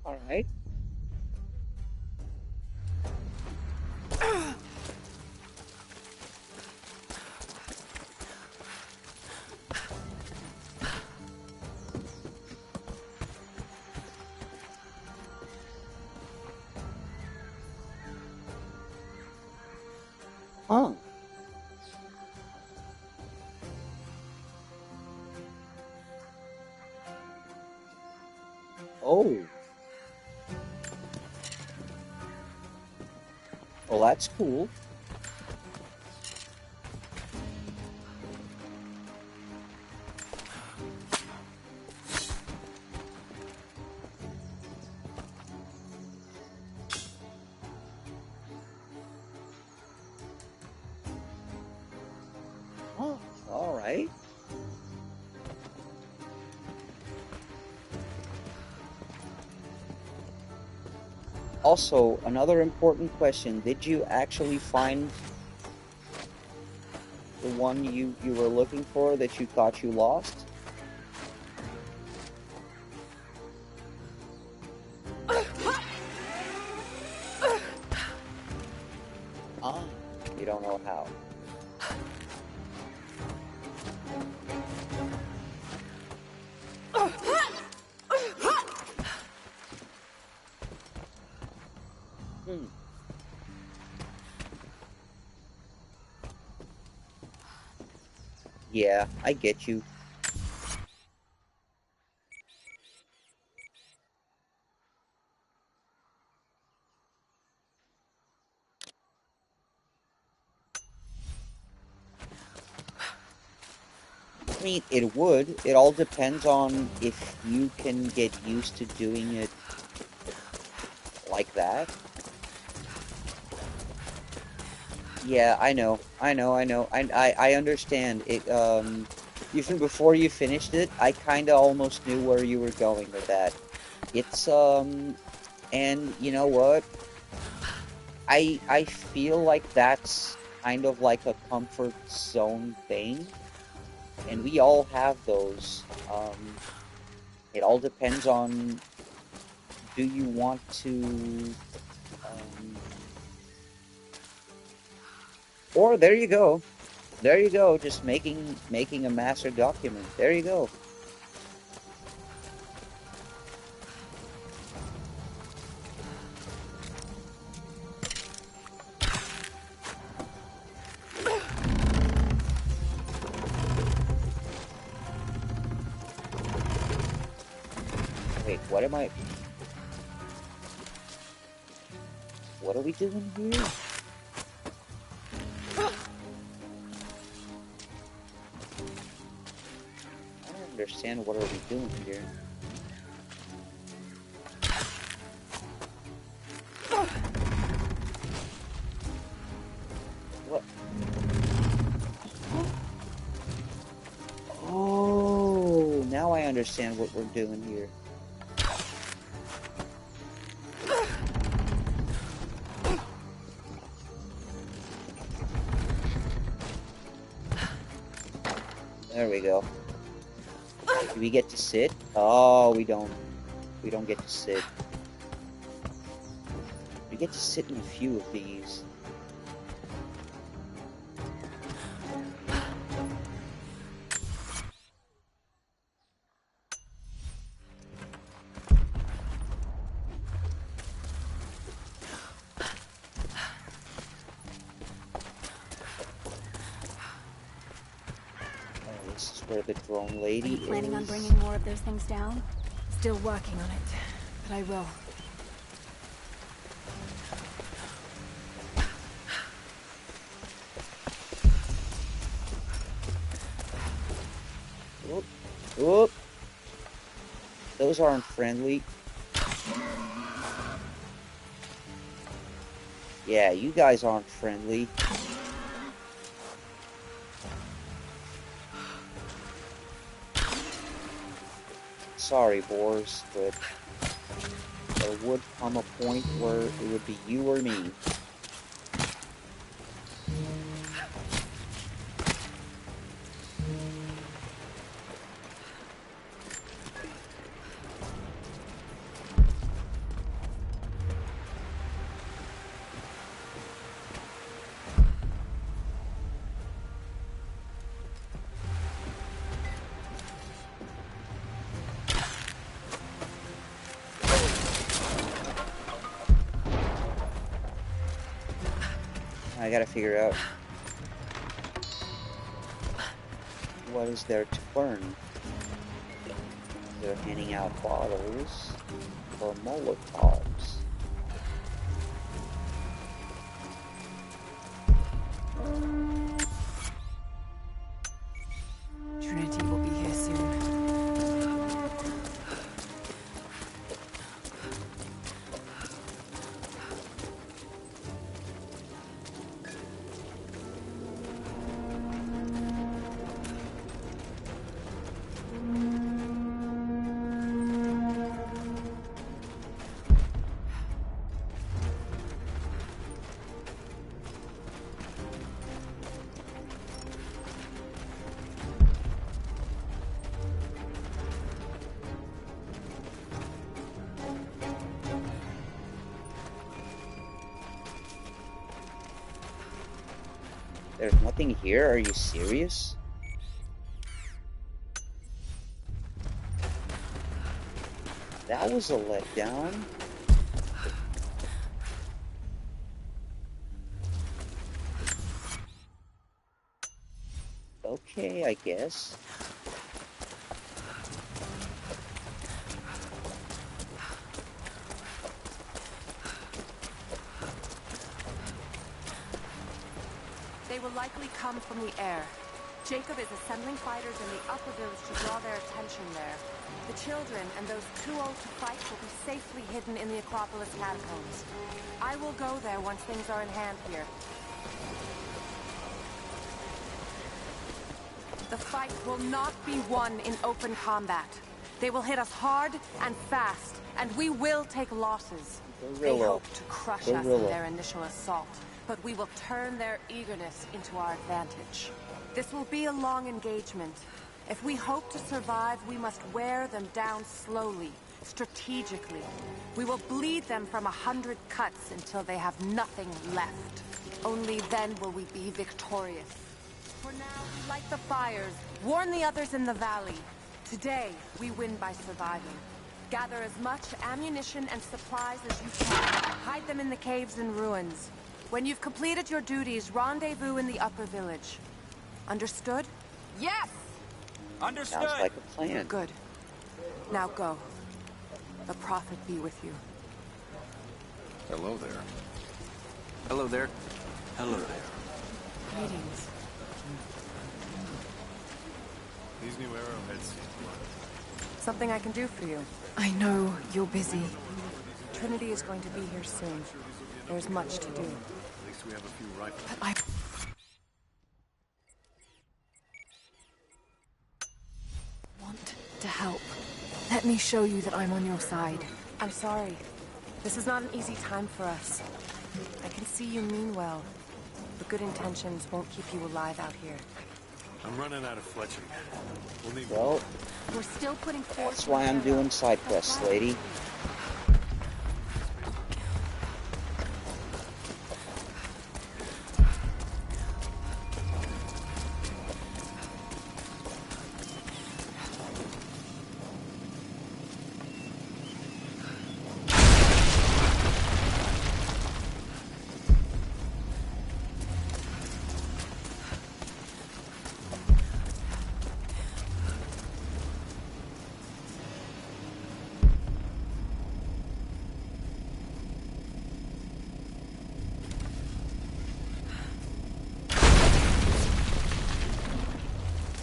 All right. Huh. Oh. Well, that's cool. Oh, all right. Also, another important question. Did you actually find the one you were looking for that you thought you lost? Ah, you don't know how. Yeah, I get you. I mean, it would. It all depends on if you can get used to doing it like that. Yeah, I know. I understand. Even before you finished it, I kinda almost knew where you were going with that. It's, and you know what? I feel like that's kind of like a comfort zone thing, and we all have those. It all depends on, do you want to, or there you go. There you go, just making a master document. There you go. Wait, what am I... What are we doing here? I don't understand what are we doing here. What? Oh, now I understand what we're doing here. There we go. Do we get to sit? Oh, we don't. We don't get to sit. We get to sit in a few of these. This is where the drone lady is. Are you planning on bringing more of those things down? Still working on it, but I will. Whoop. Whoop. Those aren't friendly. Yeah, you guys aren't friendly. Sorry, boars, but there would come a point where it would be you or me. I gotta figure out what is there to burn. They're handing out bottles or Molotovs. Trinity will be here soon. There's nothing here? Are you serious? That was a letdown. Okay, I guess. They will likely come from the air. Jacob is assembling fighters in the upper village to draw their attention there. The children and those too old to fight will be safely hidden in the Acropolis catacombs. I will go there once things are in hand here. The fight will not be won in open combat. They will hit us hard and fast, and we will take losses. They hope to crush us in their initial assault, but we will turn their eagerness into our advantage. This will be a long engagement. If we hope to survive, we must wear them down slowly, strategically. We will bleed them from 100 cuts until they have nothing left. Only then will we be victorious. For now, light the fires, warn the others in the valley. Today, we win by surviving. Gather as much ammunition and supplies as you can. Hide them in the caves and ruins. When you've completed your duties, rendezvous in the upper village. Understood? Yes! Understood! Sounds like a plan. Good. Now go. The Prophet be with you. Hello there. Hello there. Hello there. Greetings. These new arrowheads seem Something I can do for you. I know you're busy. Trinity is going to be here soon. There's much to do. At least we have a few rifles. But I want to help. Let me show you that I'm on your side. I'm sorry. This is not an easy time for us. I can see you mean well, but good intentions won't keep you alive out here. I'm running out of fletching. We'll need Well, We're still putting forth. That's why I'm doing side quests, lady.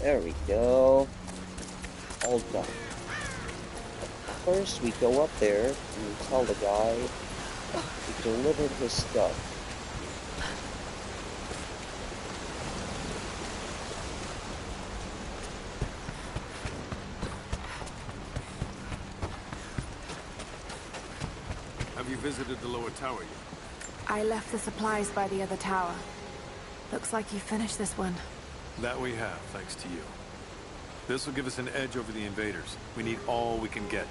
There we go. All done. First, we go up there and we tell the guy we delivered his stuff. Have you visited the lower tower yet? I left the supplies by the other tower. Looks like you finished this one. That we have, thanks to you. This will give us an edge over the invaders. We need all we can get.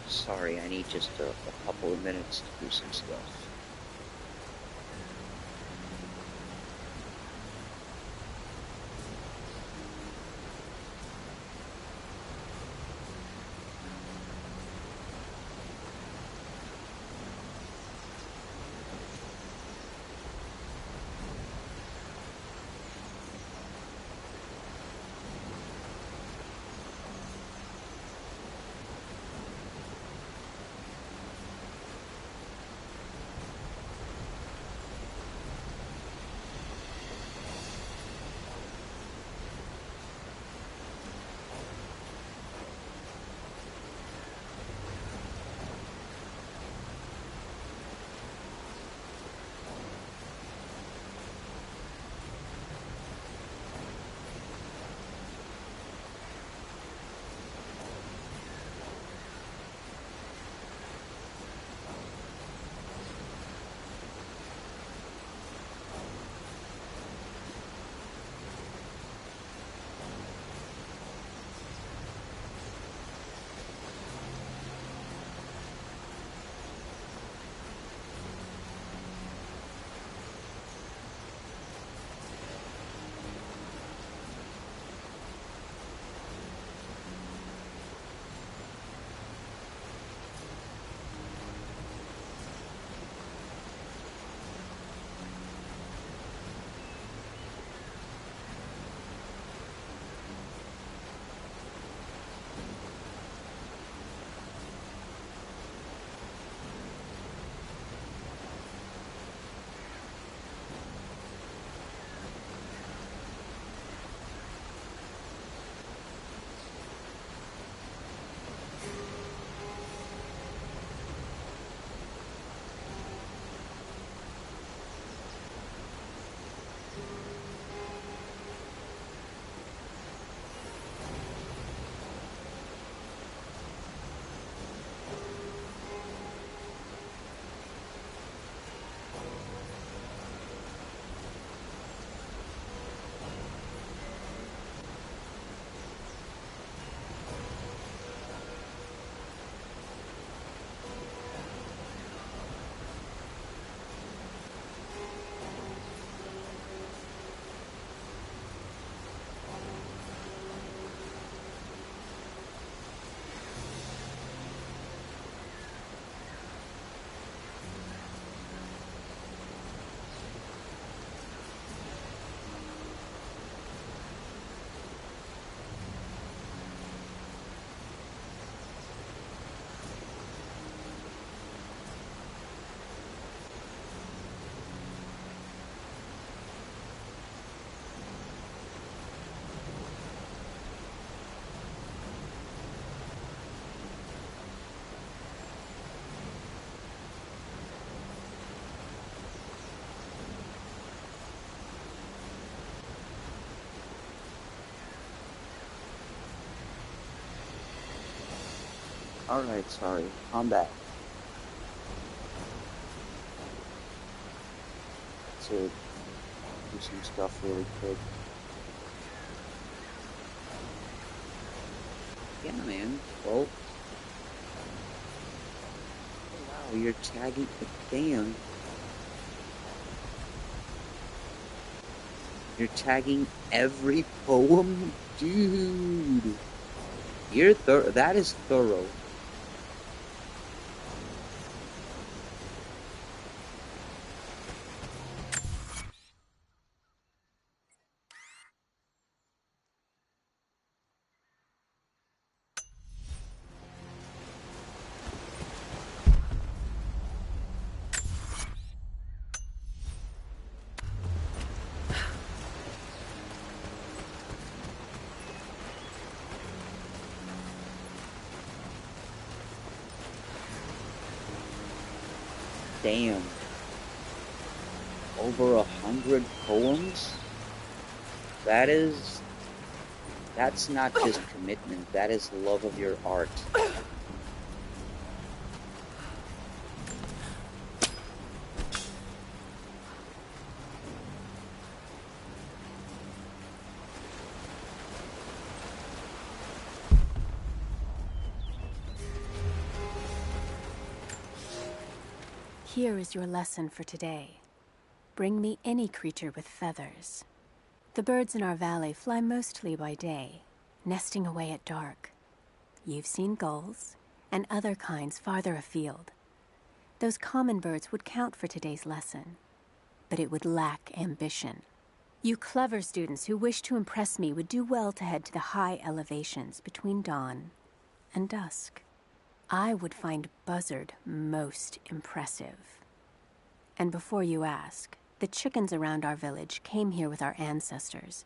Sorry, I need just a couple of minutes to do some stuff. Alright, sorry. I'm back. To do some stuff really quick. Yeah, man. Well. Wow, you're tagging. Damn. You're tagging every poem? Dude. You're that is thorough. Damn. Over 100 poems? That's not just commitment, that is love of your art. Here is your lesson for today. Bring me any creature with feathers. The birds in our valley fly mostly by day, nesting away at dark. You've seen gulls and other kinds farther afield. Those common birds would count for today's lesson, but it would lack ambition. You clever students who wish to impress me would do well to head to the high elevations between dawn and dusk. I would find Buzzard most impressive. And before you ask, the chickens around our village came here with our ancestors.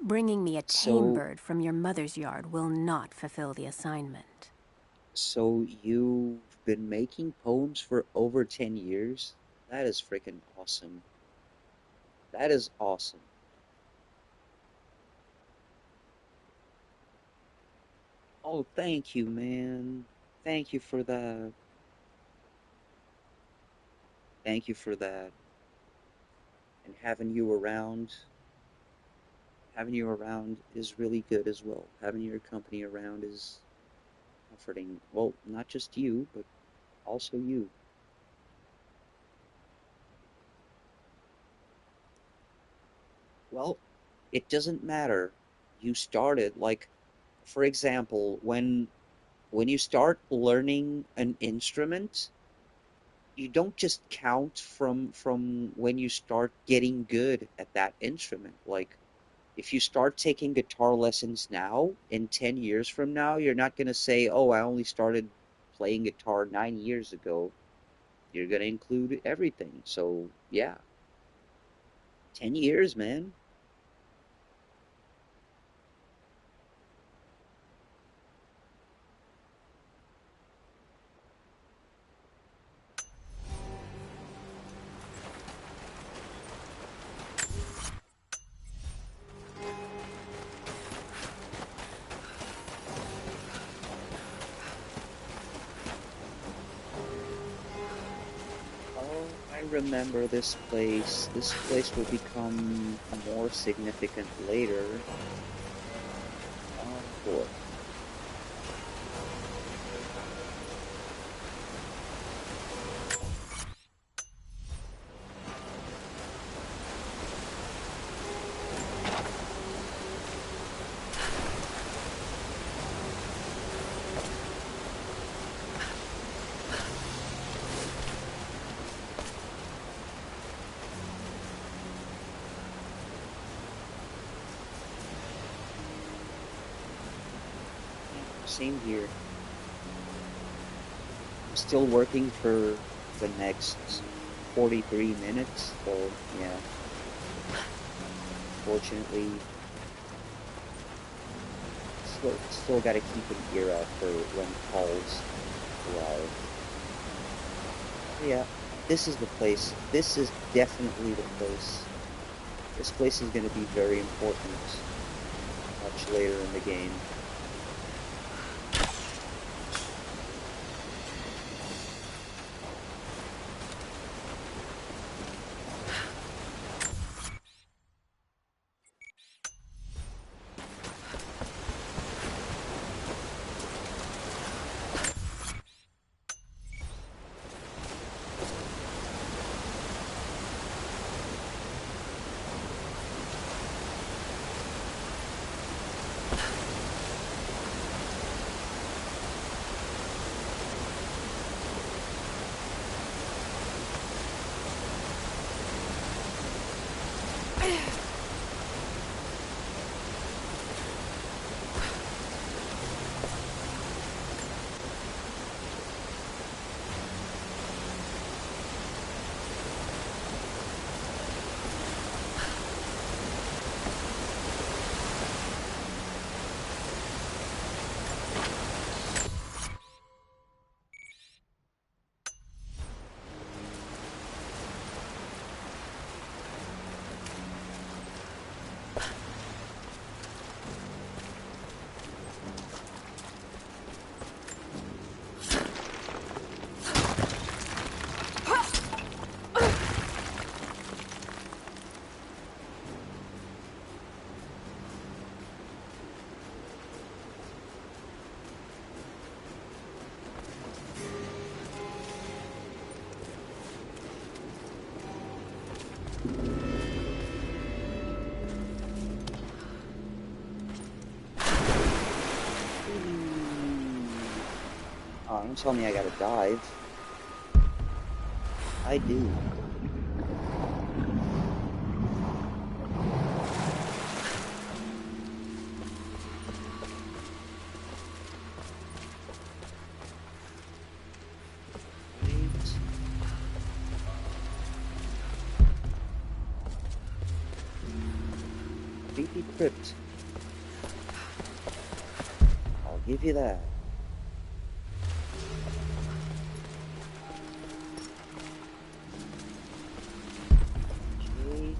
Bringing me a tame bird from your mother's yard will not fulfill the assignment. So you've been making poems for over 10 years? That is freaking awesome. That is awesome. Oh, thank you, man. Thank you for that. Thank you for that. And having you around is really good as well. Having your company around is comforting. Well, not just you, but also you. Well, it doesn't matter. You started, like, for example, when you start learning an instrument, you don't just count from when you start getting good at that instrument. Like, if you start taking guitar lessons now, in 10 years from now, you're not going to say, oh, I only started playing guitar 9 years ago. You're going to include everything. So, yeah. 10 years, man. I remember this place. This place will become more significant later. Oh, boy. Same here. I'm still working for the next 43 minutes, so yeah. Fortunately, still gotta keep an ear out for when calls arrive. Yeah, this is the place. This is definitely the place. This place is gonna be very important much later in the game. Oh, don't tell me I gotta dive. I do. Creepy crypt. I'll give you that. Okay.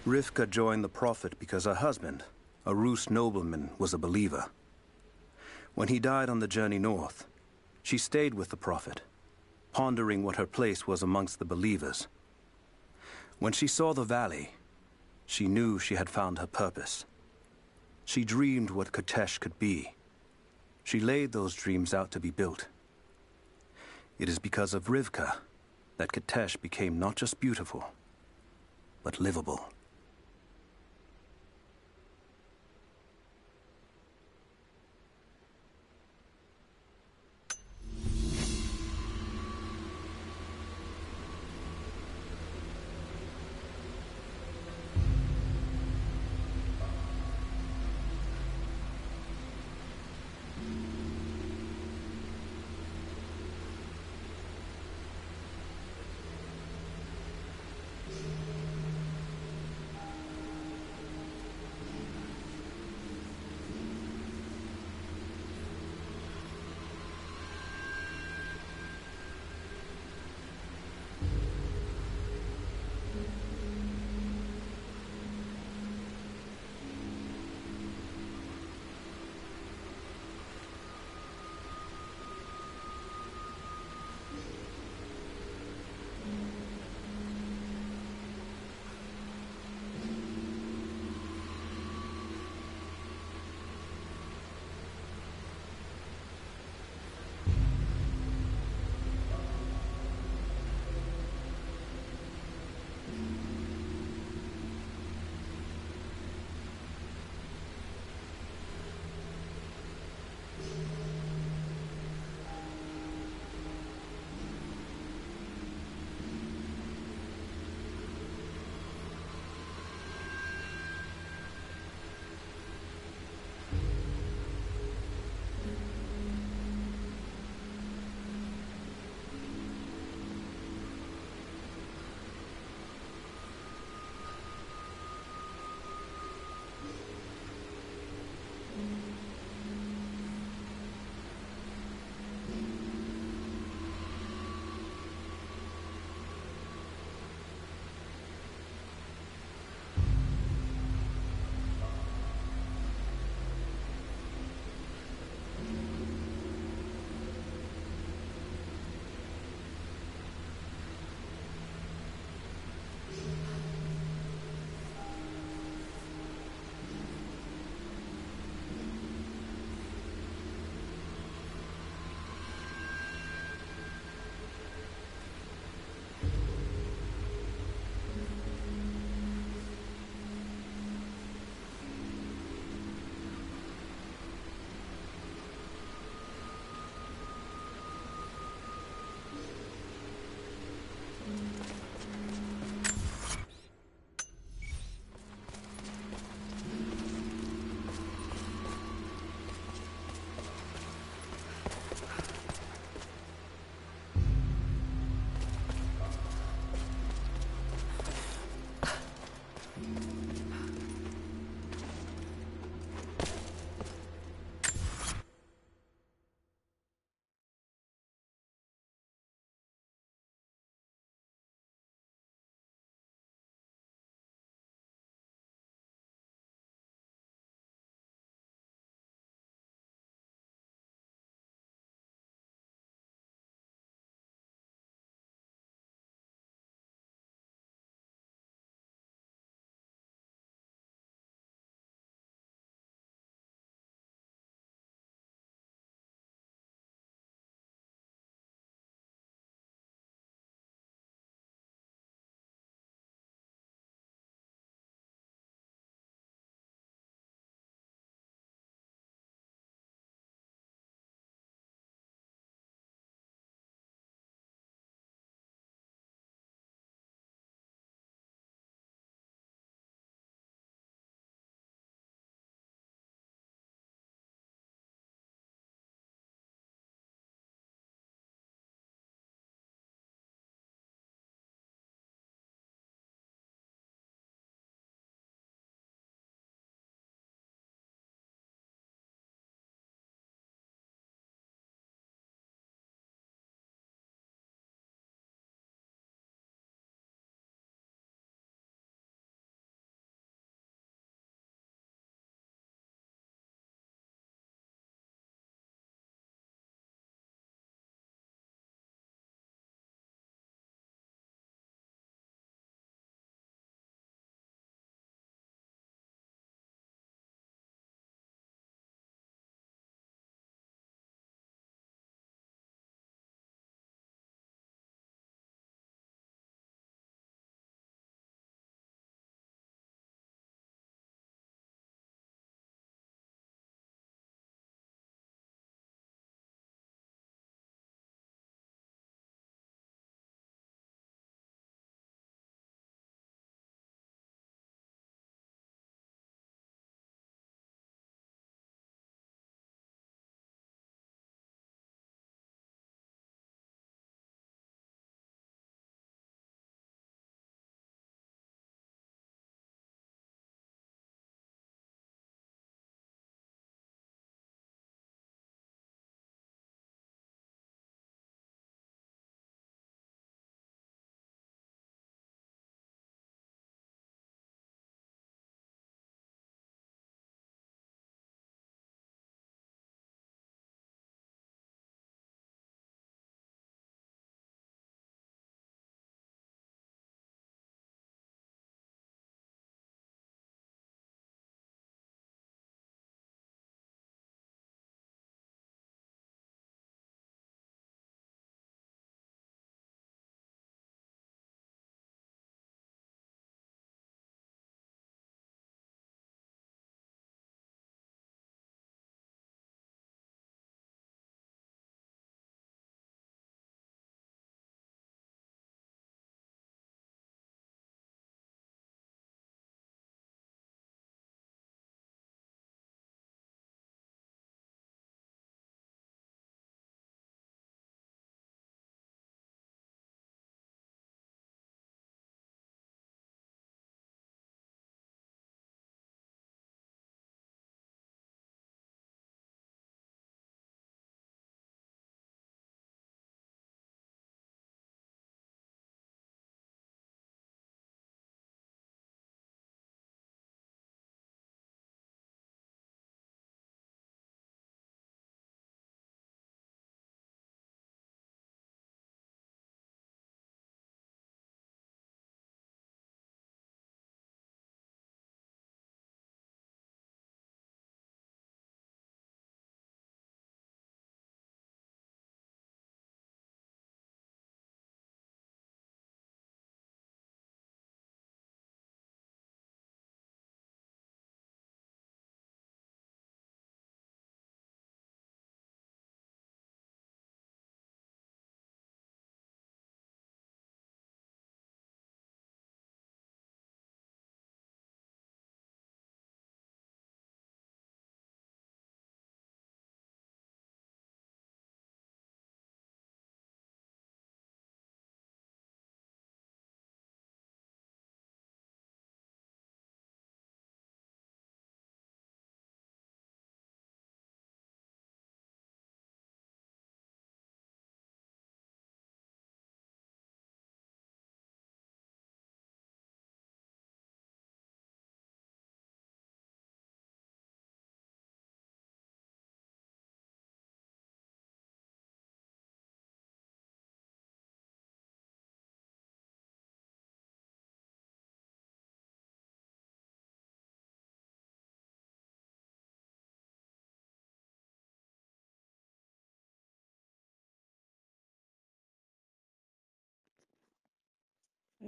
Rivka joined the Prophet because her husband, a Rus nobleman, was a believer. When he died on the journey north, she stayed with the Prophet, pondering what her place was amongst the believers. When she saw the valley, she knew she had found her purpose. She dreamed what Katesh could be. She laid those dreams out to be built. It is because of Rivka that Katesh became not just beautiful, but livable.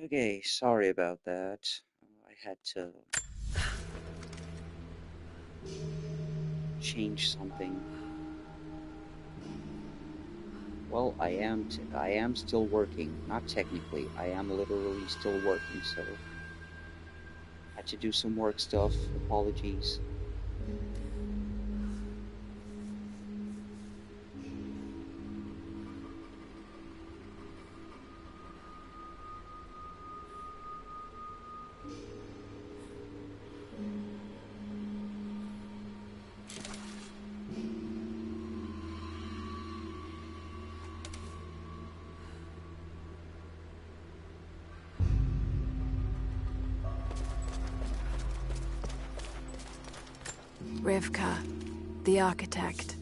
Okay, sorry about that. I had to change something. Well, I am still working. Not technically. I am literally still working, so I had to do some work stuff. Apologies. Rivka, the architect.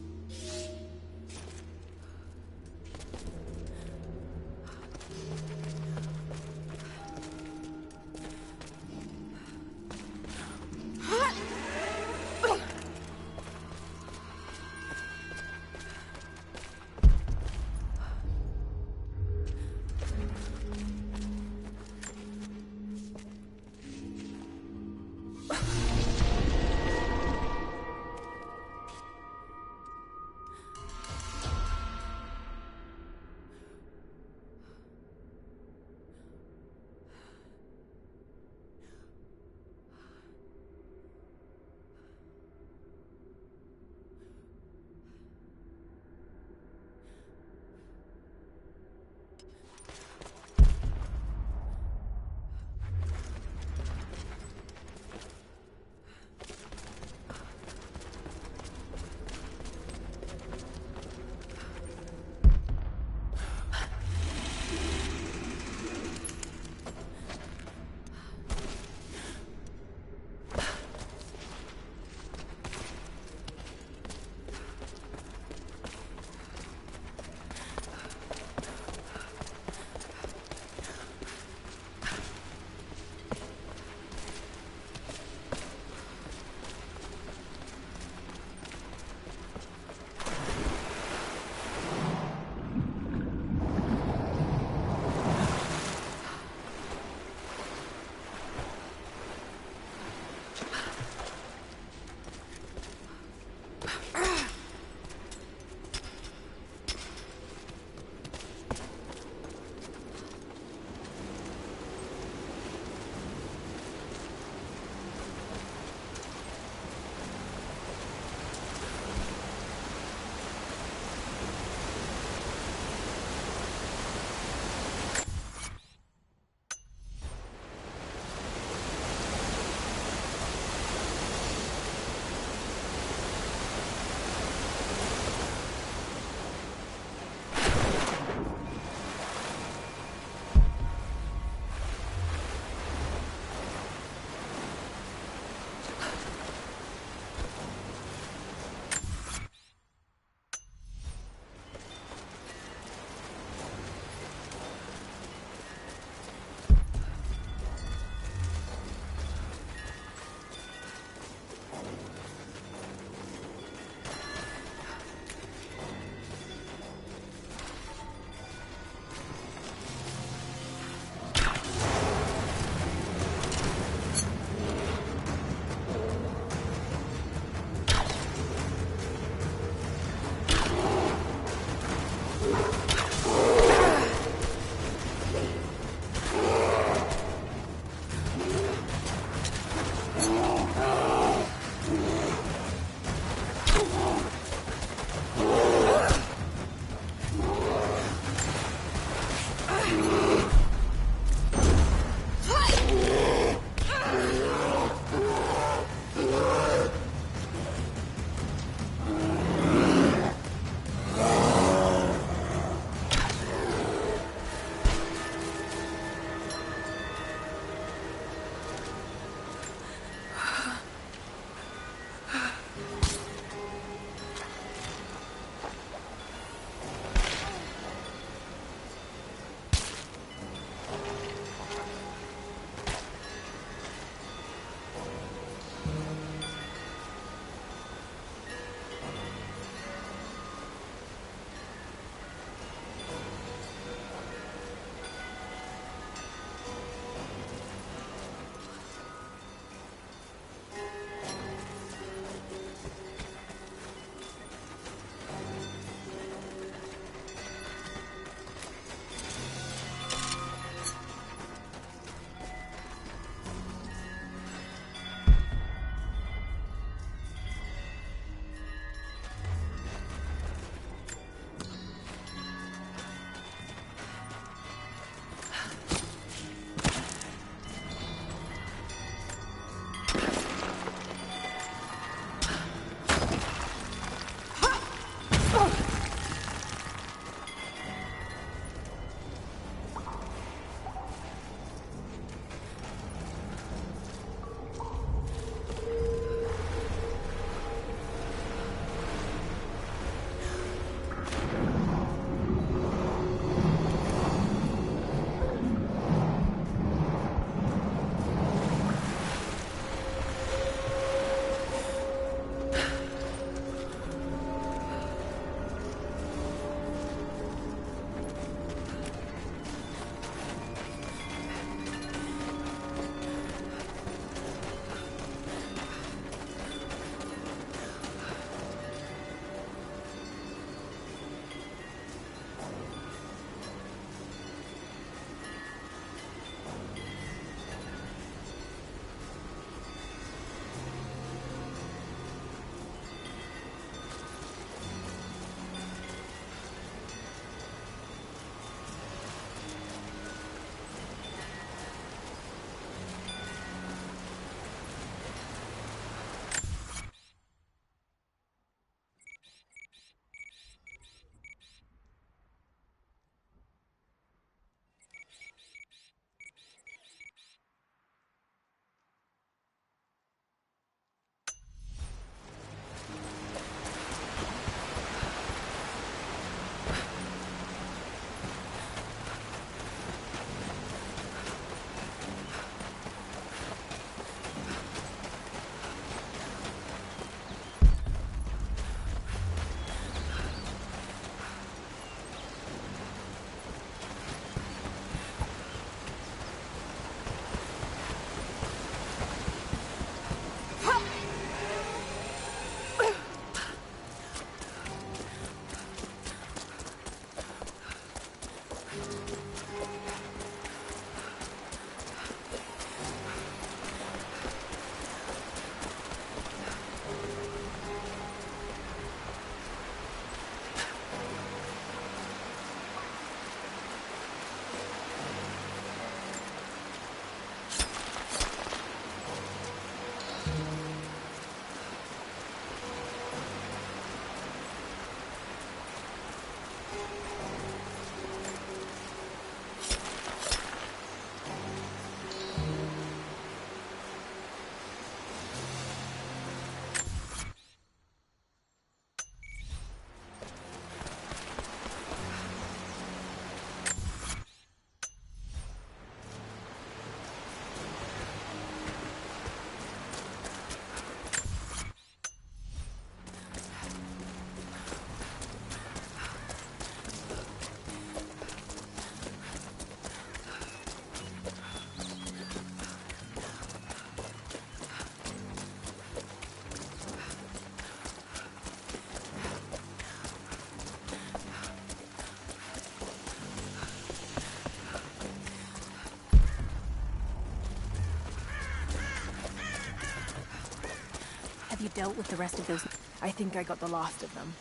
Have you dealt with the rest of those? I think I got the last of them.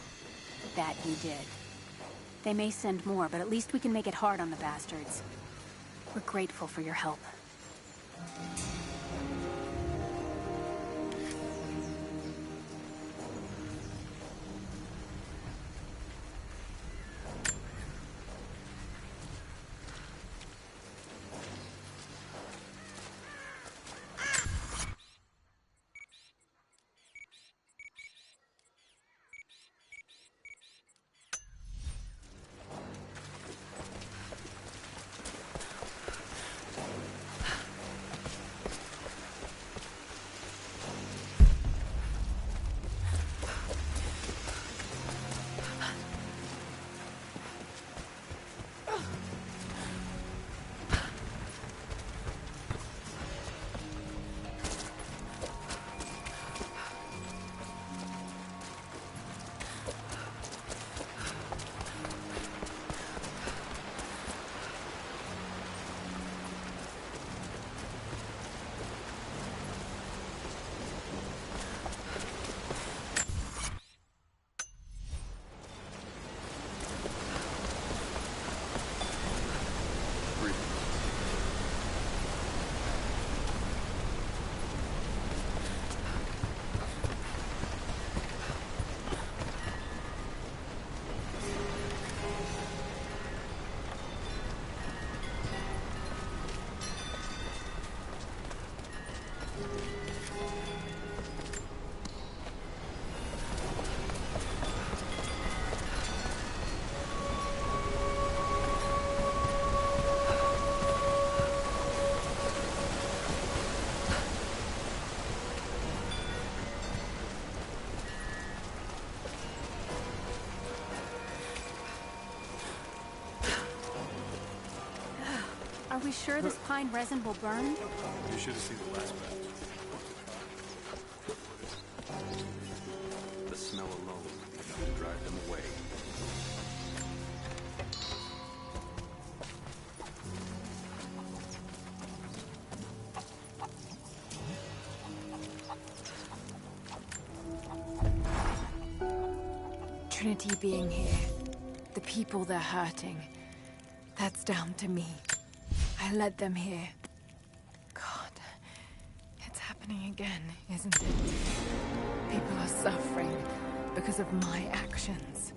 That you did. They may send more, but at least we can make it hard on the bastards. We're grateful for your help. Are we sure this pine resin will burn? You should have seen the last batch. The smell alone would be enough to drive them away. Trinity being here, the people they're hurting, that's down to me. I led them here. God, it's happening again, isn't it? People are suffering because of my actions.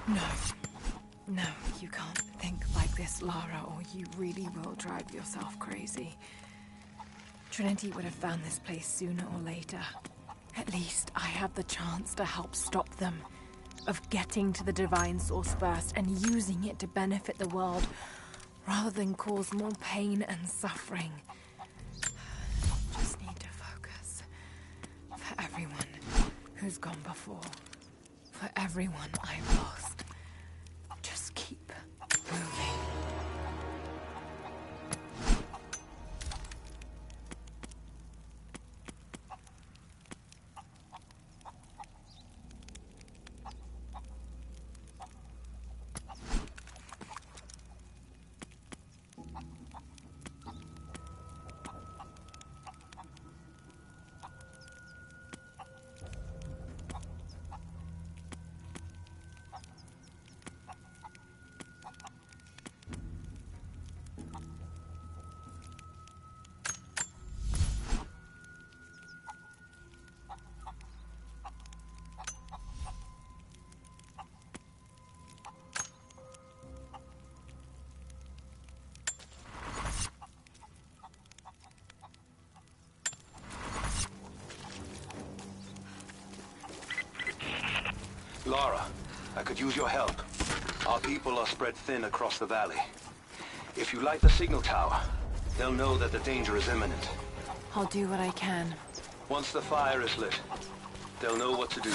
No, you can't think like this, Lara, or you really will drive yourself crazy. Trinity would have found this place sooner or later. At least I have the chance to help stop them. Of getting to the divine source first and using it to benefit the world, rather than cause more pain and suffering. Just need to focus. For everyone who's gone before. For everyone I've lost. Just keep moving. Lara, I could use your help. Our people are spread thin across the valley. If you light the signal tower, they'll know that the danger is imminent. I'll do what I can. Once the fire is lit, they'll know what to do.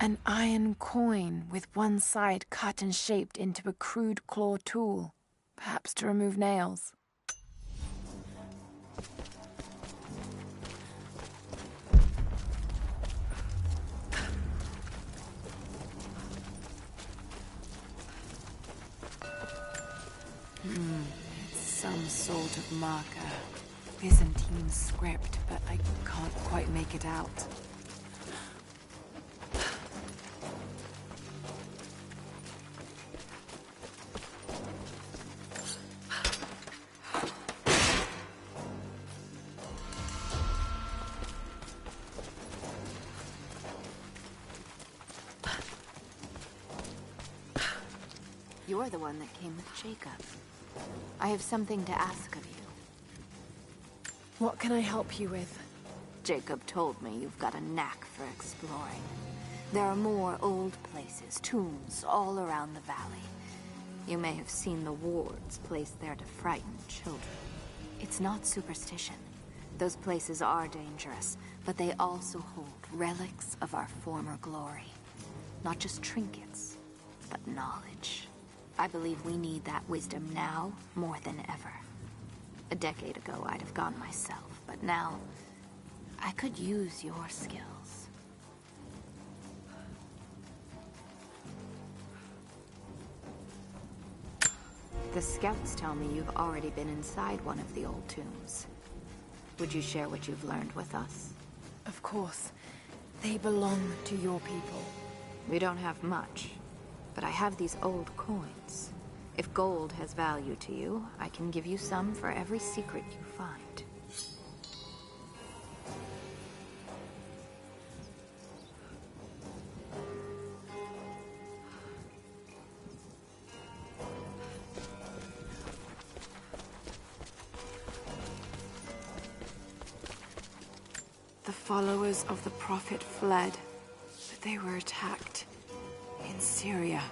An iron coin with one side cut and shaped into a crude claw tool, perhaps to remove nails. It's some sort of marker. Byzantine script, but I can't quite make it out. You're the one that came with Jacob. I have something to ask of you. What can I help you with? Jacob told me you've got a knack for exploring. There are more old places, tombs, all around the valley. You may have seen the wards placed there to frighten children. It's not superstition. Those places are dangerous, but they also hold relics of our former glory. Not just trinkets, but knowledge. I believe we need that wisdom now more than ever. A decade ago, I'd have gone myself, but now I could use your skills. The scouts tell me you've already been inside one of the old tombs. Would you share what you've learned with us? Of course. They belong to your people. We don't have much. But I have these old coins. If gold has value to you, I can give you some for every secret you find. The followers of the Prophet fled, but they were attacked in Syria.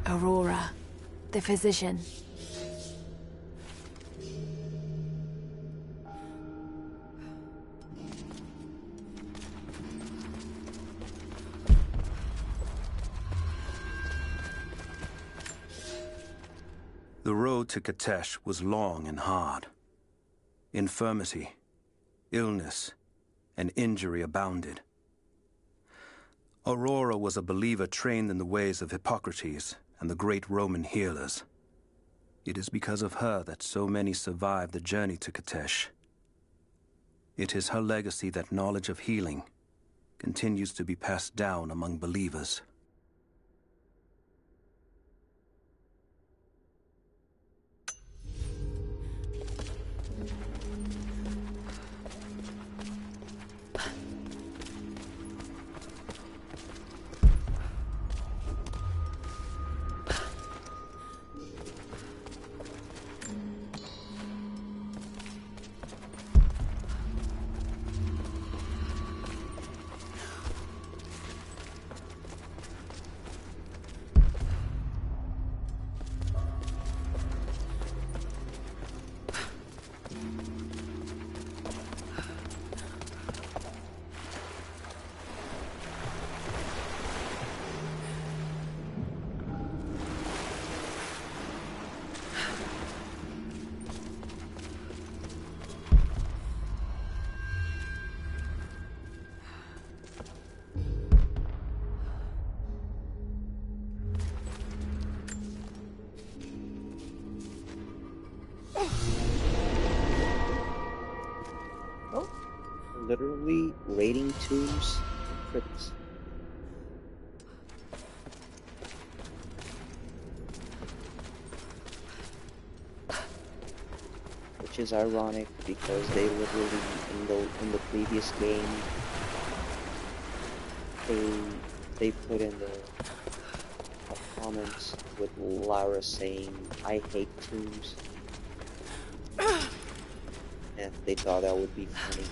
Aurora, the physician. The road to Katesh was long and hard. Infirmity, illness, and injury abounded. Aurora was a believer trained in the ways of Hippocrates and the great Roman healers. It is because of her that so many survived the journey to Katesh. It is her legacy that knowledge of healing continues to be passed down among believers. Literally raiding tombs and crypts. Which is ironic because they literally in the previous game they put in the comments with Lara saying I hate tombs. And they thought that would be funny.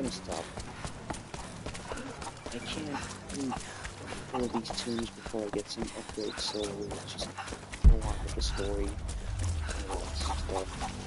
gonna stop. I can't do all these tunes before I get some upgrades, so let's just go on with the story and all that stuff.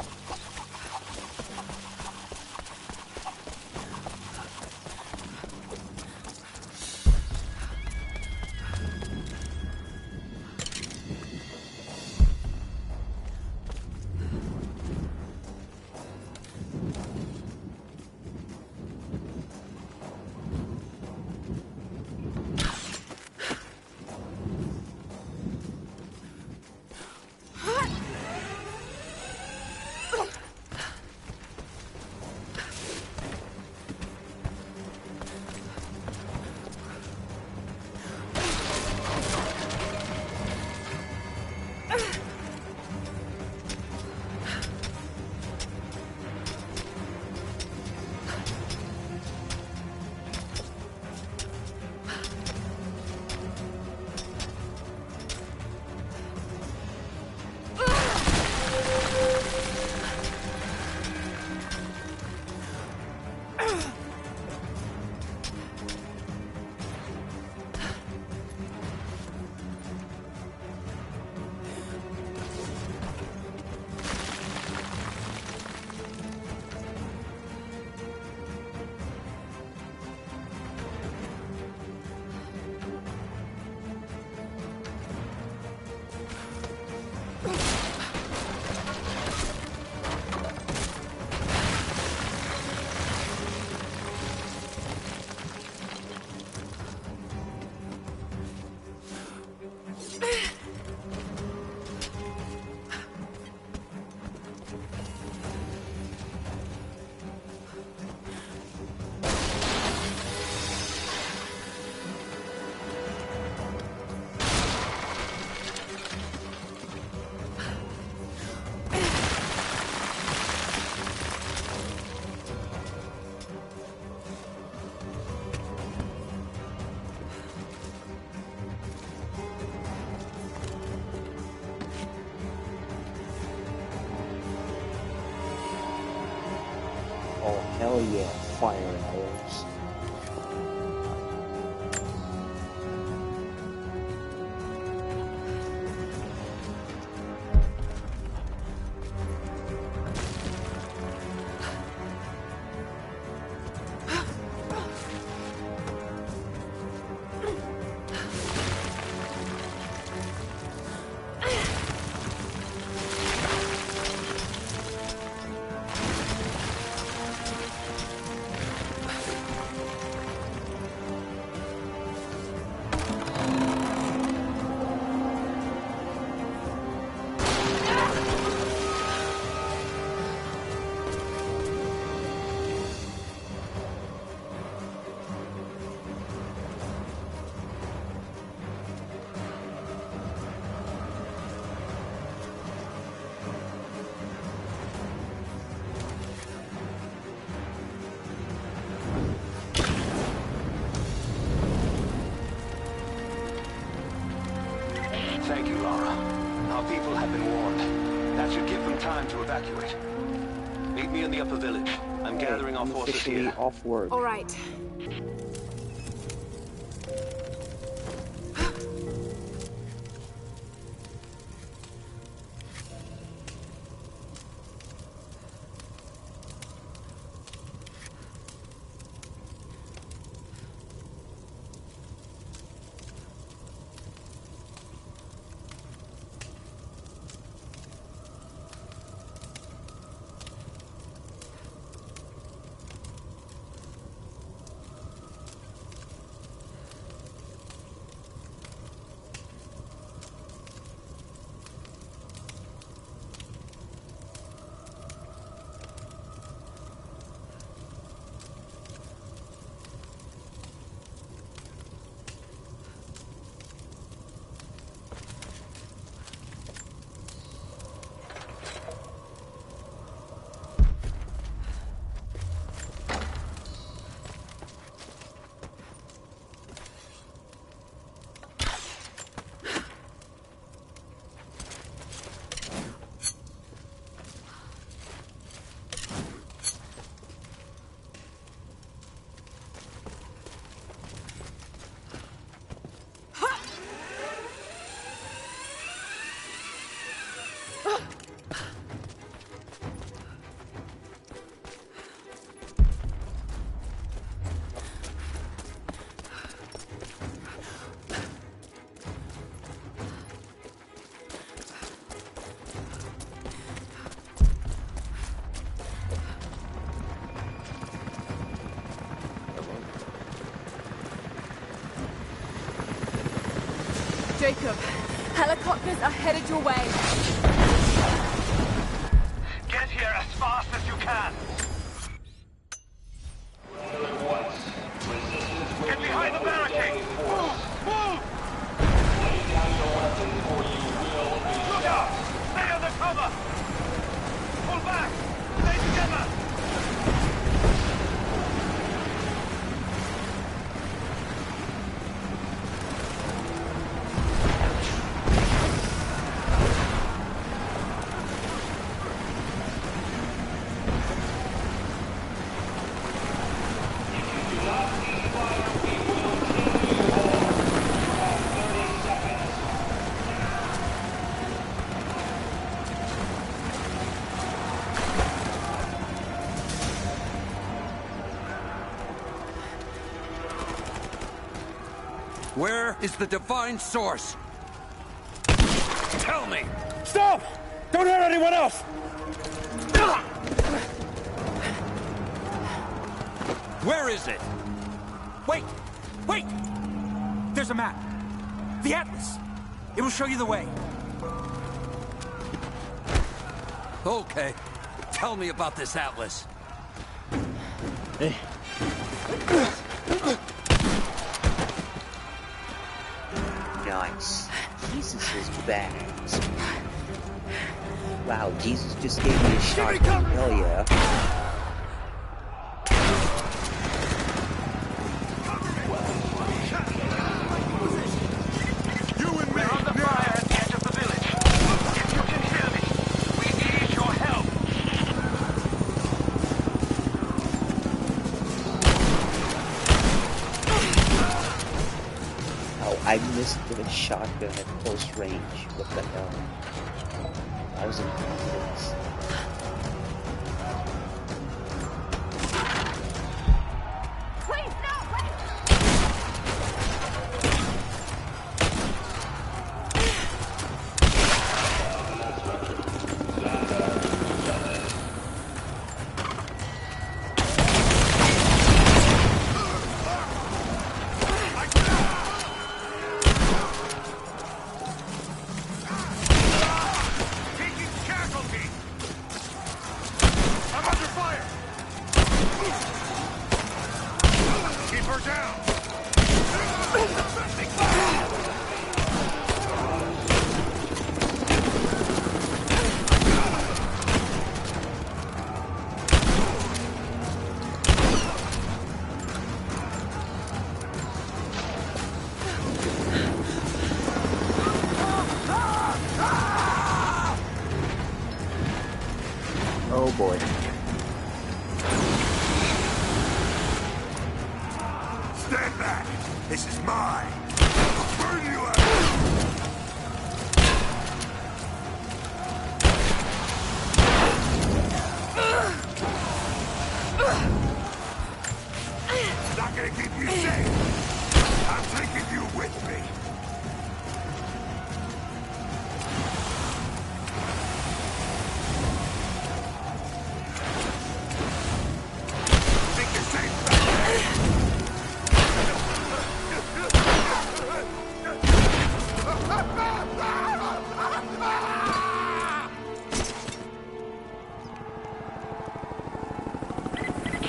Oh, hell yeah, fire arrows. Thank you, Lara. Our people have been warned. That should give them time to evacuate. Meet me in the upper village. I'm gathering our forces here. Off work. All right. Jacob, helicopters are headed your way. Get here as fast as you can. Get behind the barricade. Move! Look out! Stay under cover! Pull back! Stay together! Where is the divine source? Tell me! Stop! Don't hurt anyone else! Where is it? Wait! Wait! There's a map. The Atlas. It will show you the way. Okay. Tell me about this Atlas. Hey. Nice. Jesus is bad. Wow, Jesus just gave me a shot. Hell yeah. I missed the shotgun at close range. What the hell? I was in confidence. Please, no, wait! Oh boy. Stand back! This is mine! Burn you out! Not gonna keep you safe! I'm taking you with me! Think you're safe back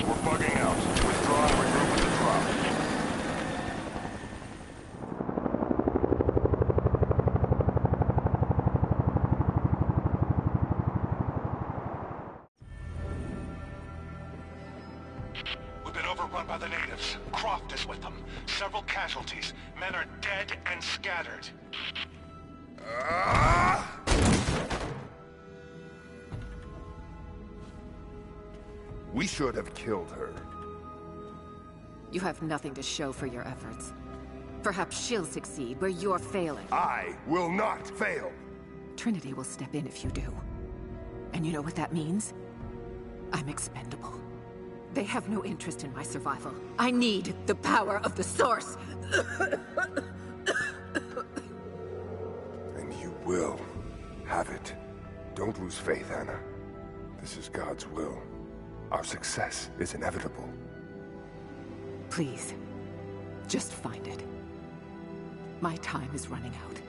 We're bugging out. Withdraw and regroup at the drop. We've been overrun by the natives. Croft is with them. Several casualties. Men are dead and scattered. We should have killed her. You have nothing to show for your efforts. Perhaps she'll succeed where you're failing. I will not fail. Trinity will step in if you do. And you know what that means? I'm expendable. They have no interest in my survival. I need the power of the Source! And you will have it. Don't lose faith, Anna. This is God's will. Our success is inevitable. Please, just find it. My time is running out.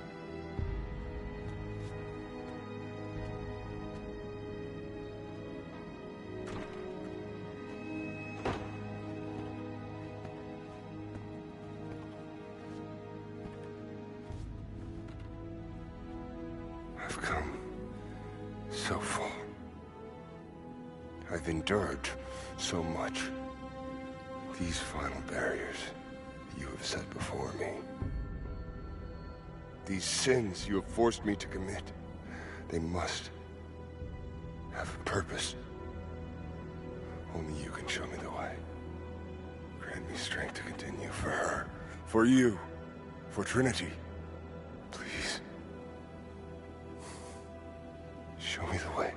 I've come so far. I've endured so much. These final barriers you have set before me. These sins you have forced me to commit, they must have a purpose. Only you can show me the way. Grant me strength to continue for her, for you, for Trinity. Please. Show me the way.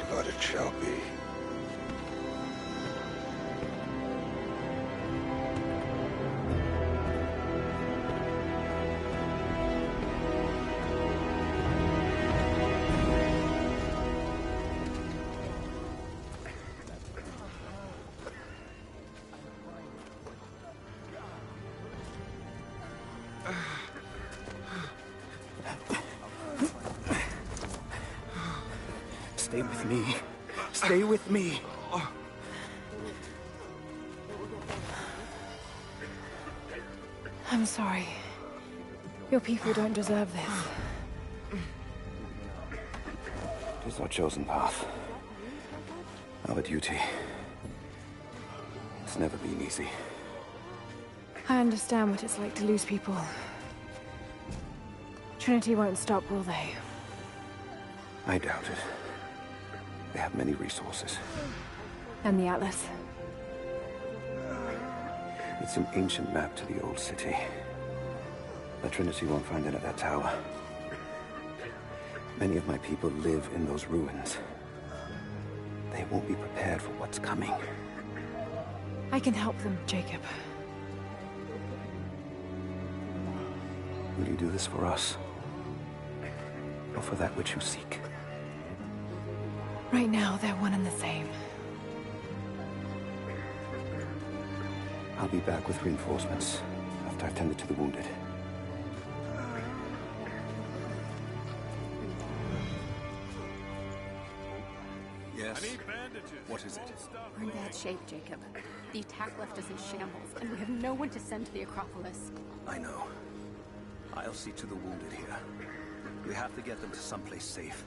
Blood it shall be. Stay with me. Stay with me. I'm sorry. Your people don't deserve this. It is our chosen path. Our duty. It's never been easy. I understand what it's like to lose people. Trinity won't stop, will they? I doubt it. They have many resources. And the Atlas? It's an ancient map to the old city. The Trinity won't find it at that tower. Many of my people live in those ruins. They won't be prepared for what's coming. I can help them, Jacob. Will you do this for us? Or for that which you seek? Right now, they're one and the same. I'll be back with reinforcements after I've tended to the wounded. Yes? What is it? We're in bad shape, Jacob. The attack left us in shambles, and we have no one to send to the Acropolis. I know. I'll see to the wounded here. We have to get them to someplace safe.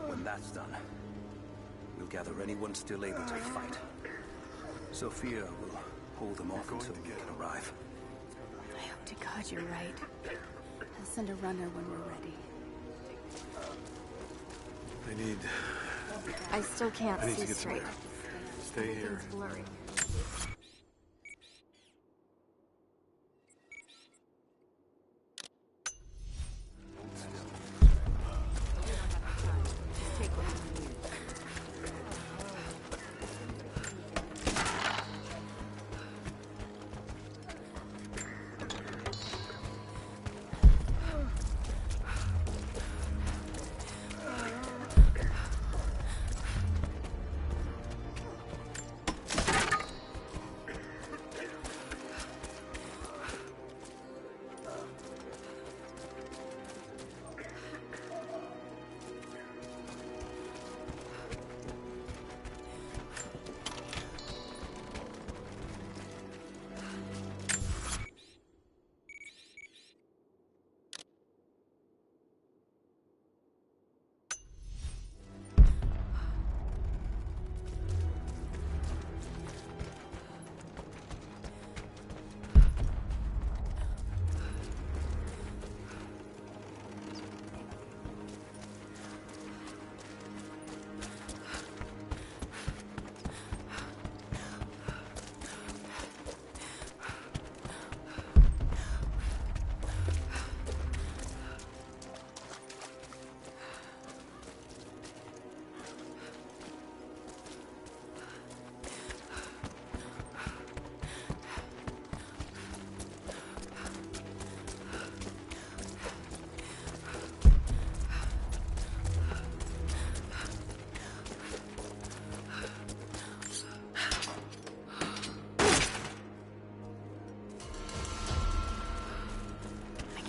When that's done, we'll gather anyone still able to fight. Sophia will hold them off until we can arrive. I hope to God you're right. I'll send a runner when we're ready. I still can't I need see to get some straight. air. Stay here. Everything's blurry.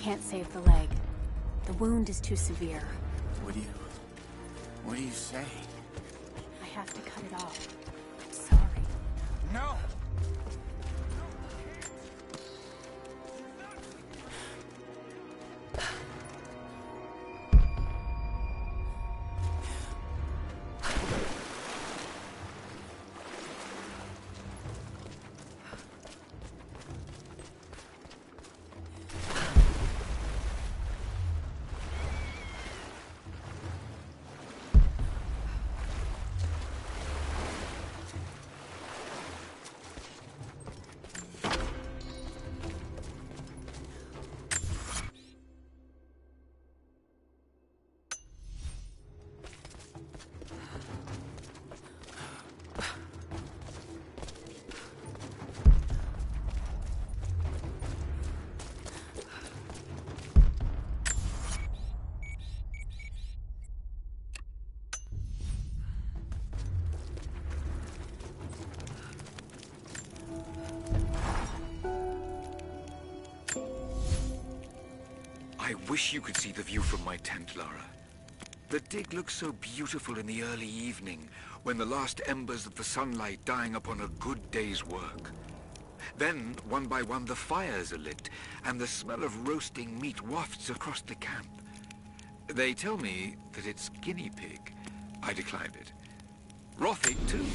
can't save the leg. The wound is too severe. What do you say? I have to cut it off. Sorry. No! I wish you could see the view from my tent, Lara. The dig looks so beautiful in the early evening, when the last embers of the sunlight dying upon a good day's work. Then, one by one, the fires are lit, and the smell of roasting meat wafts across the camp. They tell me that it's guinea pig. I declined it. Roth ate too.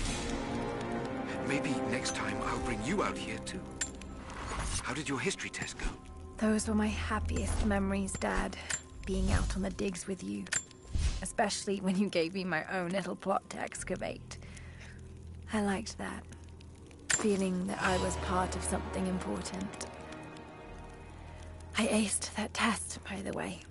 Maybe next time I'll bring you out here too. How did your history test go? Those were my happiest memories, Dad. Being out on the digs with you. Especially when you gave me my own little plot to excavate. I liked that. Feeling that I was part of something important. I aced that test, by the way.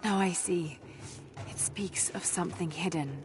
Now I see. It speaks of something hidden.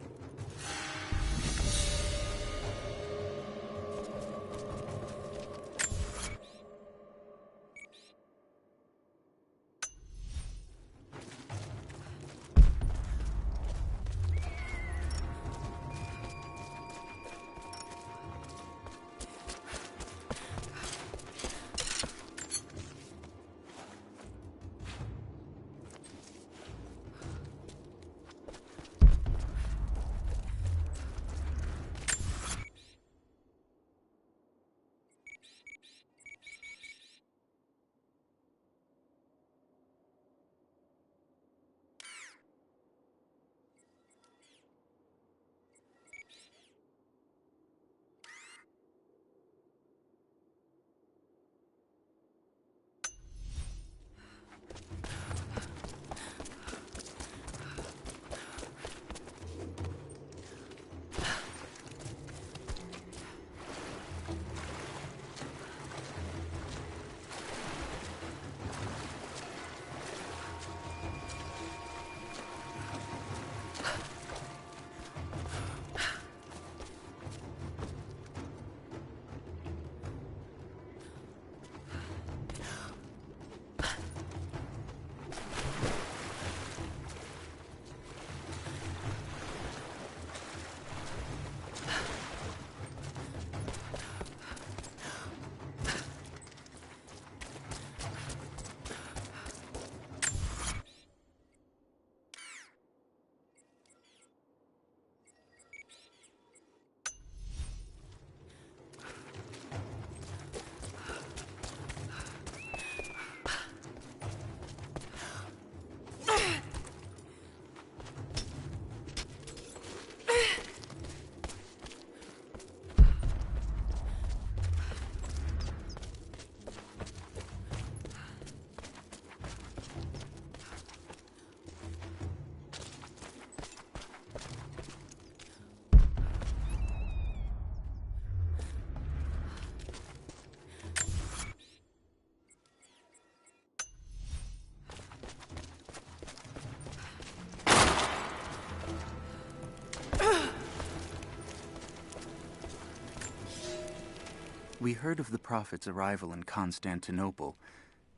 We heard of the Prophet's arrival in Constantinople,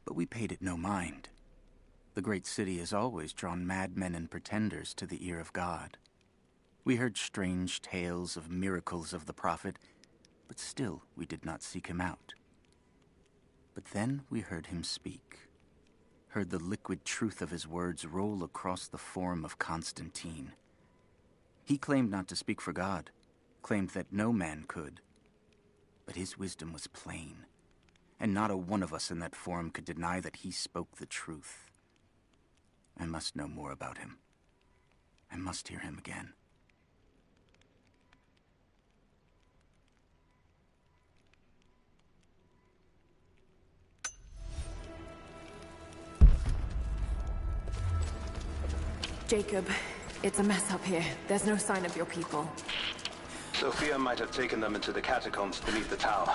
but we paid it no mind. The great city has always drawn madmen and pretenders to the ear of God. We heard strange tales of miracles of the Prophet, but still we did not seek him out. But then we heard him speak, heard the liquid truth of his words roll across the Forum of Constantine. He claimed not to speak for God, claimed that no man could. But his wisdom was plain, and not a one of us in that forum could deny that he spoke the truth. I must know more about him. I must hear him again. Jacob, it's a mess up here. There's no sign of your people. Sophia might have taken them into the catacombs beneath the tower.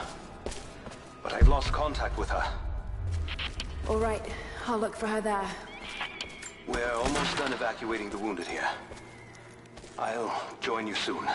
But I've lost contact with her. All right, I'll look for her there. We're almost done evacuating the wounded here. I'll join you soon.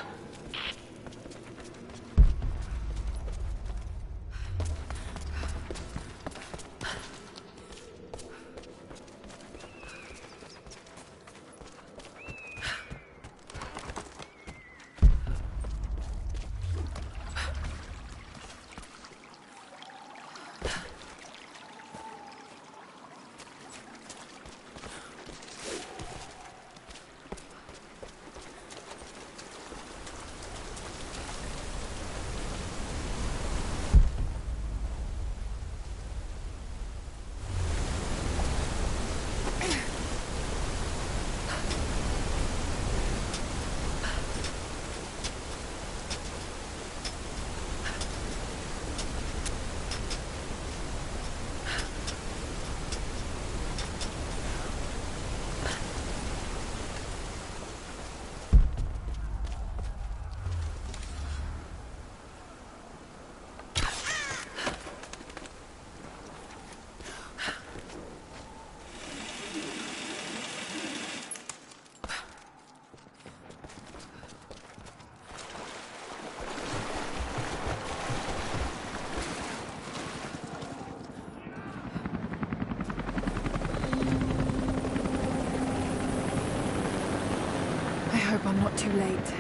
I hope I'm not too late.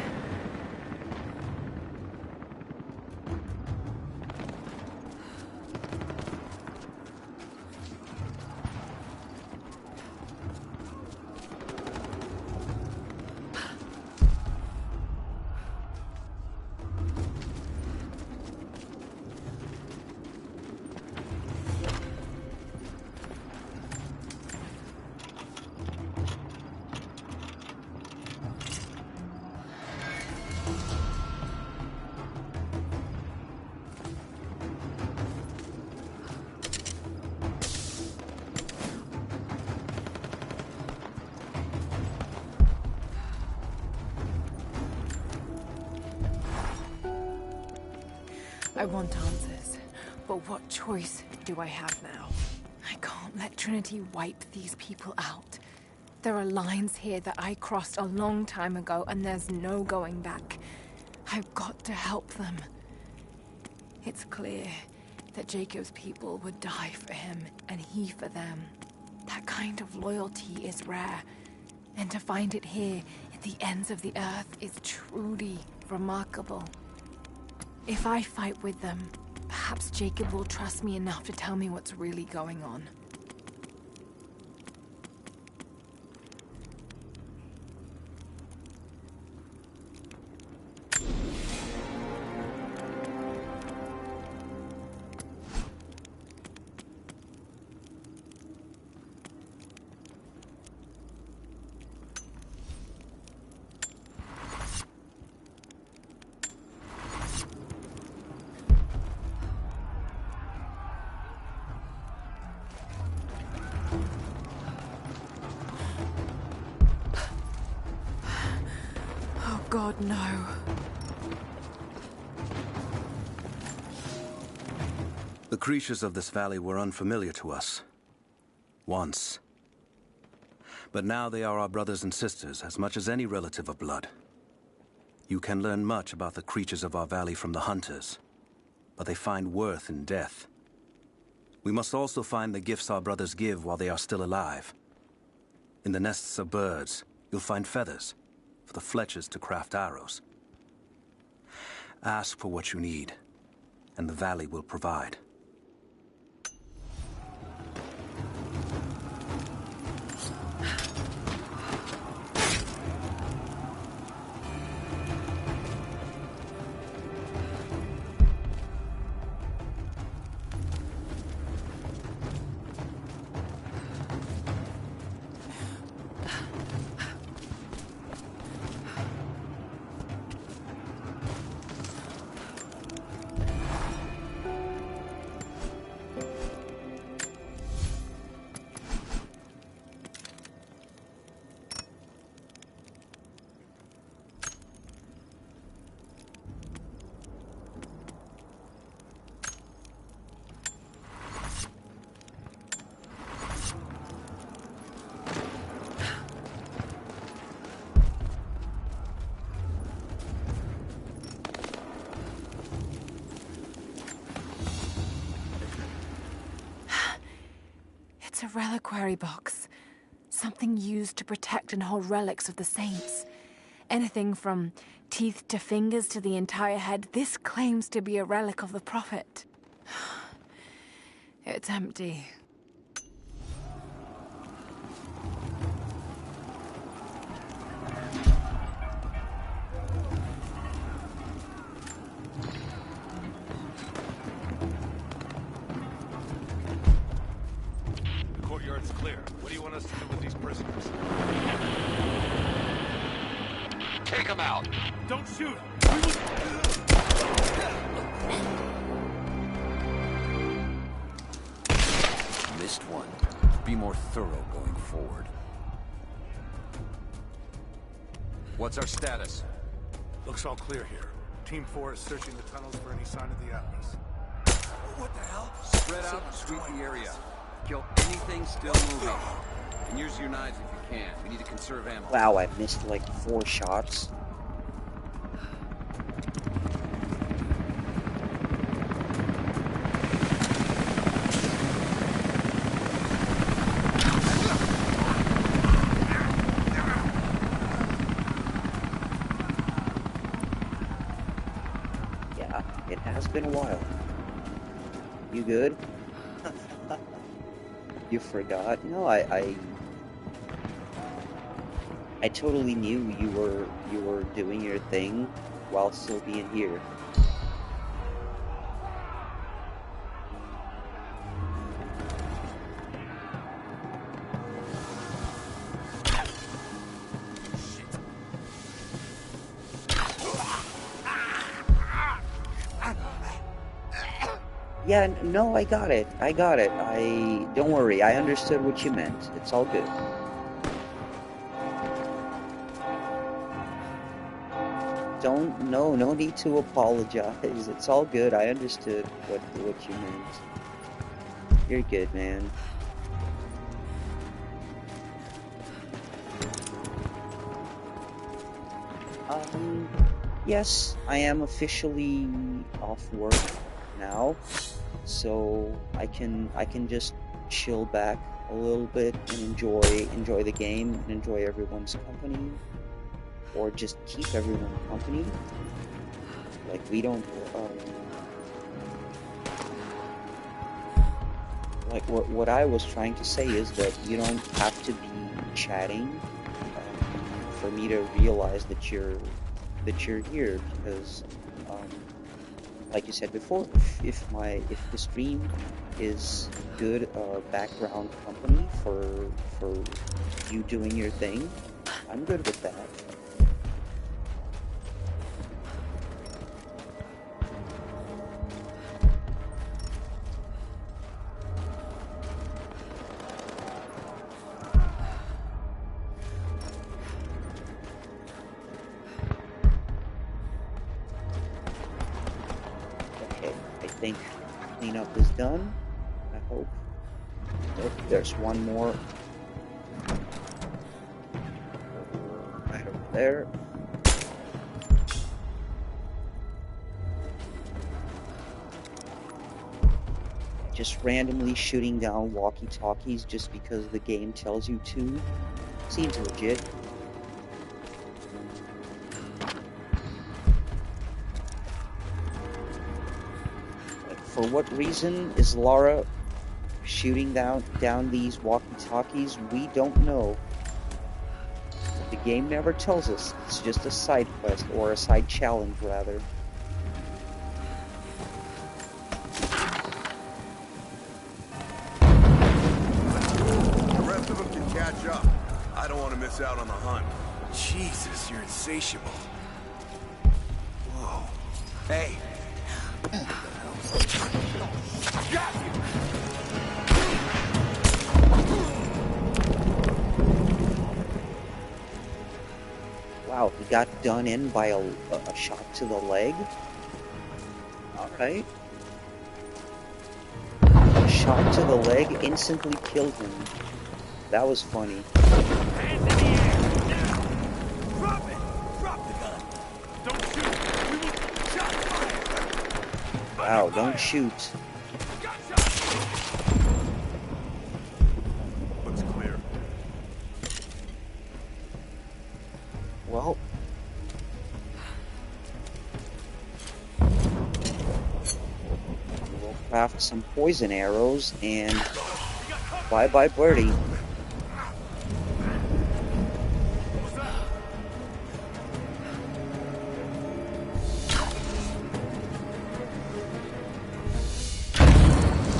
I want answers, but what choice do I have now? I can't let Trinity wipe these people out. There are lines here that I crossed a long time ago, and there's no going back. I've got to help them. It's clear that Jacob's people would die for him, and he for them. That kind of loyalty is rare, and to find it here at the ends of the earth is truly remarkable. If I fight with them, perhaps Jacob will trust me enough to tell me what's really going on. God, no. The creatures of this valley were unfamiliar to us. Once. But now they are our brothers and sisters as much as any relative of blood. You can learn much about the creatures of our valley from the hunters. but they find worth in death. We must also find the gifts our brothers give while they are still alive. In the nests of birds, you'll find feathers for the fletchers to craft arrows. Ask for what you need, and the valley will provide. It's a reliquary box. Something used to protect and hold relics of the saints. Anything from teeth to fingers to the entire head. This claims to be a relic of the Prophet. It's empty. Courtyard's clear. What do you want us to do with these prisoners? Take them out! Don't shoot! Missed one. Be more thorough going forward. What's our status? Looks all clear here. Team 4 is searching the tunnels for any sign of the Atlas. What the hell? Spread out and sweep the area. Kill anything still moving. And use your knives if you can. We need to conserve ammo. Wow, I missed like 4 shots. Yeah, it has been a while. You good? You forgot? No, I totally knew you were doing your thing while still being here. Yeah, no, I got it. Don't worry, I understood what you meant. It's all good. No need to apologize. It's all good. I understood what you meant. You're good, man. Yes, I am officially off work now, so I can just chill back a little bit and enjoy the game and enjoy everyone's company, or just keep everyone company. Like, we don't like what I was trying to say is that you don't have to be chatting for me to realize that you're here, because like you said before, if the stream is good background company for you doing your thing, I'm good with that. Cleanup is done, I hope. Oh, there's one more right over there. just randomly shooting down walkie-talkies just because the game tells you to seems legit. Like, for what reason is Lara shooting down these walkie-talkies? We don't know. The game never tells us. It's just a side quest, or a side challenge, rather. The rest of them can catch up. I don't want to miss out on the hunt. Jesus, you're insatiable. Whoa. Hey. Got you! Wow, he got done in by a shot to the leg? Alright. A shot to the leg instantly killed him. That was funny. Hands in the air! Now! Drop it! Drop the gun! Don't shoot! We will shot fire! Wow, don't shoot. Looks clear. Well, we'll craft some poison arrows and bye-bye birdie.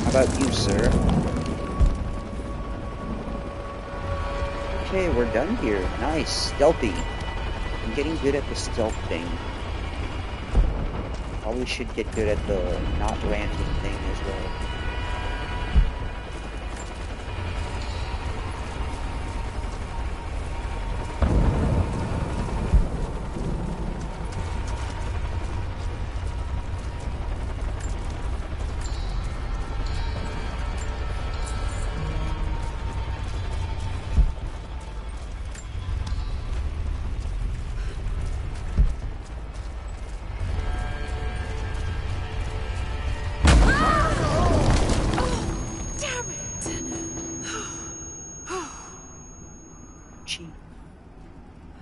How about you, sir? Okay, we're done here. Nice. Stealthy. I'm getting good at the stealth thing. Probably should get good at the not ranting thing as well.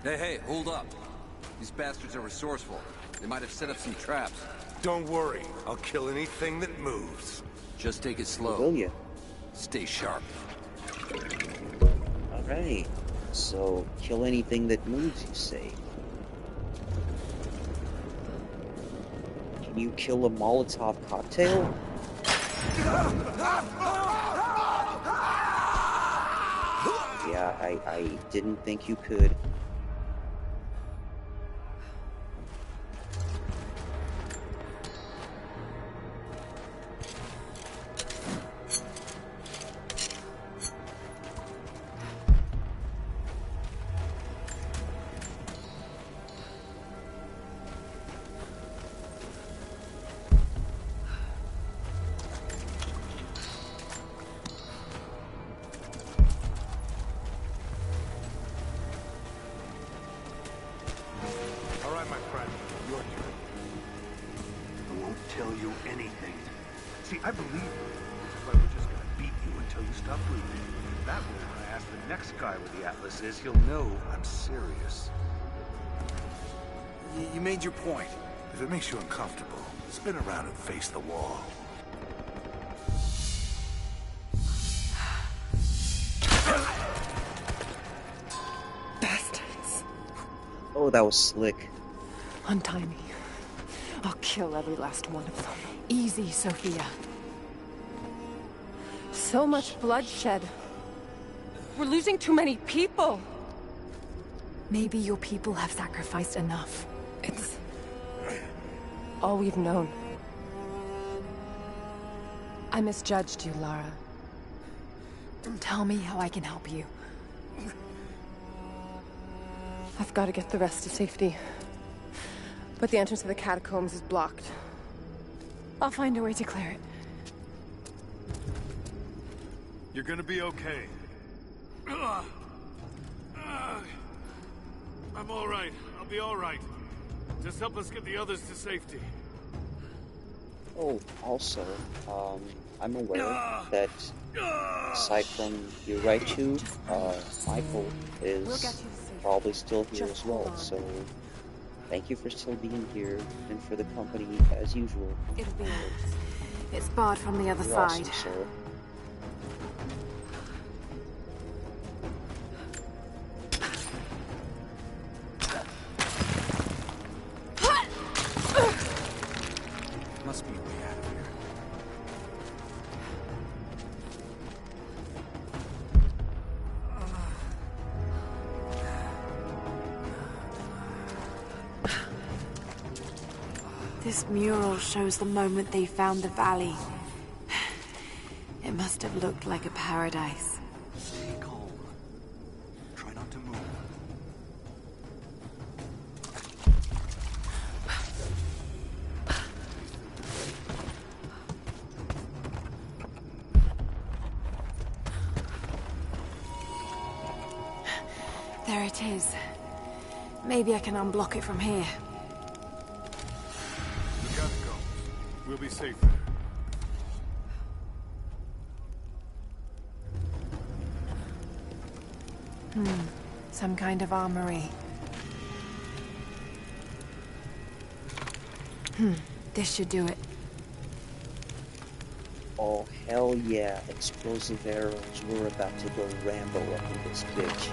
Hey, hold up. These bastards are resourceful. They might have set up some traps. Don't worry. I'll kill anything that moves. Just take it slow. Will ya? Stay sharp. Alright. So, kill anything that moves, you say. Can you kill a Molotov cocktail? Yeah, I didn't think you could. Tell you anything. See, I believe you. But we're just gonna beat you until you stop breathing. That way, when I ask the next guy where the Atlas is, he'll know I'm serious. You made your point. If it makes you uncomfortable, spin around and face the wall. Bastards. Oh, that was slick. Untie me. I'll kill every last one of them. Easy, Sophia. So much bloodshed. We're losing too many people. Maybe your people have sacrificed enough. It's all we've known. I misjudged you, Lara. Tell me how I can help you. I've got to get the rest to safety. But the entrance to the catacombs is blocked. I'll find a way to clear it. You're gonna be okay. I'm all right. I'll be all right. Just help us get the others to safety. Oh, also, I'm aware that aside from Yuraichu, Michael is probably still here as well, so thank you for still being here and for the company as usual. It'll be It's barred from the other You're side. awesome, sir. Must be a way out of here. This mural shows the moment they found the valley. It must have looked like a paradise. Stay calm. Try not to move. There it is. Maybe I can unblock it from here. We gotta go. We'll be safe there. Some kind of armory. This should do it. Oh, hell yeah. Explosive arrows. We're about to go Rambo up in this bitch.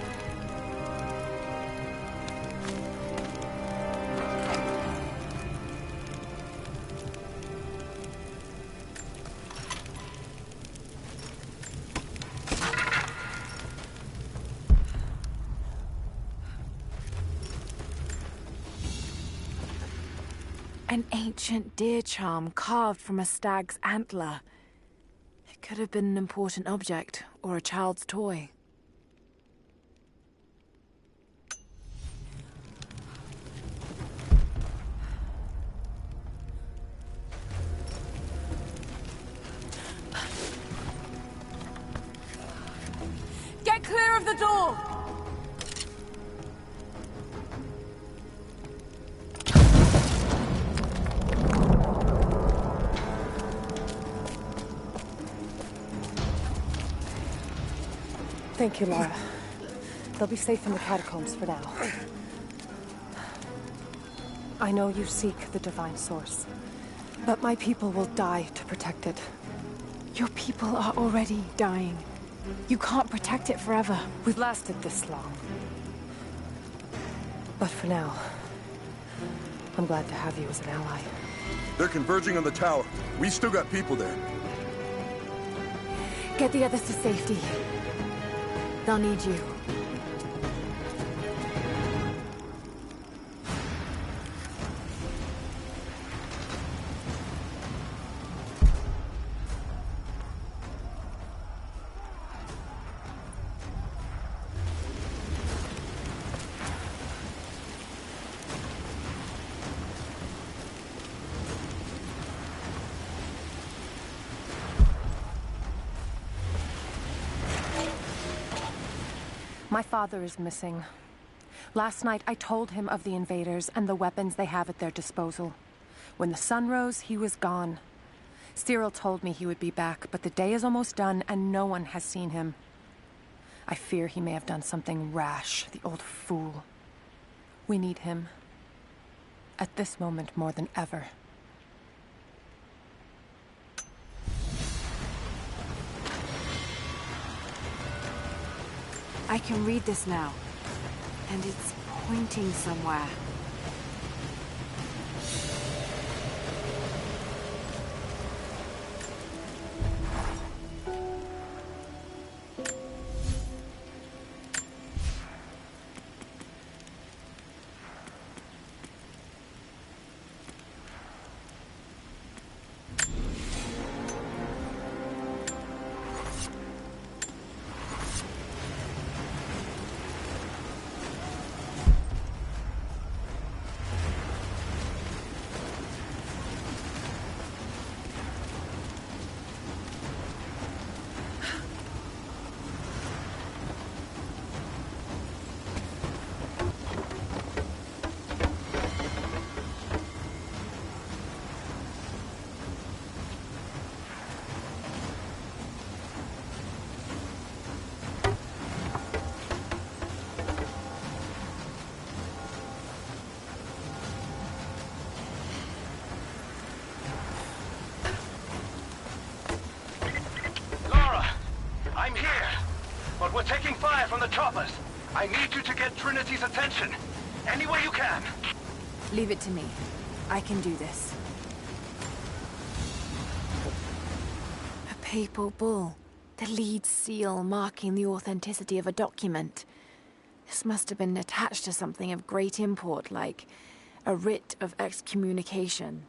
An ancient deer charm carved from a stag's antler. It could have been an important object, or a child's toy. Get clear of the door! Thank you, Lara. They'll be safe in the catacombs for now. I know you seek the divine source, but my people will die to protect it. Your people are already dying. You can't protect it forever. We've lasted this long. But for now, I'm glad to have you as an ally. They're converging on the tower. We still got people there. Get the others to safety. They'll need you. My father is missing. Last night, I told him of the invaders and the weapons they have at their disposal. When the sun rose, he was gone. Cyril told me he would be back, but the day is almost done and no one has seen him. I fear he may have done something rash, the old fool. We need him. At this moment more than ever. I can read this now. And it's pointing somewhere. I'm here, but we're taking fire from the choppers. I need you to get Trinity's attention. Any way you can. Leave it to me. I can do this. A papal bull. The lead seal marking the authenticity of a document. This must have been attached to something of great import, like a writ of excommunication.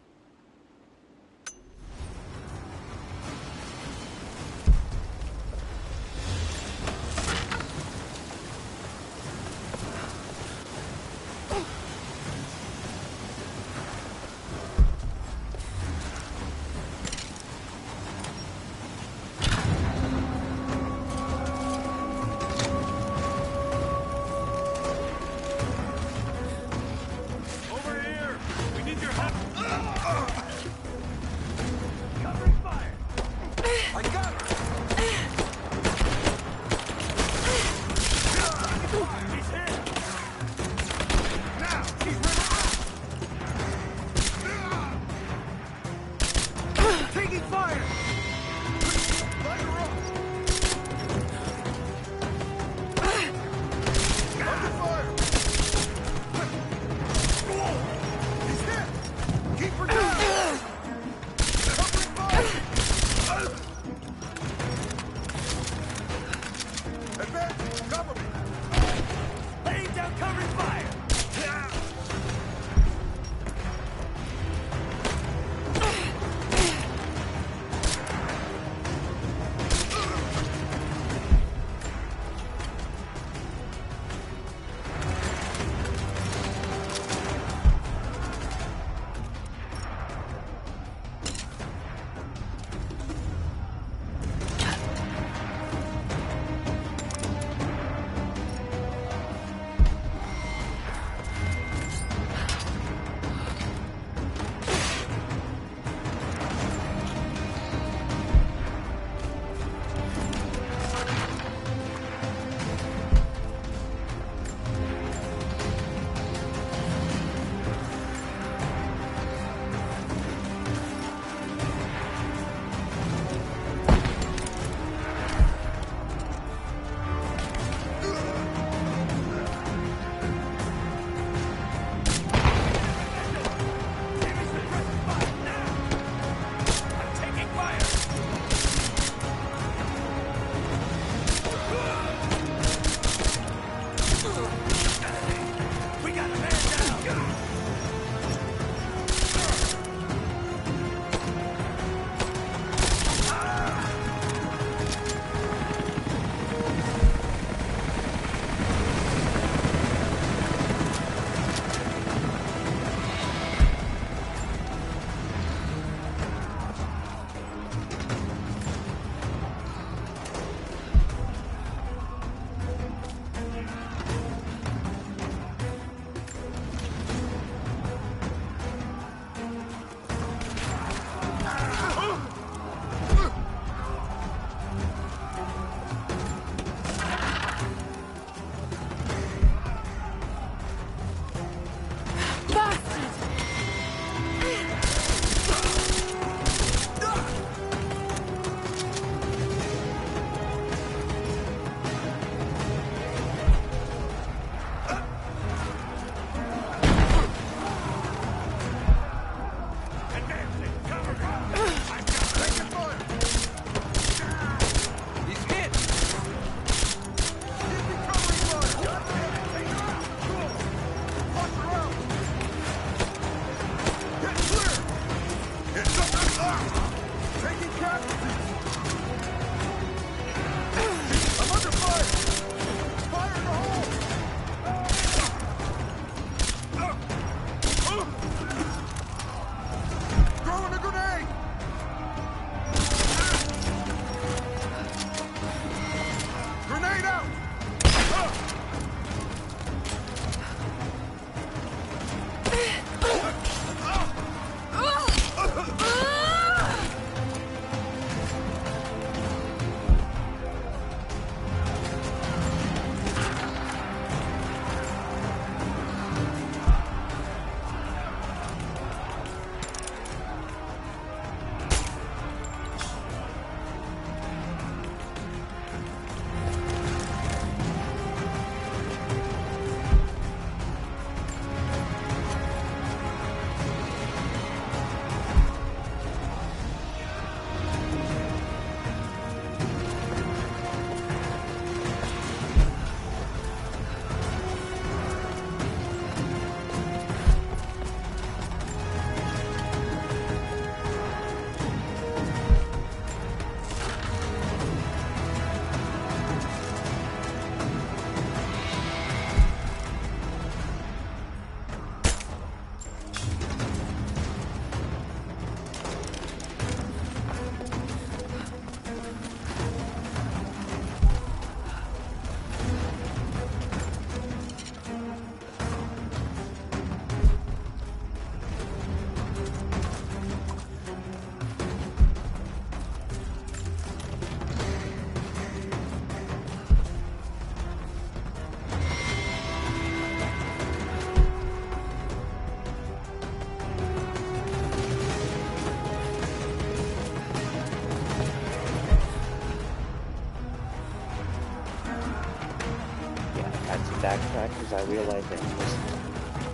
backtrack because I realized I missed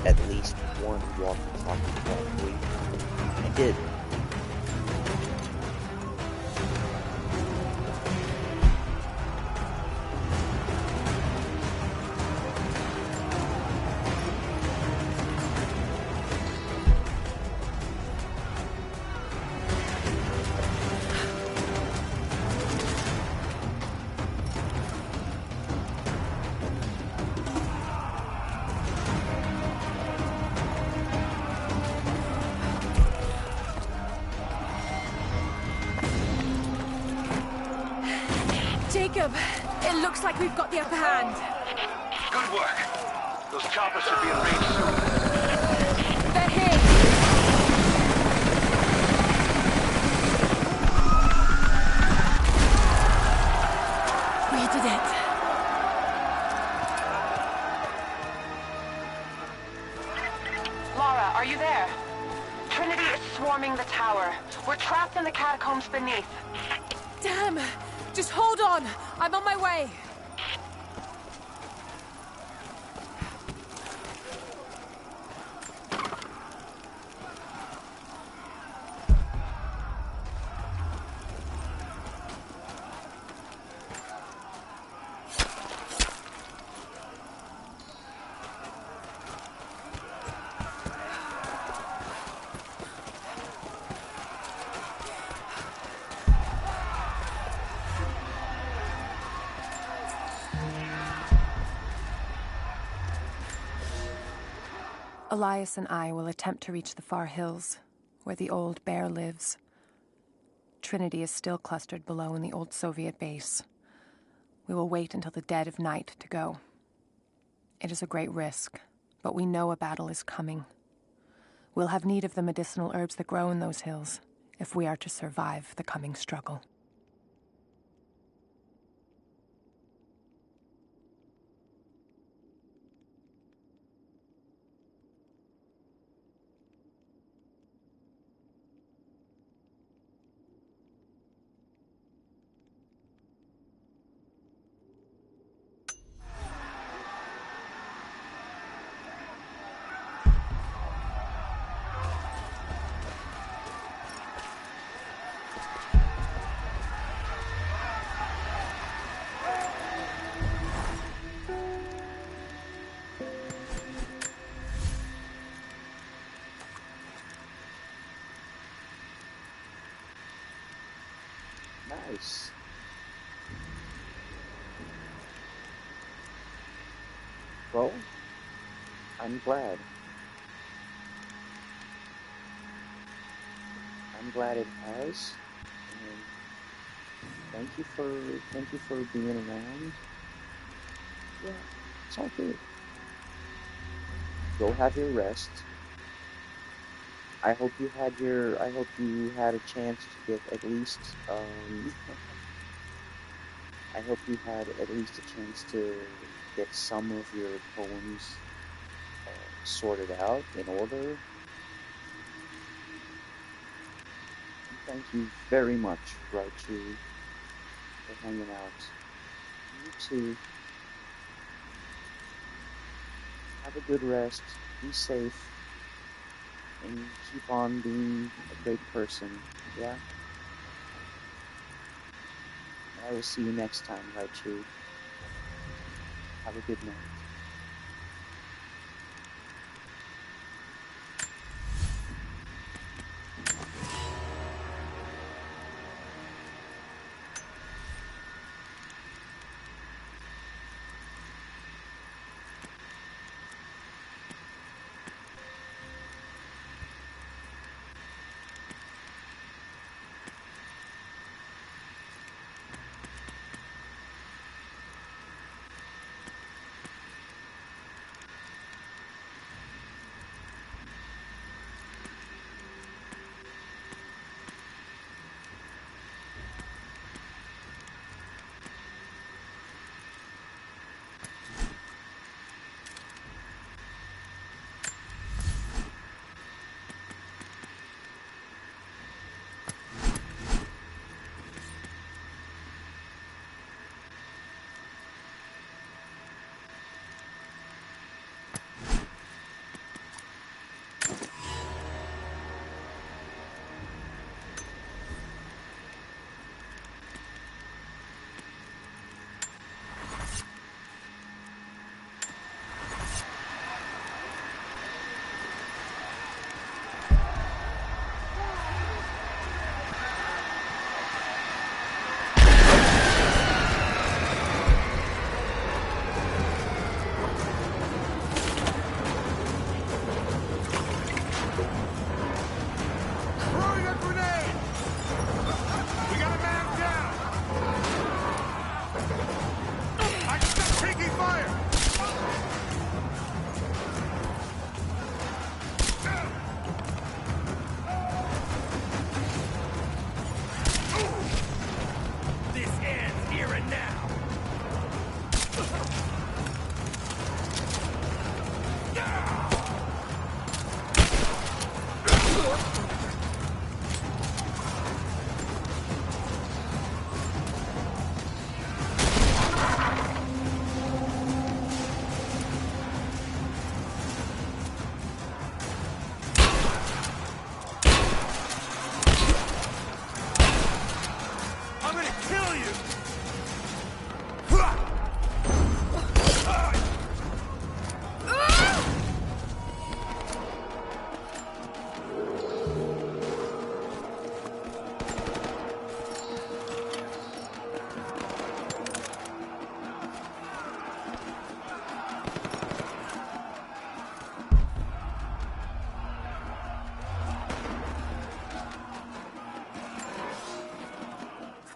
at least one walkie-talkie probably. I did. Jacob, it looks like we've got the upper hand. Good work. Those choppers should be in range soon. They're hit. We did it. Lara, are you there? Trinity is swarming the tower. We're trapped in the catacombs beneath. Damn! Just hold on! I'm on my way! Elias and I will attempt to reach the far hills, where the old bear lives. Trinity is still clustered below in the old Soviet base. We will wait until the dead of night to go. It is a great risk, but we know a battle is coming. We'll have need of the medicinal herbs that grow in those hills, if we are to survive the coming struggle. Nice. Well, I'm glad. I'm glad it has. And thank you for being around. Yeah, it's all good. Go have your rest. I hope you had a chance to get at least I hope you had at least a chance to get some of your poems sorted out in order. And thank you very much, Raichu, for hanging out. You too. Have a good rest. Be safe. And keep on being a great person. Yeah? I will see you next time, Raichu. Have a good night.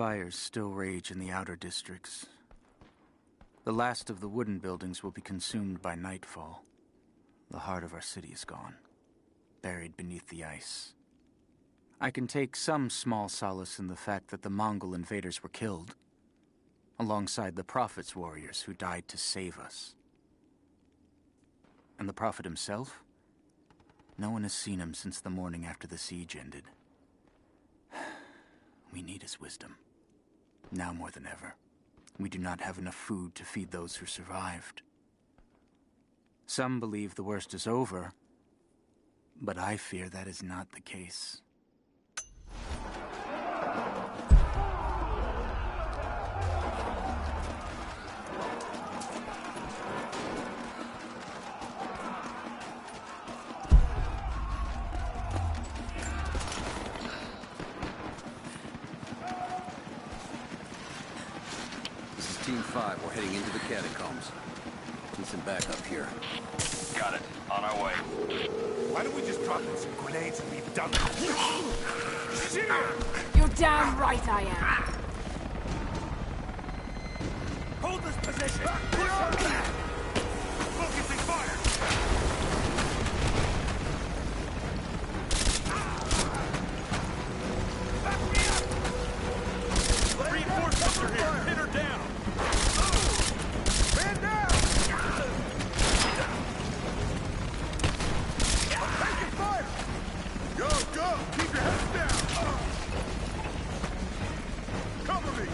fires still rage in the outer districts. The last of the wooden buildings will be consumed by nightfall. The heart of our city is gone, buried beneath the ice. I can take some small solace in the fact that the Mongol invaders were killed, alongside the Prophet's warriors who died to save us. And the Prophet himself? No one has seen him since the morning after the siege ended. We need his wisdom, now more than ever. We do not have enough food to feed those who survived. Some believe the worst is over, but I fear that is not the case. Team 5, we're heading into the catacombs. Need some backup here. Got it. On our way. Why don't we just drop in some grenades and be done with it? She's here! You're damn right I am. Hold this position! Push her back! Focusing fire! Back me up! Reinforcements are here! Pin her down! Man down! I'm taking fire! Go, go! Keep your heads down! Cover me!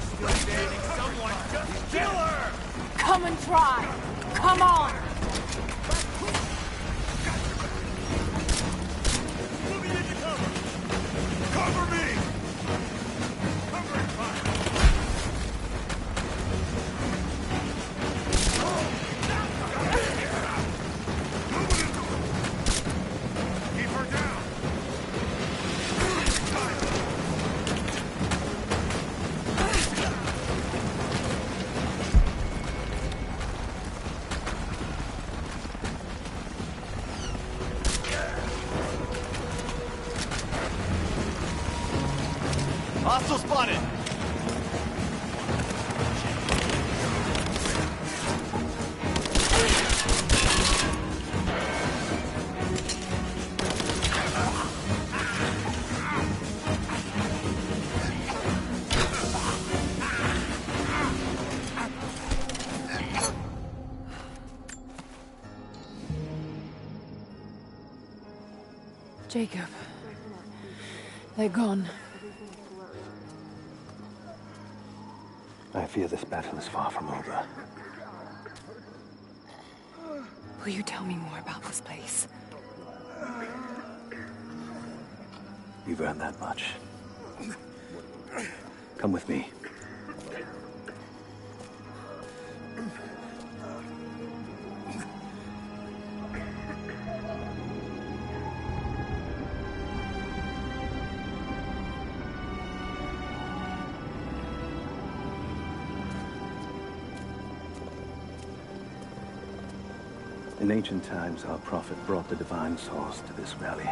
Still standing, someone just kill her! Come and try. Come on. Moving into cover! Cover me! Covering fire! Keep her down! Hostile spotted! Jacob. They're gone. I fear this battle is far from over. Will you tell me more about this place? You've earned that much. Come with me. In ancient times, our prophet brought the divine source to this valley.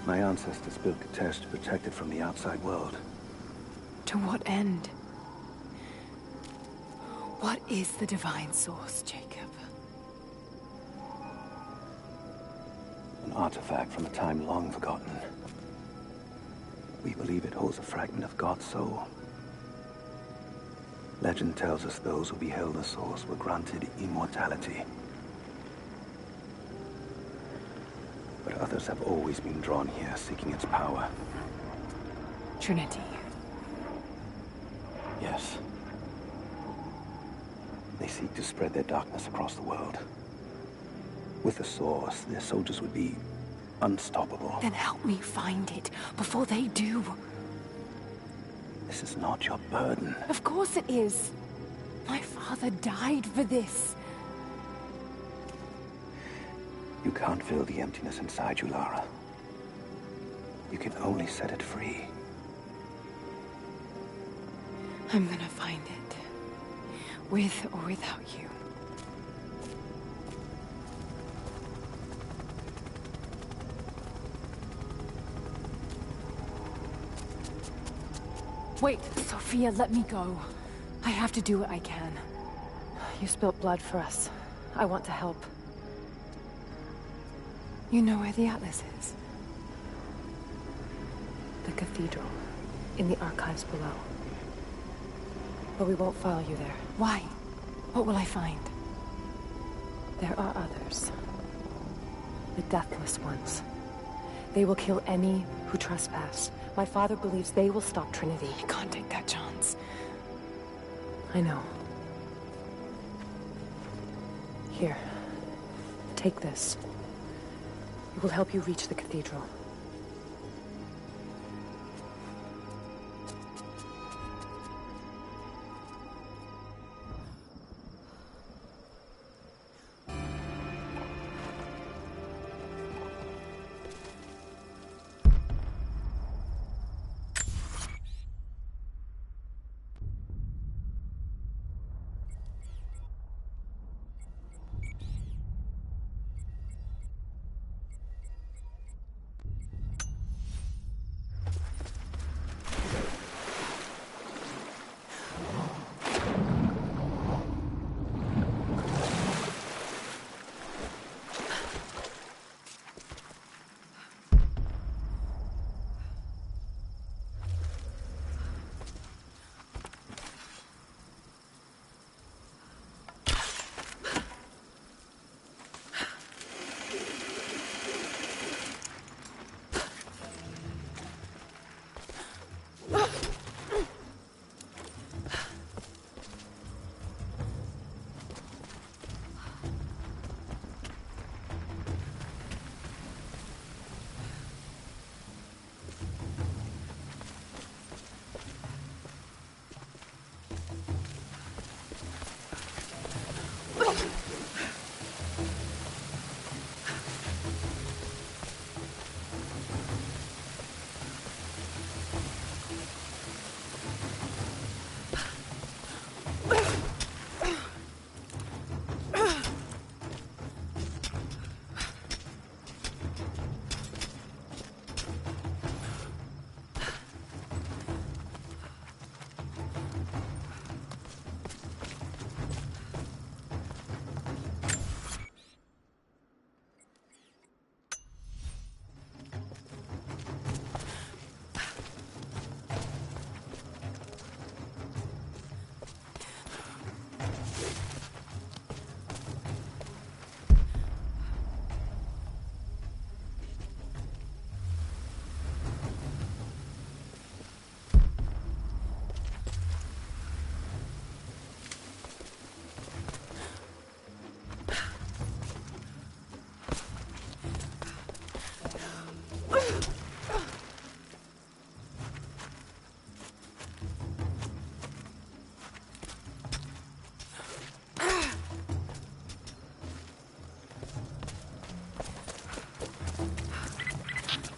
My ancestors built Katesh to protect it from the outside world. To what end? What is the divine source, Jacob? An artifact from a time long forgotten. We believe it holds a fragment of God's soul. Legend tells us those who beheld the source were granted immortality. But others have always been drawn here, seeking its power. Trinity. Yes. They seek to spread their darkness across the world. With the source, their soldiers would be unstoppable. Then help me find it before they do. This is not your burden. Of course it is. My father died for this. You can't fill the emptiness inside you, Lara. You can only set it free. I'm gonna find it. With or without you. Wait, Sophia, let me go. I have to do what I can. You spilt blood for us. I want to help. You know where the Atlas is? The cathedral. In the archives below. But we won't follow you there. Why? What will I find? There are others. The Deathless Ones. They will kill any who trespass. My father believes they will stop Trinity. I can't take that chance. I know. Here. Take this. It will help you reach the cathedral.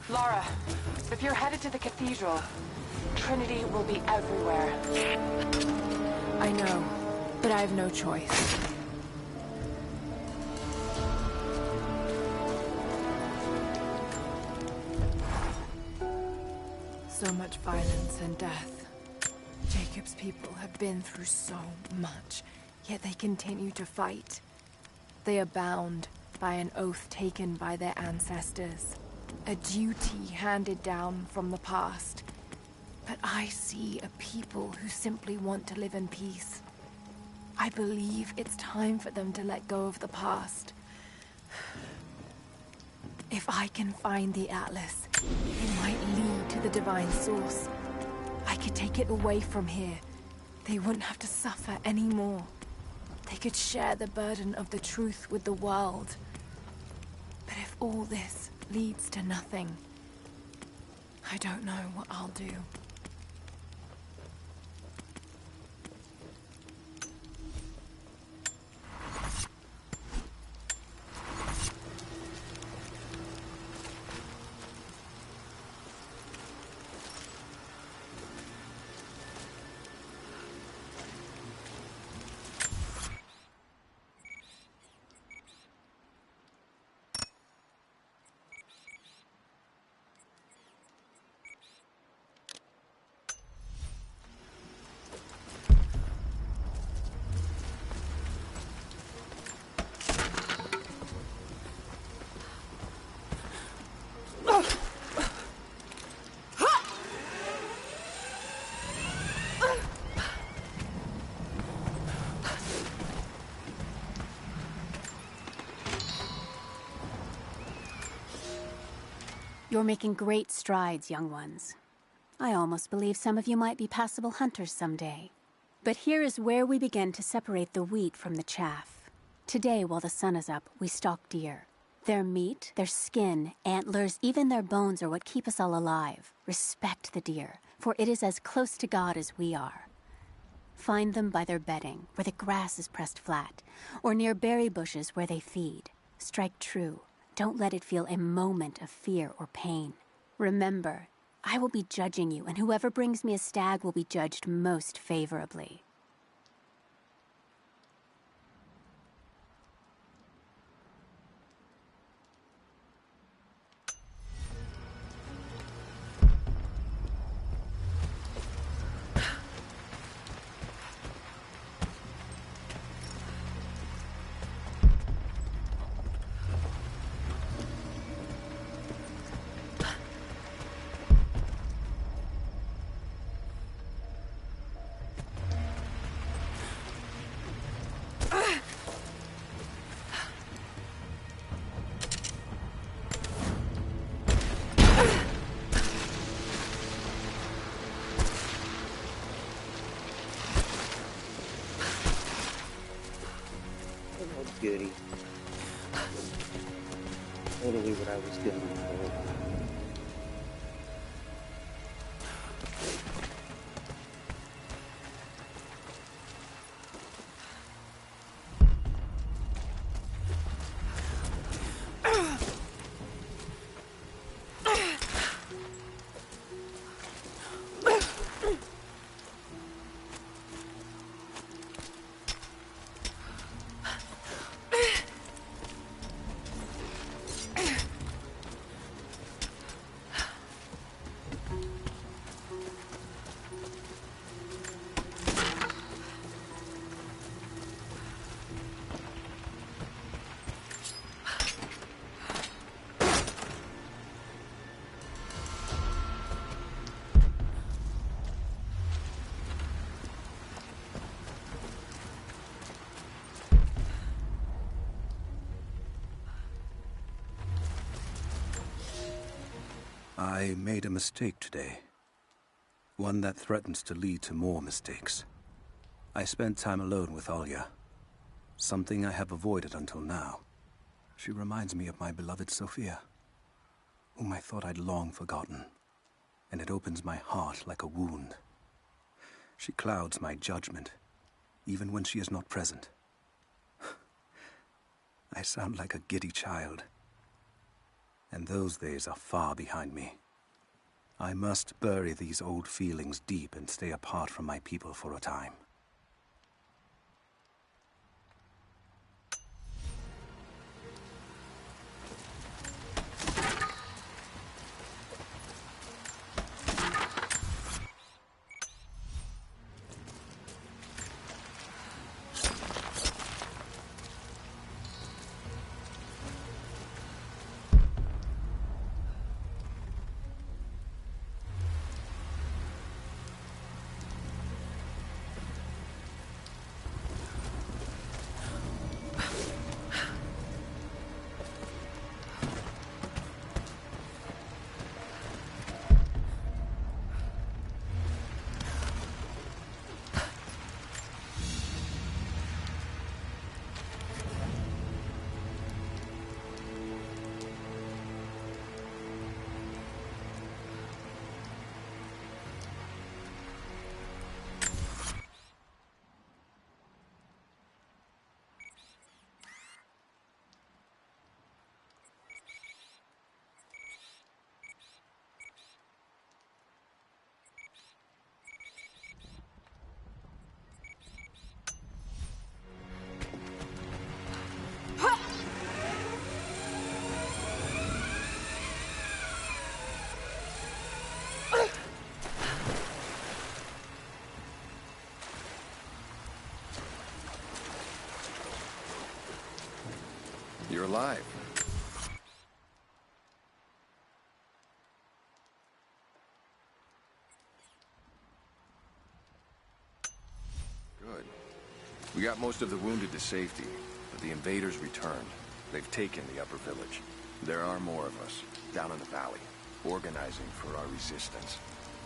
Lara, if you're headed to the cathedral, Trinity will be everywhere. I know, but I have no choice. So much violence and death. Jacob's people have been through so much, yet they continue to fight. They are bound by an oath taken by their ancestors. A duty handed down from the past. But I see a people who simply want to live in peace. I believe it's time for them to let go of the past. If I can find the Atlas, it might lead to the divine source. I could take it away from here. They wouldn't have to suffer anymore. They could share the burden of the truth with the world. But if all this leads to nothing, I don't know what I'll do. You're making great strides, young ones. I almost believe some of you might be passable hunters someday. But here is where we begin to separate the wheat from the chaff. Today, while the sun is up, we stalk deer. Their meat, their skin, antlers, even their bones are what keep us all alive. Respect the deer, for it is as close to God as we are. Find them by their bedding, where the grass is pressed flat, or near berry bushes where they feed. Strike true. Don't let it feel a moment of fear or pain. Remember, I will be judging you, and whoever brings me a stag will be judged most favorably. Goody. Totally what I was doing the whole time. I made a mistake today. One that threatens to lead to more mistakes. I spent time alone with Alya. Something I have avoided until now. She reminds me of my beloved Sophia, whom I thought I'd long forgotten. And it opens my heart like a wound. She clouds my judgment, even when she is not present. I sound like a giddy child. And those days are far behind me. I must bury these old feelings deep and stay apart from my people for a time. You're alive. Good. We got most of the wounded to safety, but the invaders returned. They've taken the upper village. There are more of us, down in the valley. Organizing for our resistance.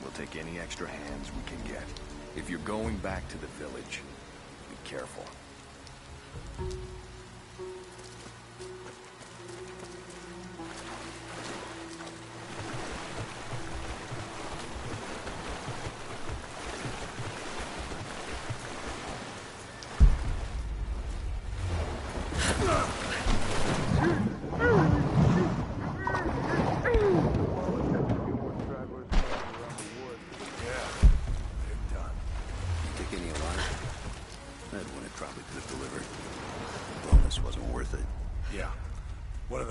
We'll take any extra hands we can get. If you're going back to the village, be careful.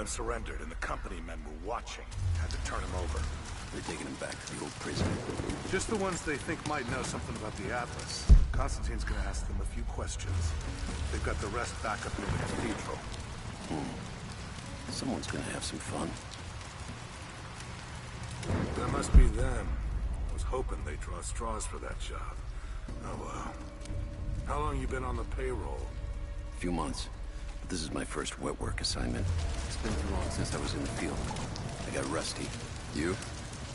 Surrendered, and the company men were watching. Had to turn him over. They're taking him back to the old prison. Just the ones they think might know something about the Atlas. Constantine's gonna ask them a few questions. They've got the rest back up near the cathedral. Someone's gonna have some fun. That must be them. I was hoping they'd draw straws for that job. Oh well. How long you been on the payroll? A few months. But this is my first wet work assignment. It's been too long since I was in the field. I got rusty. You?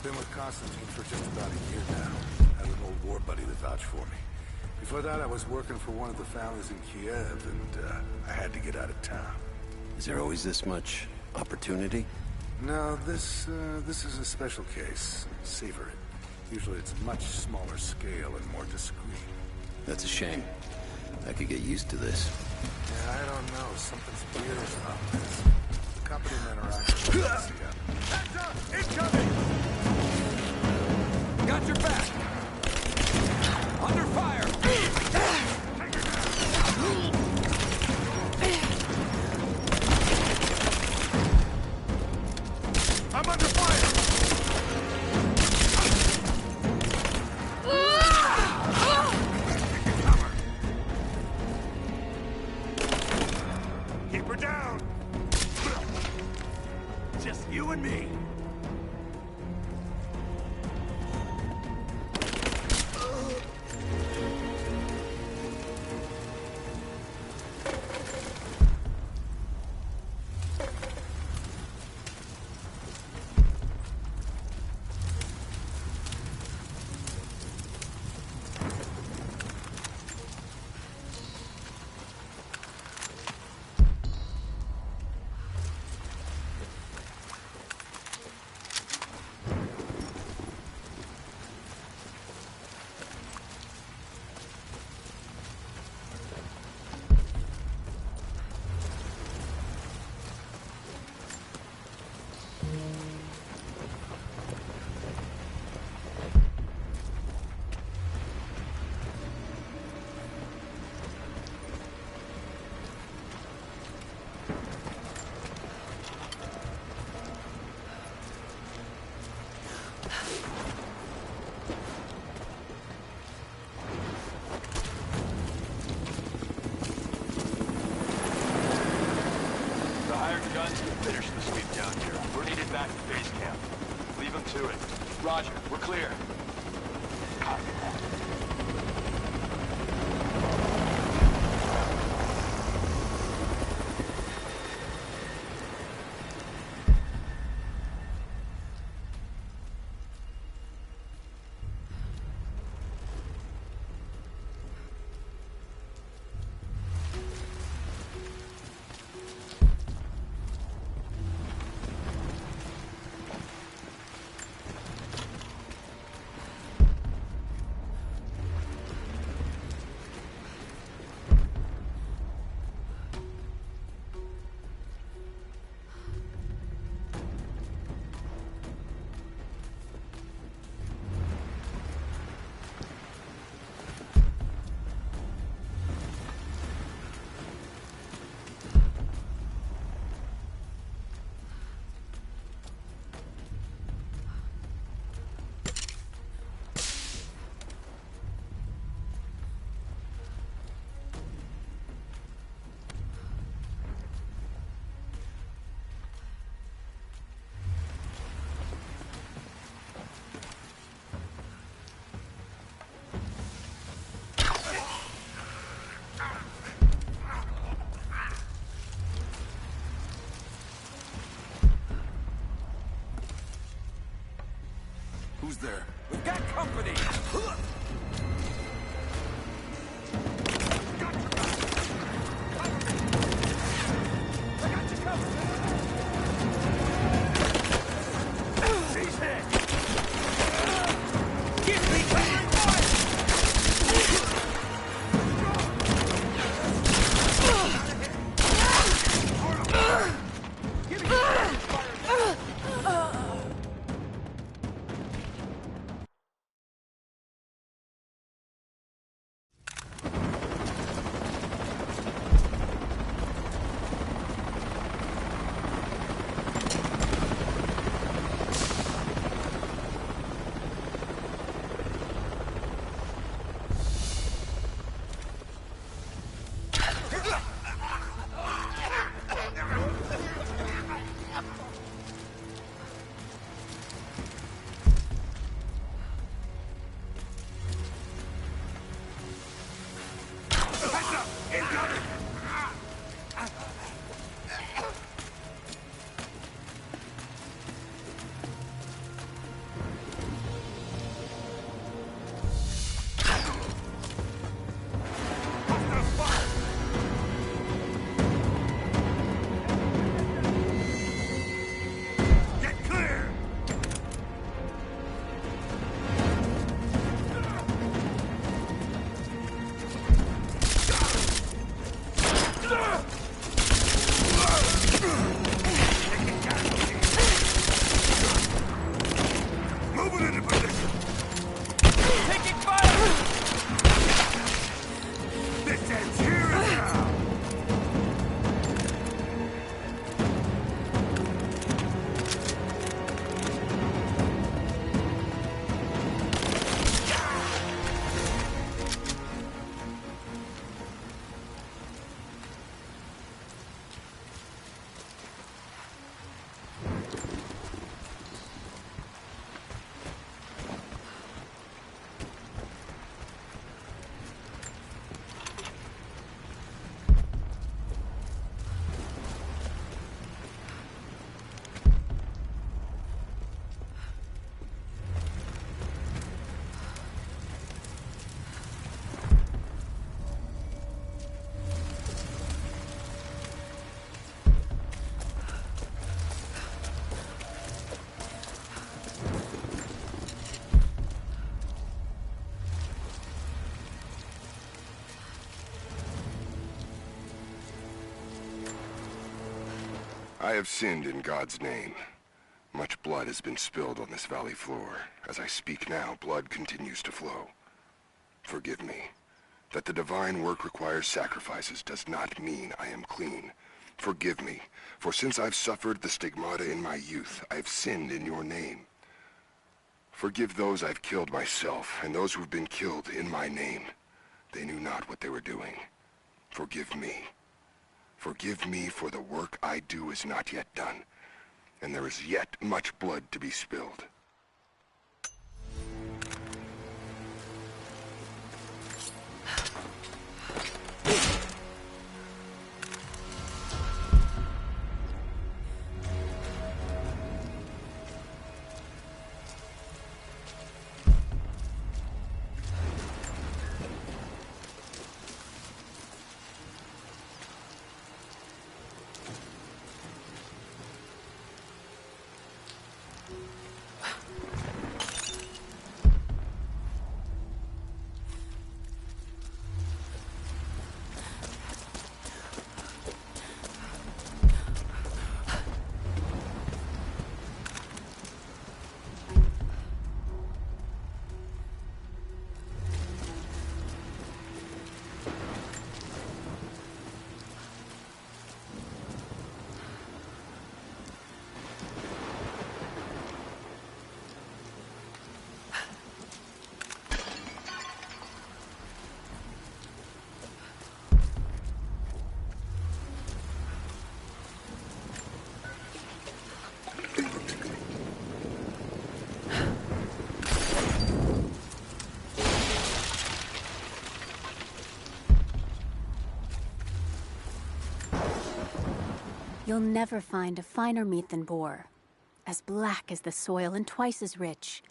Been with Constantine for just about a year now. Had an old war buddy to vouch for me. Before that, I was working for one of the families in Kiev, and I had to get out of town. Is there always this much opportunity? No, this is a special case. Savor it. Usually it's much smaller scale and more discreet. That's a shame. I could get used to this. Yeah, I don't know. Something's weird about this. The company men are actually Heads up! Incoming! Got your back! Under fire! I'm under fire! Keep her down! Just you and me. Finish the sweep down here. We're needed back to base camp. Leave them to it. Roger, we're clear. Copy that. there? We've got company! I have sinned in God's name. Much blood has been spilled on this valley floor. As I speak now, blood continues to flow. Forgive me. That the divine work requires sacrifices does not mean I am clean. Forgive me, for since I've suffered the stigmata in my youth, I've sinned in your name. Forgive those I've killed myself, and those who've been killed in my name. They knew not what they were doing. Forgive me. Forgive me, for the work I do is not yet done, and there is yet much blood to be spilled. You'll never find a finer meat than boar. As black as the soil and twice as rich.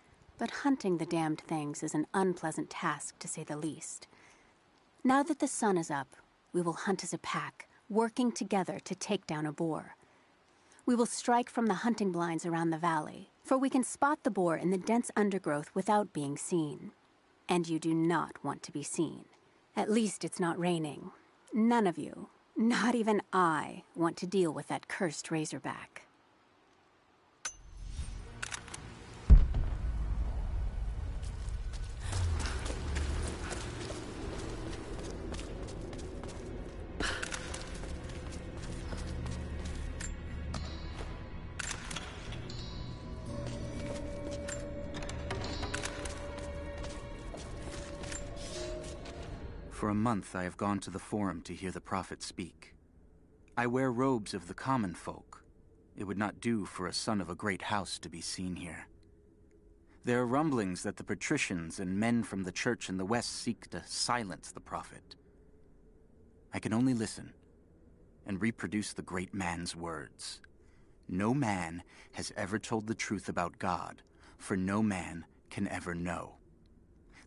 but hunting the damned things is an unpleasant task, to say the least. Now that the sun is up, we will hunt as a pack, working together to take down a boar. We will strike from the hunting blinds around the valley, for we can spot the boar in the dense undergrowth without being seen. And you do not want to be seen. At least it's not raining. None of you, not even I, want to deal with that cursed razorback. For a month I have gone to the Forum to hear the Prophet speak. I wear robes of the common folk. It would not do for a son of a great house to be seen here. There are rumblings that the patricians and men from the church in the west seek to silence the Prophet. I can only listen and reproduce the great man's words. No man has ever told the truth about God, for no man can ever know.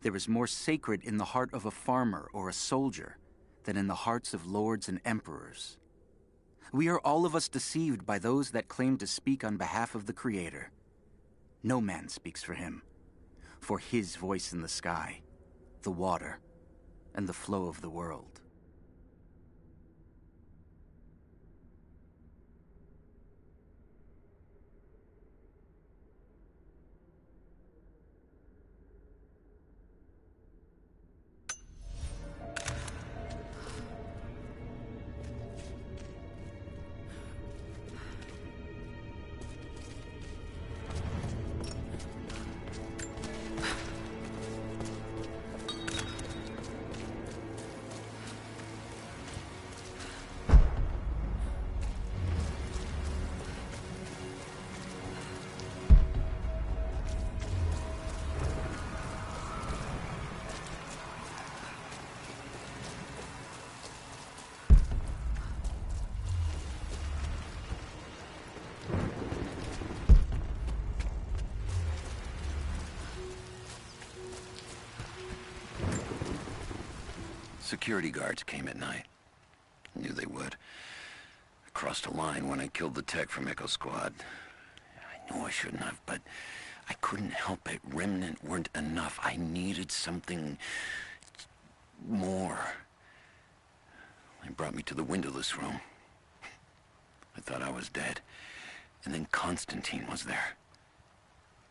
There is more sacred in the heart of a farmer or a soldier than in the hearts of lords and emperors. We are all of us deceived by those that claim to speak on behalf of the Creator. No man speaks for him, for his voice in the sky, the water, and the flow of the world. Security guards came at night. Knew they would. I crossed a line when I killed the tech from Echo Squad. I knew I shouldn't have, but I couldn't help it. Remnant weren't enough. I needed something more. They brought me to the windowless room. I thought I was dead. And then Constantine was there.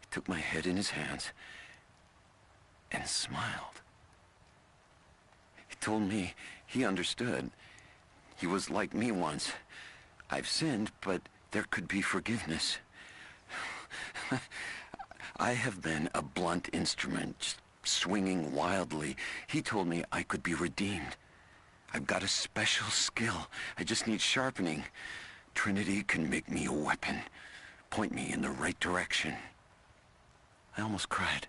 He took my head in his hands and smiled. He told me he understood. He was like me once. I've sinned, but there could be forgiveness. I have been a blunt instrument, just swinging wildly. He told me I could be redeemed. I've got a special skill. I just need sharpening. Trinity can make me a weapon, point me in the right direction. I almost cried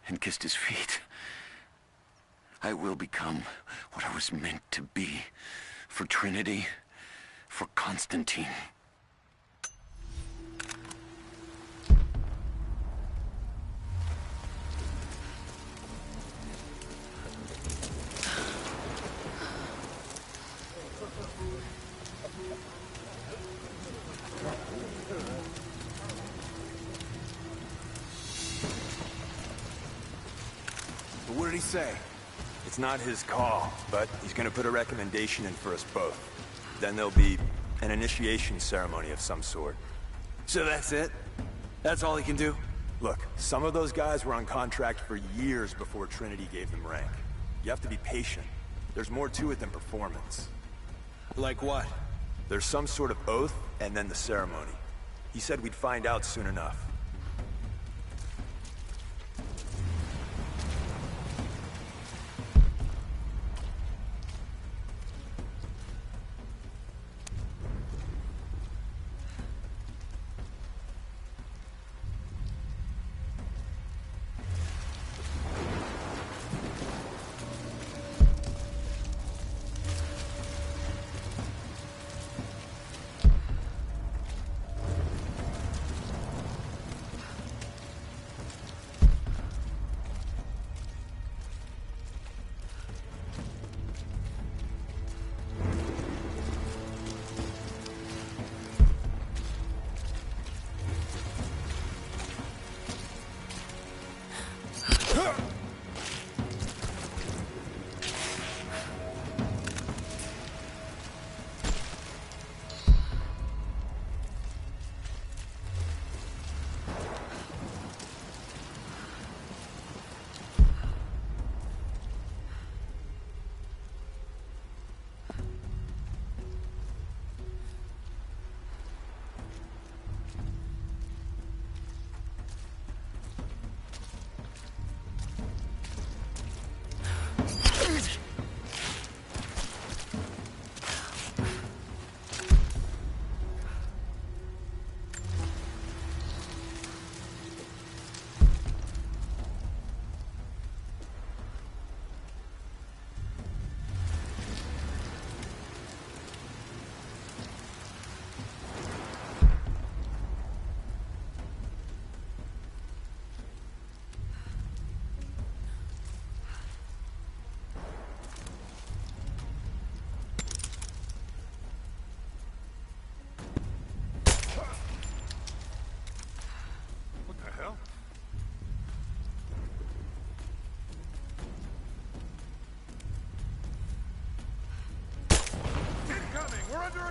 and kissed his feet. I will become what I was meant to be. For Trinity, for Constantine. What did he say? It's not his call, but he's gonna put a recommendation in for us both. Then there'll be an initiation ceremony of some sort. So that's it? That's all he can do? Look, some of those guys were on contract for years before Trinity gave them rank. You have to be patient. There's more to it than performance. Like what? There's some sort of oath, and then the ceremony. He said we'd find out soon enough.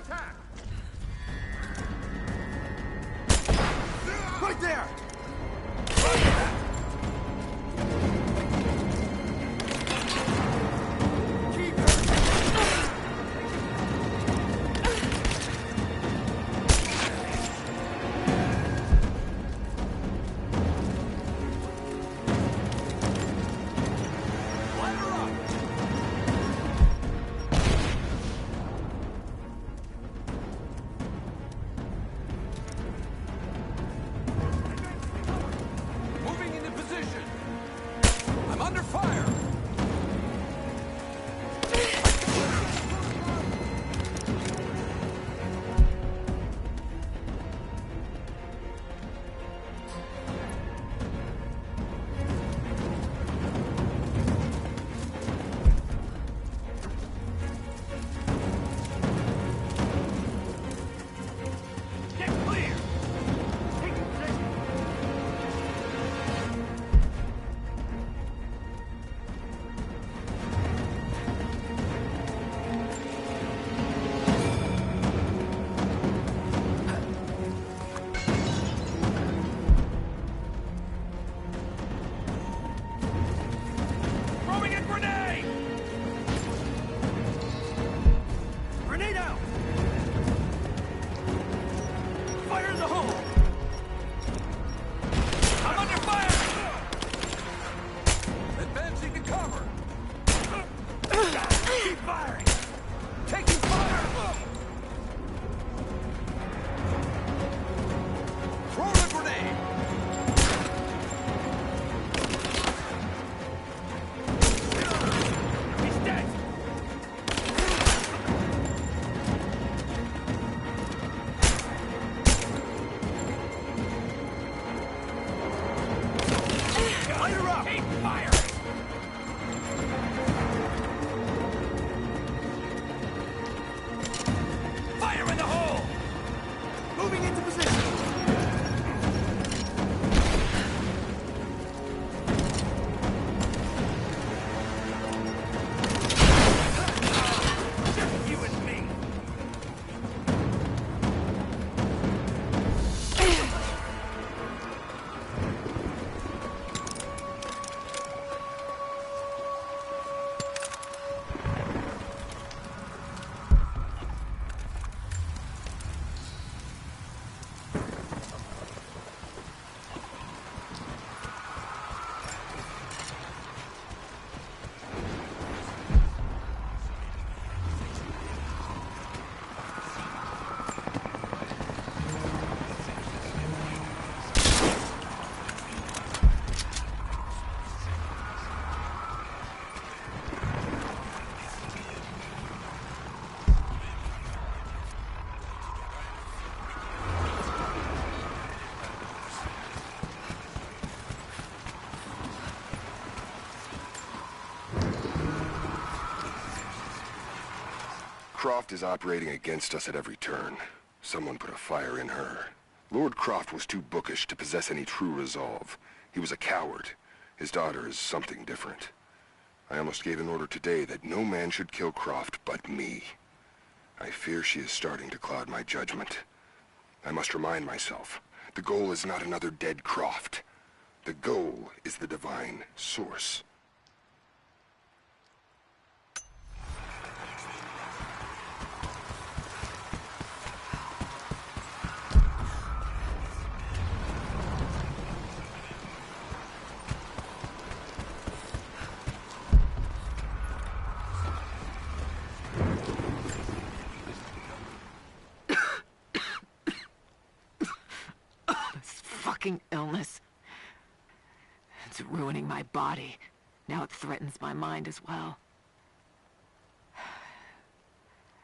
attack! Right there! Croft is operating against us at every turn. Someone put a fire in her. Lord Croft was too bookish to possess any true resolve. He was a coward. His daughter is something different. I almost gave an order today that no man should kill Croft but me. I fear she is starting to cloud my judgment. I must remind myself, the goal is not another dead Croft. The goal is the divine source. Illness. It's ruining my body. Now it threatens my mind as well.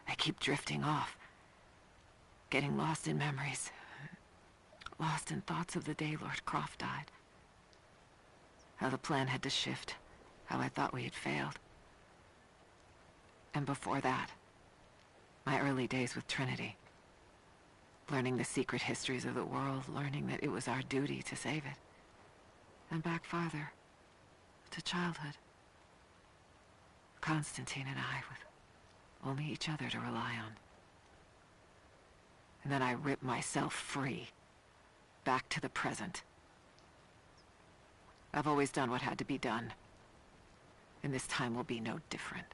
I keep drifting off. Getting lost in memories. Lost in thoughts of the day Lord Croft died. How the plan had to shift. How I thought we had failed. And before that, my early days with Trinity. Learning the secret histories of the world, learning that it was our duty to save it. And back farther, to childhood. Constantine and I, with only each other to rely on. And then I rip myself free. Back to the present. I've always done what had to be done. And this time will be no different.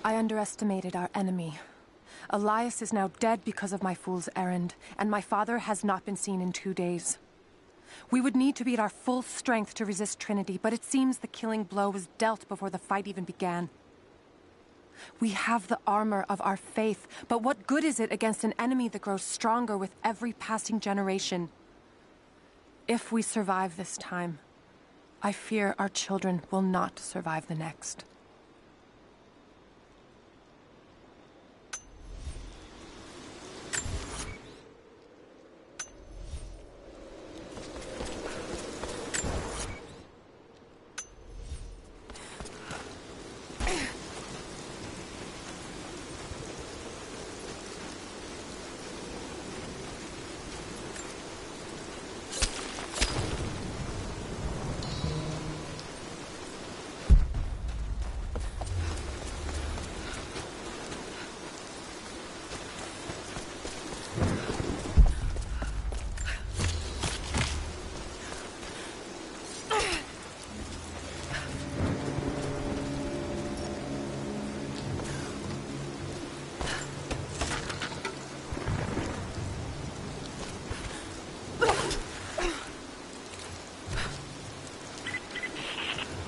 I underestimated our enemy. Elias is now dead because of my fool's errand, and my father has not been seen in 2 days. We would need to be at our full strength to resist Trinity, but it seems the killing blow was dealt before the fight even began. We have the armor of our faith, but what good is it against an enemy that grows stronger with every passing generation? If we survive this time, I fear our children will not survive the next.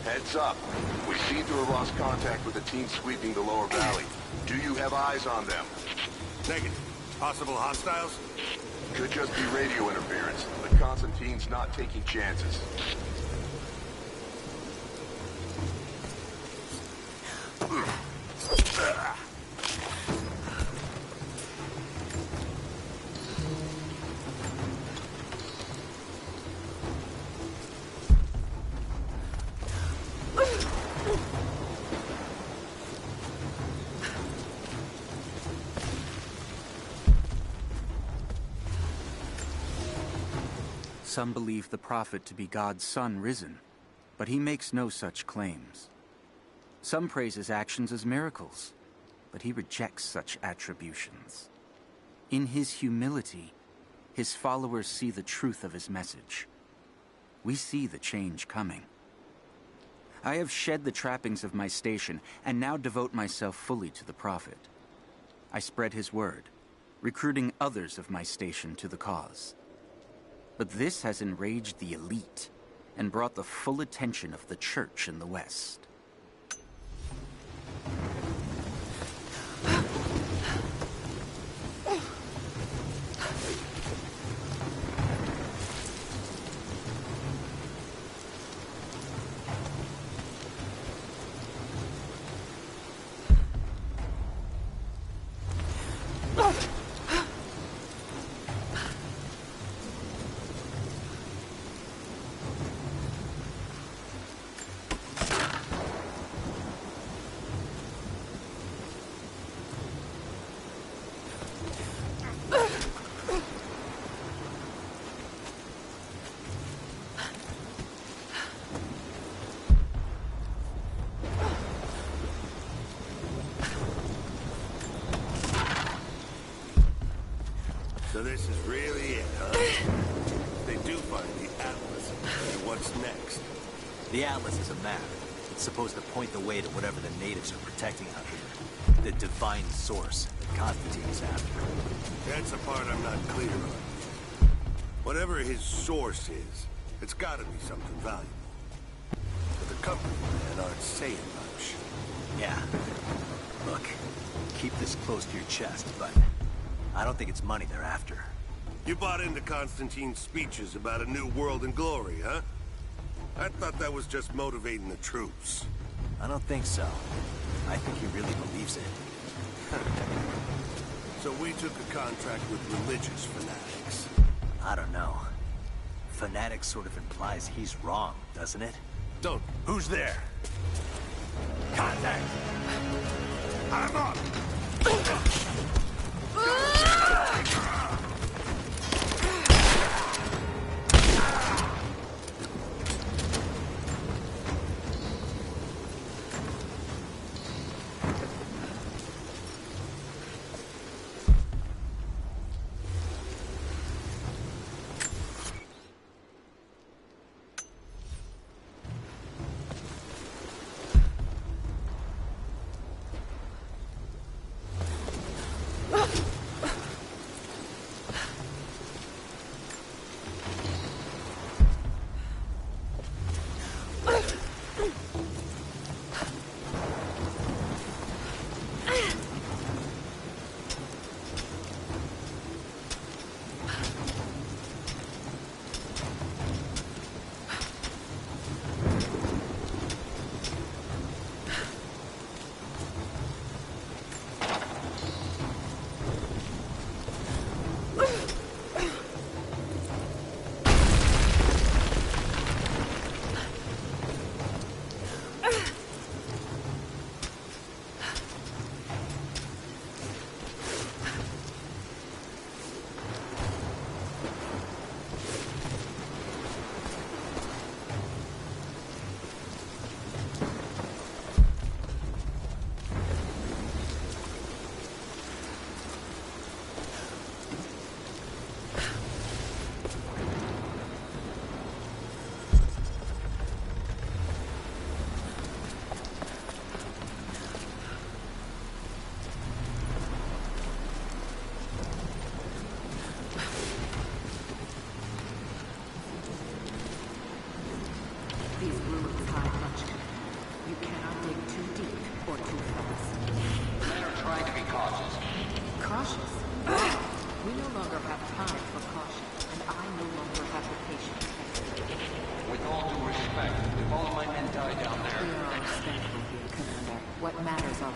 Heads up. We seem to have lost contact with the team sweeping the lower valley. Do you have eyes on them? Negative. Possible hostiles? Could just be radio interference, but Constantine's not taking chances. Some believe the prophet to be God's son risen, but he makes no such claims. Some praise his actions as miracles, but but he rejects such attributions. In his humility, his followers see the truth of his message. We see the change coming. I have shed the trappings of my station and now devote myself fully to the Prophet. I spread his word, recruiting others of my station to the cause. But this has enraged the elite and brought the full attention of the Church in the West. So this is really it, huh? They do find the Atlas. And what's next? The Atlas is a map. It's supposed to point the way to whatever the natives are protecting out here. The divine source that Constantine is after. That's the part I'm not clear on. Whatever his source is, it's gotta be something valuable. But the company men aren't saying much. Yeah. Look, keep this close to your chest, but I don't think it's money they're after. You bought into Constantine's speeches about a new world and glory, huh? I thought that was just motivating the troops. I don't think so. I think he really believes it. So we took a contract with religious fanatics. I don't know. Fanatic sort of implies he's wrong, doesn't it? Don't. Who's there? Contact! I'm up!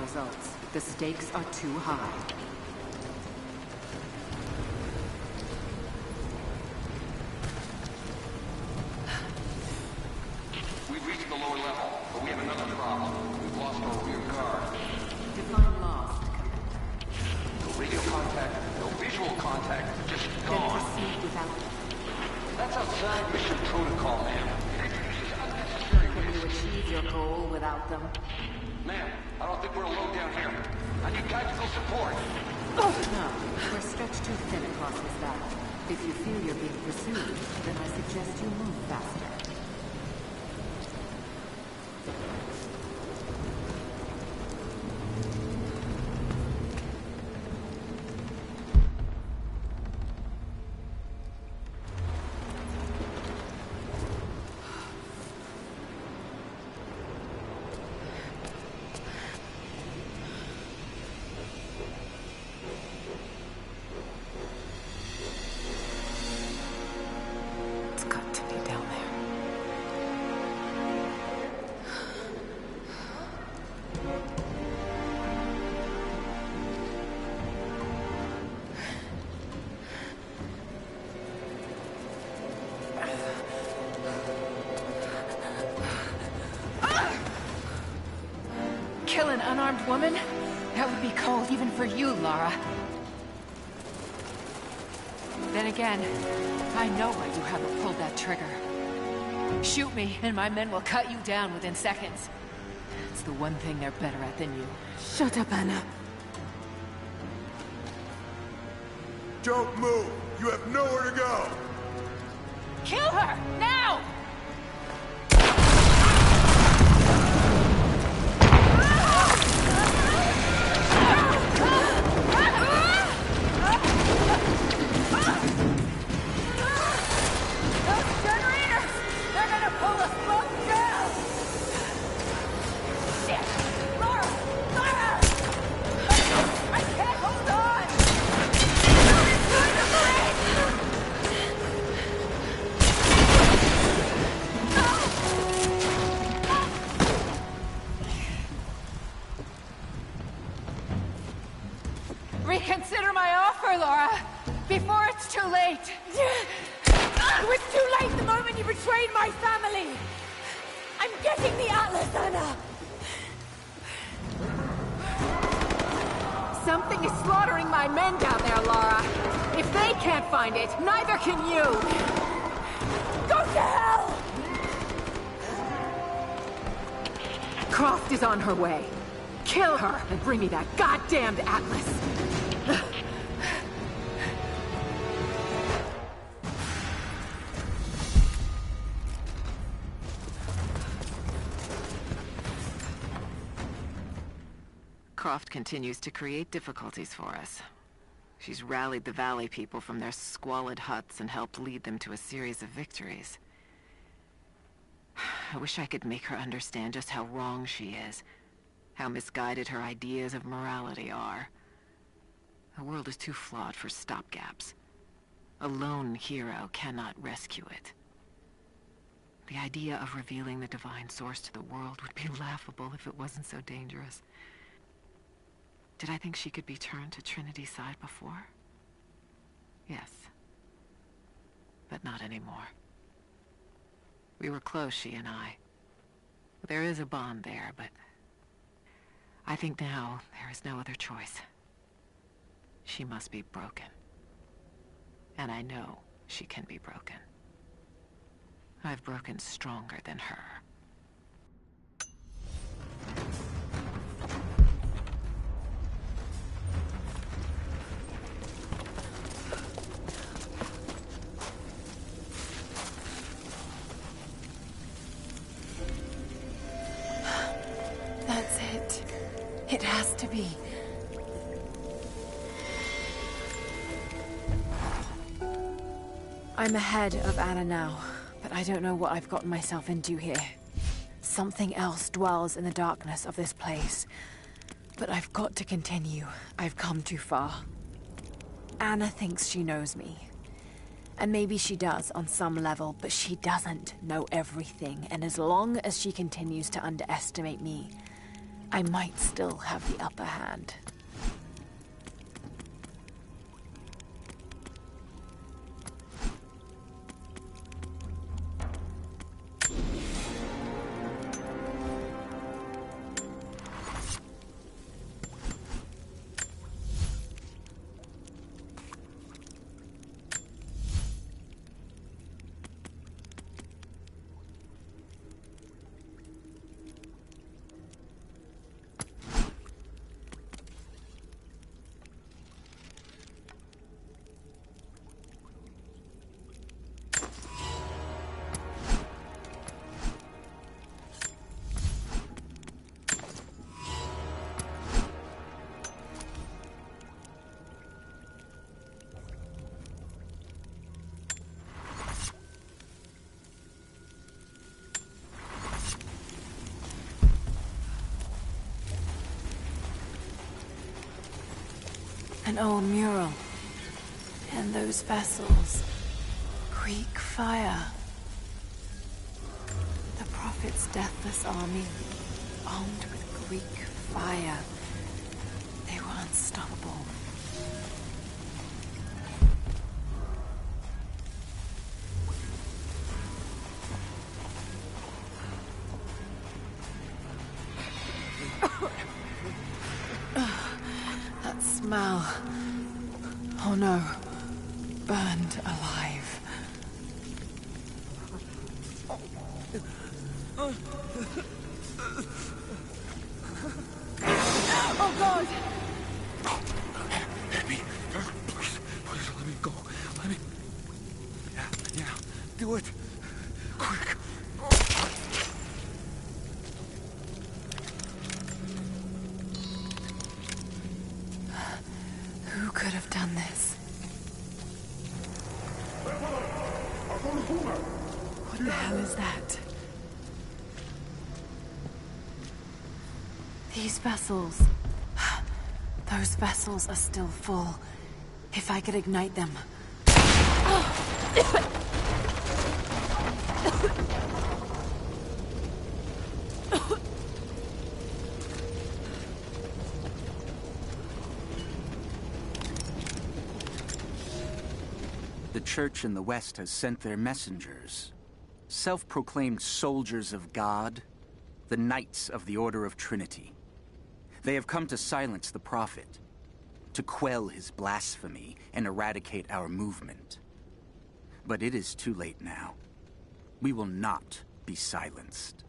Results. The stakes are too high. We've reached the lower level, but we have another problem. We've lost our rear guard. Define lost, Commander. No radio contact, no visual contact, just gone. Then proceed without them. That's outside mission protocol, ma'am. Can you achieve your goal without them? Ma'am, I don't think we're alone down here. I need guidance. support. No, we're stretched too thin across this valley. If you feel you're being pursued, then I suggest you move faster. It's got to be down there. Kill an unarmed woman? That would be cold even for you, Lara. Then again, I know why you haven't pulled that trigger. Shoot me, and my men will cut you down within seconds. It's the one thing they're better at than you. Shut up, Anna. Don't move! You have nowhere to go! Kill her! Now! Those generators! They're gonna pull us both down! Shit! Lara! Lara! I can't hold on! It's going to break! Reconsider my offer, Laura! Before it's too late! It was too late the moment you betrayed my family! I'm getting the Atlas, Anna! Something is slaughtering my men down there, Laura! If they can't find it, neither can you! Go to hell! Croft is on her way. Kill her and bring me that goddamned Atlas! Croft continues to create difficulties for us. She's rallied the Valley people from their squalid huts and helped lead them to a series of victories. I wish I could make her understand just how wrong she is, how misguided her ideas of morality are. The world is too flawed for stopgaps. A lone hero cannot rescue it. The idea of revealing the divine source to the world would be laughable if it wasn't so dangerous. Did I think she could be turned to Trinity's side before? Yes. But not anymore. We were close, she and I. There is a bond there, but I think now there is no other choice. She must be broken. And I know she can be broken. I've broken stronger than her. That's it. It has to be. I'm ahead of Anna now, but I don't know what I've gotten myself into here. Something else dwells in the darkness of this place. But I've got to continue. I've come too far. Anna thinks she knows me. And maybe she does on some level, but she doesn't know everything. And as long as she continues to underestimate me, I might still have the upper hand. An old mural. And those vessels. Greek fire. The Prophet's deathless army, armed with Greek fire. They were unstoppable. That smell. Oh no. Burned alive. Oh God! Abby, please let me go. Let me... Yeah, do it. Quick. Who could have done this? What the hell is that? These vessels. Those vessels are still full. If I could ignite them. The Church in the West has sent their messengers, self-proclaimed soldiers of God, the Knights of the Order of Trinity. They have come to silence the Prophet, to quell his blasphemy and eradicate our movement. But it is too late now. We will not be silenced.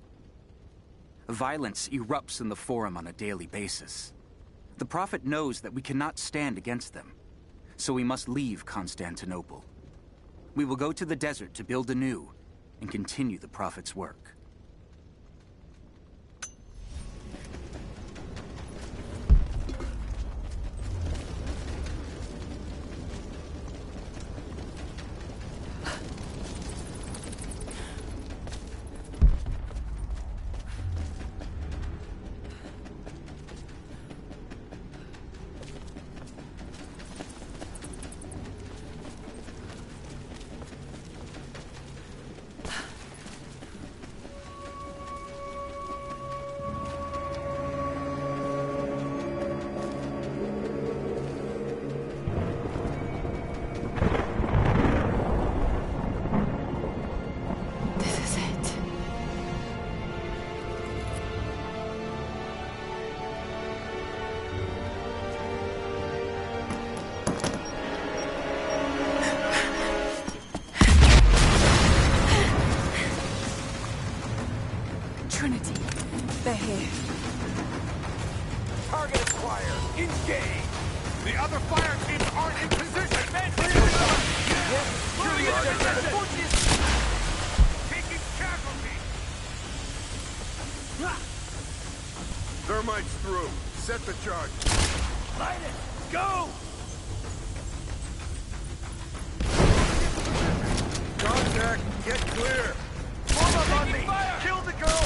Violence erupts in the Forum on a daily basis. The Prophet knows that we cannot stand against them, so we must leave Constantinople. We will go to the desert to build anew and continue the Prophet's work. Trinity, they're here. Target acquired. Engage. The other fire teams aren't in position. Men, security objective. Taking casualty. Thermite's through. Set the charge. Light it. Go. Contact. Get clear. Form up on me. Fire. Kill the girl.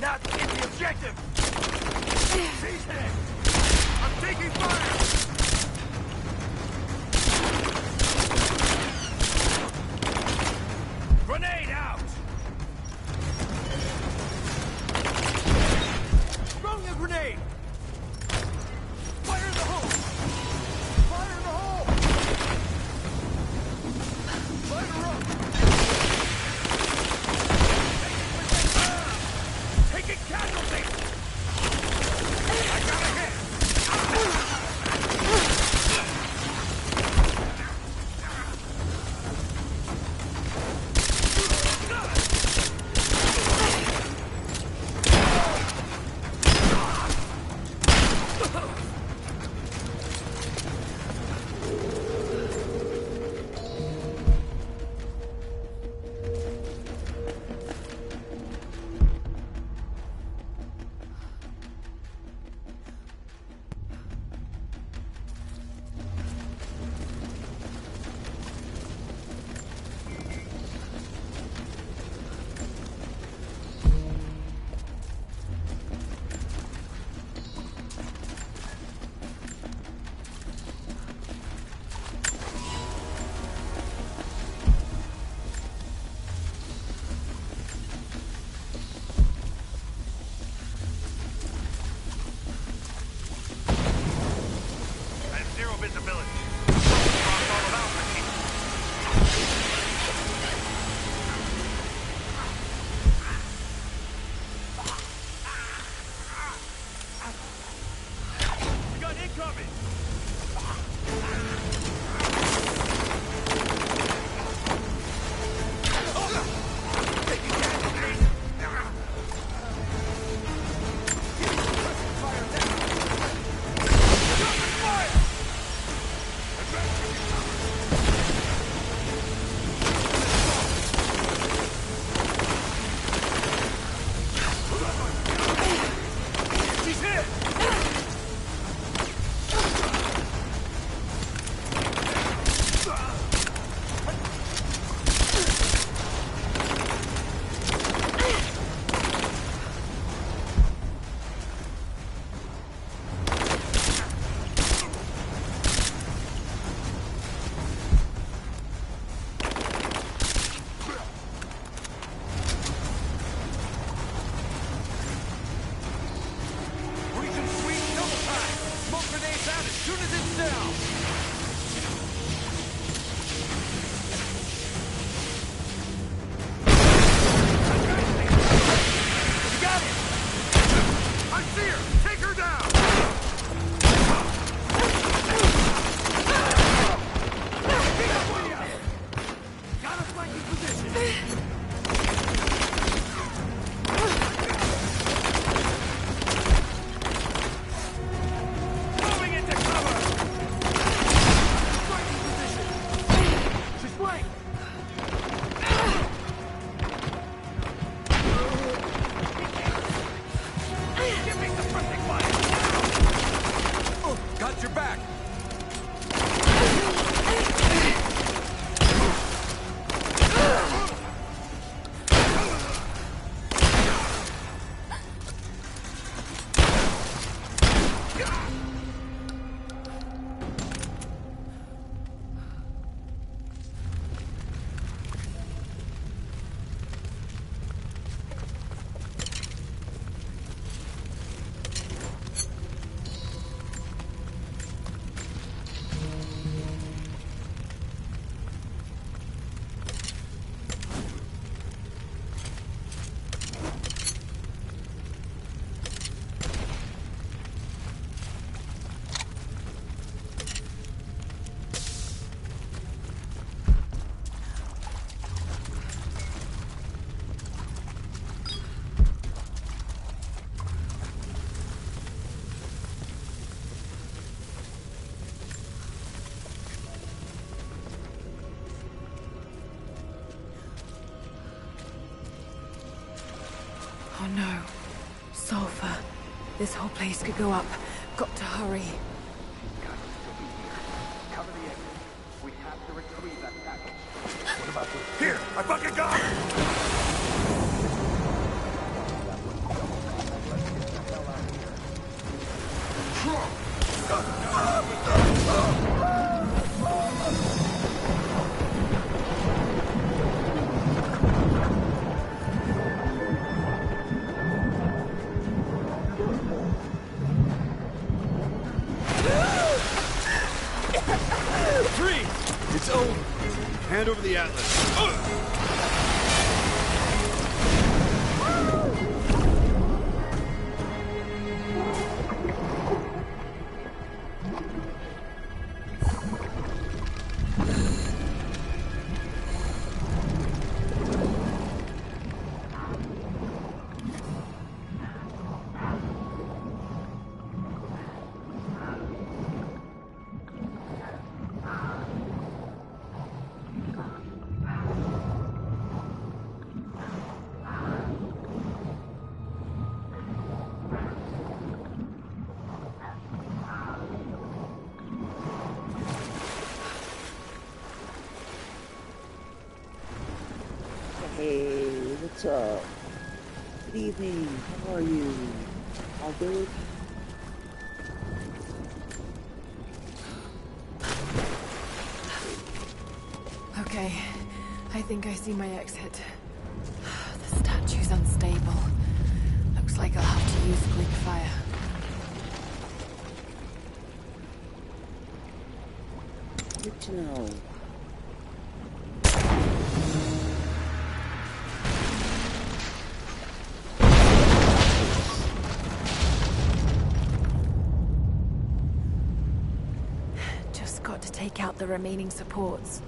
Not get the objective. Seize it. I'm taking fire. Grenade out. Throwing a grenade. Fire in the hole. Fire in the hole. Fire up. Taking casualty! I got a hit! Got your back! Oh no. Sulfur. This whole place could go up. Got to hurry. Cover the exit. We have to retrieve that package. What about this? Here! I fucking got it! It's over. Hand over the atlas. Hey, what's up? Good evening, how are you? All good? Okay, I think I see my exit. The statue's unstable. Looks like I'll have to use Greek fire. Good to know. Just got to take out the remaining supports.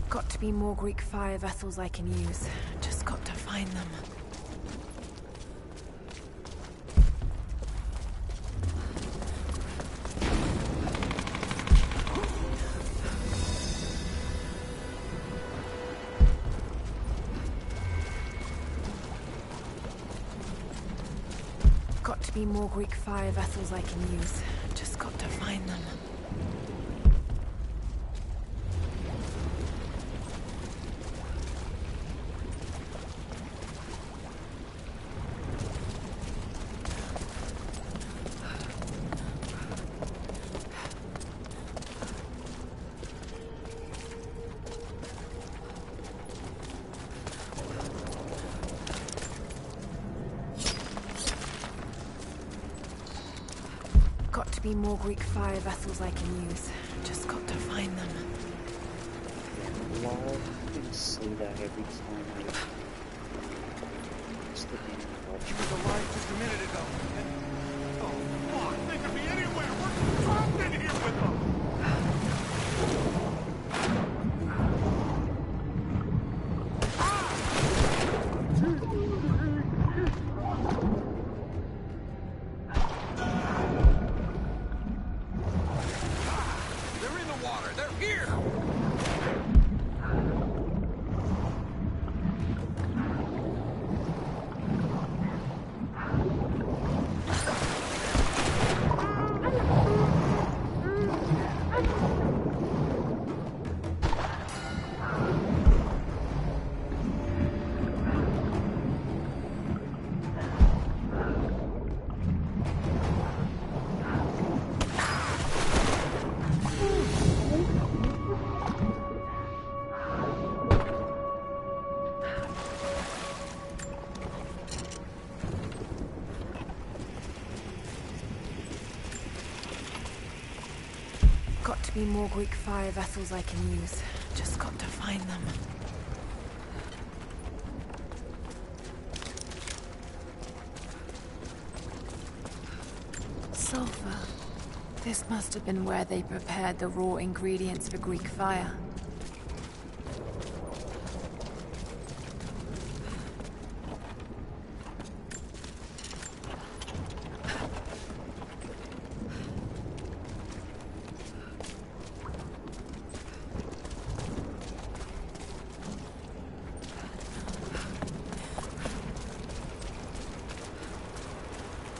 Got to be more Greek fire vessels I can use. Just got to find them. Got to be more Greek fire vessels I can use. Just got to find them. Got to be more Greek fire vessels I can use. Just got to find them. Yeah, lol, I can say that every time I... It's the damn culture. He was alive just a minute ago. And... Oh, fuck! They could be anywhere! We're trapped in here with them! must be more Greek fire vessels I can use. Just got to find them. Sulfur. This must have been where they prepared the raw ingredients for Greek fire.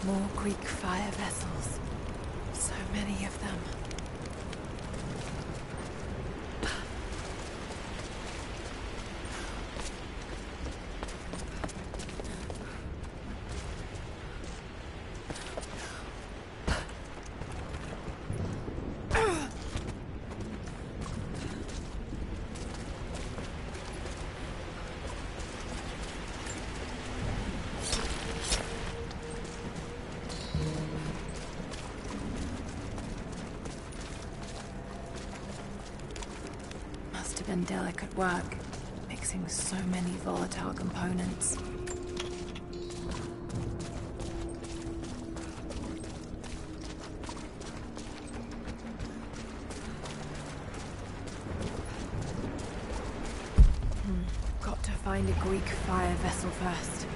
More Greek fire vessels. So many of them. Must have been delicate work, mixing so many volatile components. Got to find a Greek fire vessel first.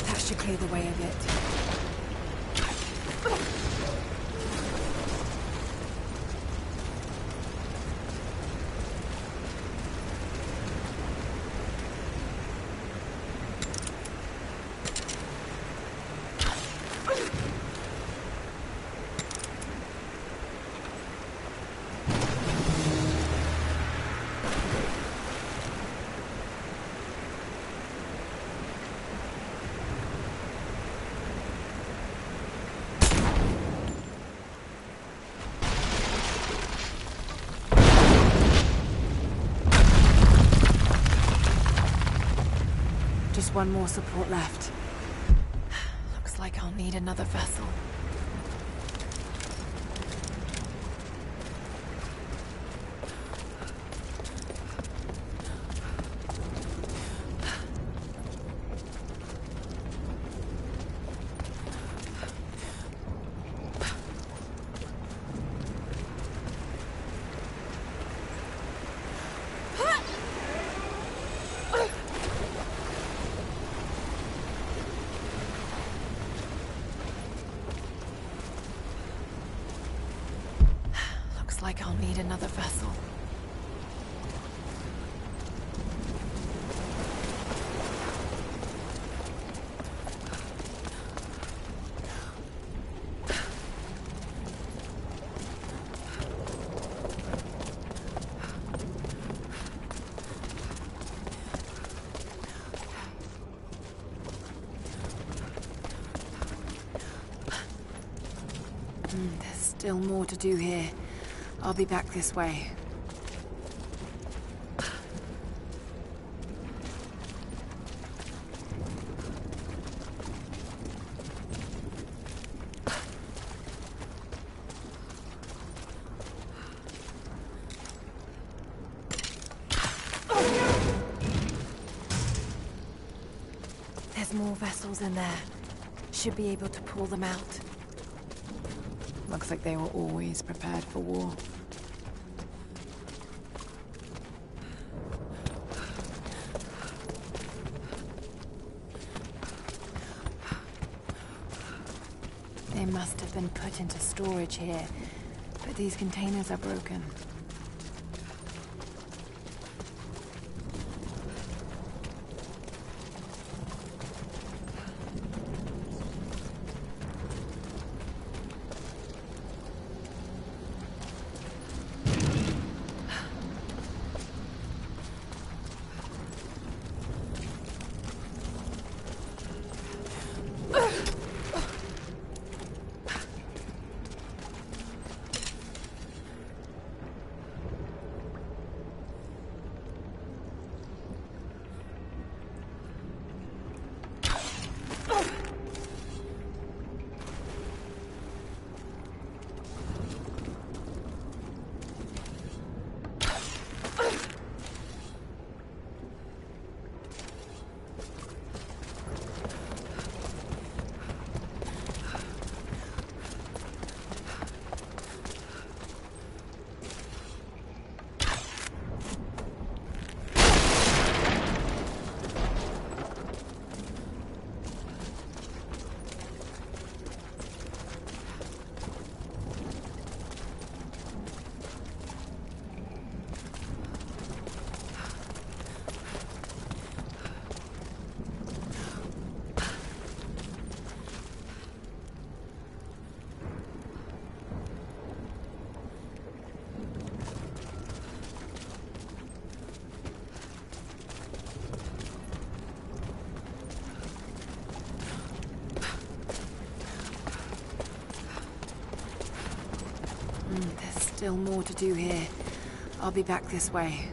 That should clear the way a bit. Just one more support left. Looks like I'll need another vessel. Looks like I'll need another vessel. There's still more to do here. I'll be back this way. There's more vessels in there. Should be able to pull them out. Looks like they were always prepared for war. They must have been put into storage here, but these containers are broken. There's still more to do here. I'll be back this way.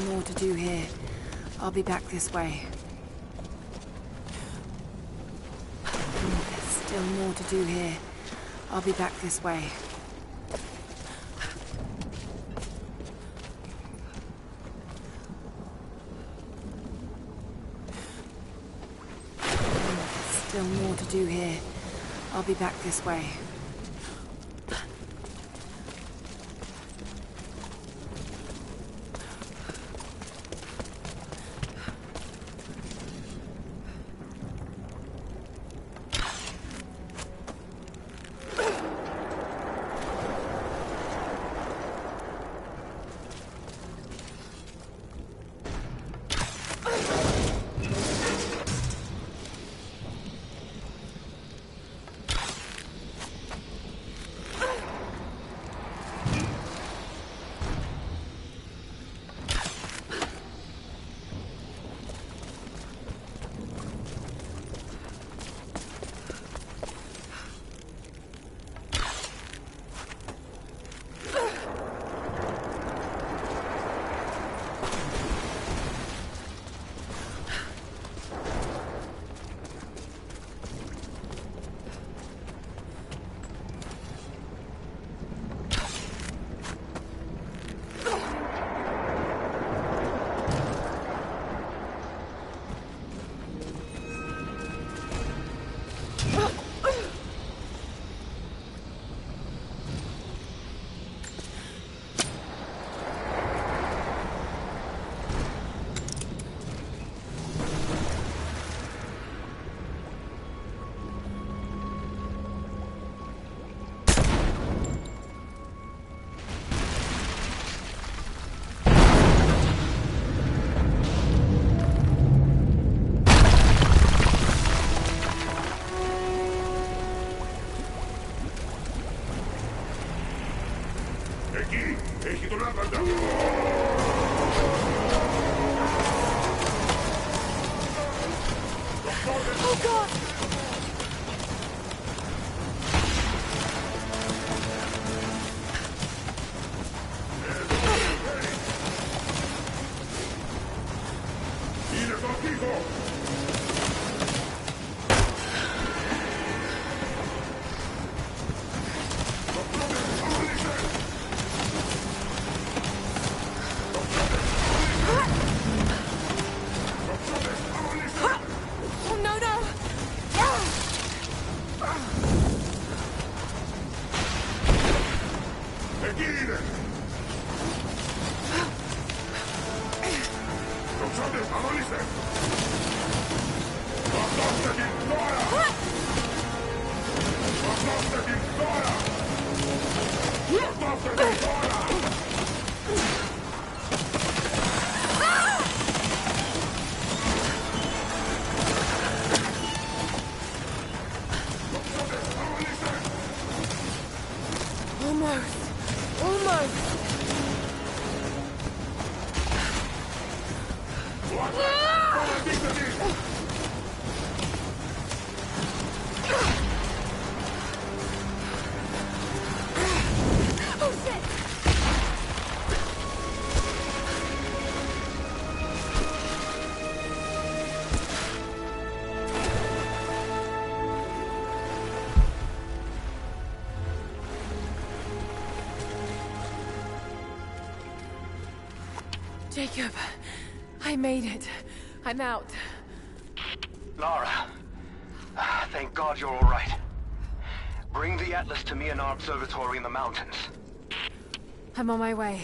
More to do here. I'll be back this way. There's still more to do here. I'll be back this way. There's still more to do here. I'll be back this way. Oh God! Oh no, no! Jacob, I made it. I'm out. Lara, thank God you're all right. Bring the Atlas to me in our observatory in the mountains. I'm on my way.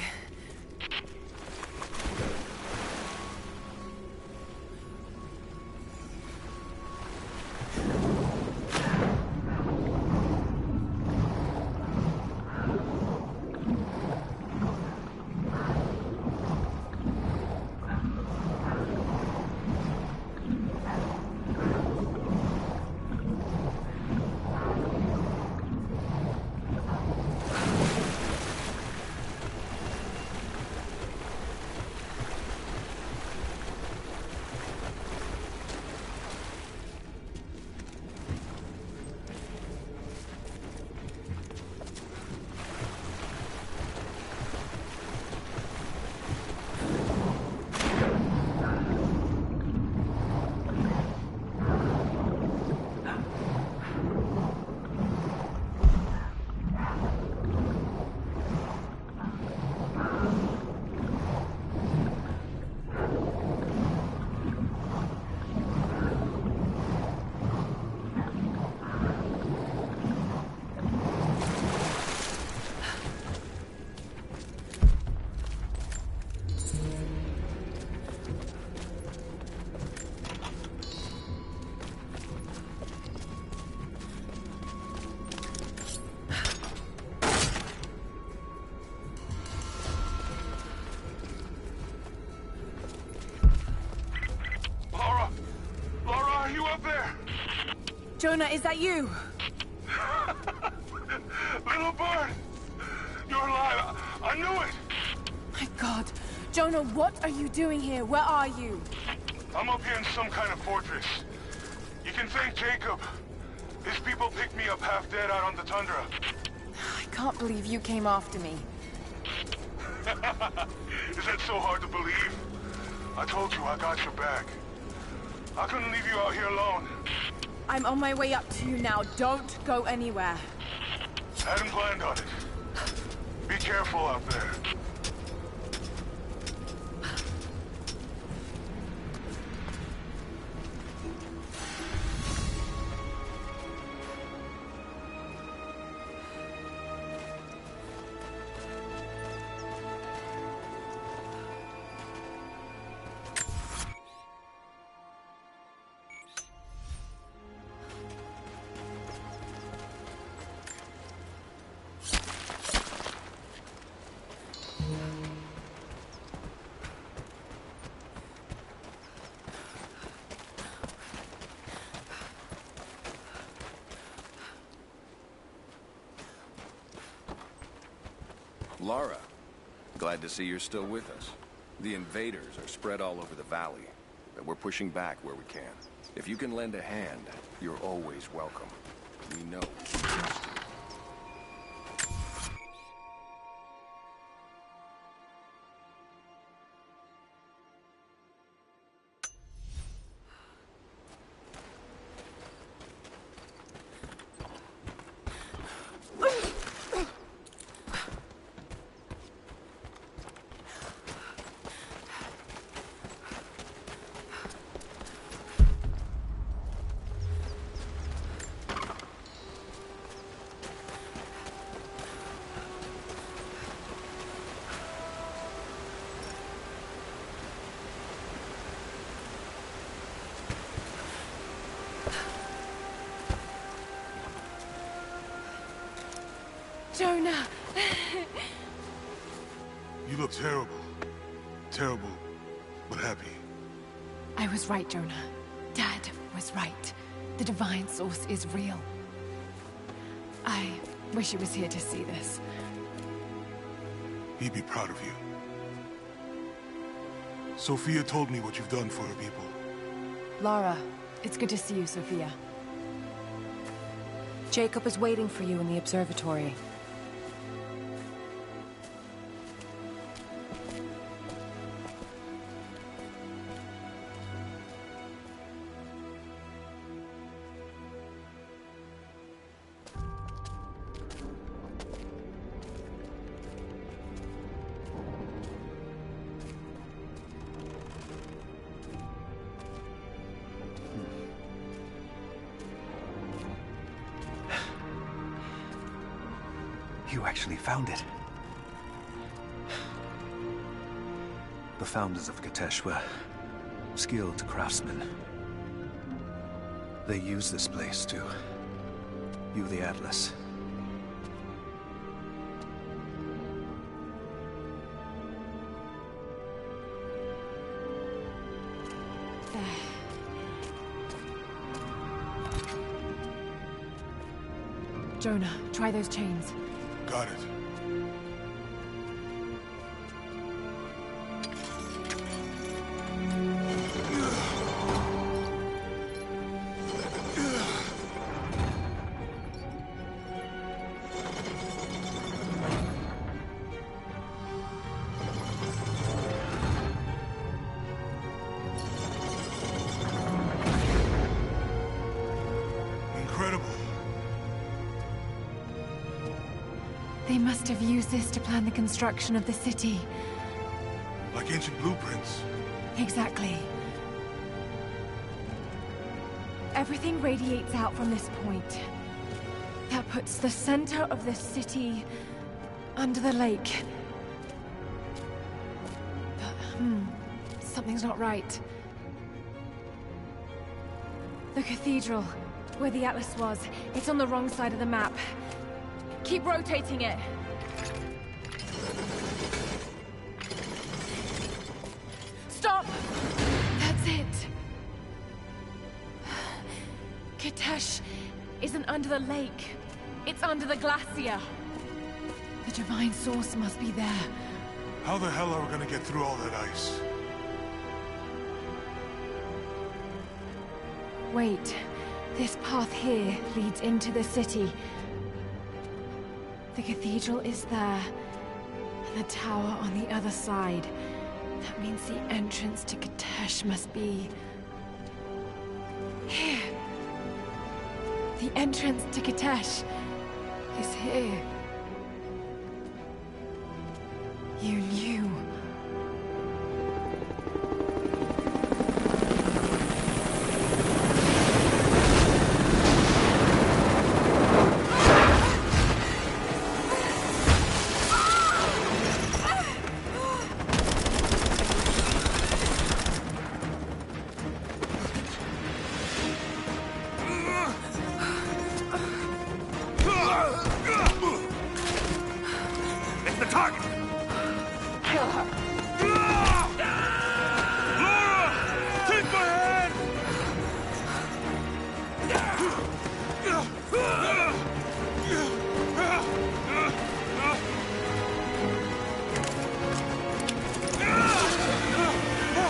Jonah, is that you? Little bird! You're alive! I knew it! My God. Jonah, what are you doing here? Where are you? I'm up here in some kind of fortress. You can thank Jacob. His people picked me up half dead out on the tundra. I can't believe you came after me. Is that so hard to believe? I told you I got your back. I couldn't leave you out here alone. I'm on my way up to you now. Don't go anywhere. Hadn't planned on it. Be careful out there. Lara, glad to see you're still with us. The invaders are spread all over the valley, but we're pushing back where we can. If you can lend a hand, you're always welcome. We know we can trust you. Jonah! You look terrible. Terrible, but happy. I was right, Jonah. Dad was right. The divine source is real. I wish he was here to see this. He'd be proud of you. Sophia told me what you've done for her people. Lara, it's good to see you, Sophia. Jacob is waiting for you in the observatory. You actually found it. The founders of Kitesh were skilled craftsmen. They used this place to view the Atlas. Jonah, try those chains. Got it. Incredible. They must have used this to plan the construction of the city. Like ancient blueprints. Exactly. Everything radiates out from this point. That puts the center of the city under the lake. But, something's not right. The cathedral, where the Atlas was, it's on the wrong side of the map. Keep rotating it. Stop! That's it. Kitesh isn't under the lake. It's under the glacier. The divine source must be there. How the hell are we gonna get through all that ice? Wait. This path here leads into the city. The cathedral is there, and the tower on the other side. That means the entrance to Kitesh must be... here. The entrance to Kitesh is here. You knew. It's the target! Kill her. Laura! Take my hand!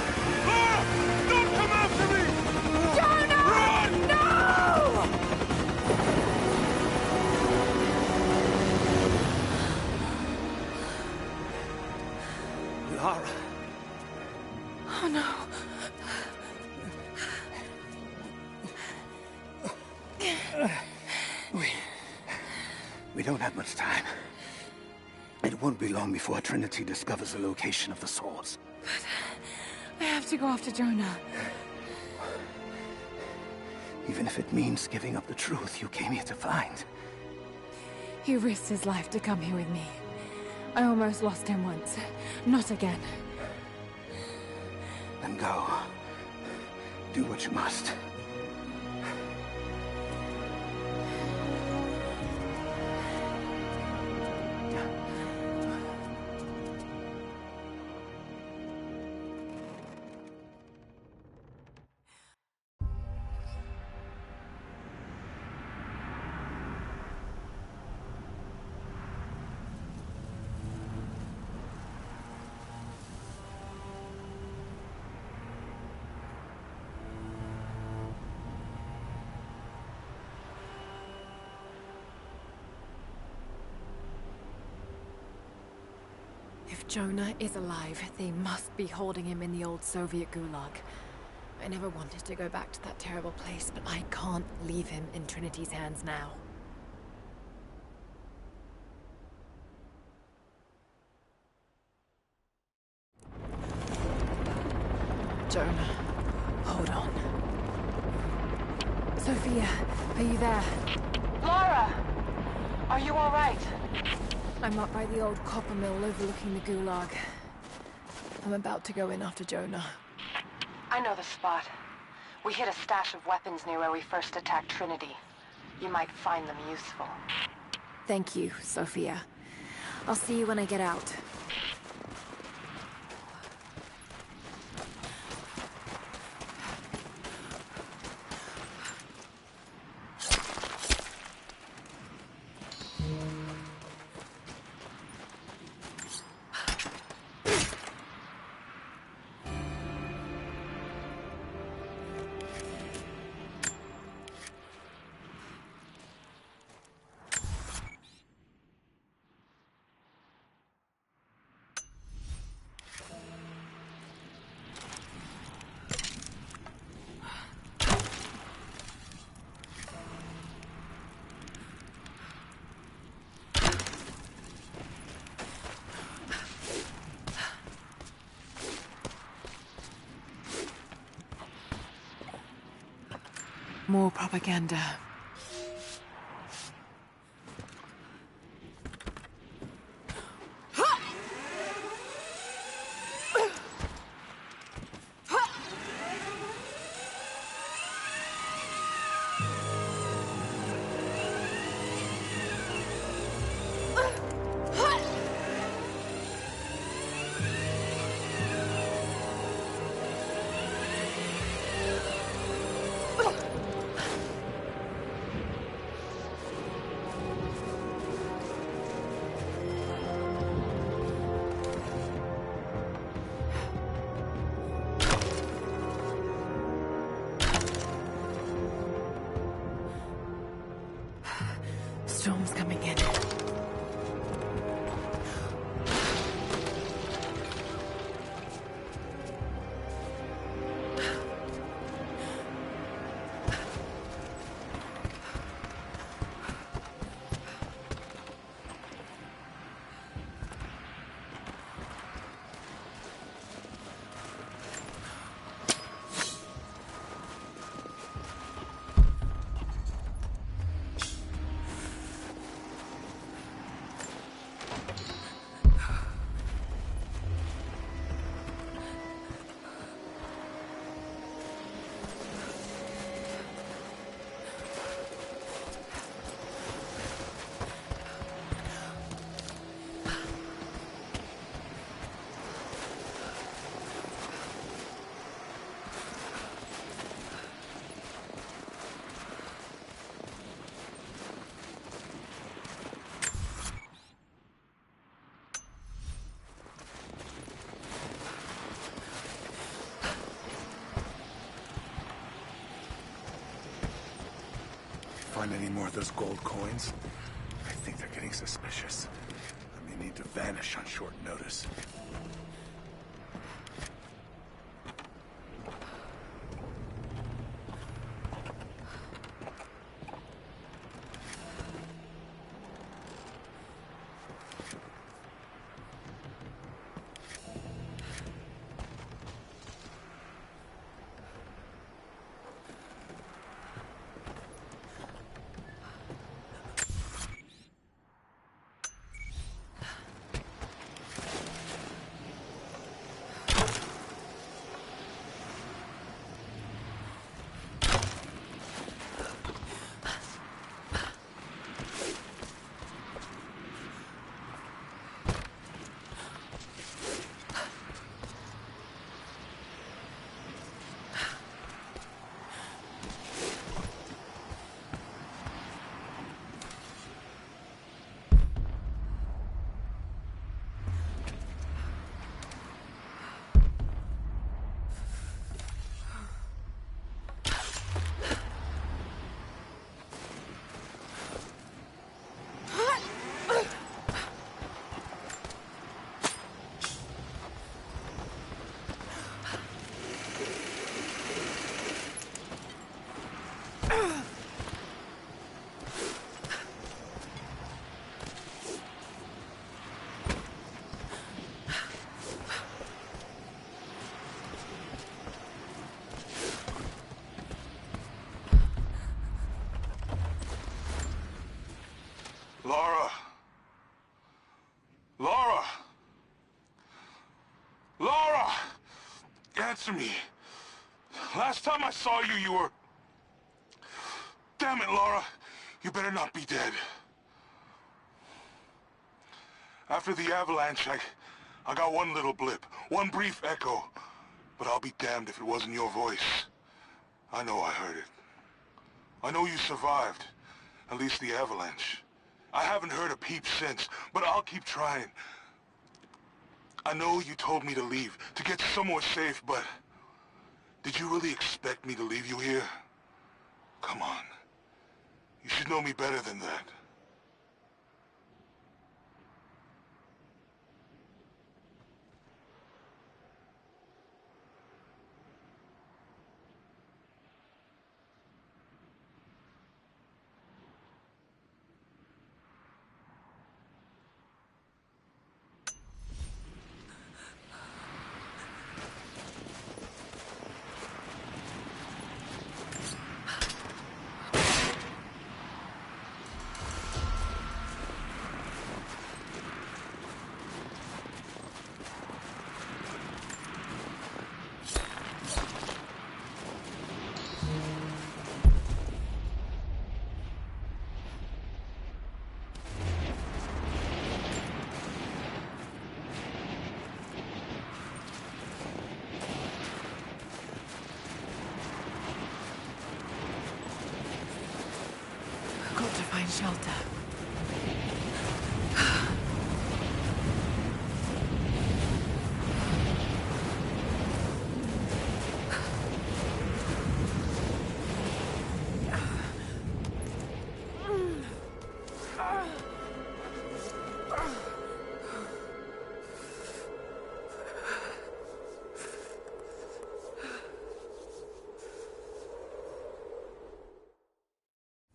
Laura! Don't come after me! Jonah! Run! No! Lara. Oh no. We don't have much time. It won't be long before Trinity discovers the location of the source. I have to go after Jonah. Even if it means giving up the truth you came here to find. He risked his life to come here with me. I almost lost him once. Not again. Then go. Do what you must. If Jonah is alive, they must be holding him in the old Soviet gulag. I never wanted to go back to that terrible place, but I can't leave him in Trinity's hands now. Jonah, hold on. Sophia, are you there? Laura! Are you all right? I'm up by the old copper mill overlooking the gulag. I'm about to go in after Jonah. I know the spot. We hid a stash of weapons near where we first attacked Trinity. You might find them useful. Thank you, Sophia. I'll see you when I get out. More propaganda. Storm's coming in. Find any more of those gold coins? I think they're getting suspicious. I may need to vanish on short notice. Answer me. Last time I saw you, you were... Damn it, Lara. You better not be dead. After the avalanche, I got one little blip, one brief echo. But I'll be damned if it wasn't your voice. I know I heard it. I know you survived. At least the avalanche. I haven't heard a peep since, but I'll keep trying. I know you told me to leave, to get somewhere safe, but... Did you really expect me to leave you here? Come on. You should know me better than that. Find shelter.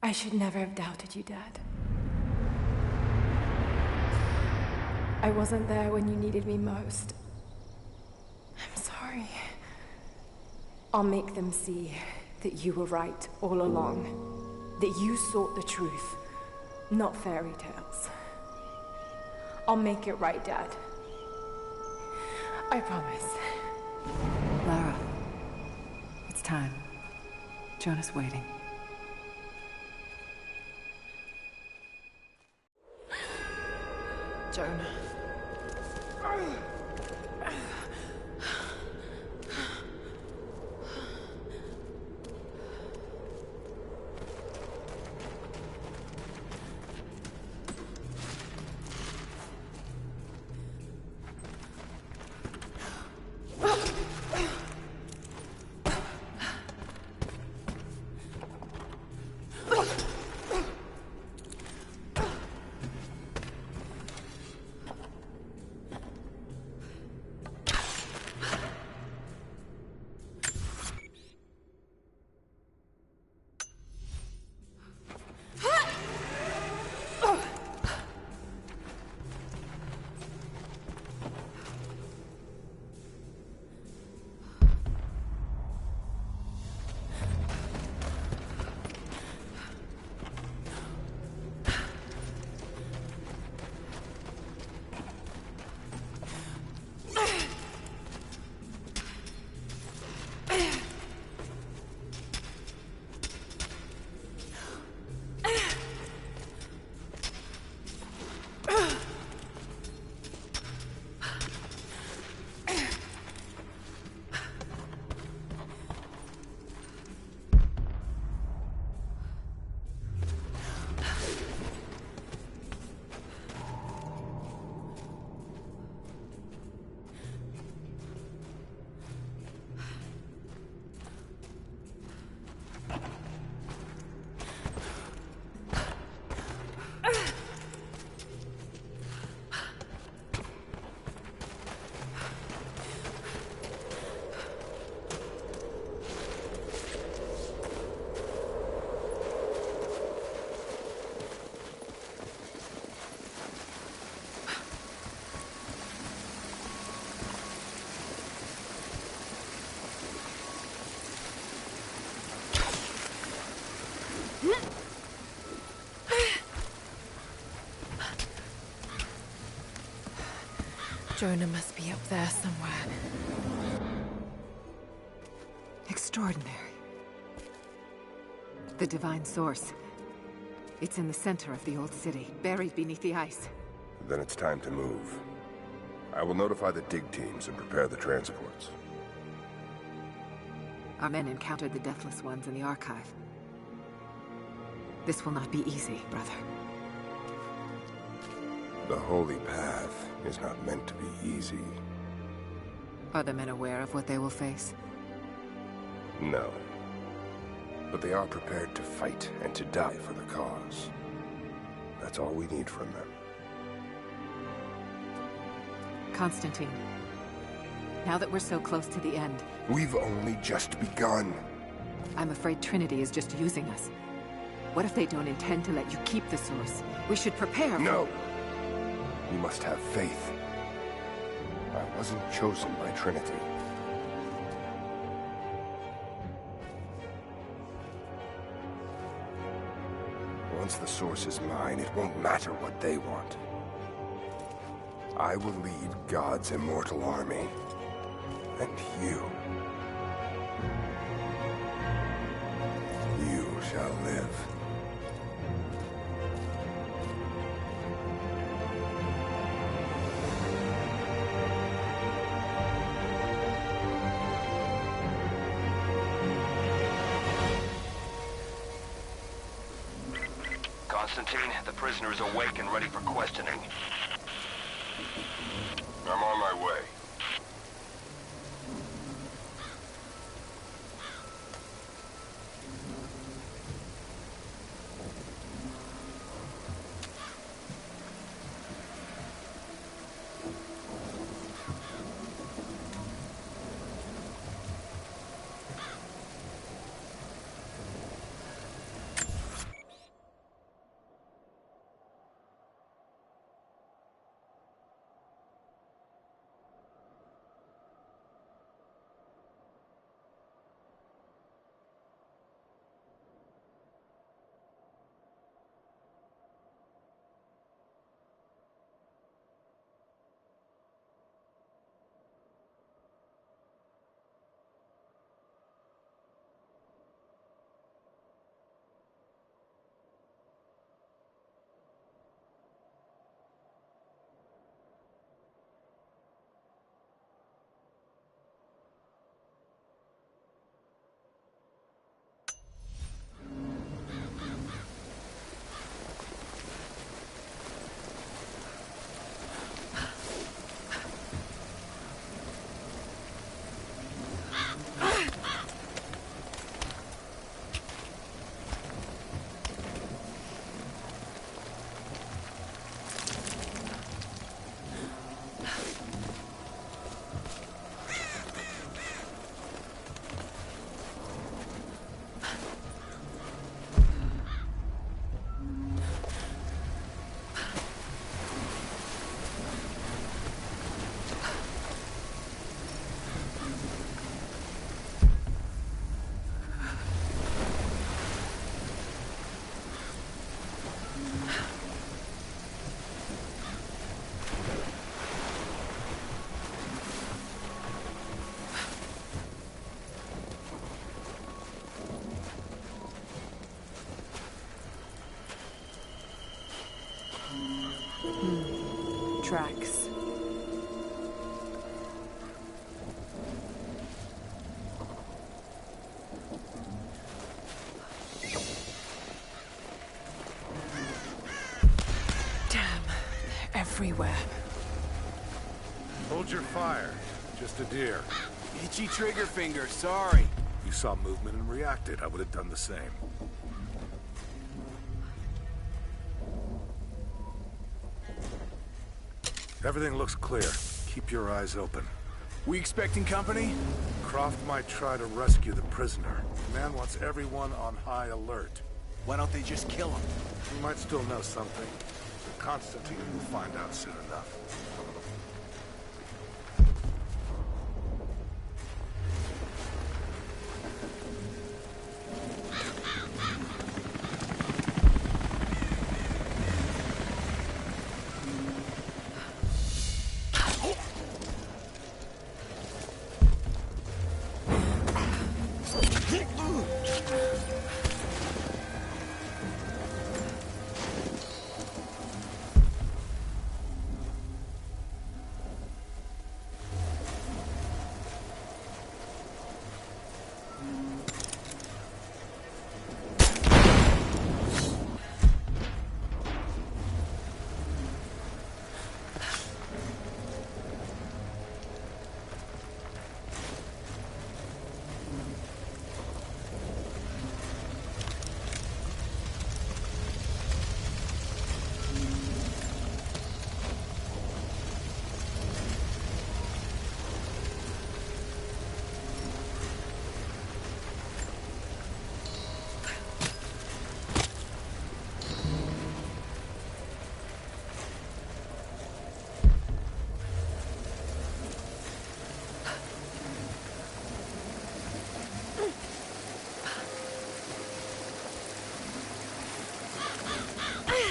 I should never have doubted you, Dad. I wasn't there when you needed me most. I'm sorry. I'll make them see that you were right all along. That you sought the truth, not fairy tales. I'll make it right, Dad. I promise. Lara, it's time. Jonah's waiting. Jonah. Jonah must be up there somewhere. extraordinary. The divine source. It's in the center of the old city, buried beneath the ice. Then it's time to move. I will notify the dig teams and prepare the transports. Our men encountered the Deathless Ones in the Archive. This will not be easy, brother. The Holy Path is not meant to be easy. Are the men aware of what they will face? No. But they are prepared to fight and to die for the cause. That's all we need from them. Constantine, now that we're so close to the end... We've only just begun. I'm afraid Trinity is just using us. What if they don't intend to let you keep the source? We should prepare. No! You must have faith. I wasn't chosen by Trinity. Once the source is mine, it won't matter what they want. I will lead God's immortal army. And you shall live. Constantine, the prisoner is awake and ready for questioning. I'm on my way. Tracks. Damn, they're everywhere. Hold your fire. Just a deer. Itchy trigger finger, sorry. You saw movement and reacted. I would have done the same. Everything looks clear. Keep your eyes open. We expecting company? Croft might try to rescue the prisoner. The man wants everyone on high alert. Why don't they just kill him? He might still know something. Constantine will find out soon enough.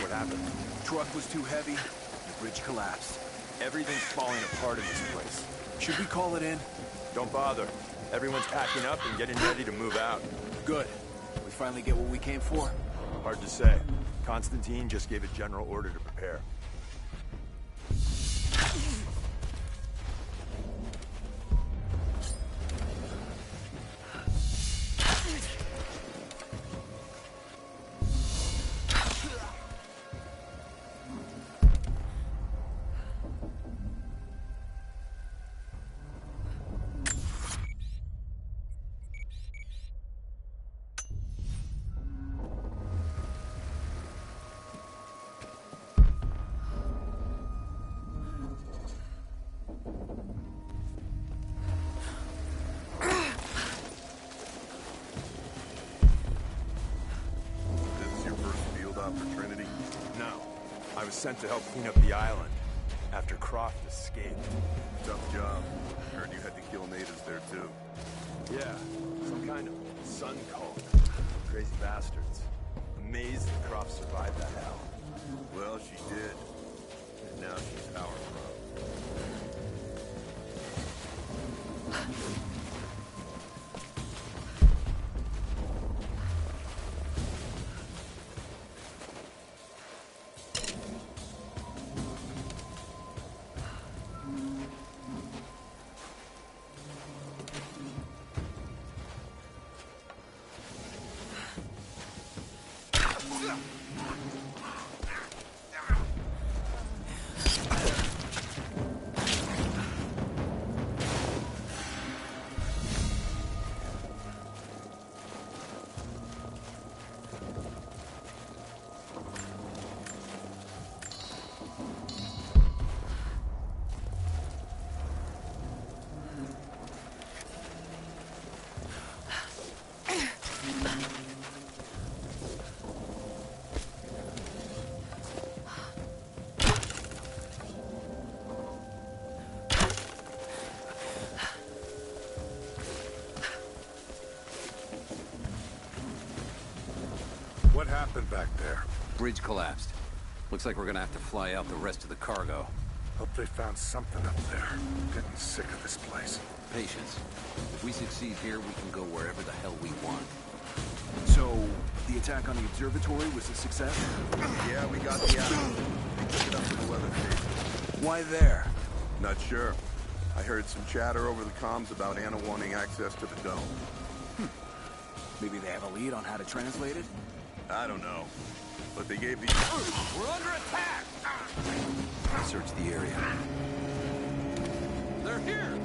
What happened? Truck was too heavy, the bridge collapsed. Everything's falling apart in this place. Should we call it in? Don't bother. Everyone's packing up and getting ready to move out. Good. We finally get what we came for? Hard to say. Constantine just gave a general order to prepare. For Trinity? No. I was sent to help clean up the island after Croft escaped. Tough job. Heard you had to kill natives there too. Yeah, some kind of sun cult. Crazy bastards. Amazed that Croft survived that hell. Well, she did. And now she's our problem. What happened back there? Bridge collapsed. Looks like we're gonna have to fly out the rest of the cargo. Hope they found something up there. I'm getting sick of this place. Patience. If we succeed here, we can go wherever the hell we want. So, the attack on the observatory was a success? Yeah, we got the island. We took it up to the weather station. Why there? Not sure. I heard some chatter over the comms about Anna wanting access to the dome. Maybe they have a lead on how to translate it? I don't know. But they gave the... We're under attack! Search the area. They're here!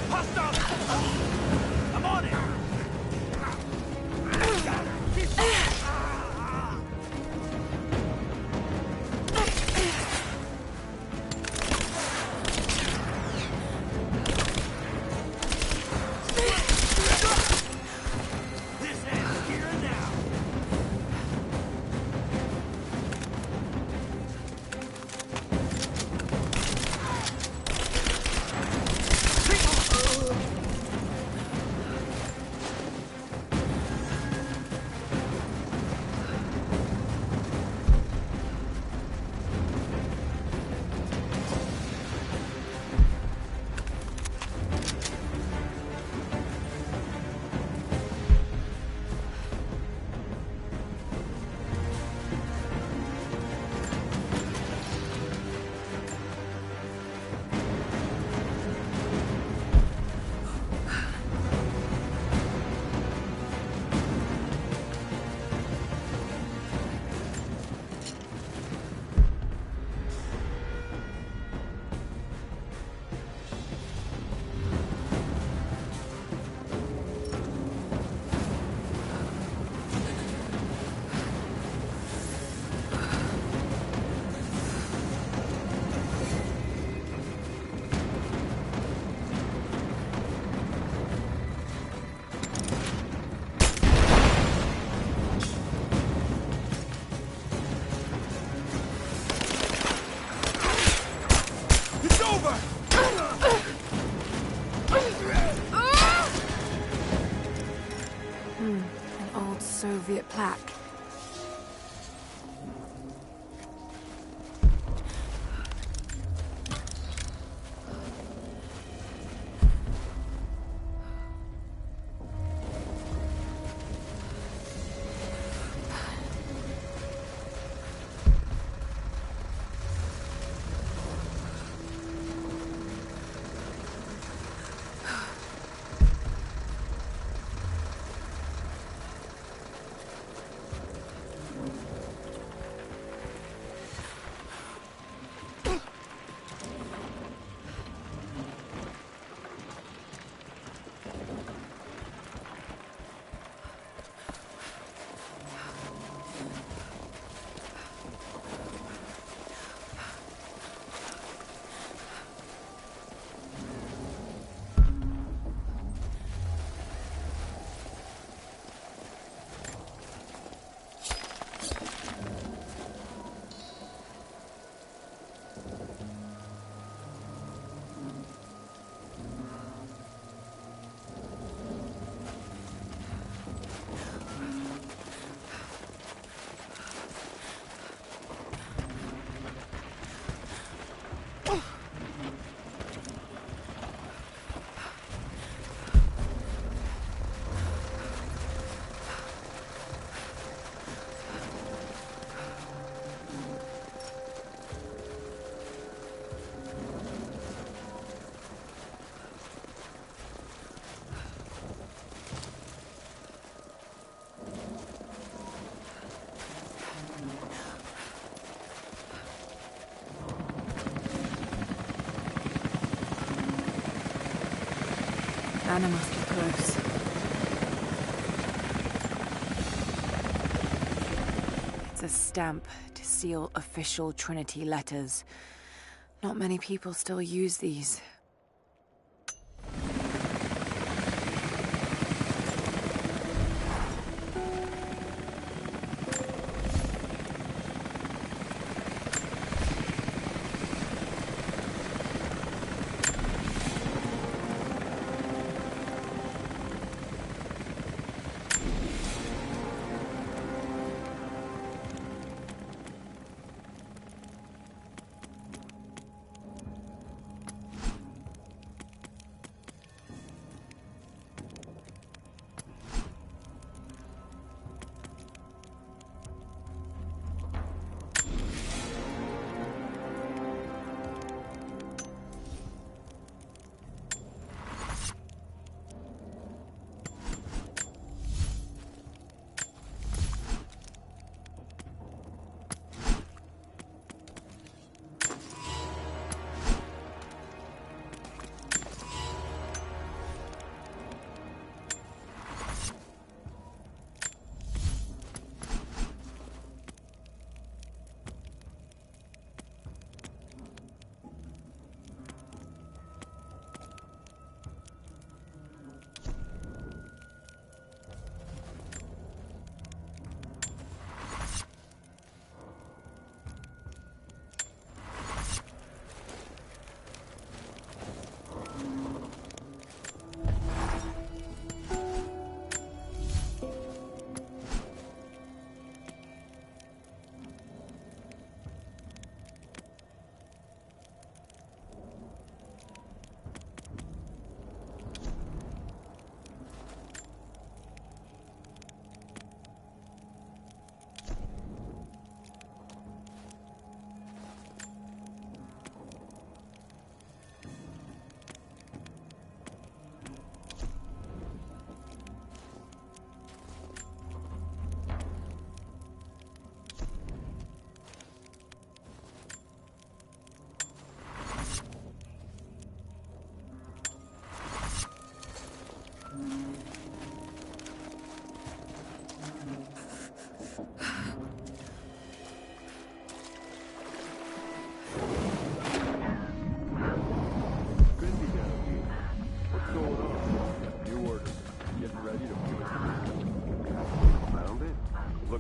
Hostile! I'm on it! old Soviet plaque. Anna must be close. It's a stamp to seal official Trinity letters. Not many people still use these.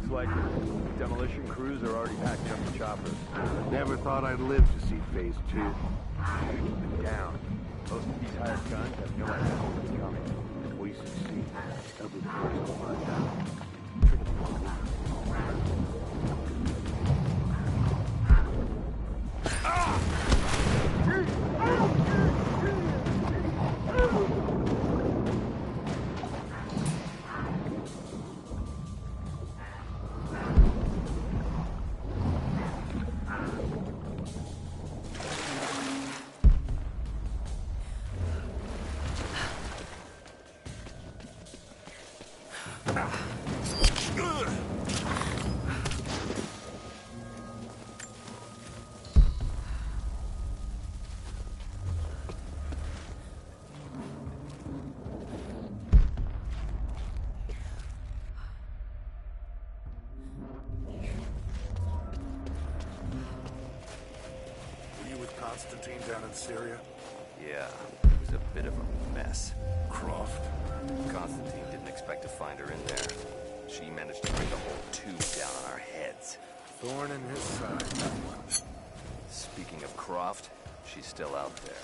Like demolition crews are already packing up the choppers. Never thought I'd live to see phase 2. Down. Most of these hired guns have no idea what's coming. If we succeed, they'll be the first to find out. Constantine down in Syria? Yeah, it was a bit of a mess. Croft? Constantine didn't expect to find her in there. She managed to bring the whole tube down on our heads. Thorn in his side, that one. Speaking of Croft, she's still out there.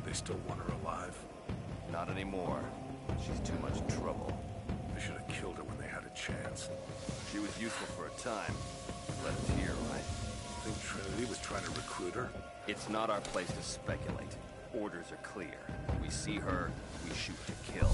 They still want her alive? Not anymore. She's too much trouble. They should have killed her when they had a chance. She was useful for a time. Led us here, right? Think Trinity was trying to recruit her? It's not our place to speculate. Orders are clear. We see her, we shoot to kill.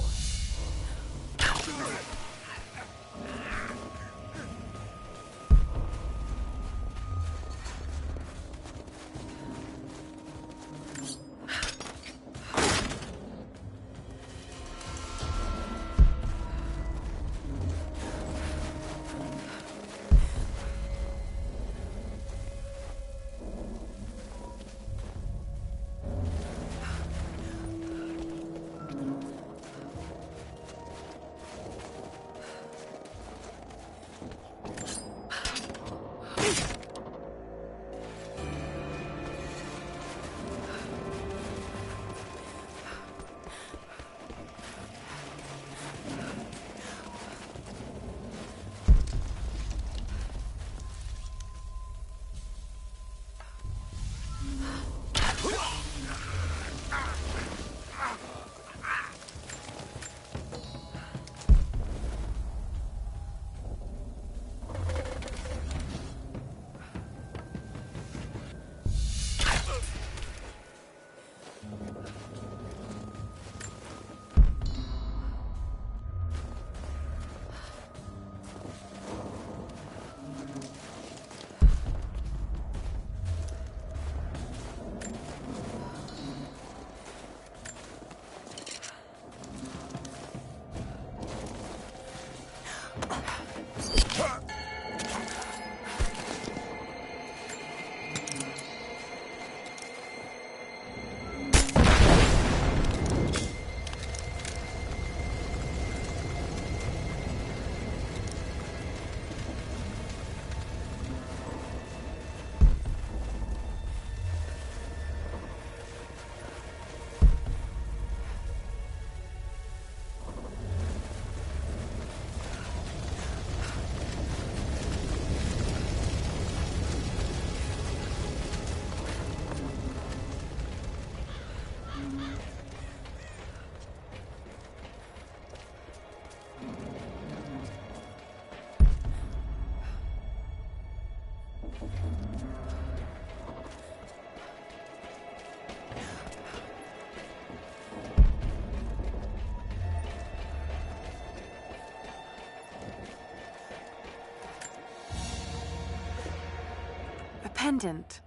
Pendant?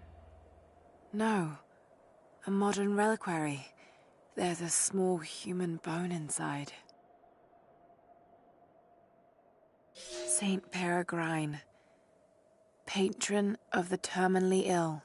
No. A modern reliquary. There's a small human bone inside. Saint Peregrine, patron of the terminally ill.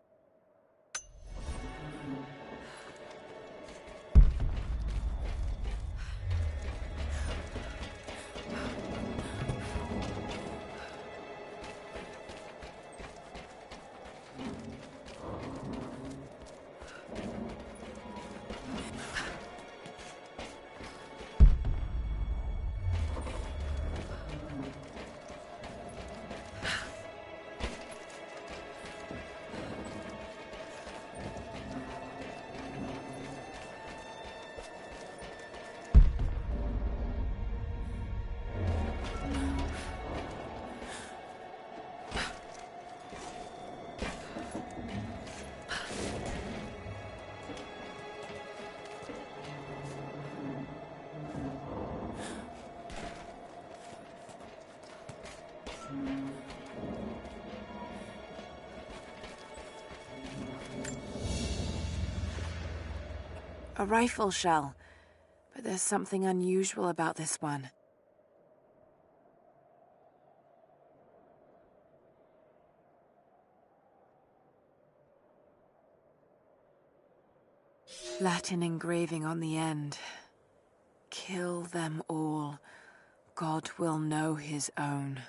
A rifle shell, but there's something unusual about this one. Latin engraving on the end. Kill them all. God will know his own.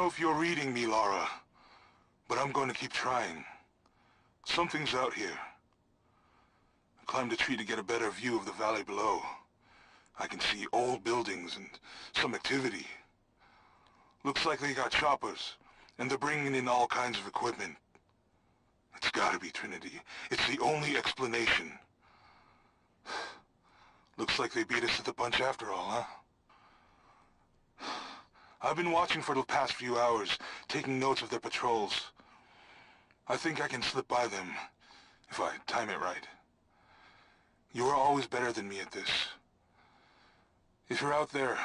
know if you're reading me, Lara, but I'm going to keep trying. Something's out here. I climbed a tree to get a better view of the valley below. I can see old buildings and some activity. Looks like they got choppers, and they're bringing in all kinds of equipment. It's gotta be Trinity. It's the only explanation. Looks like they beat us to the punch after all, huh? I've been watching for the past few hours, taking notes of their patrols. I think I can slip by them, if I time it right. You are always better than me at this. If you're out there,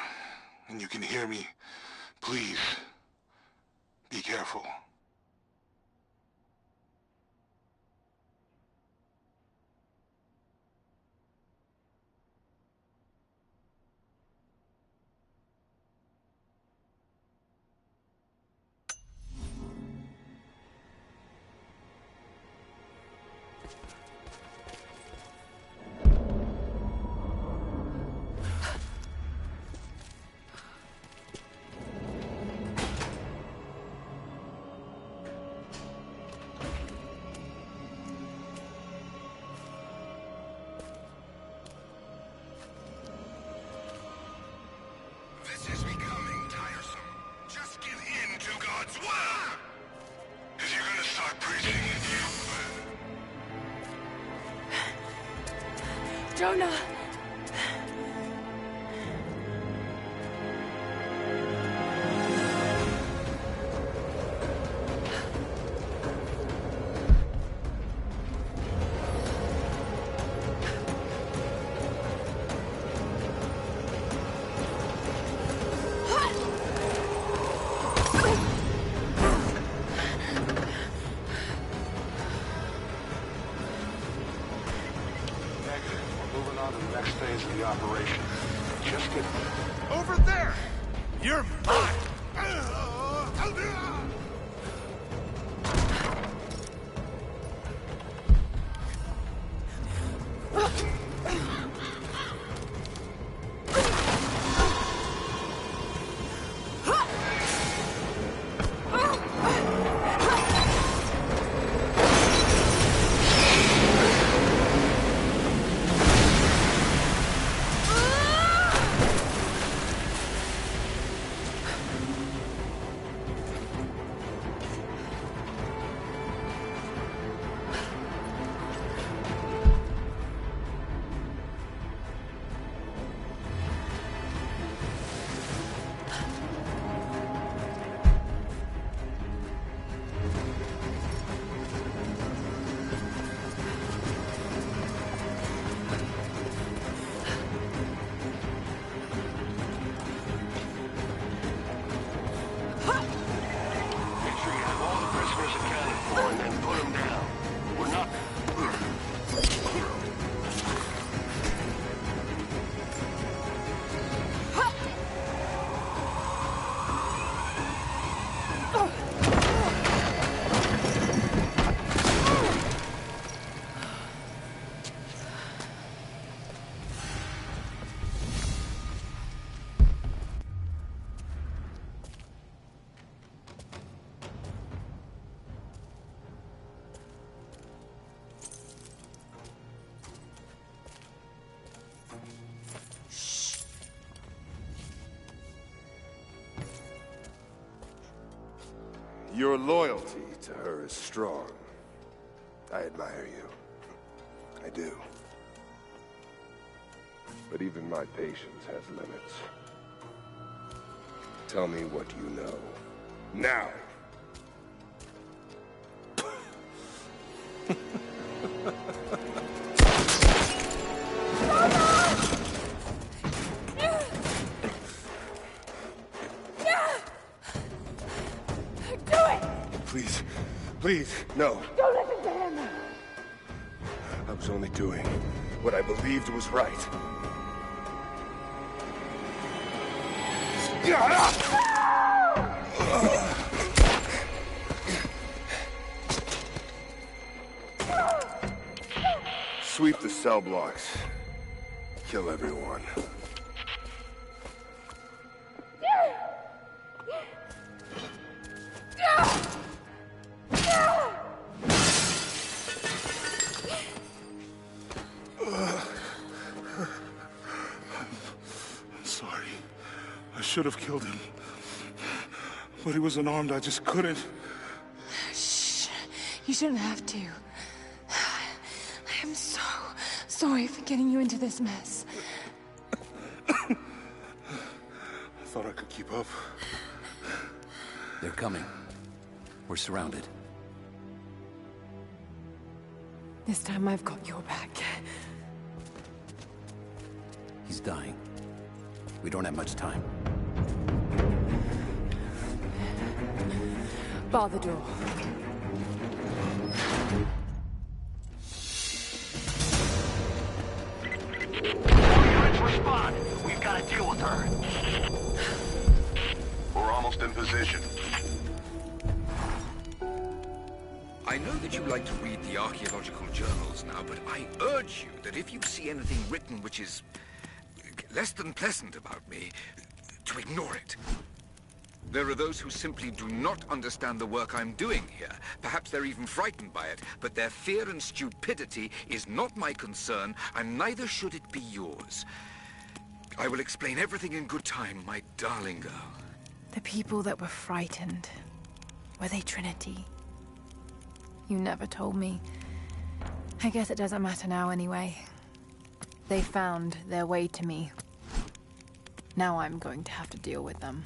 and you can hear me, please, be careful. Jonah! Over there! You're mine! Your loyalty to her is strong. I admire you. I do. But even my patience has limits. Tell me what you know. Now! Please, please, no. Don't listen to him! I was only doing what I believed was right. Sweep the cell blocks. Kill everyone. should have killed him. But he was unarmed, I just couldn't. Shh. You shouldn't have to. I am so sorry for getting you into this mess. I thought I could keep up. They're coming. We're surrounded. This time I've got your back. He's dying. We don't have much time. Bar the door. Units respond. We've got to deal with her. We're almost in position. I know that you like to read the archaeological journals now, but I urge you that if you see anything written which is less than pleasant about me, to ignore it. There are those who simply do not understand the work I'm doing here. Perhaps they're even frightened by it, but their fear and stupidity is not my concern, and neither should it be yours. I will explain everything in good time, my darling girl. The people that were frightened, were they Trinity? You never told me. I guess it doesn't matter now anyway. They found their way to me. Now I'm going to have to deal with them.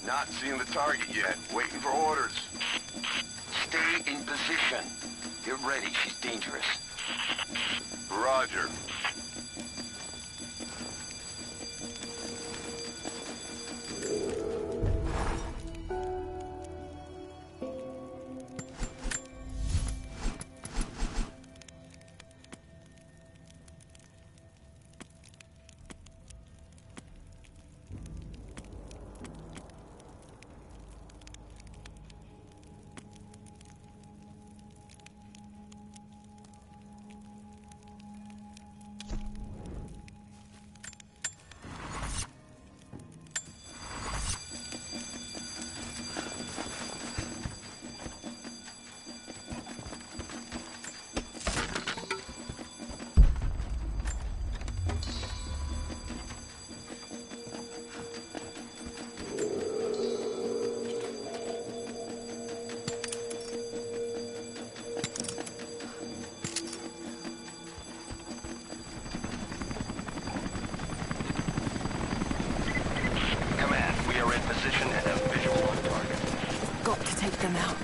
Not seeing the target yet. Waiting for orders. Stay in position. Get ready, she's dangerous. Roger. Position and have visual on target. Got to take them out.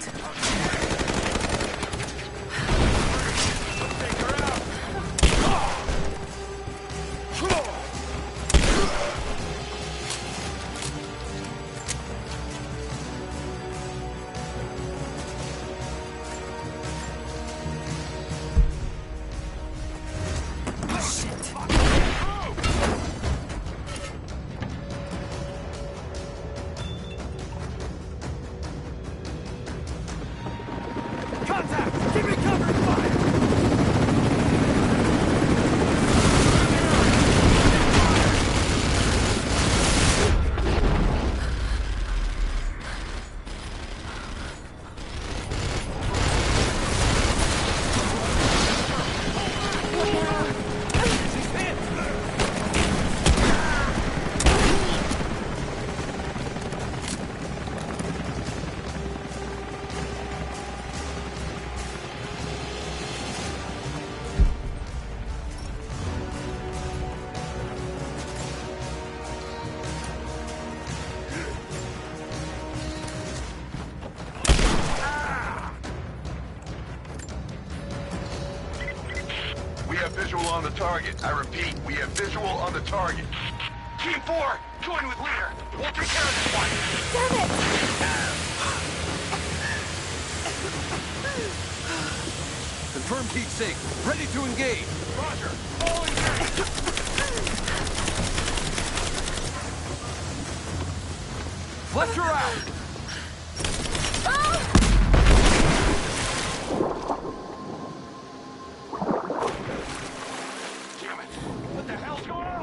We have visual on the target. I repeat, we have visual on the target. Team 4, join with leader. We'll take care of this one. Damn it! Confirmed heat sink. Ready to engage. Roger. All engaged. Fletcher out! Damn it. What the hell's going on?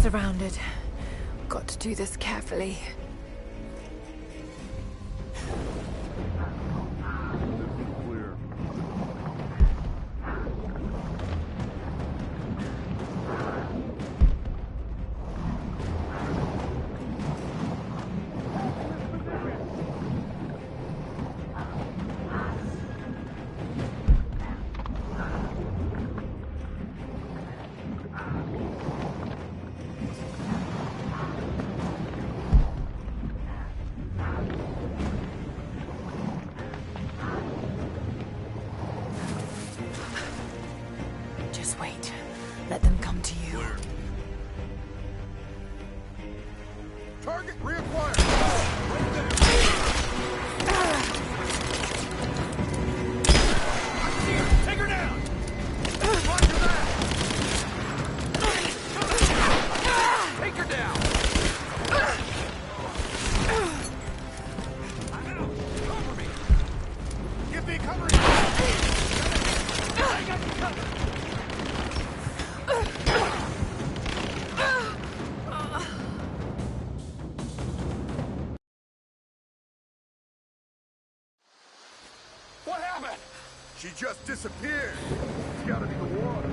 Surrounded. Got to do this carefully. Just wait. Let them come to you. Target reacquired! Right there! Take her down! Roger that! Take her down! I'm out! Cover me! Give me cover! I got you covered! What happened? She just disappeared. It's gotta be the water.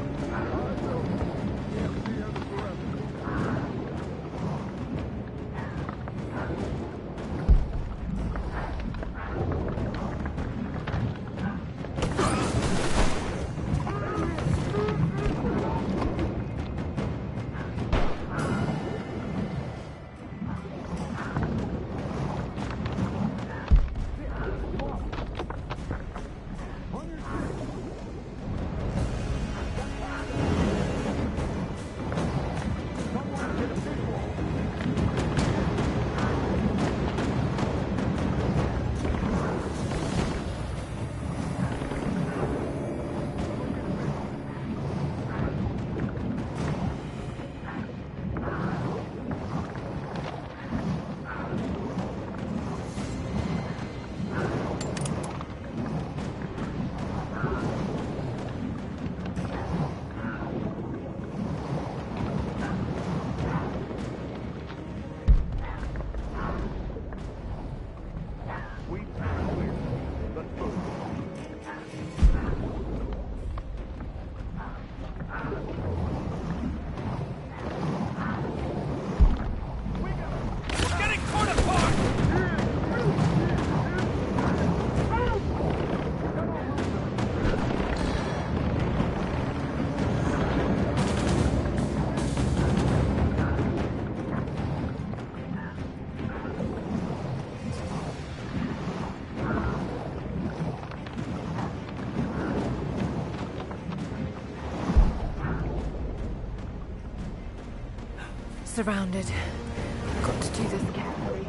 Surrounded. Got to do this carefully.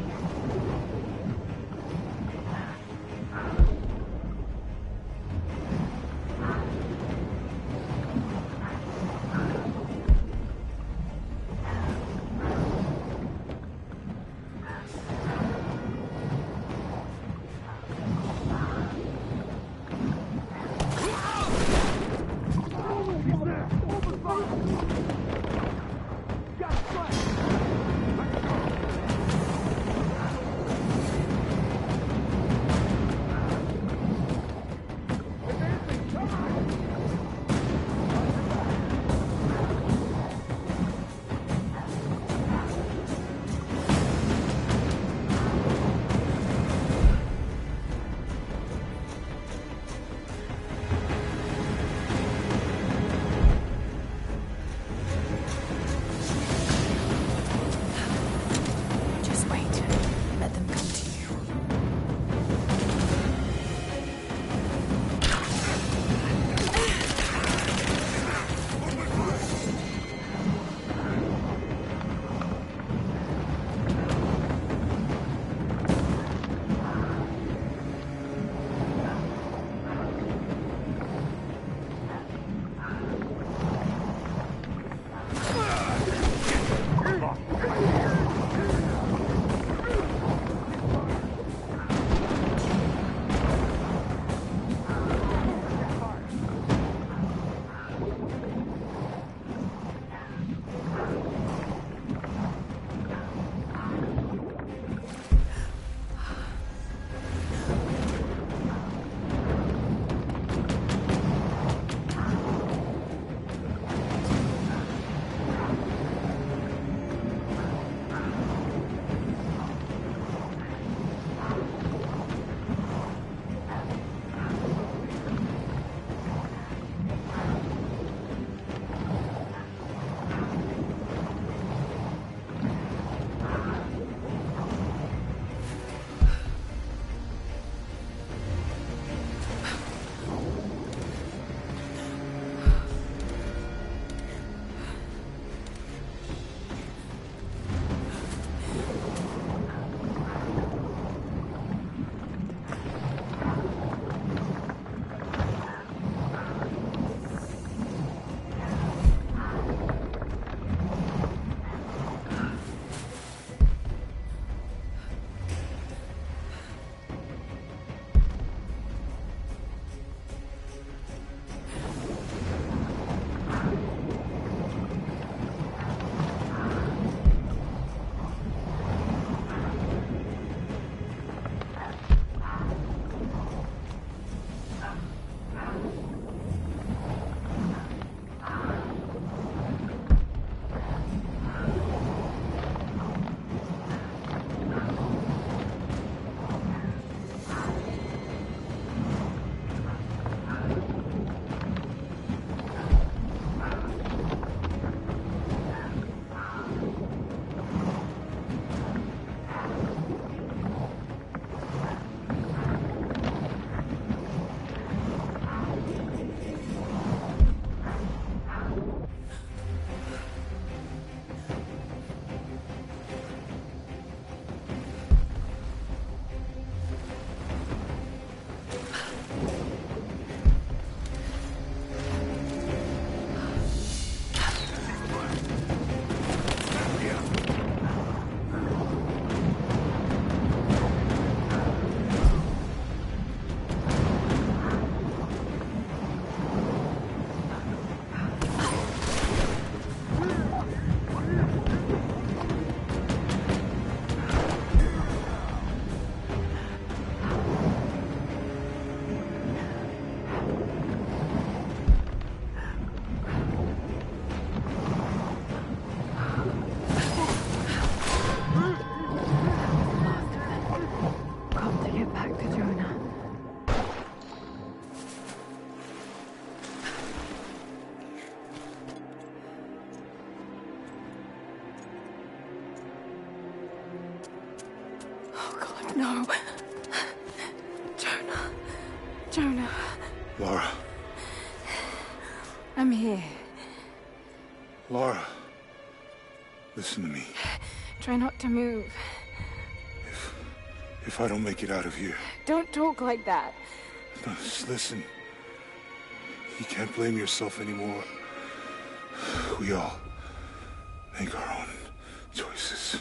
No. Jonah. Jonah. Laura. I'm here. Laura. Listen to me. Try not to move. If I don't make it out of here... Don't talk like that. No, just listen. You can't blame yourself anymore. We all make our own choices.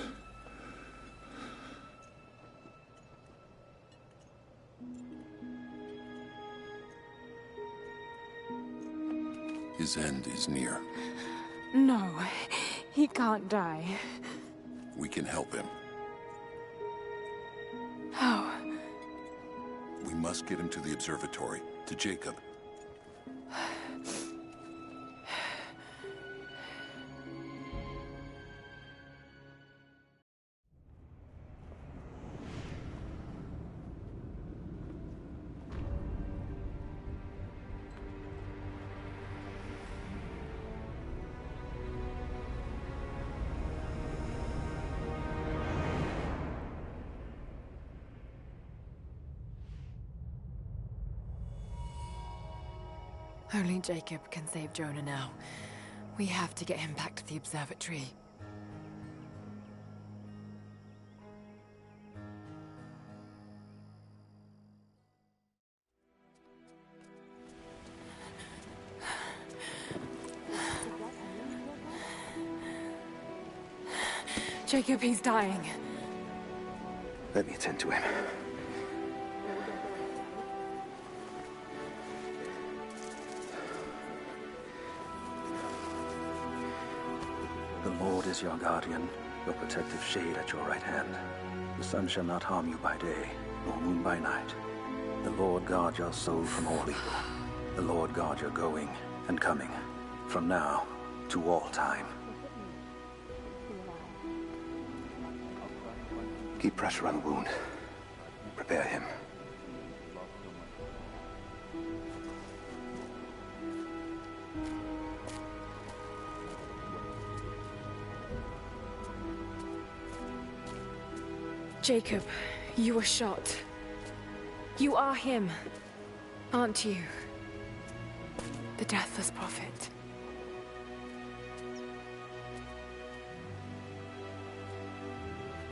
His end is near. No, he can't die. We can help him. How? We must get him to the observatory, to Jacob. Only Jacob can save Jonah now. We have to get him back to the observatory. Jacob, he's dying. Let me attend to him. The Lord is your guardian, your protective shade at your right hand. The sun shall not harm you by day, nor moon by night. The Lord guard your soul from all evil. The Lord guard your going and coming, from now to all time. Keep pressure on the wound. Prepare him. Jacob, you were shot. You are him, aren't you? The Deathless Prophet.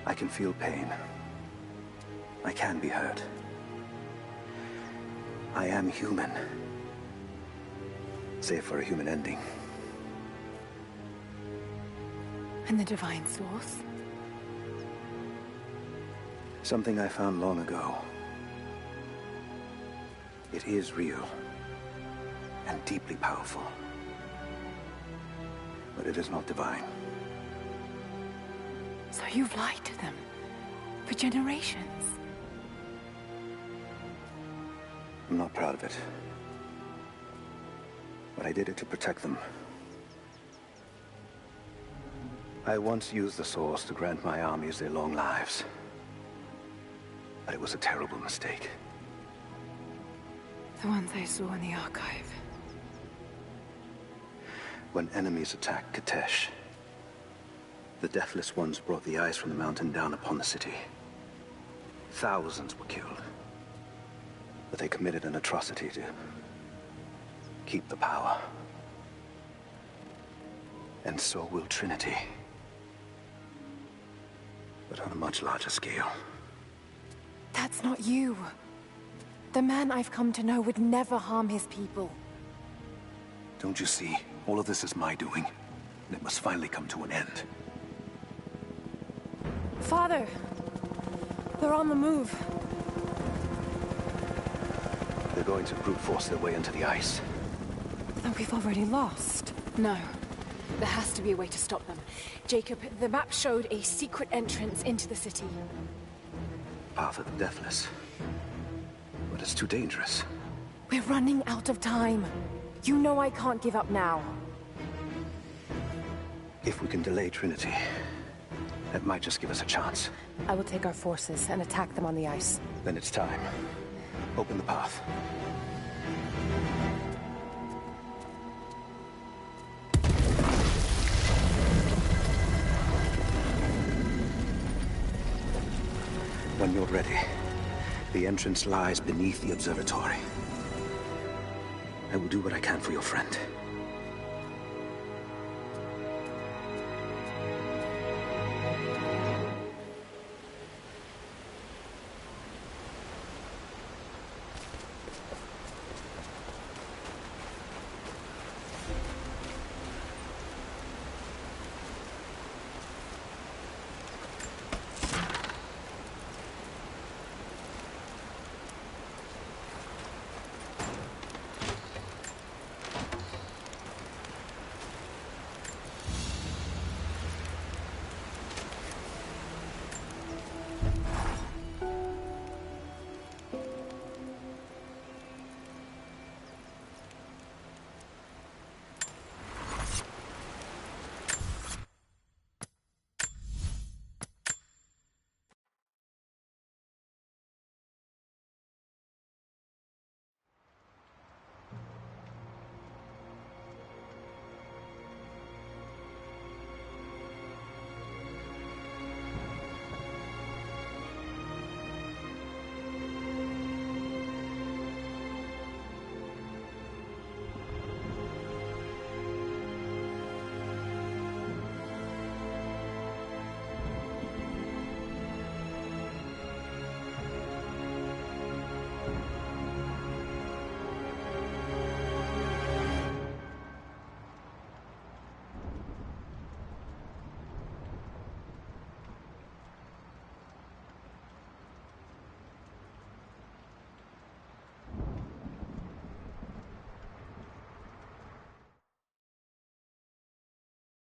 I can feel pain. I can be hurt. I am human. Save for a human ending. And the Divine Source? Something I found long ago. It is real. And deeply powerful. But it is not divine. So you've lied to them for generations. I'm not proud of it. But I did it to protect them. I once used the Source to grant my armies their long lives. But it was a terrible mistake. The ones I saw in the archive. When enemies attacked Katesh, the Deathless Ones brought the ice from the mountain down upon the city. Thousands were killed. But they committed an atrocity to keep the power. And so will Trinity. But on a much larger scale. That's not you. The man I've come to know would never harm his people. Don't you see? All of this is my doing. And it must finally come to an end. Father! They're on the move. They're going to brute force their way into the ice. Then we've already lost. No. There has to be a way to stop them. Jacob, the map showed a secret entrance into the city. Path of the Deathless. But it's too dangerous. We're running out of time. You know I can't give up now. If we can delay Trinity, that might just give us a chance. I will take our forces and attack them on the ice. Then it's time. Open the path. When you're ready, the entrance lies beneath the observatory. I will do what I can for your friend.